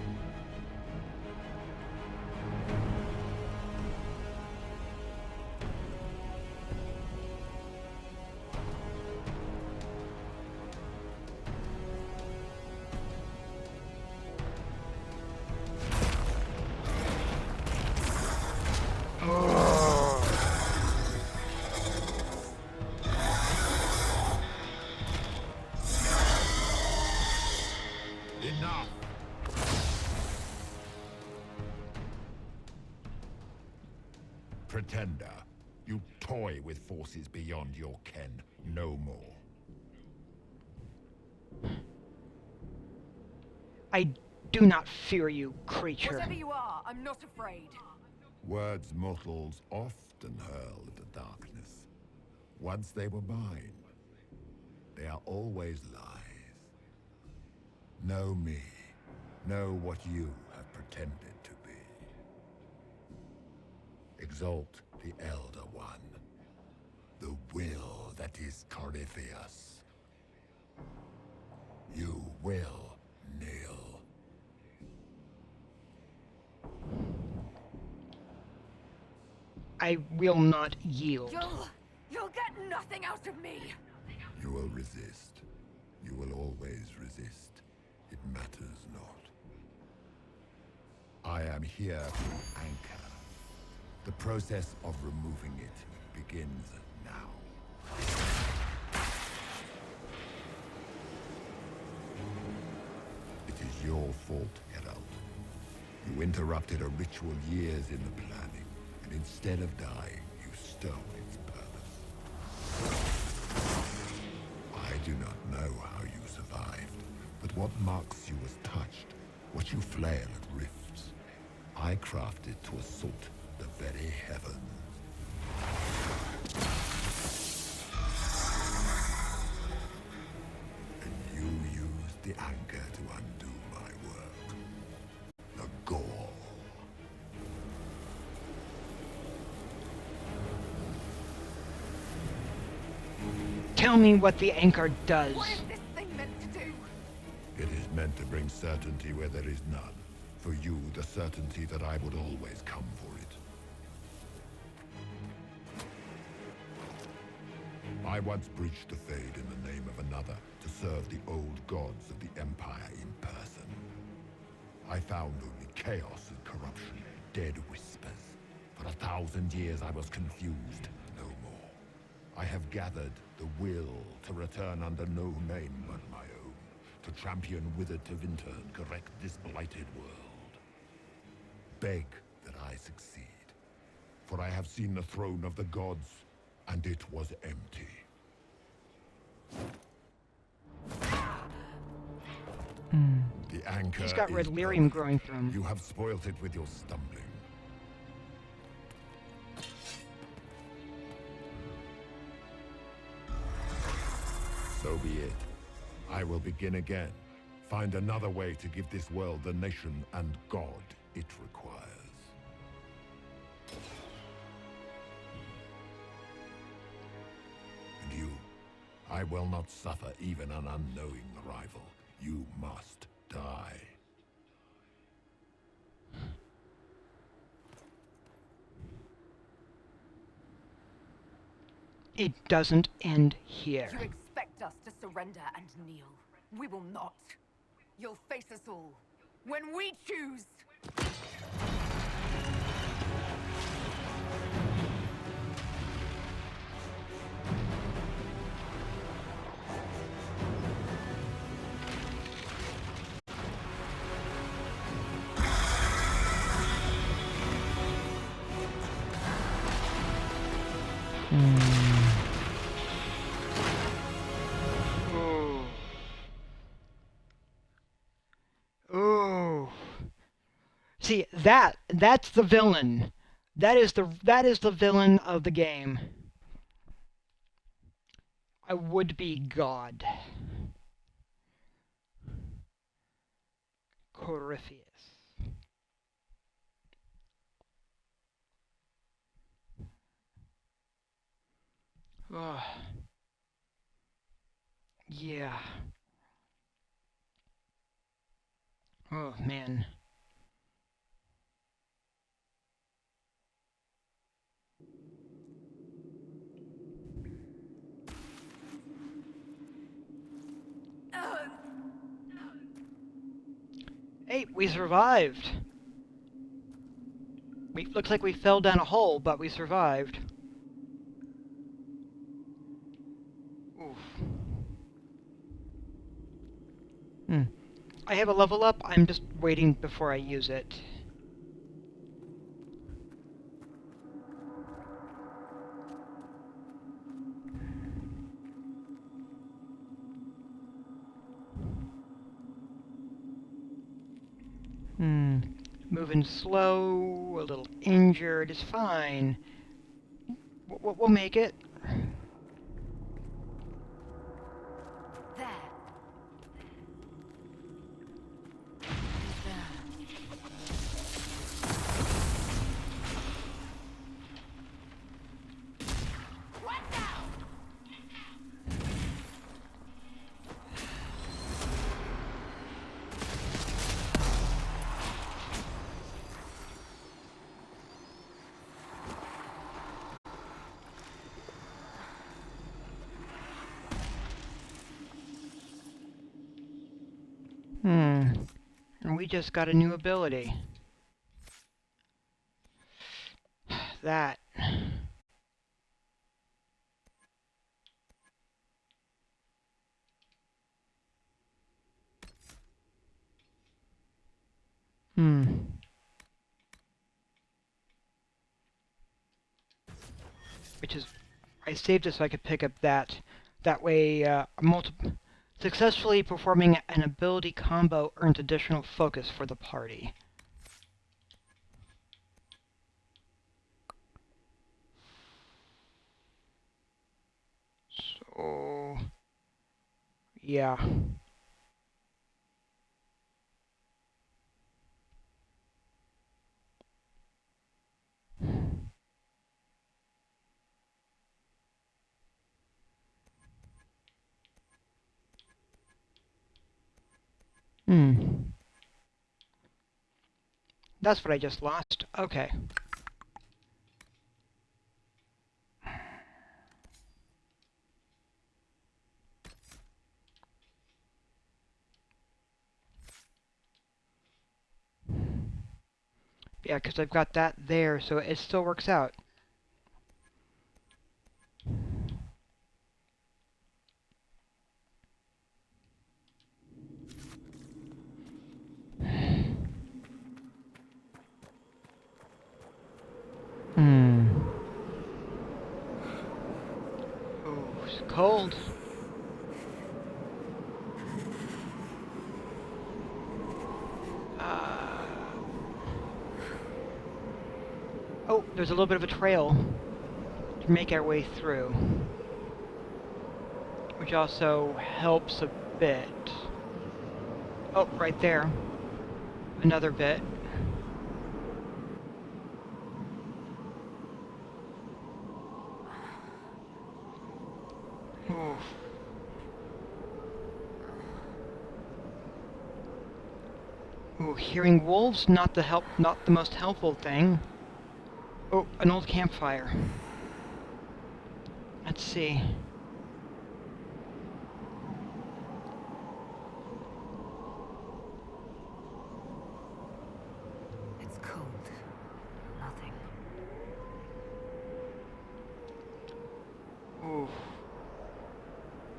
Enough! Pretender, you toy with forces beyond your ken, no more. I do not fear you, creature. Whatever you are, I'm not afraid. Words mortals often hurl into darkness. Once they were mine, they are always lies. Know me. Know what you have pretended to be. Exalt the Elder One. The will that is Corypheus. You will kneel. I will not yield. You'll get nothing out of me. You will resist. You will always resist. It matters not. I am here to anchor. The process of removing it begins now. It is your fault, Herald. You interrupted a ritual years in the planning, and instead of dying, you stole its purpose. I do not know how you survived, but what marks you as touched, what you flail at rifts, I crafted to assault the very heavens. And you used the anchor to undo my work. The gall. Tell me what the anchor does. What is this thing meant to do? It is meant to bring certainty where there is none. For you, the certainty that I would always come for it. I once breached the Fade in the name of another to serve the old gods of the Empire in person. I found only chaos and corruption, dead whispers. For 1,000 years I was confused, no more. I have gathered the will to return under no name but my own, to champion withered Tevinter and correct this blighted world. Beg that I succeed, for I have seen the throne of the gods, and it was empty. The anchor He's got is red lyrium permanent. growing through him. You have spoilt it with your stumbling. So be it. I will begin again. Find another way to give this world the nation and God it requires. And you, I will not suffer even an unknowing rival. You must die. It doesn't end here. You expect us to surrender and kneel. We will not. You'll face us all. When we choose! Ooh. See, that's the villain. That is the villain of the game. A would-be god. Corypheus. Oh. Yeah. Oh, man. Hey, we survived. Looks like we fell down a hole, but we survived. Oof. I have a level up. I'm just waiting before I use it. Moving slow, a little injured. It's fine. We'll make it. There. And we just got a new ability. That. Which is, I saved it so I could pick up that. That way, successfully performing an ability combo earns additional focus for the party. So, yeah. That's what I just lost. Okay. Yeah, because I've got that there, so it still works out. cold. Oh, there's a little bit of a trail to make our way through, which also helps a bit. Oh, right there. Another bit. Oof. Ooh, hearing wolves, not the most helpful thing. Oh, an old campfire. Let's see. It's cold. Nothing. Ooh.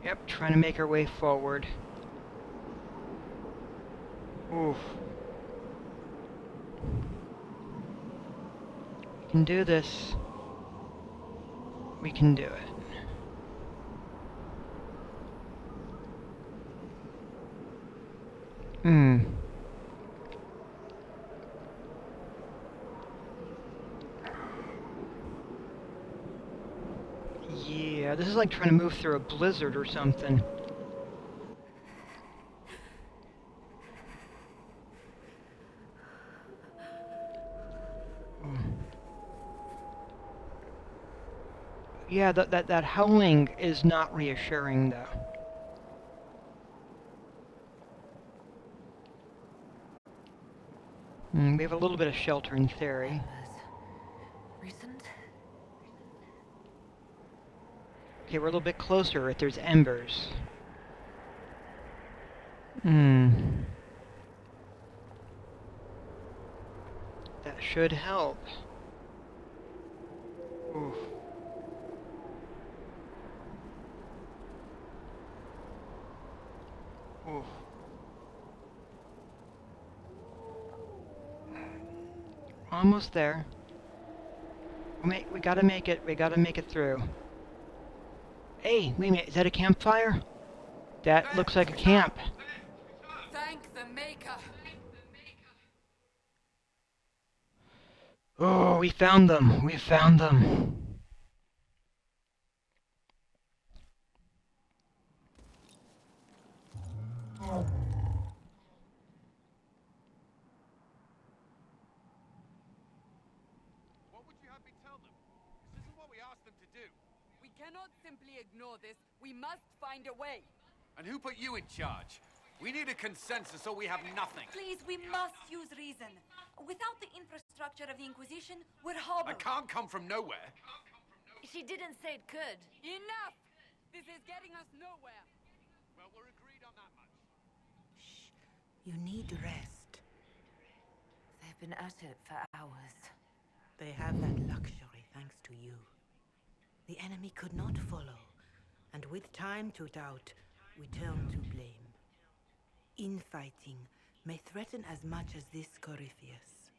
Yep, trying to make our way forward. Oof. We can do this. We can do it. Yeah, this is like trying to move through a blizzard or something. Yeah, that howling is not reassuring, though. We have a little bit of shelter in theory. Recent? Okay, we're a little bit closer if there's embers. That should help. Oof. Oof. Almost there. We gotta make it. We gotta make it through. Hey, wait a minute. Is that a campfire? That looks like a camp. Thank the Maker. Oh, we found them. We found them. What would you have me tell them? This isn't what we asked them to do. We cannot simply ignore this. We must find a way. And who put you in charge? We need a consensus or we have nothing. Please, we must use reason. Without the infrastructure of the Inquisition, we're hobbled. I can't come from nowhere. She didn't say it could. Enough! This is getting us nowhere. Well, we're agreed on that much. You need rest. They've been at it for hours. They have that luxury thanks to you. The enemy could not follow, and with time to doubt, we turn to blame. Infighting may threaten as much as this Corypheus.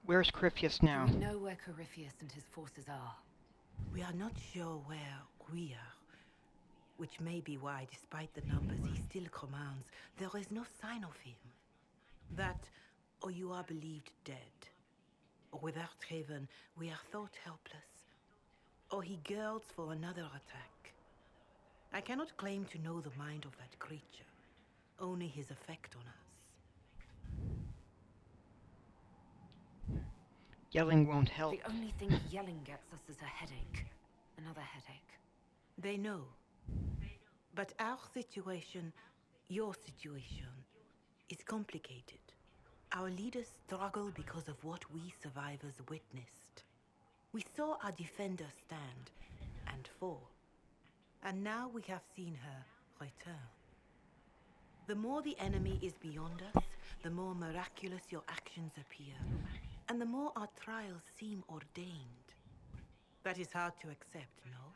Where's Corypheus now? Do we know where Corypheus and his forces are? We are not sure where we are, which may be why, despite the numbers he still commands, there is no sign of him. That, or you are believed dead. Or without Haven, we are thought helpless. Or he girds for another attack. I cannot claim to know the mind of that creature, only his effect on us. Yelling won't help. The only thing yelling gets us is a headache. Another headache. They know. But our situation, your situation, is complicated. Our leaders struggle because of what we survivors witnessed. We saw our defenders stand and fall. And now we have seen her return. The more the enemy is beyond us, the more miraculous your actions appear, and the more our trials seem ordained. That is hard to accept, no?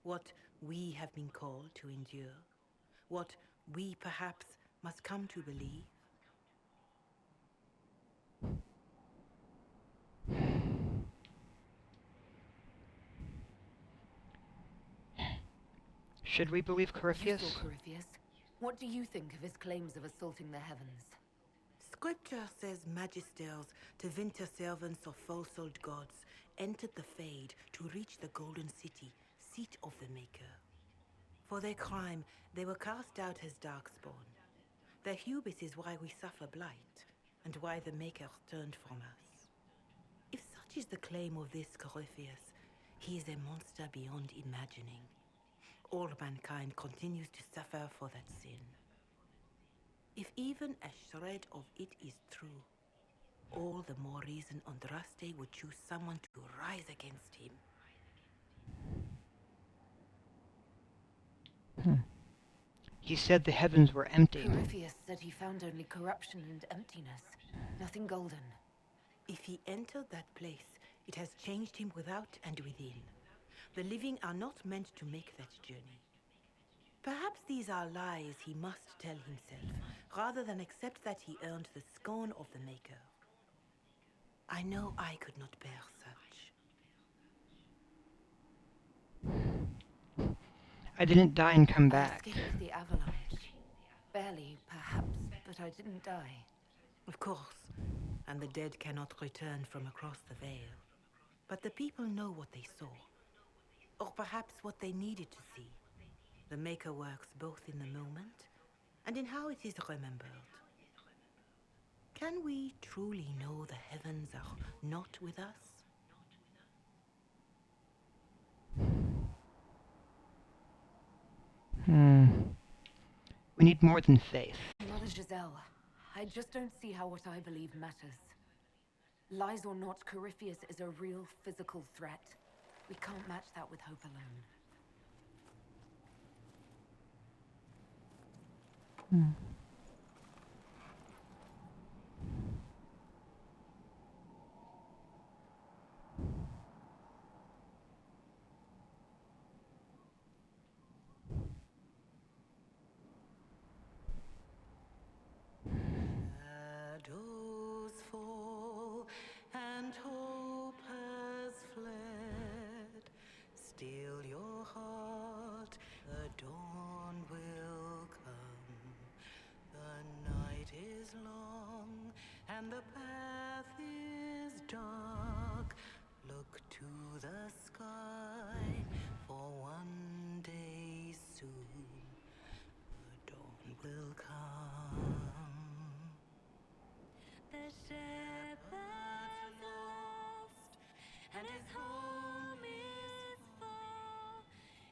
What we have been called to endure, what we perhaps must come to believe. Should we believe You Corypheus? saw Corypheus. What do you think of his claims of assaulting the heavens? Scripture says magisters, the winter servants of false-souled gods, entered the Fade to reach the Golden City, seat of the Maker. For their crime, they were cast out as Darkspawn. Their hubris is why we suffer blight, and why the Maker turned from us. If such is the claim of this Corypheus, he is a monster beyond imagining. All mankind continues to suffer for that sin. If even a shred of it is true, all the more reason Andraste would choose someone to rise against him. He said the heavens were empty. Corypheus said he found only corruption and emptiness. Nothing golden. If he entered that place, it has changed him without and within. The living are not meant to make that journey. Perhaps these are lies he must tell himself, rather than accept that he earned the scorn of the Maker. I know I could not bear such. I didn't die and come I back. escaped the avalanche. Barely, perhaps, but I didn't die. Of course, and the dead cannot return from across the veil. But the people know what they saw, or perhaps what they needed to see. The Maker works both in the moment and in how it is remembered. Can we truly know the heavens are not with us? We need more than faith. Mother Giselle, I just don't see how what I believe matters. Lies or not, Corypheus is a real physical threat. We can't match that with hope alone. Shadows fall and hope has fled. Still your heart, the dawn will come. The night is long and the path is dark. Look to the sky, for one day soon the dawn will come. The shepherd's lost, and his home is far.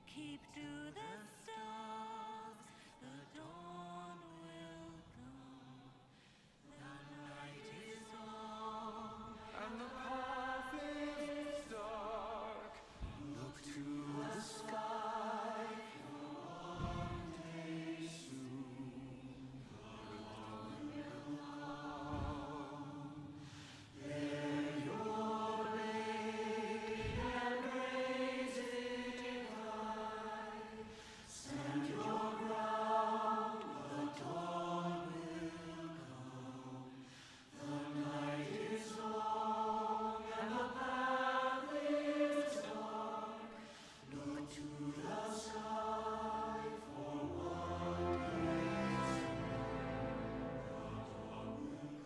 Keep to the stars, the dawn will come. The night is long, and the path is dark. Look to the sky, for one day soon the dawn will come. Bear your blade and raise it high. Stand your ground, the dawn will come. The night is long and the path is dark. Look to the sky, for one day soon the dawn will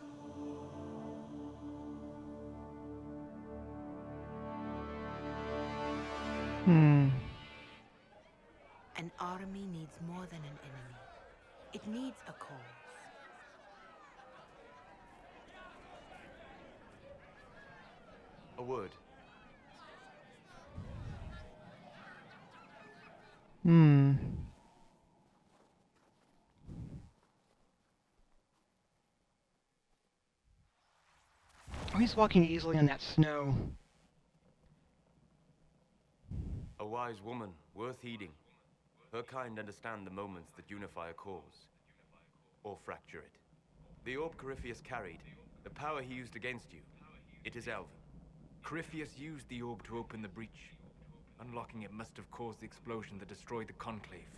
An army needs more than an enemy. It needs a cause. A word. Oh, he's walking easily on that snow. A wise woman, worth heeding. Her kind understand the moments that unify a cause, or fracture it. The orb Corypheus carried, the power he used against you, it is Elven. Corypheus used the orb to open the breach. Unlocking it must have caused the explosion that destroyed the Conclave.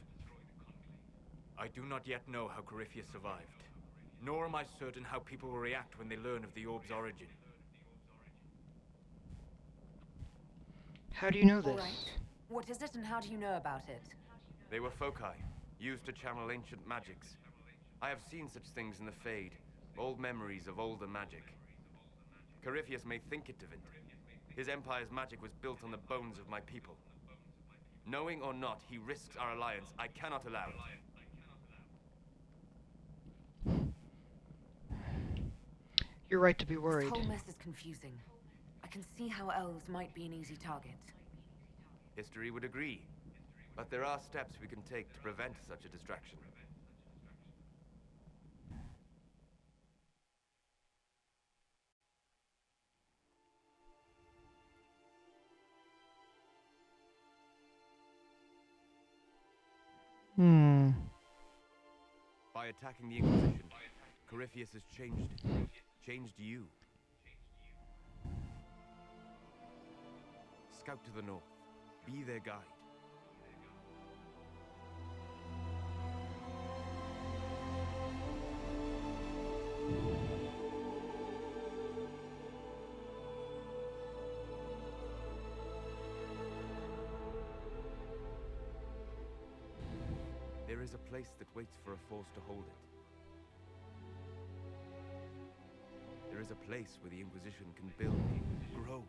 I do not yet know how Corypheus survived, nor am I certain how people will react when they learn of the orb's origin. How do you know this? All right. What is it and how do you know about it? They were foci, used to channel ancient magics. I have seen such things in the Fade, old memories of older magic. Corypheus may think it Tevinter. His empire's magic was built on the bones of my people. Knowing or not, he risks our alliance. I cannot allow it. You're right to be This worried. whole mess is confusing. I can see how elves might be an easy target. History would agree. But there are steps we can take to prevent such a distraction. By attacking the Inquisition, Corypheus has changed you. Scout to the north. Be their guide. There is a place that waits for a force to hold it. There is a place where the Inquisition can build, grow.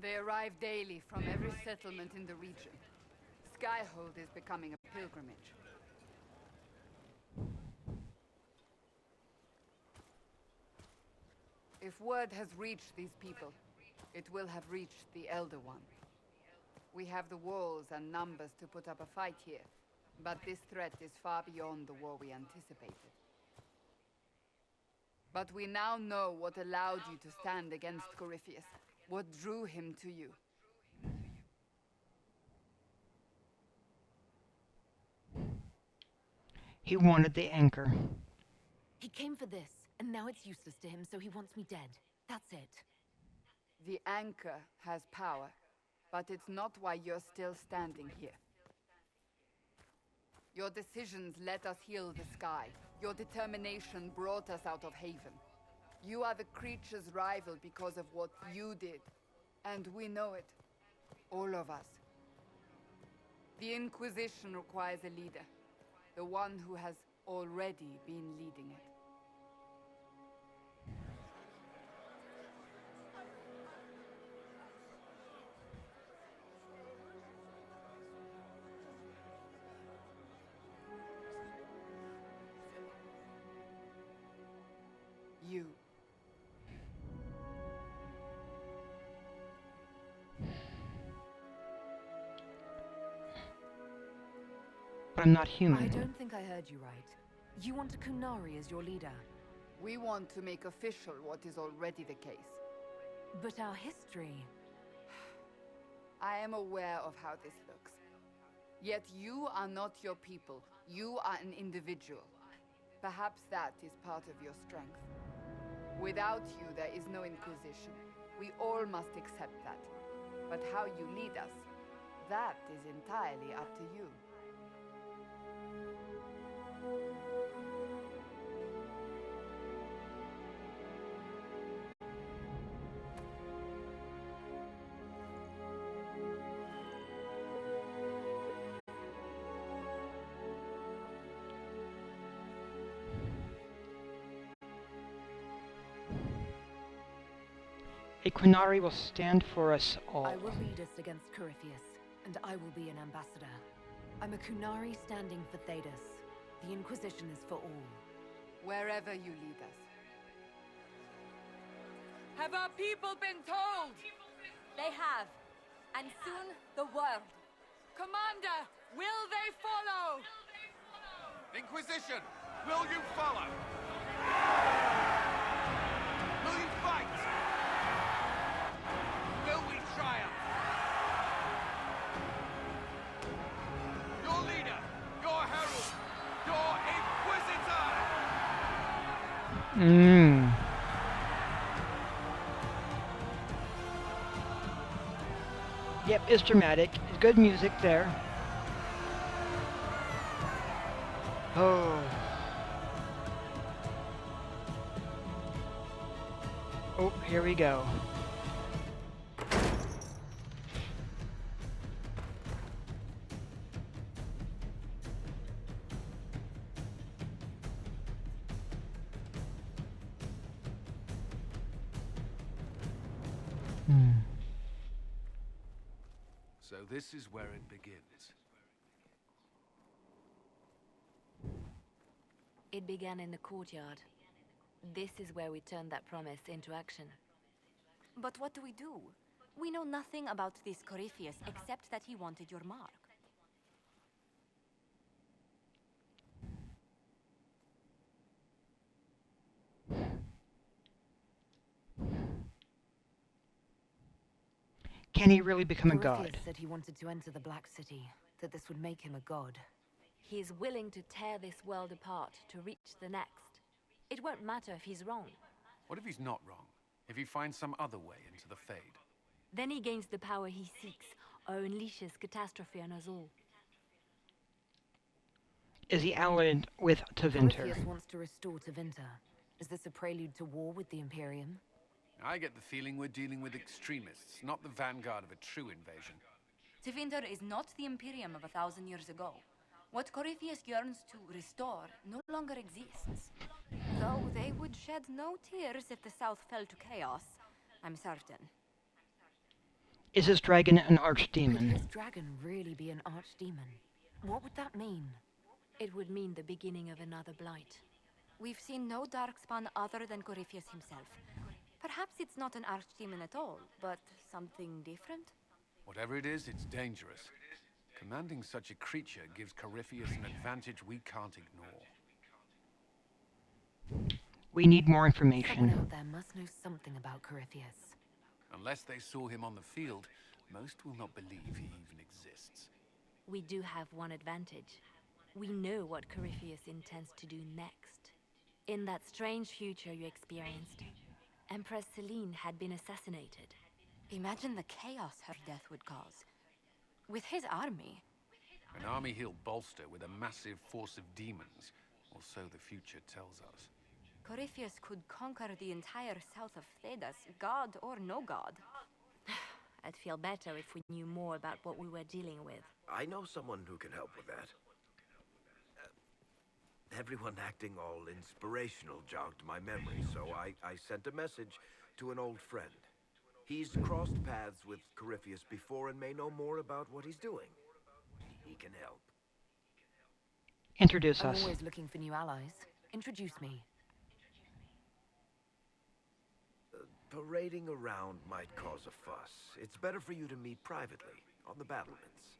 They arrive daily from every settlement in the region. Skyhold is becoming a pilgrimage. If word has reached these people, it will have reached the Elder One. We have the walls and numbers to put up a fight here, but this threat is far beyond the war we anticipated. But we now know what allowed you to stand against Corypheus. What drew him to you? He wanted the anchor. He came for this, and now it's useless to him, so he wants me dead. That's it. The anchor has power, but it's not why you're still standing here. Your decisions let us heal the sky. Your determination brought us out of Haven. You are the creature's rival because of what you did. And we know it. All of us. The Inquisition requires a leader. The one who has already been leading it. You. But I'm not human. I don't think I heard you right. You want a Kunari as your leader? We want to make official what is already the case. But our history... I am aware of how this looks. Yet you are not your people. You are an individual. Perhaps that is part of your strength. Without you, there is no Inquisition. We all must accept that. But how you lead us, That is entirely up to you. A Quinari will stand for us all. I will lead us against Corypheus, and I will be an ambassador. I'm a Qunari standing for Thedas. The Inquisition is for all. Wherever you lead us. Have our people been told? They have. And soon, the world. Commander, will they follow? Inquisition, will you follow? Will you fight? Will we triumph? Your leader, your herald, your inquisitor! Yep, it's dramatic. It's good music there. Oh. Oh, here we go. So this is where it begins. It began in the courtyard. This is where we turned that promise into action. But what do? We know nothing about this Corypheus except that he wanted your mark. Can he really become a god? Corypheus said he wanted to enter the Black City, that this would make him a god. He is willing to tear this world apart to reach the next. It won't matter if he's wrong. What if he's not wrong? If he finds some other way into the Fade? Then he gains the power he seeks, or unleashes catastrophe on us all. Is he allied with Tevinter? Corypheus wants to restore Tevinter. Is this a prelude to war with the Imperium? I get the feeling we're dealing with extremists, not the vanguard of a true invasion. Tevinter is not the Imperium of 1,000 years ago. What Corypheus yearns to restore no longer exists. Though they would shed no tears if the South fell to chaos, I'm certain. Is his dragon an Could archdemon? his dragon really be an archdemon? What would that mean? It would mean the beginning of another blight. We've seen no darkspawn other than Corypheus himself. Perhaps it's not an archdemon at all, but something different? Whatever it is, it's dangerous. Commanding such a creature gives Corypheus an advantage we can't ignore. We need more Someone information. out there must know something about Corypheus. Unless they saw him on the field, most will not believe he even exists. We do have one advantage. We know what Corypheus intends to do next. In that strange future you experienced, Empress Selene had been assassinated. Imagine the chaos her death would cause. With his army. An army he'll bolster with a massive force of demons, or so the future tells us. Corypheus could conquer the entire south of Thedas, god or no god. I'd feel better if we knew more about what we were dealing with. I know someone who can help with that. Everyone acting all inspirational jogged my memory, so I sent a message to an old friend. He's crossed paths with Corypheus before and may know more about what he's doing. He can help. Introduce I'm us. always looking for new allies. Introduce me. Parading around might cause a fuss. It's better for you to meet privately, on the battlements.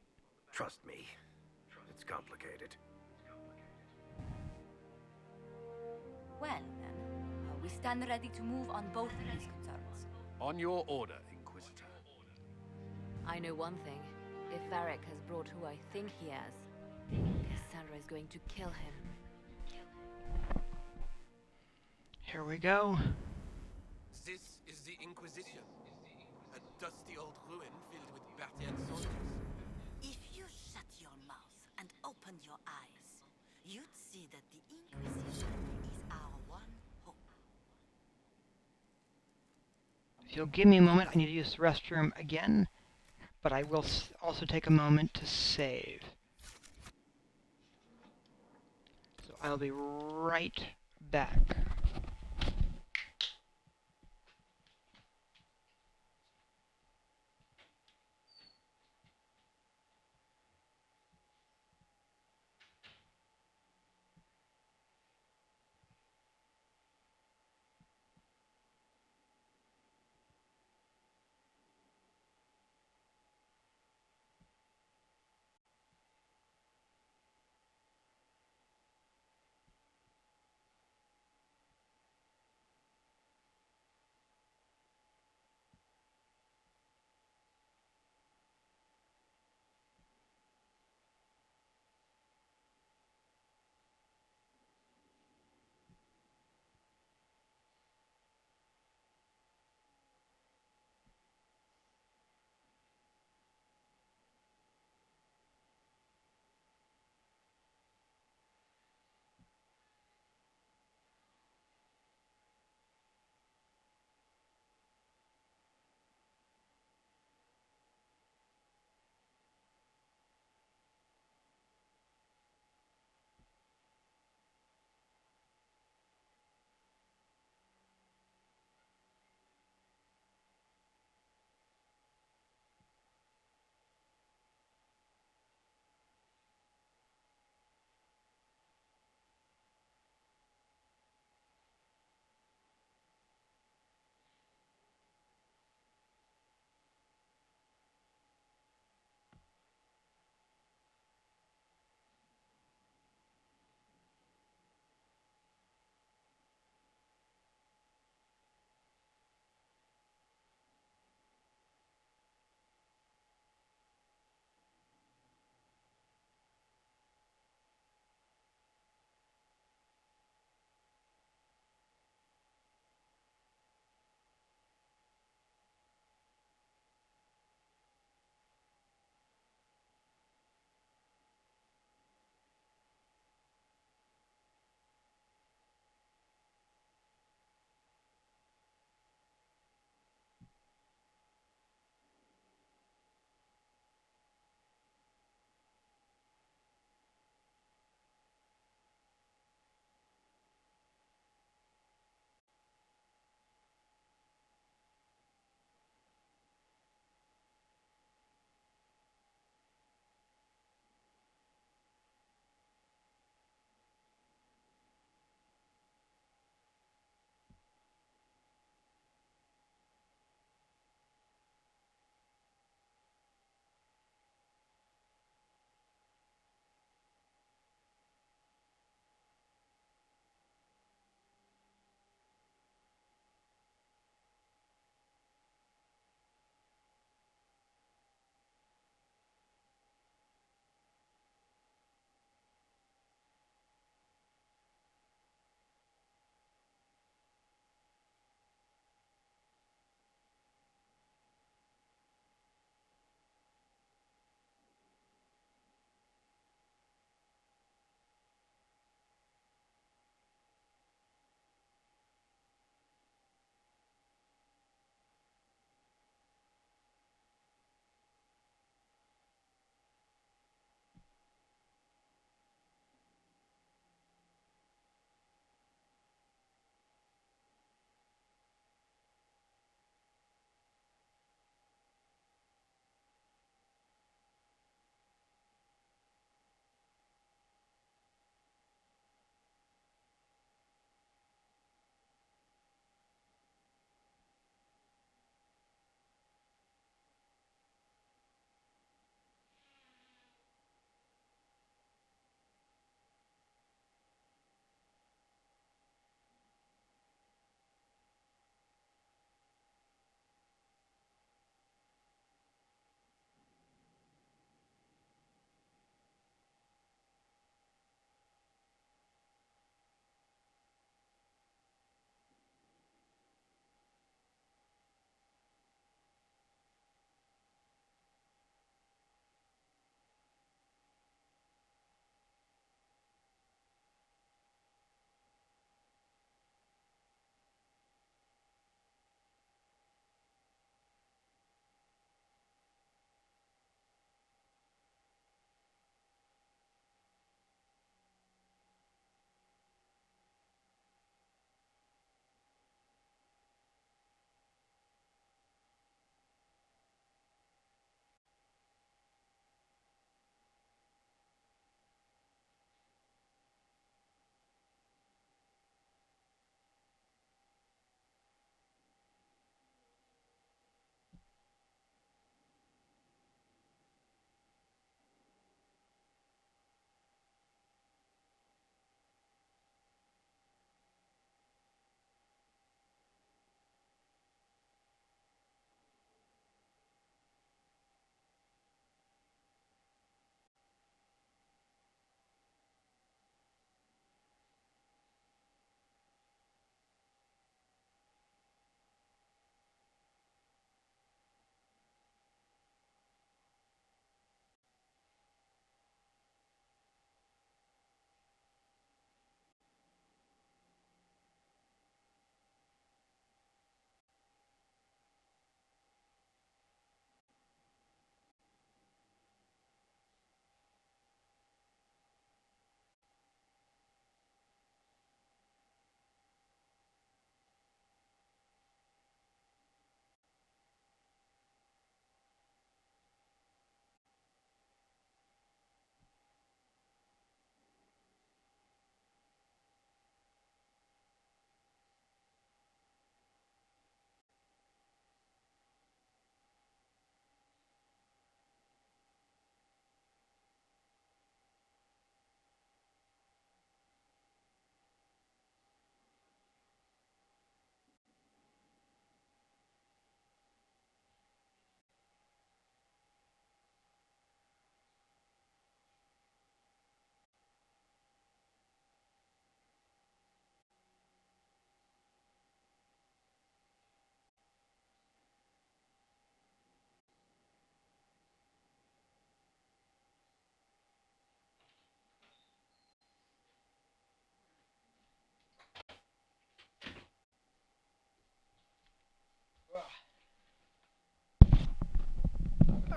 Trust me, it's complicated. Well, then, we stand ready to move on both of these concerns. On your order, Inquisitor. I know one thing. If Varric has brought who I think he has, Cassandra is going to kill him. Here we go. This is the Inquisition. A dusty old ruin filled with battered soldiers. If you'll give me a moment, I need to use the restroom again, but I will also take a moment to save. So I'll be right back.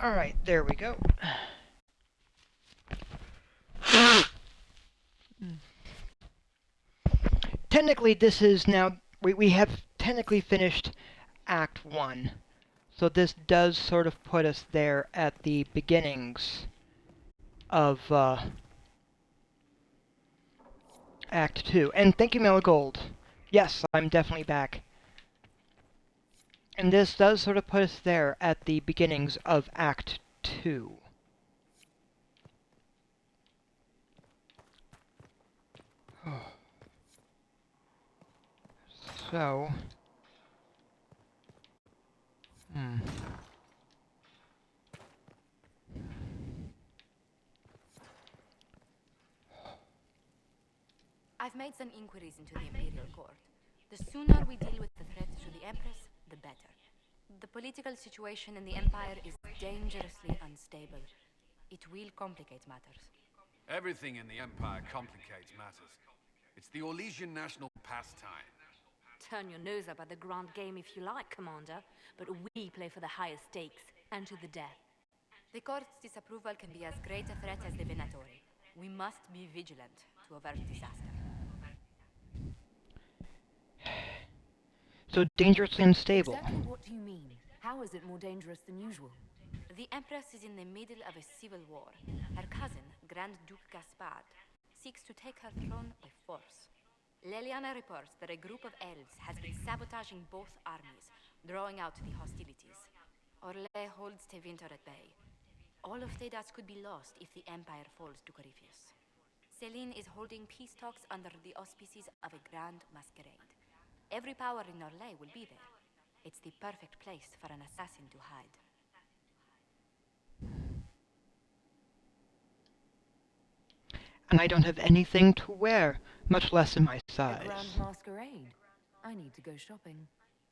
Alright, there we go. Technically, this is now... We have technically finished Act 1. So this does sort of put us there at the beginnings of Act 2. And thank you, Meligold. Yes, I'm definitely back. And this does sort of put us there at the beginnings of Act 2. So... I've made some inquiries into the Imperial Court. The sooner we deal with the threat to the Empress, the better. The political situation in the Empire is dangerously unstable. It will complicate matters. Everything in the Empire complicates matters. It's the Orlesian national pastime. Turn your nose up at the grand game if you like, Commander, but we play for the highest stakes, and to the death. The Court's disapproval can be as great a threat as the Venatori. We must be vigilant to avert disaster. So dangerously unstable. Exactly what do you mean? How is it more dangerous than usual? The Empress is in the middle of a civil war. Her cousin, Grand Duke Gaspard, seeks to take her throne by force. Leliana reports that a group of elves has been sabotaging both armies, drawing out the hostilities. Orlais holds Tevinter at bay. All of Thedas could be lost if the Empire falls to Corypheus. Celine is holding peace talks under the auspices of a grand masquerade. Every power in Orlais will be there. It's the perfect place for an assassin to hide. And I don't have anything to wear, much less in my size. A grand masquerade. I need to go shopping.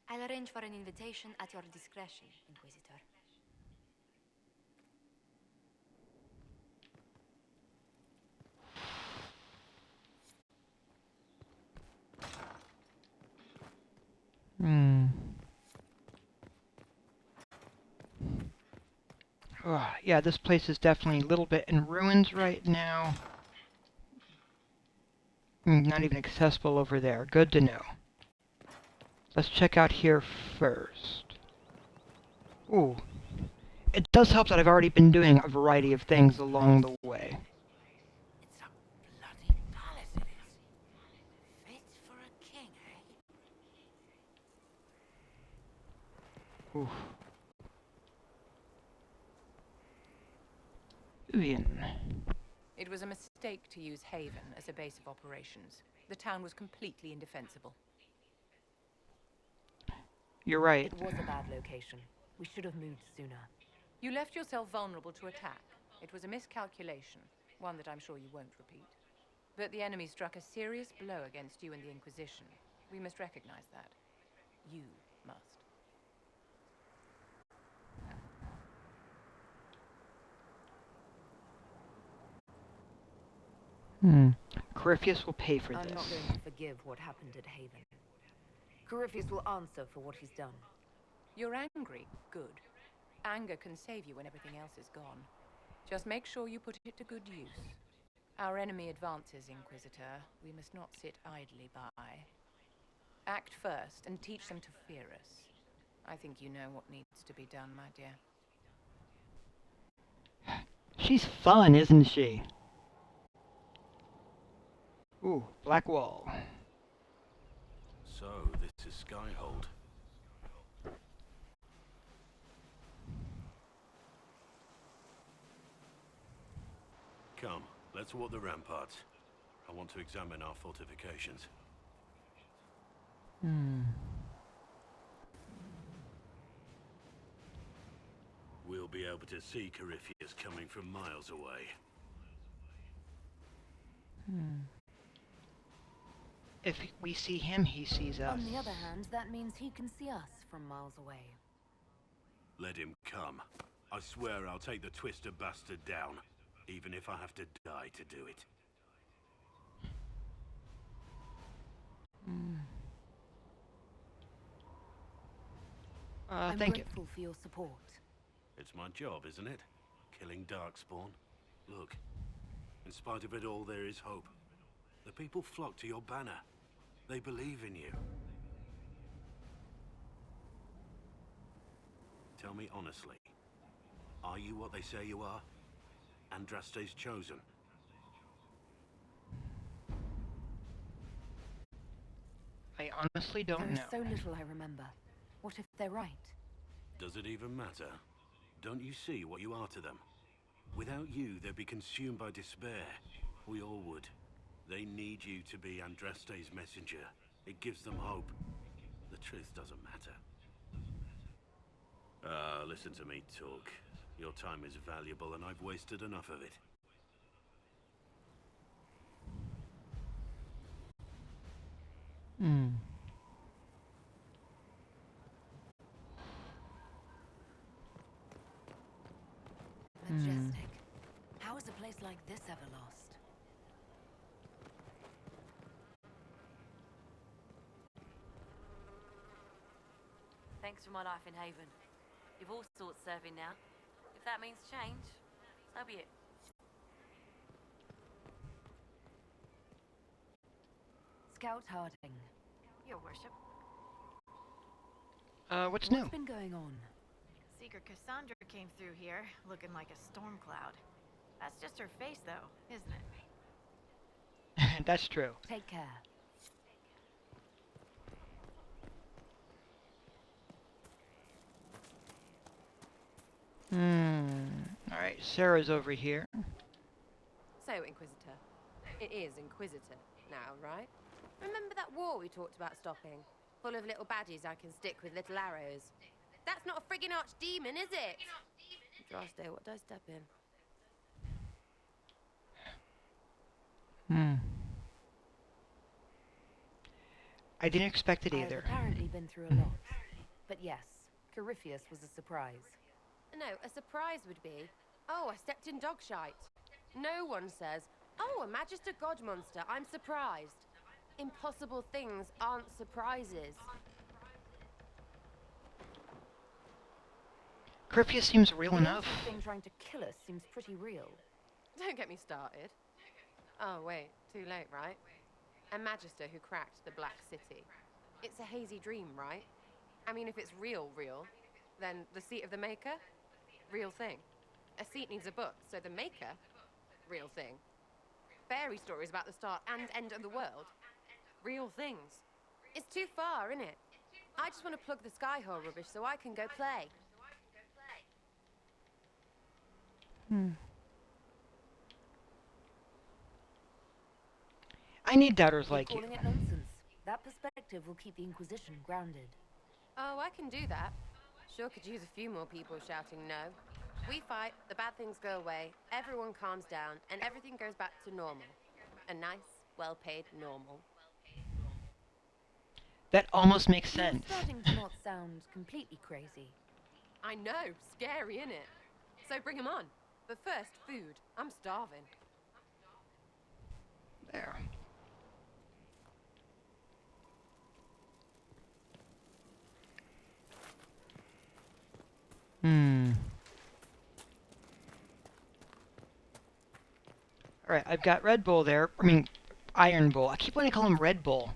I'll arrange for an invitation at your discretion, Inquisitor. Yeah, this place is definitely a little bit in ruins right now. Not even accessible over there. Good to know. Let's check out here first. Ooh. It does help that I've already been doing a variety of things along the way. It's a bloody palace it is. Fit for a king, eh? Oof. Vivian. It was a mistake to use Haven as a base of operations. The town was completely indefensible. You're right. It was a bad location. We should have moved sooner. You left yourself vulnerable to attack. It was a miscalculation, one that I'm sure you won't repeat. But the enemy struck a serious blow against you and the Inquisition. We must recognize that. You must. Corypheus will pay for I'm this. not going to forgive what happened at Haven. Corypheus will answer for what he's done. You're angry? Good. Anger can save you when everything else is gone. Just make sure you put it to good use. Our enemy advances, Inquisitor. We must not sit idly by. Act first and teach them to fear us. I think you know what needs to be done, my dear. She's fun, isn't she? Ooh, black wall. So, this is Skyhold. Come, let's walk the ramparts. I want to examine our fortifications. We'll be able to see Corypheus coming from miles away. If we see him, he sees us. On the other hand, that means he can see us from miles away. Let him come. I swear I'll take the Twister bastard down, even if I have to die to do it. I'm Thank you. grateful for your support. It's my job, isn't it? Killing Darkspawn. Look, in spite of it all, there is hope. The people flock to your banner. They believe in you. Tell me honestly, are you what they say you are? Andraste's chosen? I honestly don't know. There is so little I remember. What if they're right? Does it even matter? Don't you see what you are to them? Without you, they'd be consumed by despair. We all would. They need you to be Andraste's messenger. It gives them hope. The truth doesn't matter. Listen to me talk. Your time is valuable and I've wasted enough of it. Hmm. Majestic. How is a place like this ever lost? Thanks for my life in Haven. You've all sorts serving now. If that means change, so be it. Scout Harding. Your worship. What's new? What's been going on? Seeker Cassandra came through here, looking like a storm cloud. That's just her face, though, isn't it? That's true. Take care. Alright, Sarah's over here. So, Inquisitor. It is Inquisitor now, right? Remember that war we talked about stopping? Full of little baddies I can stick with little arrows. That's not a friggin' archdemon, is it? Droste, what did I step in? I didn't expect it either. I've apparently been through a lot. But yes, Corypheus was a surprise. No, a surprise would be, oh, I stepped in dog shite. No one says, oh, a Magister God monster, I'm surprised. Impossible things aren't surprises. Corypheus seems real enough. The thing trying to kill us seems pretty real. Don't get me started. Oh, wait, too late, right? A Magister who cracked the Black City. It's a hazy dream, right? I mean, if it's real, then the seat of the Maker? Real thing. A seat needs a book, so the Maker? Real thing. Fairy stories about the start and end of the world? Real things. It's too far, innit? I just want to plug the Skyhole rubbish so I can go play. I need doubters like you. Calling it nonsense. That perspective will keep the Inquisition grounded. Oh, I can do that. Sure could use a few more people shouting no. We fight, the bad things go away, everyone calms down, and everything goes back to normal. A nice, well-paid normal. That almost makes sense. You're starting to not sound completely crazy. I know, scary, innit? So bring 'em on. But first, food. I'm starving. There. Alright, I've got Red Bull there. I mean, Iron Bull. I keep wanting to call him Red Bull.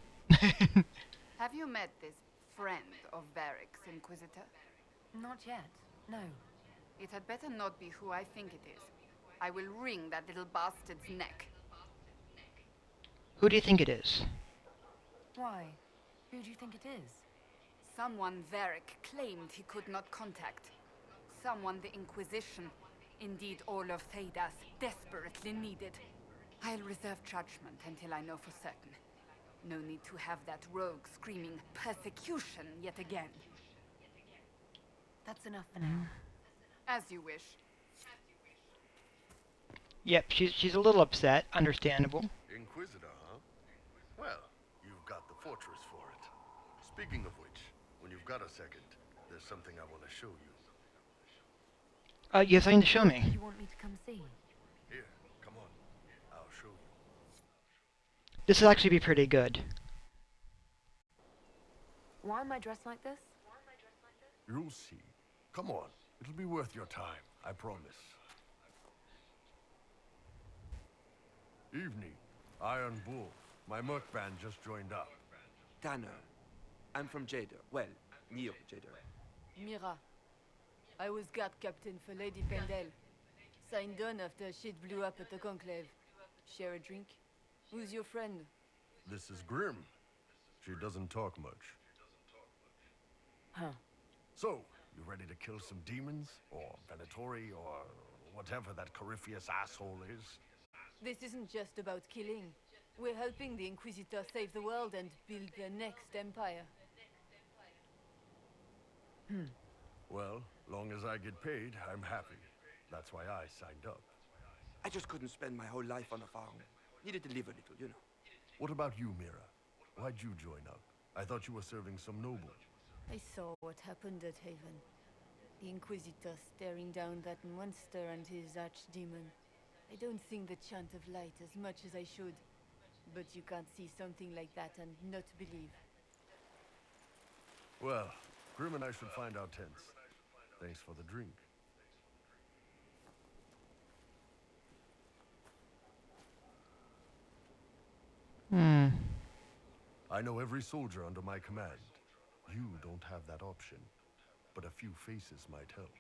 Have you met this friend of Varric's, Inquisitor? Not yet, no. It had better not be who I think it is. I will wring that little bastard's neck. Who do you think it is? Why? Who do you think it is? Someone Varric claimed he could not contact. Someone the Inquisition, indeed all of Thedas, desperately needed. I'll reserve judgment until I know for certain. No need to have that rogue screaming persecution yet again. That's enough for now. As you wish. Yep, she's a little upset. Understandable. Inquisitor, huh? Well, you've got the fortress for it. Speaking of which, when you've got a second, there's something I want to show you. You have something to show me. You want me to come see? Here, come on. I'll show you. This will actually be pretty good. Why am I dressed like this? You'll see. Come on. It'll be worth your time, I promise. Evening. Iron Bull. My merc band just joined up. Tanner. I'm from Jader. Well, near Jader. Mira. I was guard captain for Lady Pendel. Signed on after shit blew up at the Conclave. Share a drink? Who's your friend? This is Grim. She doesn't talk much. Huh. So, you ready to kill some demons? Or Venatori, or whatever that Corypheus asshole is? This isn't just about killing. We're helping the Inquisitor save the world and build the next empire. Well, long as I get paid, I'm happy. That's why I signed up. I just couldn't spend my whole life on a farm. Needed to live a little, you know. What about you, Mira? Why'd you join up? I thought you were serving some noble. I saw what happened at Haven. The Inquisitor staring down that monster and his archdemon. I don't think the chant of light as much as I should. But you can't see something like that and not believe. Well, Grim and I should find our tents. Thanks for the drink. I know every soldier under my command. You don't have that option, but a few faces might help.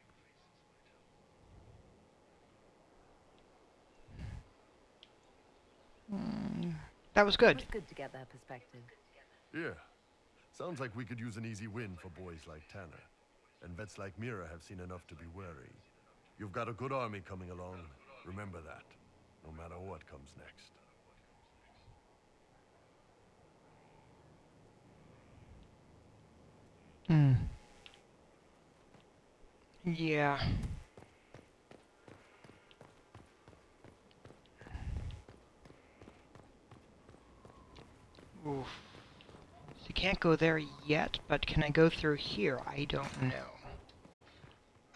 That was good. It was good to get that perspective. Yeah. Sounds like we could use an easy win for boys like Tanner. And vets like Mira have seen enough to be wary. You've got a good army coming along. Remember that, no matter what comes next. Yeah. Oof. So can't go there yet, but can I go through here? I don't know.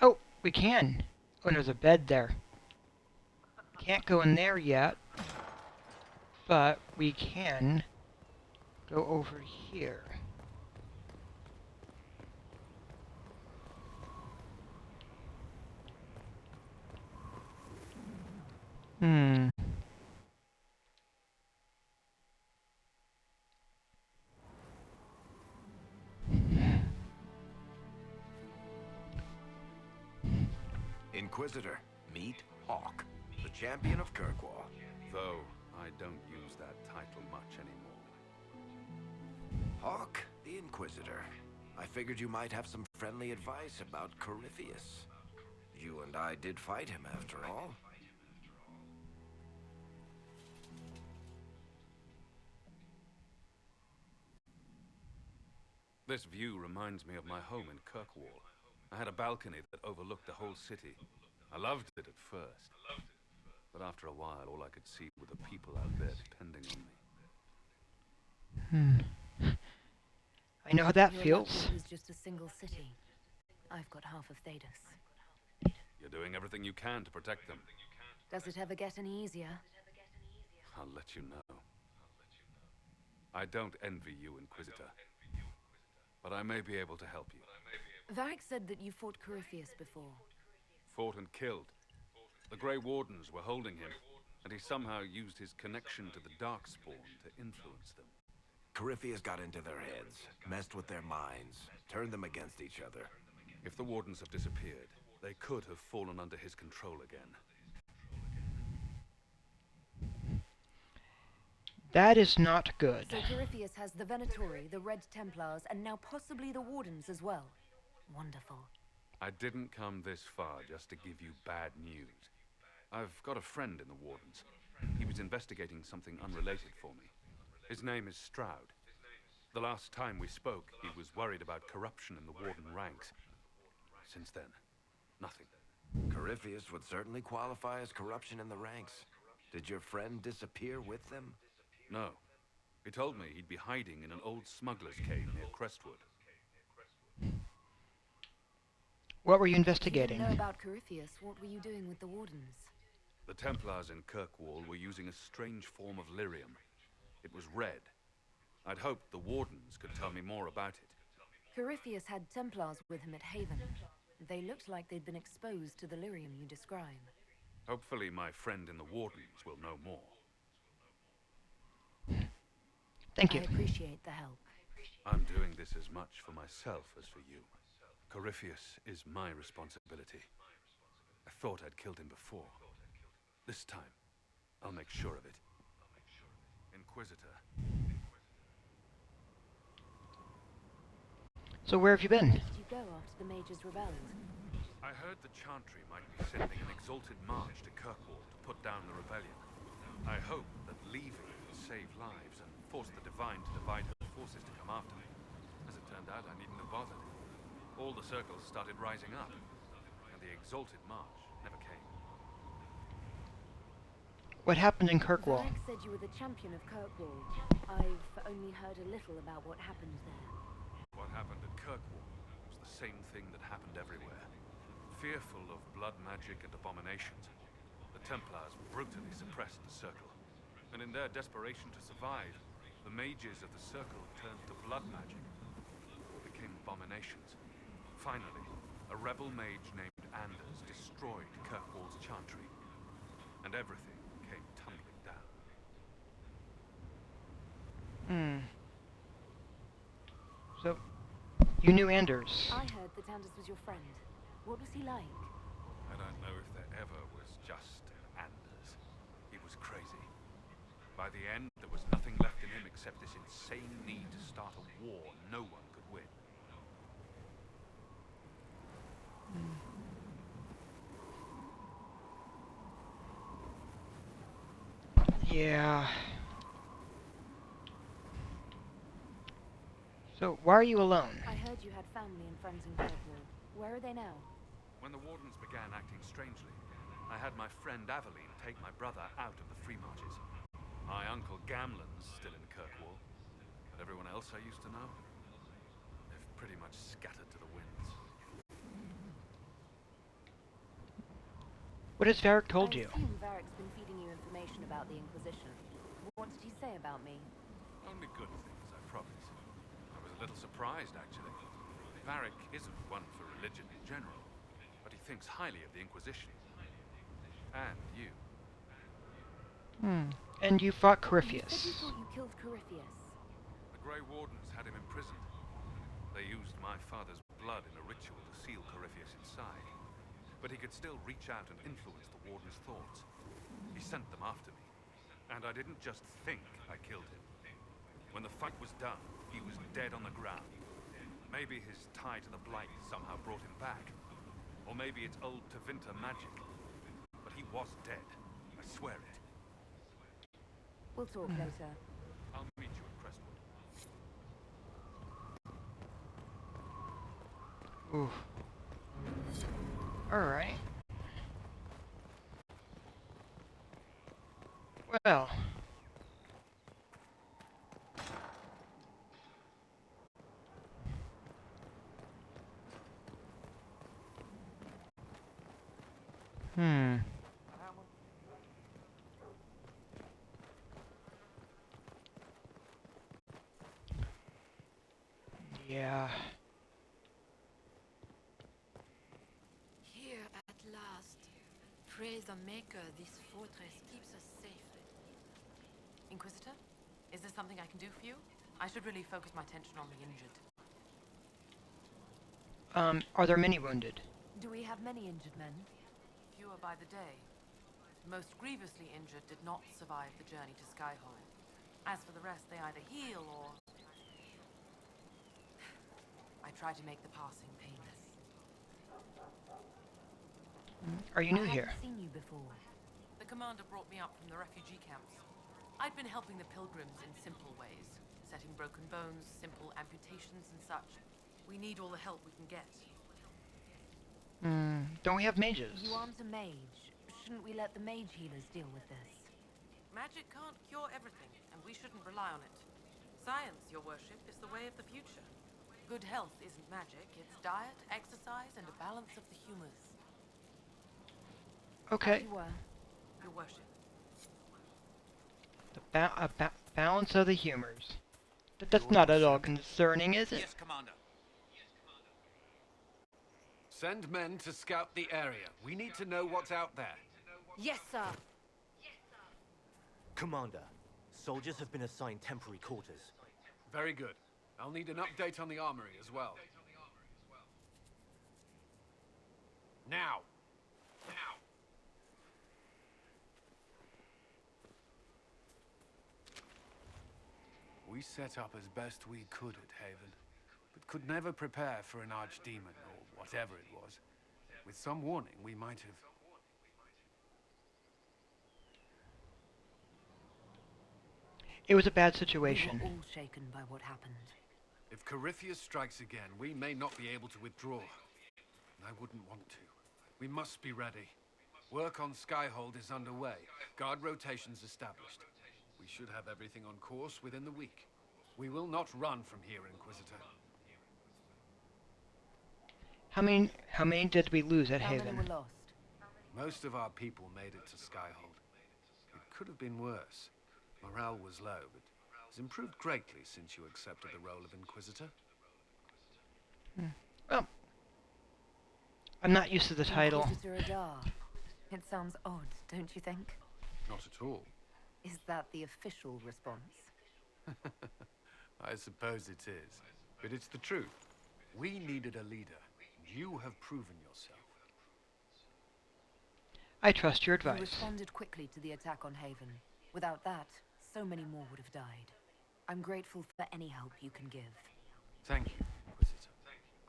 Oh, we can. Oh, there's a bed there. Can't go in there yet, but we can go over here. Inquisitor, meet Hawk, the champion of Kirkwall. Though I don't use that title much anymore. Hawk, the Inquisitor. I figured you might have some friendly advice about Corypheus. You and I did fight him after all. This view reminds me of my home in Kirkwall. I had a balcony that overlooked the whole city. I loved it at first. But after a while, all I could see were the people out there depending on me. I know how that Your feels. capital is just a single city. I've got half of Thedas. You're doing everything you can to protect them. Does it ever get any easier? I'll let you know. I don't envy you, Inquisitor. But I may be able to help you. Varric said that you fought Corypheus before. Fought and killed. The Grey Wardens were holding him, and he somehow used his connection to the Darkspawn to influence them. Corypheus got into their heads, messed with their minds, turned them against each other. If the Wardens have disappeared, they could have fallen under his control again. That is not good. So Corypheus has the Venatori, the Red Templars, and now possibly the Wardens as well. Wonderful. I didn't come this far just to give you bad news. I've got a friend in the Wardens. He was investigating something unrelated for me. His name is Stroud. The last time we spoke, he was worried about corruption in the Warden ranks. Since then, nothing. Corypheus would certainly qualify as corruption in the ranks. Did your friend disappear with them? No. He told me he'd be hiding in an old smuggler's cave near Crestwood. What were you If you investigating? didn't know about Corypheus, what were you doing with the Wardens? The Templars in Kirkwall were using a strange form of lyrium. It was red. I'd hoped the Wardens could tell me more about it. Corypheus had Templars with him at Haven. They looked like they'd been exposed to the lyrium you describe. Hopefully my friend in the Wardens will know more. Thank you. I appreciate the help. I'm doing this as much for myself as for you. Corypheus is my responsibility. I thought I'd killed him before. This time, I'll make sure of it. Inquisitor. So where have you been? Where did you go after the mages rebelled? I heard the Chantry might be sending an exalted march to Kirkwall to put down the rebellion. I hope that leaving would save lives and force the Divine to divide her forces to come after me. As it turned out, I needn't have bothered. All the circles started rising up, and the exalted march never came. What happened in Kirkwall? Varric said you were the champion of Kirkwall. I've only heard a little about what happened there. What happened at Kirkwall was the same thing that happened everywhere. Fearful of blood magic and abominations, the Templars brutally suppressed the Circle. And in their desperation to survive, the mages of the Circle turned to blood magic, became abominations. Finally, a rebel mage named Anders destroyed Kirkwall's Chantry, and everything came tumbling down. So, you knew Anders. I heard that Anders was your friend. What was he like? I don't know if there ever was just Anders. He was crazy. By the end, there was nothing left in him except this insane need to start a war no one could win. Yeah. So, why are you alone? I heard you had family and friends in Kirkwall. Where are they now? When the Wardens began acting strangely, I had my friend Aveline take my brother out of the Free Marches. My uncle Gamlen's still in Kirkwall, but everyone else I used to know, they've pretty much scattered to the winds. What has Varric told you? I assume Varric's been feeding you information about the Inquisition. What did he say about me? Only good things, I promise. I was a little surprised, actually. Varric isn't one for religion in general, but he thinks highly of the Inquisition. And you. And you fought You said Corypheus. you thought you killed Corypheus. The Grey Wardens had him imprisoned. They used my father's blood in a ritual to seal Corypheus inside. But he could still reach out and influence the Warden's thoughts. He sent them after me. And I didn't just think I killed him. When the fight was done, he was dead on the ground. Maybe his tie to the Blight somehow brought him back. Or maybe it's old Tevinter magic. But he was dead. I swear it. We'll talk later. I'll meet you at Crestwood. Ooh. Alright. Well. Yeah. Here at last. Praise the Maker, this fortress keeps us safe. Inquisitor, is there something I can do for you? I should really focus my attention on the injured. Are there many wounded? Do we have many injured men? Fewer by the day. The most grievously injured did not survive the journey to Skyhold. As for the rest, they either heal or... I try to make the passing painless. Are you new I here? haven't seen you before. The commander brought me up from the refugee camps. I'd been helping the pilgrims in simple ways. Setting broken bones, simple amputations and such. We need all the help we can get. Don't we have mages? You aren't a mage. Shouldn't we let the mage healers deal with this? Magic can't cure everything, and we shouldn't rely on it. Science, your worship, is the way of the future. Good health isn't magic, it's diet, exercise, and a balance of the humors. Okay. You were. Your worship. The balance of the humors. That's not at all concerning, is it? Yes, Commander. Send men to scout the area. We need to know what's out there. Yes, sir. Commander, soldiers have been assigned temporary quarters. Very good. I'll need an update on the armory as well. Now! We set up as best we could at Haven, but could never prepare for an archdemon, or whatever it was. With some warning, we might have... It was a bad We situation. were all shaken by what happened. If Corypheus strikes again, we may not be able to withdraw. And I wouldn't want to. We must be ready. Work on Skyhold is underway. Guard rotations established. We should have everything on course within the week. We will not run from here, Inquisitor. How many did we lose at How many Haven? were lost? Most of our people made it to Skyhold. It could have been worse. Morale was low, but has improved greatly since you accepted the role of Inquisitor. Well, I'm not used to the title. Inquisitor Adar. It sounds odd, don't you think? Not at all. Is that the official response? I suppose it is. But it's the truth. We needed a leader. You have proven yourself. I trust your You advice. responded quickly to the attack on Haven. Without that, so many more would have died. I'm grateful for any help you can give. Thank you, Inquisitor.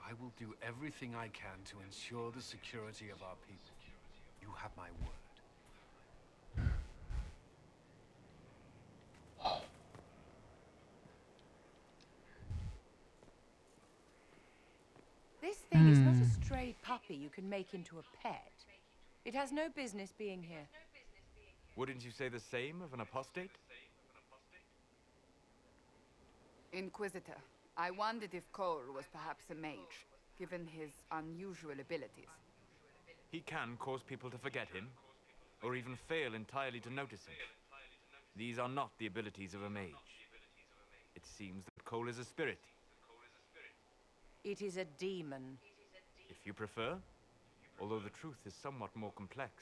I will do everything I can to ensure the security of our people. You have my word. This thing is not a stray puppy you can make into a pet. It has no business being here. Wouldn't you say the same of an apostate? Inquisitor, I wondered if Cole was perhaps a mage, given his unusual abilities. He can cause people to forget him, or even fail entirely to notice him. These are not the abilities of a mage. It seems that Cole is a spirit. It is a demon. If you prefer, although the truth is somewhat more complex.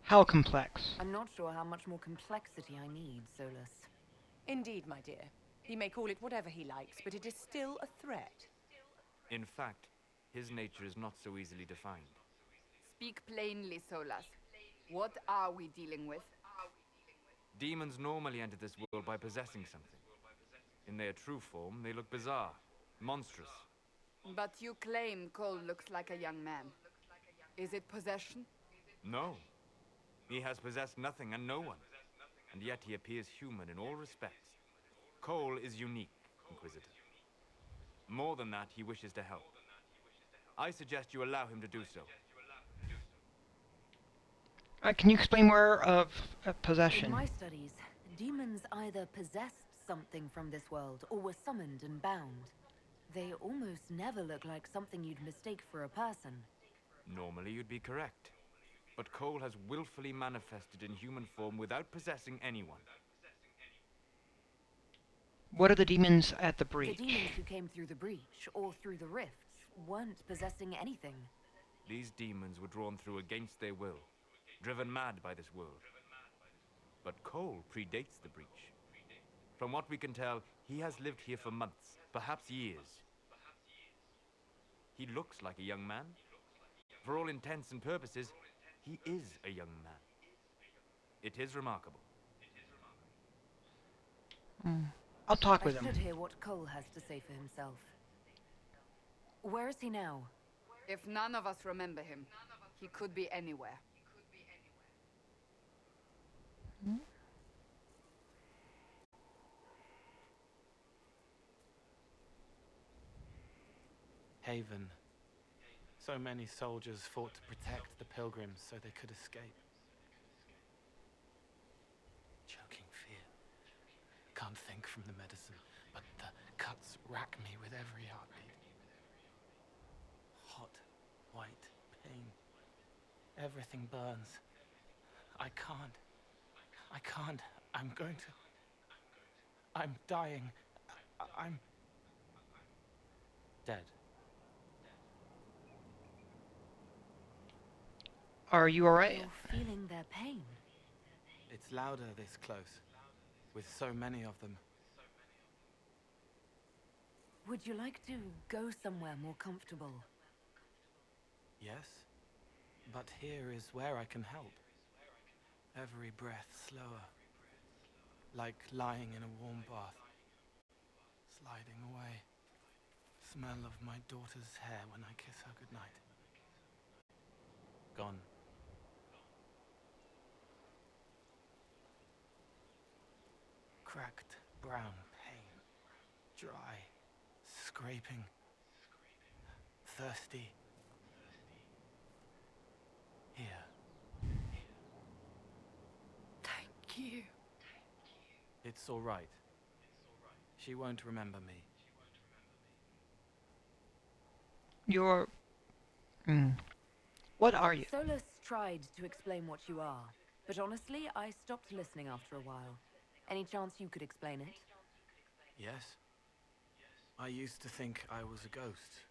How complex? I'm not sure how much more complexity I need, Solus. Indeed, my dear. He may call it whatever he likes, but it is still a threat. In fact, his nature is not so easily defined. Speak plainly, Solas. What are we dealing with? Demons normally enter this world by possessing something. In their true form, they look bizarre, monstrous. But you claim Cole looks like a young man. Is it possession? No. He has possessed nothing and no one. And yet he appears human in all respects. Cole is unique, Inquisitor. More than that, he wishes to help. I suggest you allow him to do so. Can you explain more of In possession? my studies, demons either possessed something from this world or were summoned and bound. They almost never look like something you'd mistake for a person. Normally you'd be correct. But Cole has willfully manifested in human form without possessing anyone. What are the demons at the breach? The demons who came through the breach or through the rifts weren't possessing anything. These demons were drawn through against their will, driven mad by this world. But Cole predates the breach. From what we can tell, he has lived here for months, perhaps years. He looks like a young man. For all intents and purposes, he is a young man. It is remarkable. I'll talk with I him. should hear what Cole has to say for himself. Where is he now? If none of us remember him, he could be anywhere. Haven. So many soldiers fought to protect the pilgrims so they could escape. Choking fear. Can't think from the medicine, but the cuts rack me with every heartbeat. Hot, white pain. Everything burns. I can't. I'm going to... I'm dying. I'm... Dead. Are you alright? You're feeling their pain. It's louder this close, with so many of them. Would you like to go somewhere more comfortable? Yes, but here is where I can help. Every breath slower, like lying in a warm bath, sliding away. Smell of my daughter's hair when I kiss her goodnight. Gone. Cracked brown pain, dry, scraping, thirsty. Here. Thank you. It's all right. She won't remember me. You're... What are you? Solus tried to explain what you are, but honestly, I stopped listening after a while. Any chance you could explain it? Yes. I used to think I was a ghost.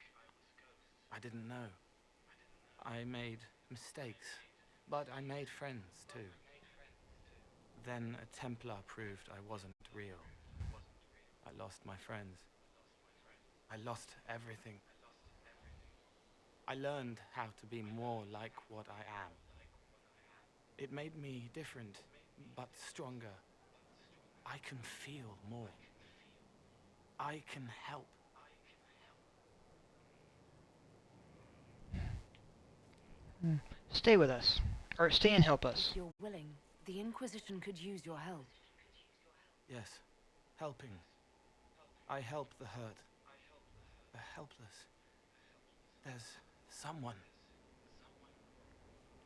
I didn't know. I made mistakes, but I made friends too. Then a Templar proved I wasn't real. I lost my friends. I lost everything. I learned how to be more like what I am. It made me different, but stronger. I can feel more. I can help. Stay with us. Or stay and help us. If you're willing, the Inquisition could use your help. Yes, helping. I help the hurt, the helpless. There's someone.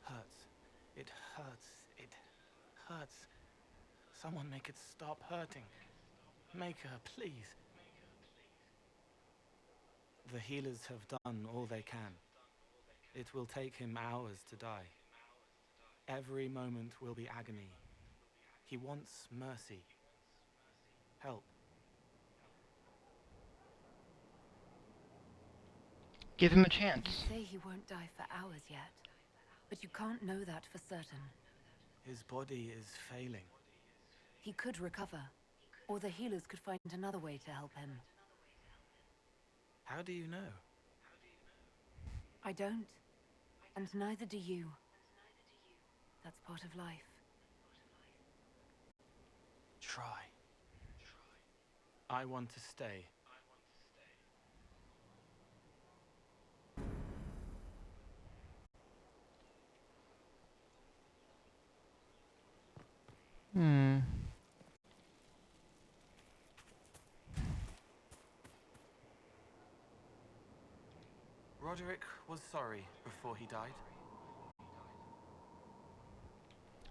Hurts. It hurts. It hurts. Someone make it stop hurting. Make her, please. The healers have done all they can. It will take him hours to die. Every moment will be agony. He wants mercy. Help. Give him a You chance. say he won't die for hours yet, but you can't know that for certain. His body is failing. He could recover, or the healers could find another way to help him. How do you know? I don't, and neither do you. That's part of life. Try. I want to stay. Roderick was sorry before he died.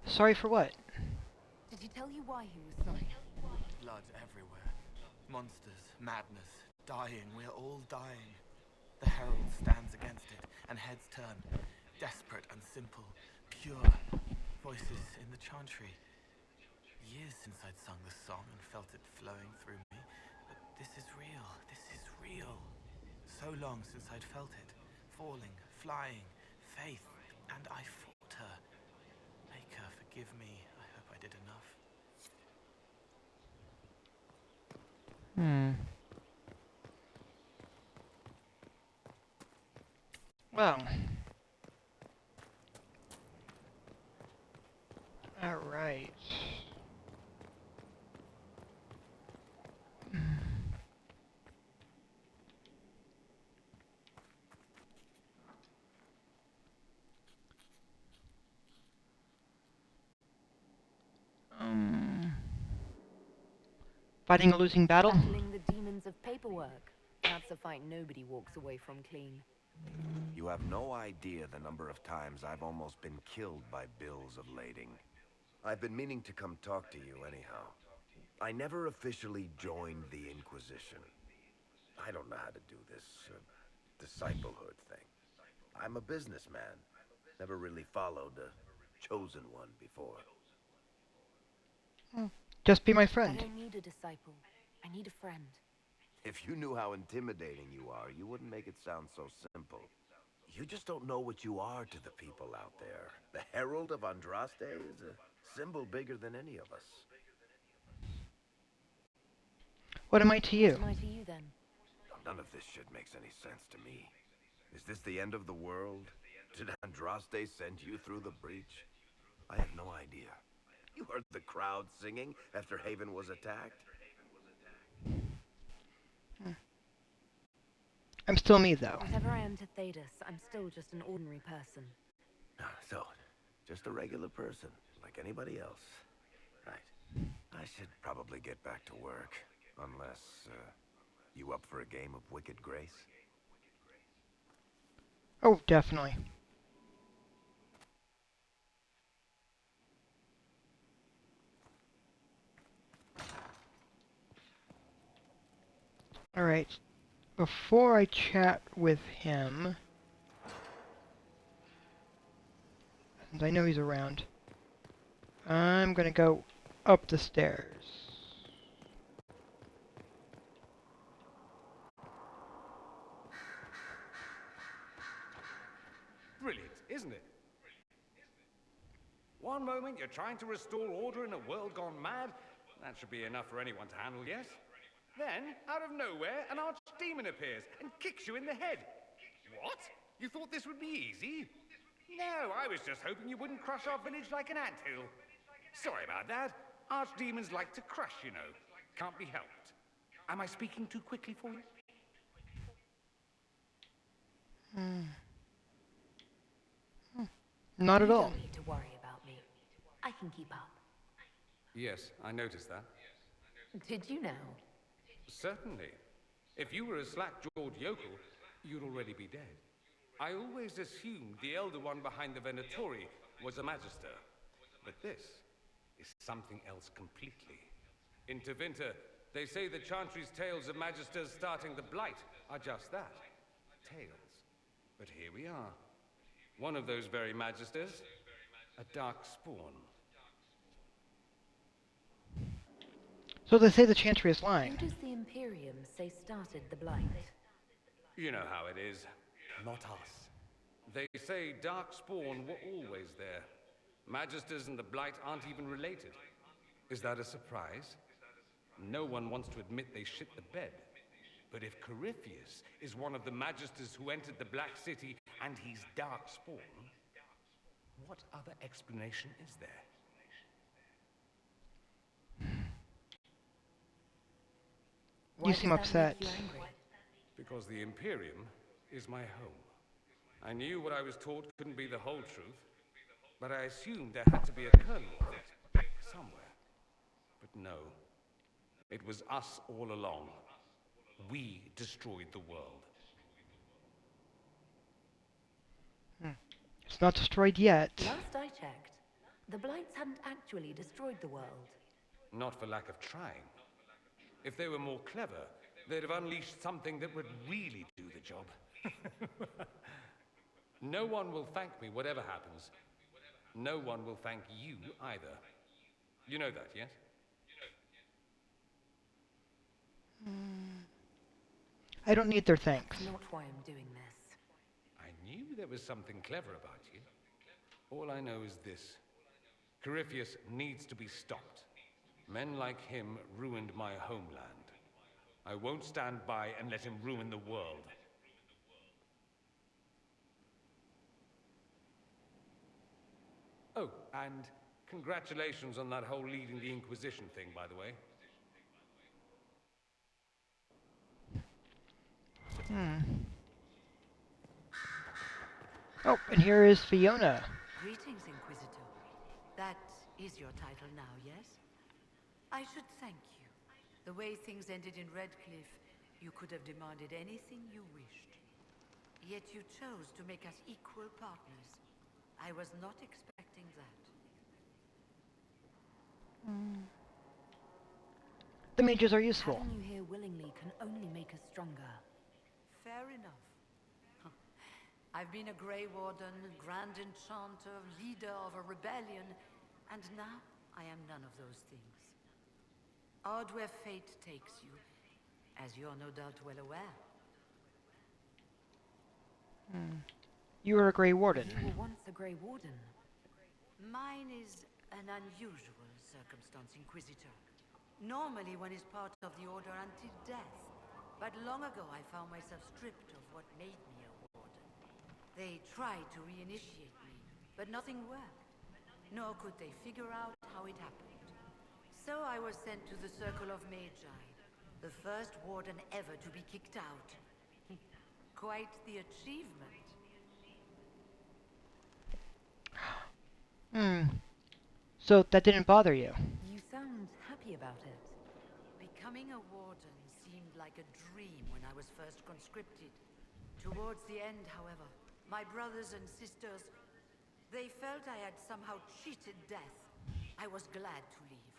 Sorry for what? Did he tell you why he was sorry? Blood everywhere. Monsters, madness, dying. We're all dying. The Herald stands against it, and heads turn. Desperate and simple. Pure. Voices in the chantry. Years since I'd sung the song and felt it flowing through me. But this is real. This is real. So long since I'd felt it. Falling, flying, faith. And I fought her. Make her forgive me. I hope I did enough. Well. Alright. Fighting a losing battle? Battling the demons of paperwork. That's a fight nobody walks away from clean. You have no idea the number of times I've almost been killed by bills of lading. I've been meaning to come talk to you anyhow. I never officially joined the Inquisition. I don't know how to do this disciplehood thing. I'm a businessman. Never really followed a chosen one before. Just be my I friend. don't need a disciple. I need a friend. If you knew how intimidating you are, you wouldn't make it sound so simple. You just don't know what you are to the people out there. The Herald of Andraste is a symbol bigger than any of us. What am I to you? What am I to you then? None of this shit makes any sense to me. Is this the end of the world? Did Andraste send you through the breach? I have no idea. You heard the crowd singing after Haven was attacked? I'm still me, though. Whatever I am to Thedas, I'm still just an ordinary person. So, just a regular person, like anybody else. Right. I should probably get back to work. Unless, you up for a game of Wicked Grace? Oh, definitely. Alright. Before I chat with him, since I know he's around, I'm gonna go up the stairs. Brilliant, isn't it? One moment you're trying to restore order in a world gone mad. That should be enough for anyone to handle, yes? Then, out of nowhere, an archdemon appears and kicks you in the head. What? You thought this would be easy? No, I was just hoping you wouldn't crush our village like an anthill. Sorry about that. Archdemons like to crush, you know. Can't be helped. Am I speaking too quickly for you? Not at You all. don't need to worry about me. I can keep up. Yes, I noticed that. Did you now? Certainly. If you were a slack-jawed yokel, you'd already be dead. I always assumed the Elder One behind the Venatori was a Magister. But this is something else completely. In Tevinter, they say the Chantry's tales of Magisters starting the Blight are just that. Tales. But here we are. One of those very Magisters, a dark spawn. So they say the Chantry is lying. Who does the Imperium say started the Blight? You know how it is. Not us. They say Darkspawn were always there. Magisters and the Blight aren't even related. Is that a surprise? No one wants to admit they shit the bed. But if Corypheus is one of the Magisters who entered the Black City and he's Darkspawn, what other explanation is there? You seem upset. Because the Imperium is my home. I knew what I was taught couldn't be the whole truth, but I assumed there had to be a kernel of it somewhere. But no, it was us all along. We destroyed the world. It's not destroyed yet. Last I checked, the Blights hadn't actually destroyed the world. Not for lack of trying. If they were more clever, they'd have unleashed something that would really do the job. No one will thank me, whatever happens. No one will thank you either. You know that, yes? I don't need their thanks. Not why I'm doing this. I knew there was something clever about you. All I know is this. Corypheus needs to be stopped. Men like him ruined my homeland. I won't stand by and let him ruin the world. Oh, and congratulations on that whole leading the Inquisition thing, by the way. Oh, and here is Fiona. Greetings, Inquisitor. That is your title now, yes? I should thank you. The way things ended in Redcliffe, you could have demanded anything you wished. Yet you chose to make us equal partners. I was not expecting that. The mages are useful. Having you here willingly can only make us stronger. Fair enough. I've been a Grey Warden, Grand Enchanter, leader of a rebellion, and now I am none of those things. Odd where fate takes you, as you're no doubt well aware. You were a Grey Warden. You were once a Grey Warden. Mine is an unusual circumstance, Inquisitor. Normally one is part of the Order until death. But long ago I found myself stripped of what made me a Warden. They tried to reinitiate me, but nothing worked. Nor could they figure out how it happened. So I was sent to the Circle of Magi, the first Warden ever to be kicked out. Quite the achievement. So that didn't bother you? You sound happy about it. Becoming a Warden seemed like a dream when I was first conscripted. Towards the end, however, my brothers and sisters, they felt I had somehow cheated death. I was glad to leave.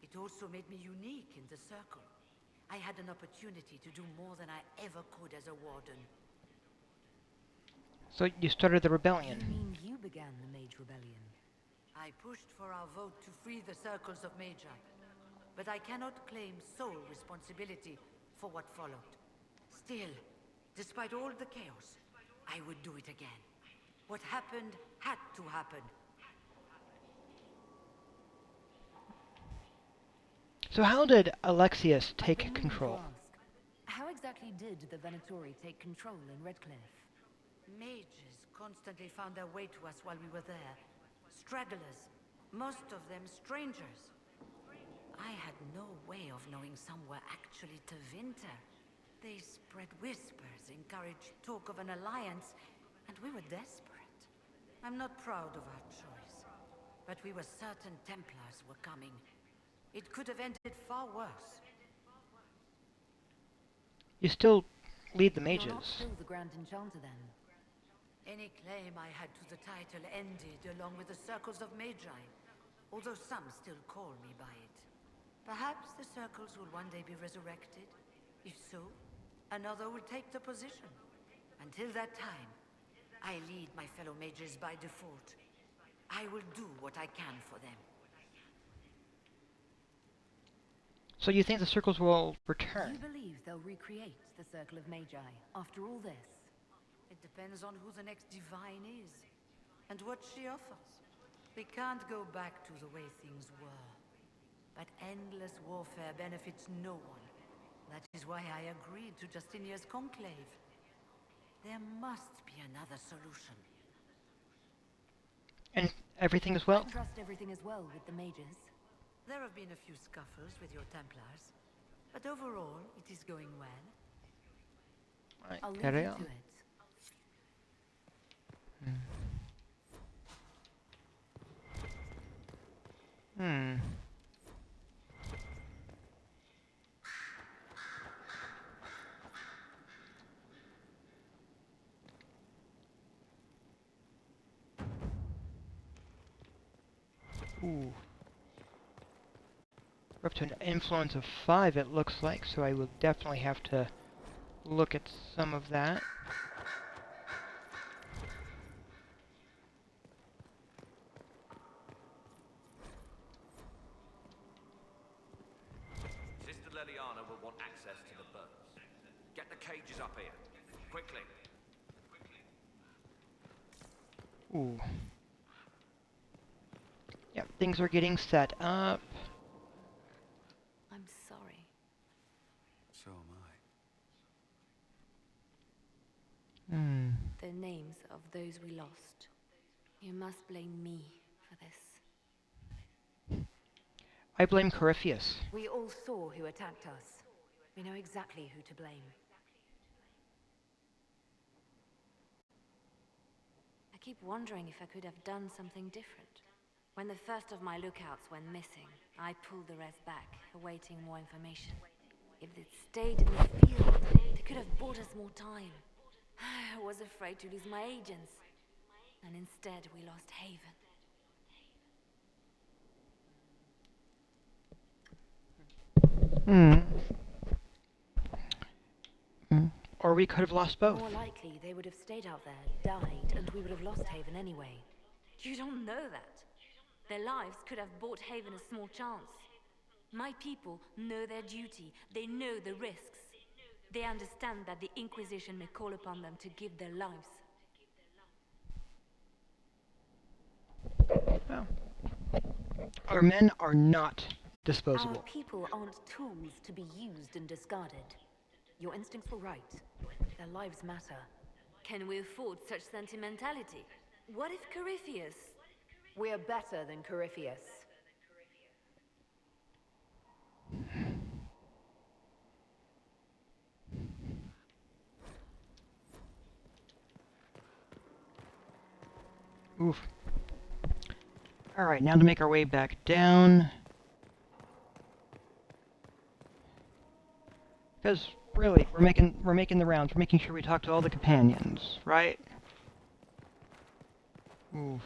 It also made me unique in the Circle. I had an opportunity to do more than I ever could as a Warden. So you started the rebellion? You mean you began the Mage Rebellion? I pushed for our vote to free the Circles of Magi, but I cannot claim sole responsibility for what followed. Still, despite all the chaos, I would do it again. What happened had to happen. So how did Alexius take control? How exactly did the Venatori take control in Redcliffe? Mages constantly found their way to us while we were there. Stragglers, most of them strangers. I had no way of knowing some were actually Tevinter. They spread whispers, encouraged talk of an alliance, and we were desperate. I'm not proud of our choice, but we were certain Templars were coming. It could have ended far worse. You still lead the You're not mages. still the Grand Enchanter then? Any claim I had to the title ended along with the Circles of Magi, although some still call me by it. Perhaps the Circles will one day be resurrected. If so, another will take the position. Until that time, I lead my fellow mages by default. I will do what I can for them. So you think the circles will return? You believe they'll recreate the Circle of Magi after all this? It depends on who the next divine is, and what she offers. We can't go back to the way things were. But endless warfare benefits no one. That is why I agreed to Justinia's conclave. There must be another solution. And everything is well? I trust everything is well with the mages. There have been a few scuffles with your Templars, but overall, it is going well. Right, I'll leave carry you on. to it. Ooh. We're up to an influence of 5, it looks like, so I will definitely have to look at some of that. Sister Leliana will want access to the birds. Get the cages up here. Quickly. Ooh. Yep, things are getting set up. I'm sorry. So am I. The names of those we lost. You must blame me for this. I blame Corypheus. We all saw who attacked us. We know exactly who to blame. I keep wondering if I could have done something different. When the first of my lookouts went missing, I pulled the rest back, awaiting more information. If they'd stayed in the field, they could have bought us more time. I was afraid to lose my agents, and instead we lost Haven. Or we could have lost both. More likely, they would have stayed out there, died, and we would have lost Haven anyway. You don't know that. Their lives could have bought Haven a small chance. My people know their duty. They know the risks. They understand that the Inquisition may call upon them to give their lives. Well, our men are not Our disposable. people aren't tools to be used and discarded. Your instincts were right. Their lives matter. Can we afford such sentimentality? What if Corypheus... We're better than Corypheus. Oof. Alright, now to make our way back down. Because, really, we're making the rounds. We're making sure we talk to all the companions, right? Oof.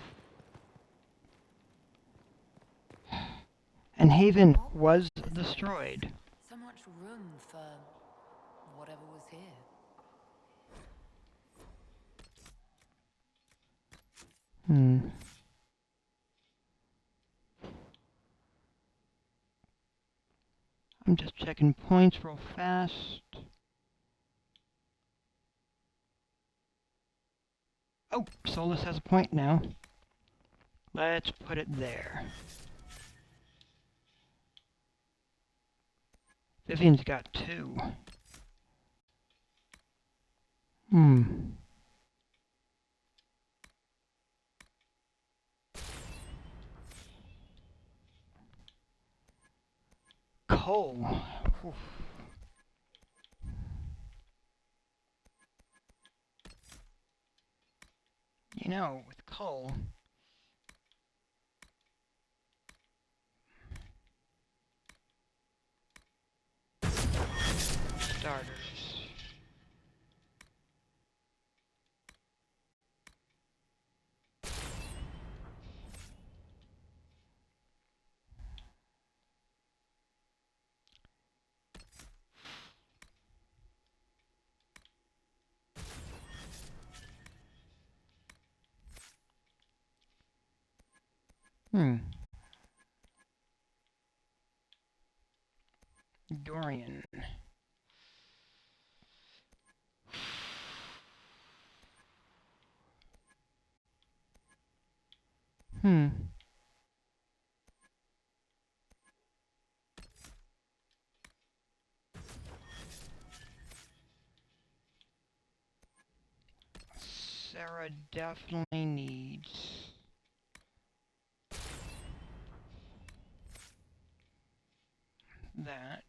And Haven was destroyed. So much room for whatever was here. I'm just checking points real fast. Oh, Solus has a point now. Let's put it there. Vivian's got 2. Coal. Oof. You know, with coal... Starters. Dorian. Sarah definitely needs... that.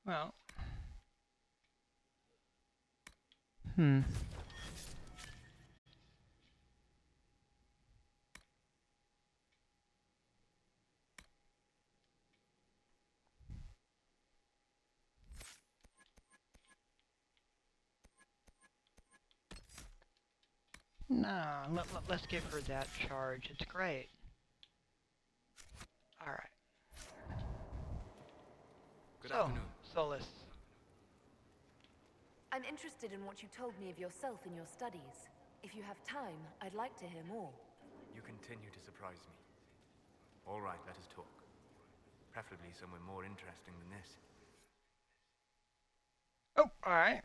Well. Nah, let's give her that charge. It's great. Alright. Good afternoon. Solus. I'm interested in what you told me of yourself and your studies. If you have time, I'd like to hear more. You continue to surprise me. All right, let us talk. Preferably somewhere more interesting than this. Oh, alright.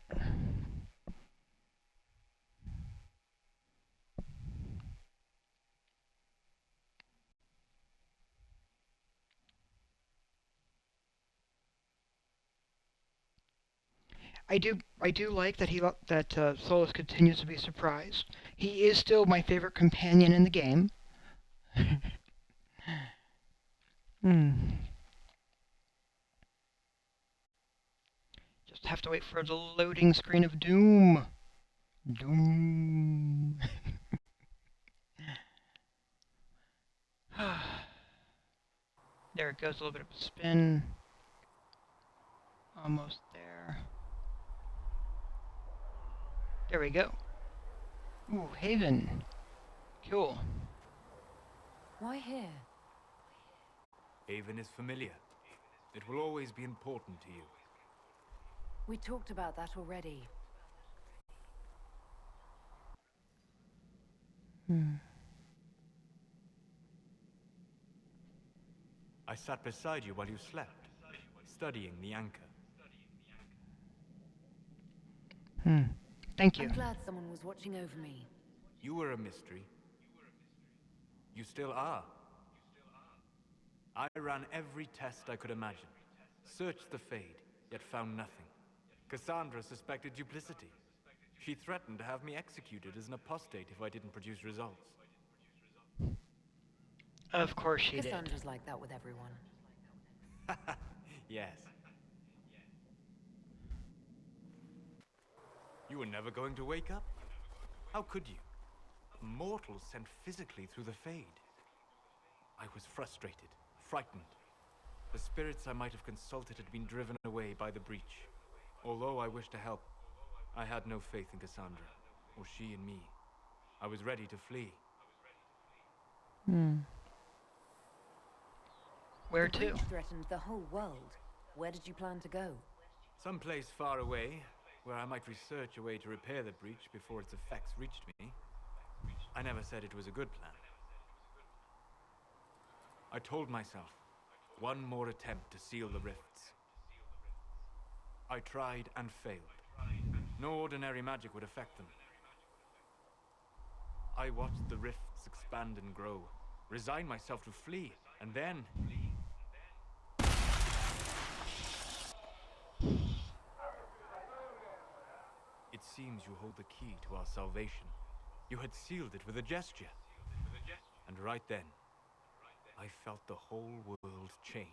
I do like that Solus continues to be surprised. He is still my favorite companion in the game. Just have to wait for the loading screen of doom. Doom. There it goes, a little bit of a spin. Almost there. There we go. Ooh, Haven. Cool. Why here? Haven is familiar. It will always be important to you. We talked about that already. I sat beside you while you slept, studying the anchor. Thank you. I'm glad someone was watching over me. You were a mystery. You still are. I ran every test I could imagine. Searched the Fade, yet found nothing. Cassandra suspected duplicity. She threatened to have me executed as an apostate if I didn't produce results. Of course she did. Cassandra's like that with everyone. Yes. You were never going to wake up? How could you? A mortal sent physically through the Fade. I was frustrated, frightened. The spirits I might have consulted had been driven away by the breach. Although I wished to help, I had no faith in Cassandra, or she in me. I was ready to flee. Where the to? breach threatened the whole world. Where did you plan to go? Someplace far away, where I might research a way to repair the breach before its effects reached me. I never said it was a good plan. I told myself, one more attempt to seal the rifts. I tried and failed. No ordinary magic would affect them. I watched the rifts expand and grow, resigned myself to flee, and then... It seems you hold the key to our salvation. You had sealed it with a gesture. And right then, I felt the whole world change.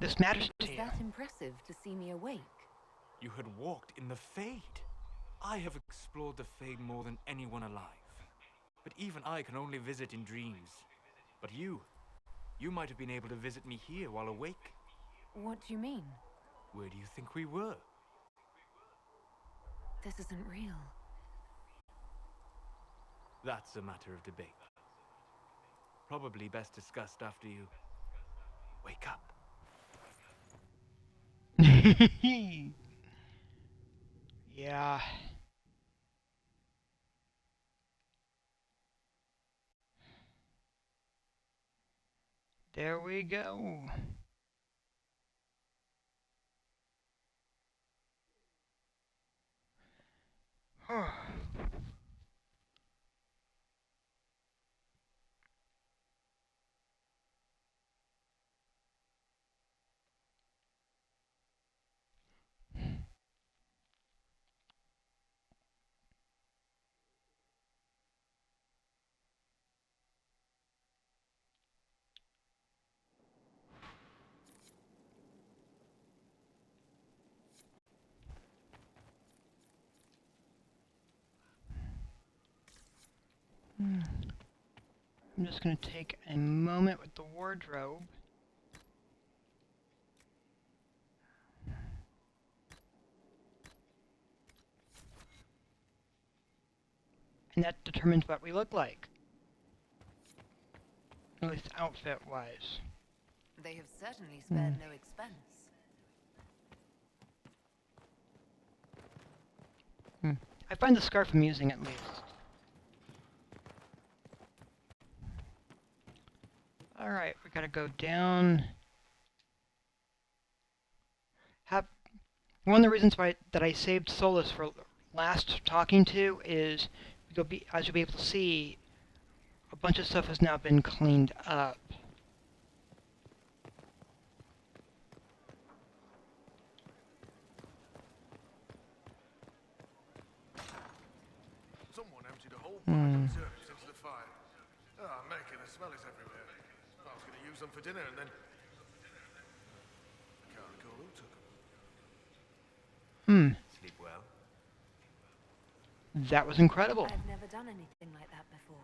This matters to Was you. that impressive to see me awake? You had walked in the Fade. I have explored the Fade more than anyone alive. But even I can only visit in dreams. But you might have been able to visit me here while awake. What do you mean? Where do you think we were? This isn't real. That's a matter of debate. Probably best discussed after you wake up. Yeah. There we go. I'm just going to take a moment with the wardrobe. And that determines what we look like. At least outfit-wise. They have certainly spared no expense. I find the scarf amusing, at least. Alright, we gotta go down. One of the reasons why that I saved Solus for last talking to is as you'll be able to see, a bunch of stuff has now been cleaned up. Someone emptied a whole bag of turnips into the fire. Ah, Mecca, the smell is everywhere. I was going to use them for dinner and then... I can't recall who took them. Sleep well? That was incredible. I've never done anything like that before.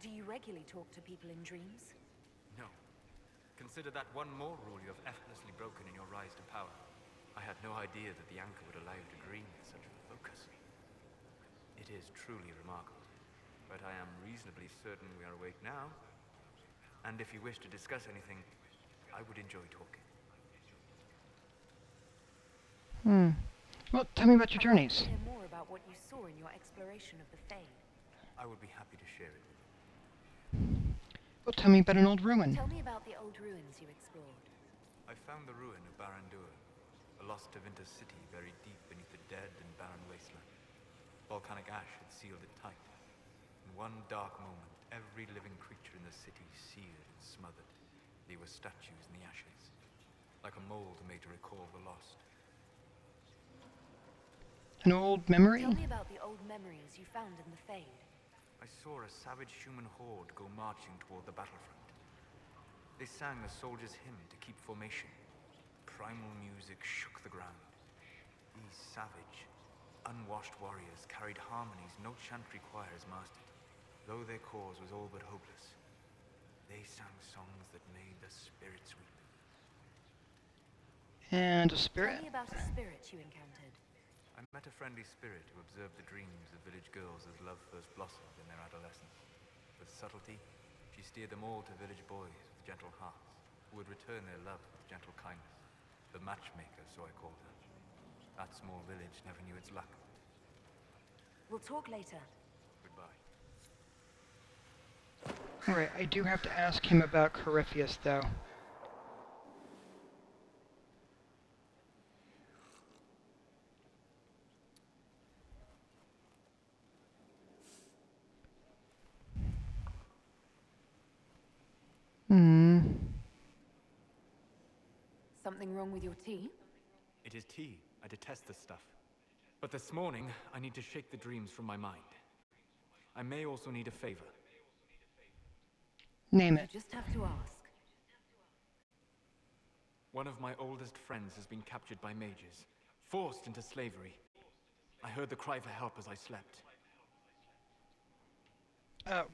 Do you regularly talk to people in dreams? No. Consider that one more rule you have effortlessly broken in your rise to power. I had no idea that the anchor would allow you to dream with such focus. It is truly remarkable. But I am reasonably certain we are awake now. And if you wish to discuss anything, I would enjoy talking. Hmm. Well, tell me about your I'd like journeys. to hear more about what you saw in your exploration of the Fade. I would be happy to share it with you. Well, tell me about an old ruin. Tell me about the old ruins you explored. I found the ruin of Barandur, a lost Tevinter city buried deep beneath a dead and barren wasteland. Volcanic ash had sealed it tight. In one dark moment, every living creature in the city seared and smothered. They were statues in the ashes, like a mold made to recall the lost. An old memory? Tell me about the old memories you found in the Fade. I saw a savage human horde go marching toward the battlefront. They sang a soldier's hymn to keep formation. Primal music shook the ground. These savage, unwashed warriors carried harmonies no chantry choir has mastered, though their cause was all but hopeless. They sang songs that made the spirits weep. And a spirit? Tell me about a spirit you encountered. I met a friendly spirit who observed the dreams of village girls as love first blossomed in their adolescence. With subtlety, she steered them all to village boys with gentle hearts, who would return their love with gentle kindness. The matchmaker, so I called her. That small village never knew its luck. We'll talk later. Goodbye. Alright, I do have to ask him about Corypheus, though. Something wrong with your tea? It is tea. I detest this stuff. But this morning, I need to shake the dreams from my mind. I may also need a favor. Name it. You just have to ask. One of my oldest friends has been captured by mages, forced into slavery. I heard the cry for help as I slept.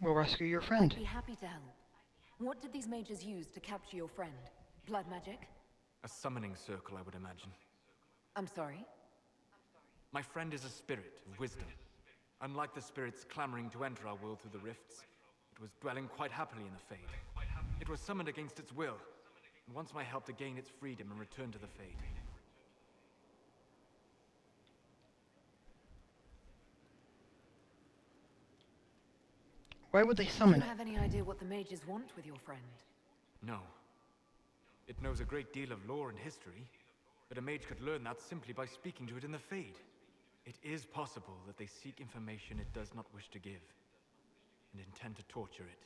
We'll rescue your friend. I'd be happy to help. What did these mages use to capture your friend? Blood magic? A summoning circle, I would imagine. I'm sorry? My friend is a spirit of wisdom. Unlike the spirits clamoring to enter our world through the rifts, it was dwelling quite happily in the Fade. It was summoned against its will, and wants my help to gain its freedom and return to the Fade. Why would they summon Do it? you have any idea what the mages want with your friend? No. It knows a great deal of lore and history, but a mage could learn that simply by speaking to it in the Fade. It is possible that they seek information it does not wish to give, and intend to torture it.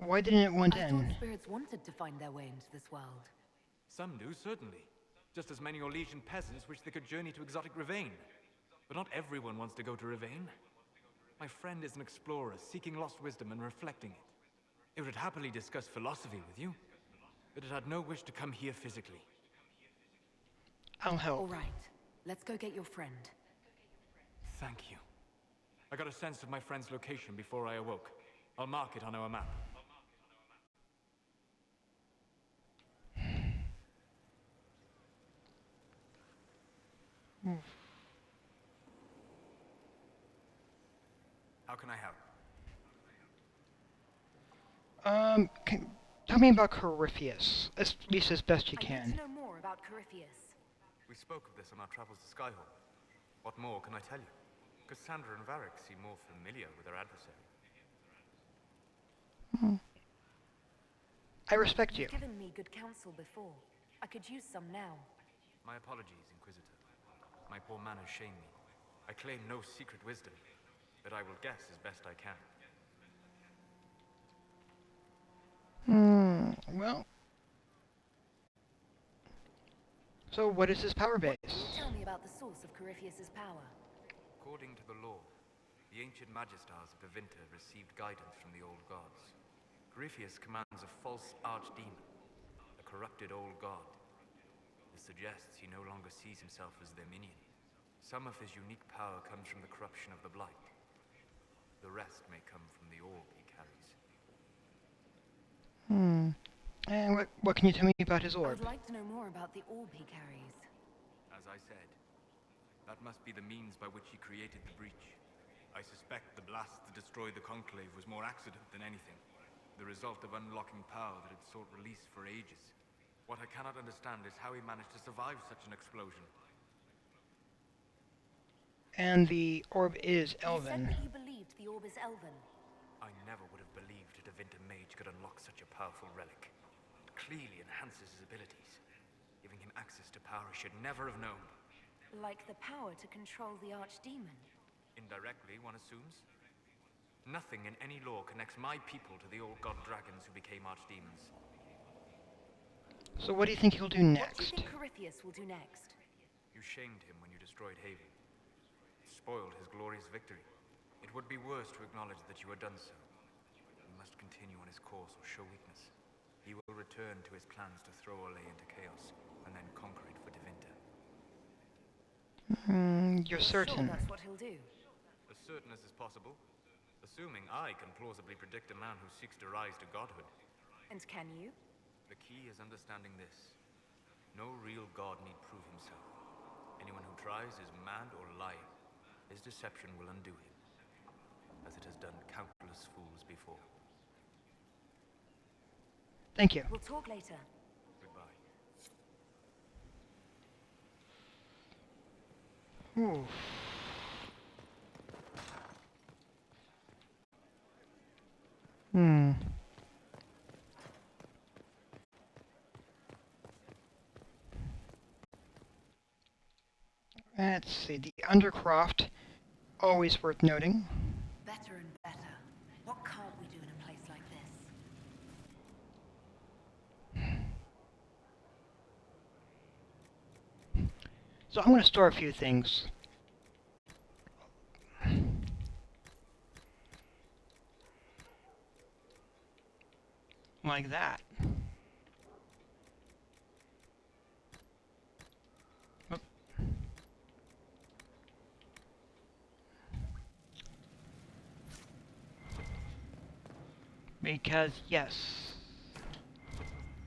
Why didn't it want I in? thought spirits wanted to find their way into this world. Some do, certainly. Just as many Orlesian peasants wish they could journey to exotic Ravane. But not everyone wants to go to Ravane. My friend is an explorer, seeking lost wisdom and reflecting it. It would happily discuss philosophy with you, but it had no wish to come here physically. I'll help. All right. Let's go get your friend. Thank you. I got a sense of my friend's location before I awoke. I'll mark it on our map. How can I help? Tell me about Corypheus, at least as best you I need can. to know more about Corypheus. We spoke of this on our travels to Skyhall. What more can I tell you? Cassandra and Varric seem more familiar with their adversary. I respect you. You've given me good counsel before. I could use some now. My apologies, Inquisitor. My poor manners shame me. I claim no secret wisdom, but I will guess as best I can. Well. So what is his power base? Tell me about the source of Corypheus's power. According to the law, the ancient Magistars of Tevinter received guidance from the old gods. Corypheus commands a false archdemon, a corrupted old god. This suggests he no longer sees himself as their minion. Some of his unique power comes from the corruption of the Blight. The rest may come from the orb he carries. And what can you tell me about his orb? I'd like to know more about the orb he carries. As I said, that must be the means by which he created the breach. I suspect the blast that destroyed the Conclave was more accident than anything. The result of unlocking power that had sought release for ages. What I cannot understand is how he managed to survive such an explosion. And the orb is You said elven. that you believed the orb is elven. I never would have believed a Devinter mage could unlock such a powerful relic. It clearly enhances his abilities, giving him access to power he should never have known. Like the power to control the archdemon. Indirectly, one assumes. Nothing in any law connects my people to the old god dragons who became archdemons. So what do you think he'll do What do you next? think Corypheus will do next? You shamed him when you destroyed Haven. It spoiled his glorious victory. It would be worse to acknowledge that you had done so. He must continue on his course or show weakness. He will return to his plans to throw Olay into chaos, and then conquer it for Devinter. You're certain? Sure that's what he'll do. As certain as is possible, assuming I can plausibly predict a man who seeks to rise to godhood. And can you? The key is understanding this. No real god need prove himself. Anyone who tries is mad or lying. His deception will undo him, as it has done countless fools before. Thank you. We'll talk later. Goodbye. Ooh. Let's see, the Undercroft, always worth noting. Better and better. What can't we do in a place like this? So I'm going to store a few things. Like that. Oop. Because, yes,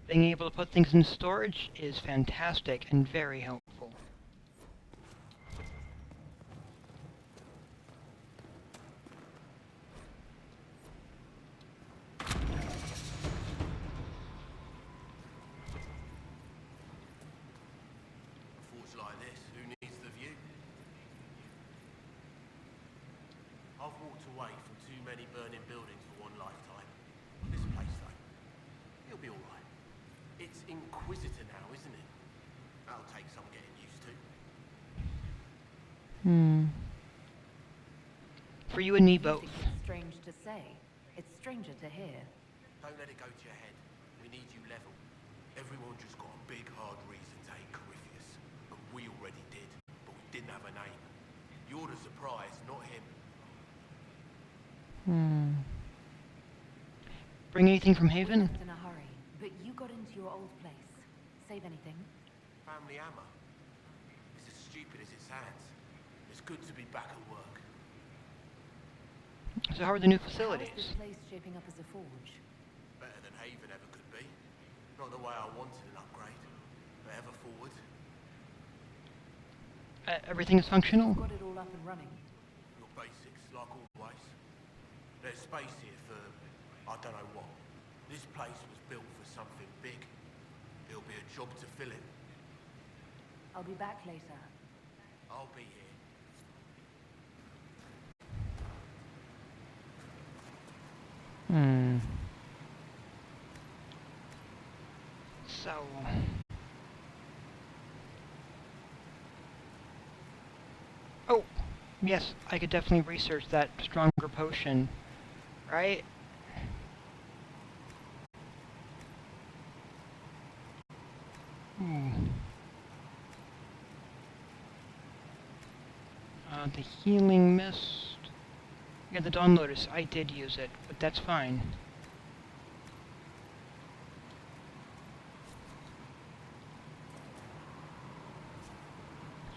being able to put things in storage is fantastic and very helpful. Forge like this, who needs the view? I've walked away from too many burning buildings for one lifetime. This place, though, it'll be alright. It's Inquisitor now, isn't it? That'll take some getting used to. For you and me You both. think it's strange to say. It's stranger to hear. Don't let it go to your head. We need you level. Everyone just got a big, hard reason to hate Corypheus. And we already did, but we didn't have a name. You're the surprise, not him. Bring anything from Haven? In a hurry, but you got into your old place. Save anything? Family hammer. It's as stupid as it sounds. It's good to be back at work. So how are the new How facilities? is this place shaping up as a forge? Better than Haven ever could be. Not the way I wanted an upgrade, but ever forward. Everything is functional? Got it all up and running. Your basics, like always. There's space here for, I don't know what. This place was built for something big. It'll be a job to fill it. I'll be back later. I'll be here. So... Oh, yes, I could definitely research that stronger potion, right? The healing mist. Yeah, the Dawn Lotus, I did use it, but that's fine.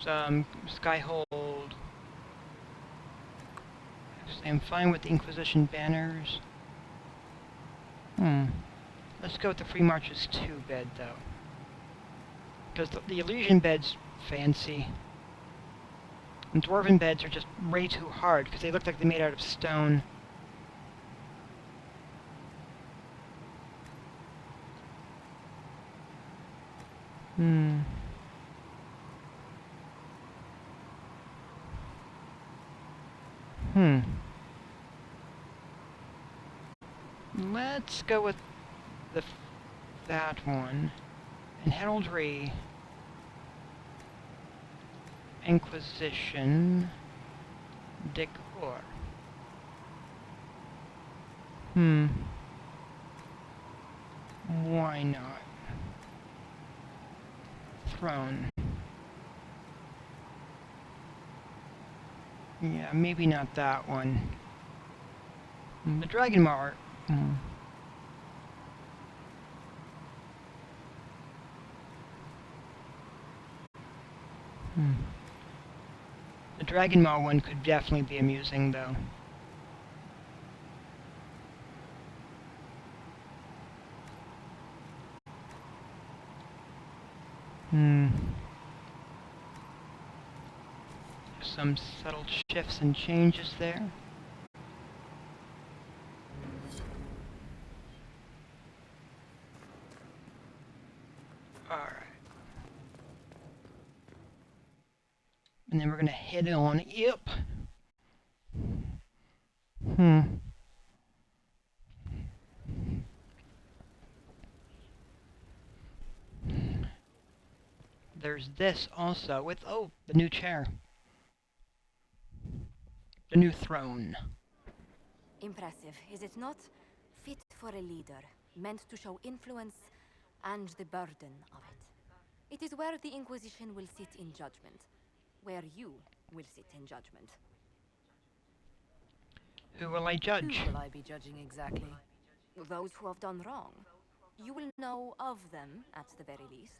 Skyhold. I'm fine with the Inquisition banners. Let's go with the Free Marches 2 bed, though. Because the Elysian bed's fancy. And Dwarven beds are just way too hard, because they look like they're made out of stone. Hmm. Hmm. Let's go with that one. And heraldry, Inquisition, decor. Hmm. Why not? Throne. Yeah, maybe not that one. The Dragon Mart. Hmm. Hmm. The Dragon Maw one could definitely be amusing, though. Hmm. Some subtle shifts and changes there. Alright. And then we're gonna head on. Yep. Hmm. There's this also with, oh, the new chair. The new throne. Impressive, is it not? Fit for a leader, meant to show influence and the burden of it. It is where the Inquisition will sit in judgment, where you will sit in judgment. Who will I judge? Who will I be judging exactly? Those who have done wrong. You will know of them, at the very least.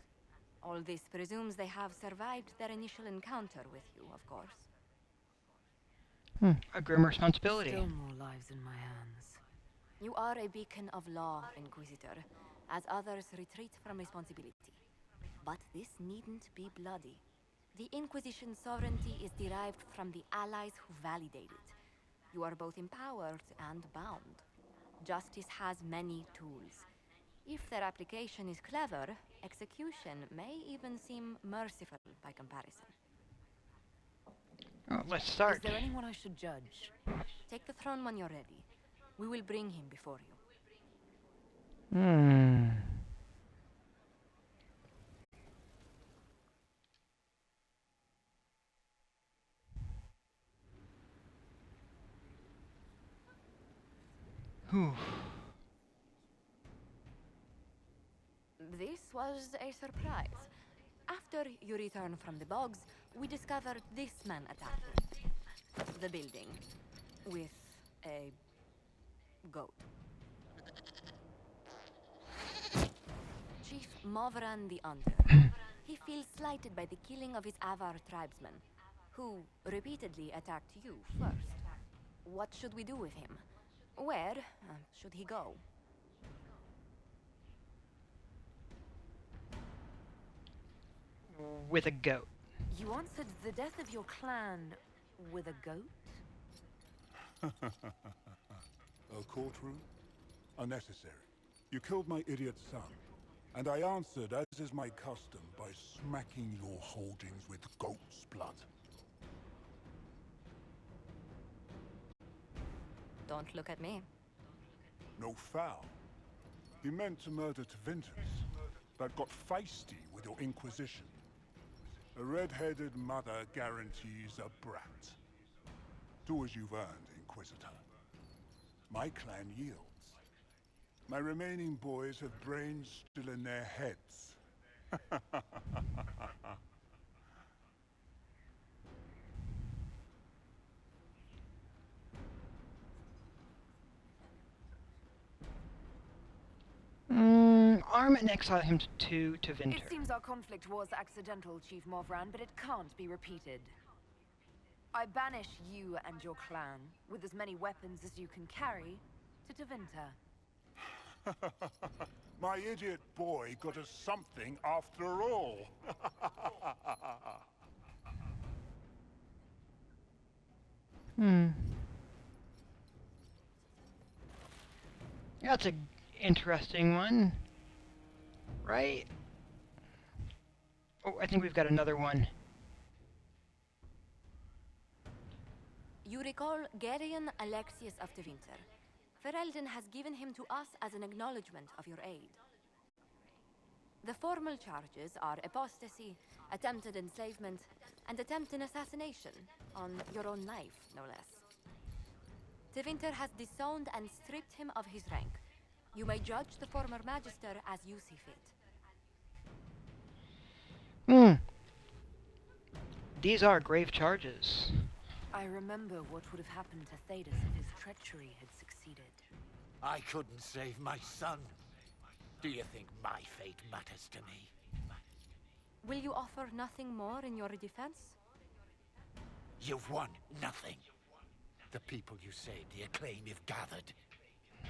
All this presumes they have survived their initial encounter with you, of course. A grim responsibility. Still more lives in my hands. You are a beacon of law, Inquisitor, as others retreat from responsibility. But this needn't be bloody. The Inquisition's sovereignty is derived from the allies who validate it. You are both empowered and bound. Justice has many tools. If their application is clever, execution may even seem merciful by comparison. Oh, let's start. Is there anyone I should judge? Take the throne when you're ready. We will bring him before you. Hmm. Whew. This was a surprise. After you return from the bogs, we discovered this man attacking the building with a goat. Chief Movran the Under. He feels slighted by the killing of his Avar tribesmen, who repeatedly attacked you first. What should we do with him? Where should he go? With a goat. You answered the death of your clan with a goat? A courtroom? Unnecessary. You killed my idiot son, and I answered, as is my custom, by smacking your holdings with goat's blood. Don't look at me. No foul. He meant to murder Tevintus, but got feisty with your Inquisition. A red-headed mother guarantees a brat. Do as you've earned, Inquisitor. My clan yields. My remaining boys have brains still in their heads. Arm and exile him to Vinter. It seems our conflict was accidental, Chief Movran, but it can't be repeated. I banish you and your clan, with as many weapons as you can carry, to Tevinter. My idiot boy got us something after all. That's an interesting one. Right? Oh, I think we've got another one. You recall Gerion Alexius of the Winter. Ferelden has given him to us as an acknowledgement of your aid. The formal charges are apostasy, attempted enslavement, and attempted assassination on your own life, no less. Tevinter has disowned and stripped him of his rank. You may judge the former magister as you see fit. These are grave charges. I remember what would have happened to Thedas if his treachery had succeeded. I couldn't save my son. Do you think my fate matters to me? Will you offer nothing more in your defense? You've won nothing. The people you saved, the acclaim you've gathered.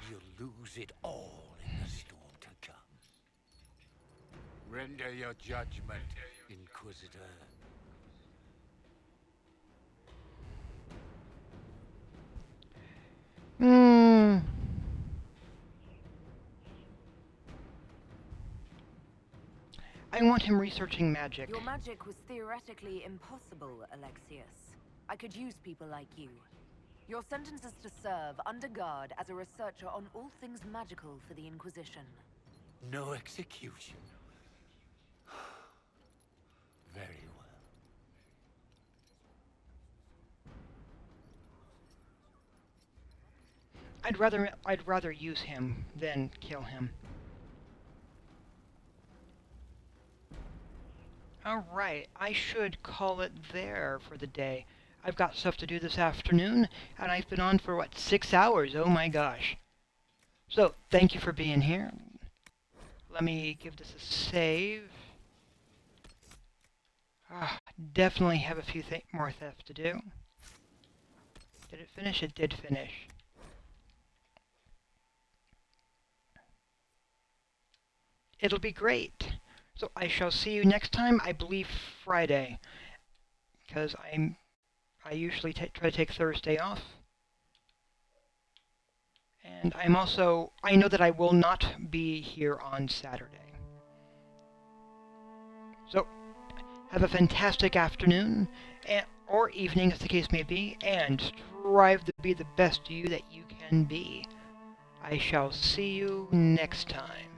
You'll lose it all in the storm to come. Render your judgment, Inquisitor. I want him researching magic. Your magic was theoretically impossible, Alexius. I could use people like you. Your sentence is to serve under guard as a researcher on all things magical for the Inquisition. No execution. Very well. I'd rather use him than kill him. Alright, I should call it there for the day. I've got stuff to do this afternoon, and I've been on for, what, 6 hours? Oh my gosh. So, thank you for being here. Let me give this a save. Definitely have a few more thefts to do. Did it finish? It did finish. It'll be great. So I shall see you next time, I believe Friday, because I usually try to take Thursday off. And I know that I will not be here on Saturday. So, have a fantastic afternoon, or evening as the case may be, and strive to be the best you that you can be. I shall see you next time.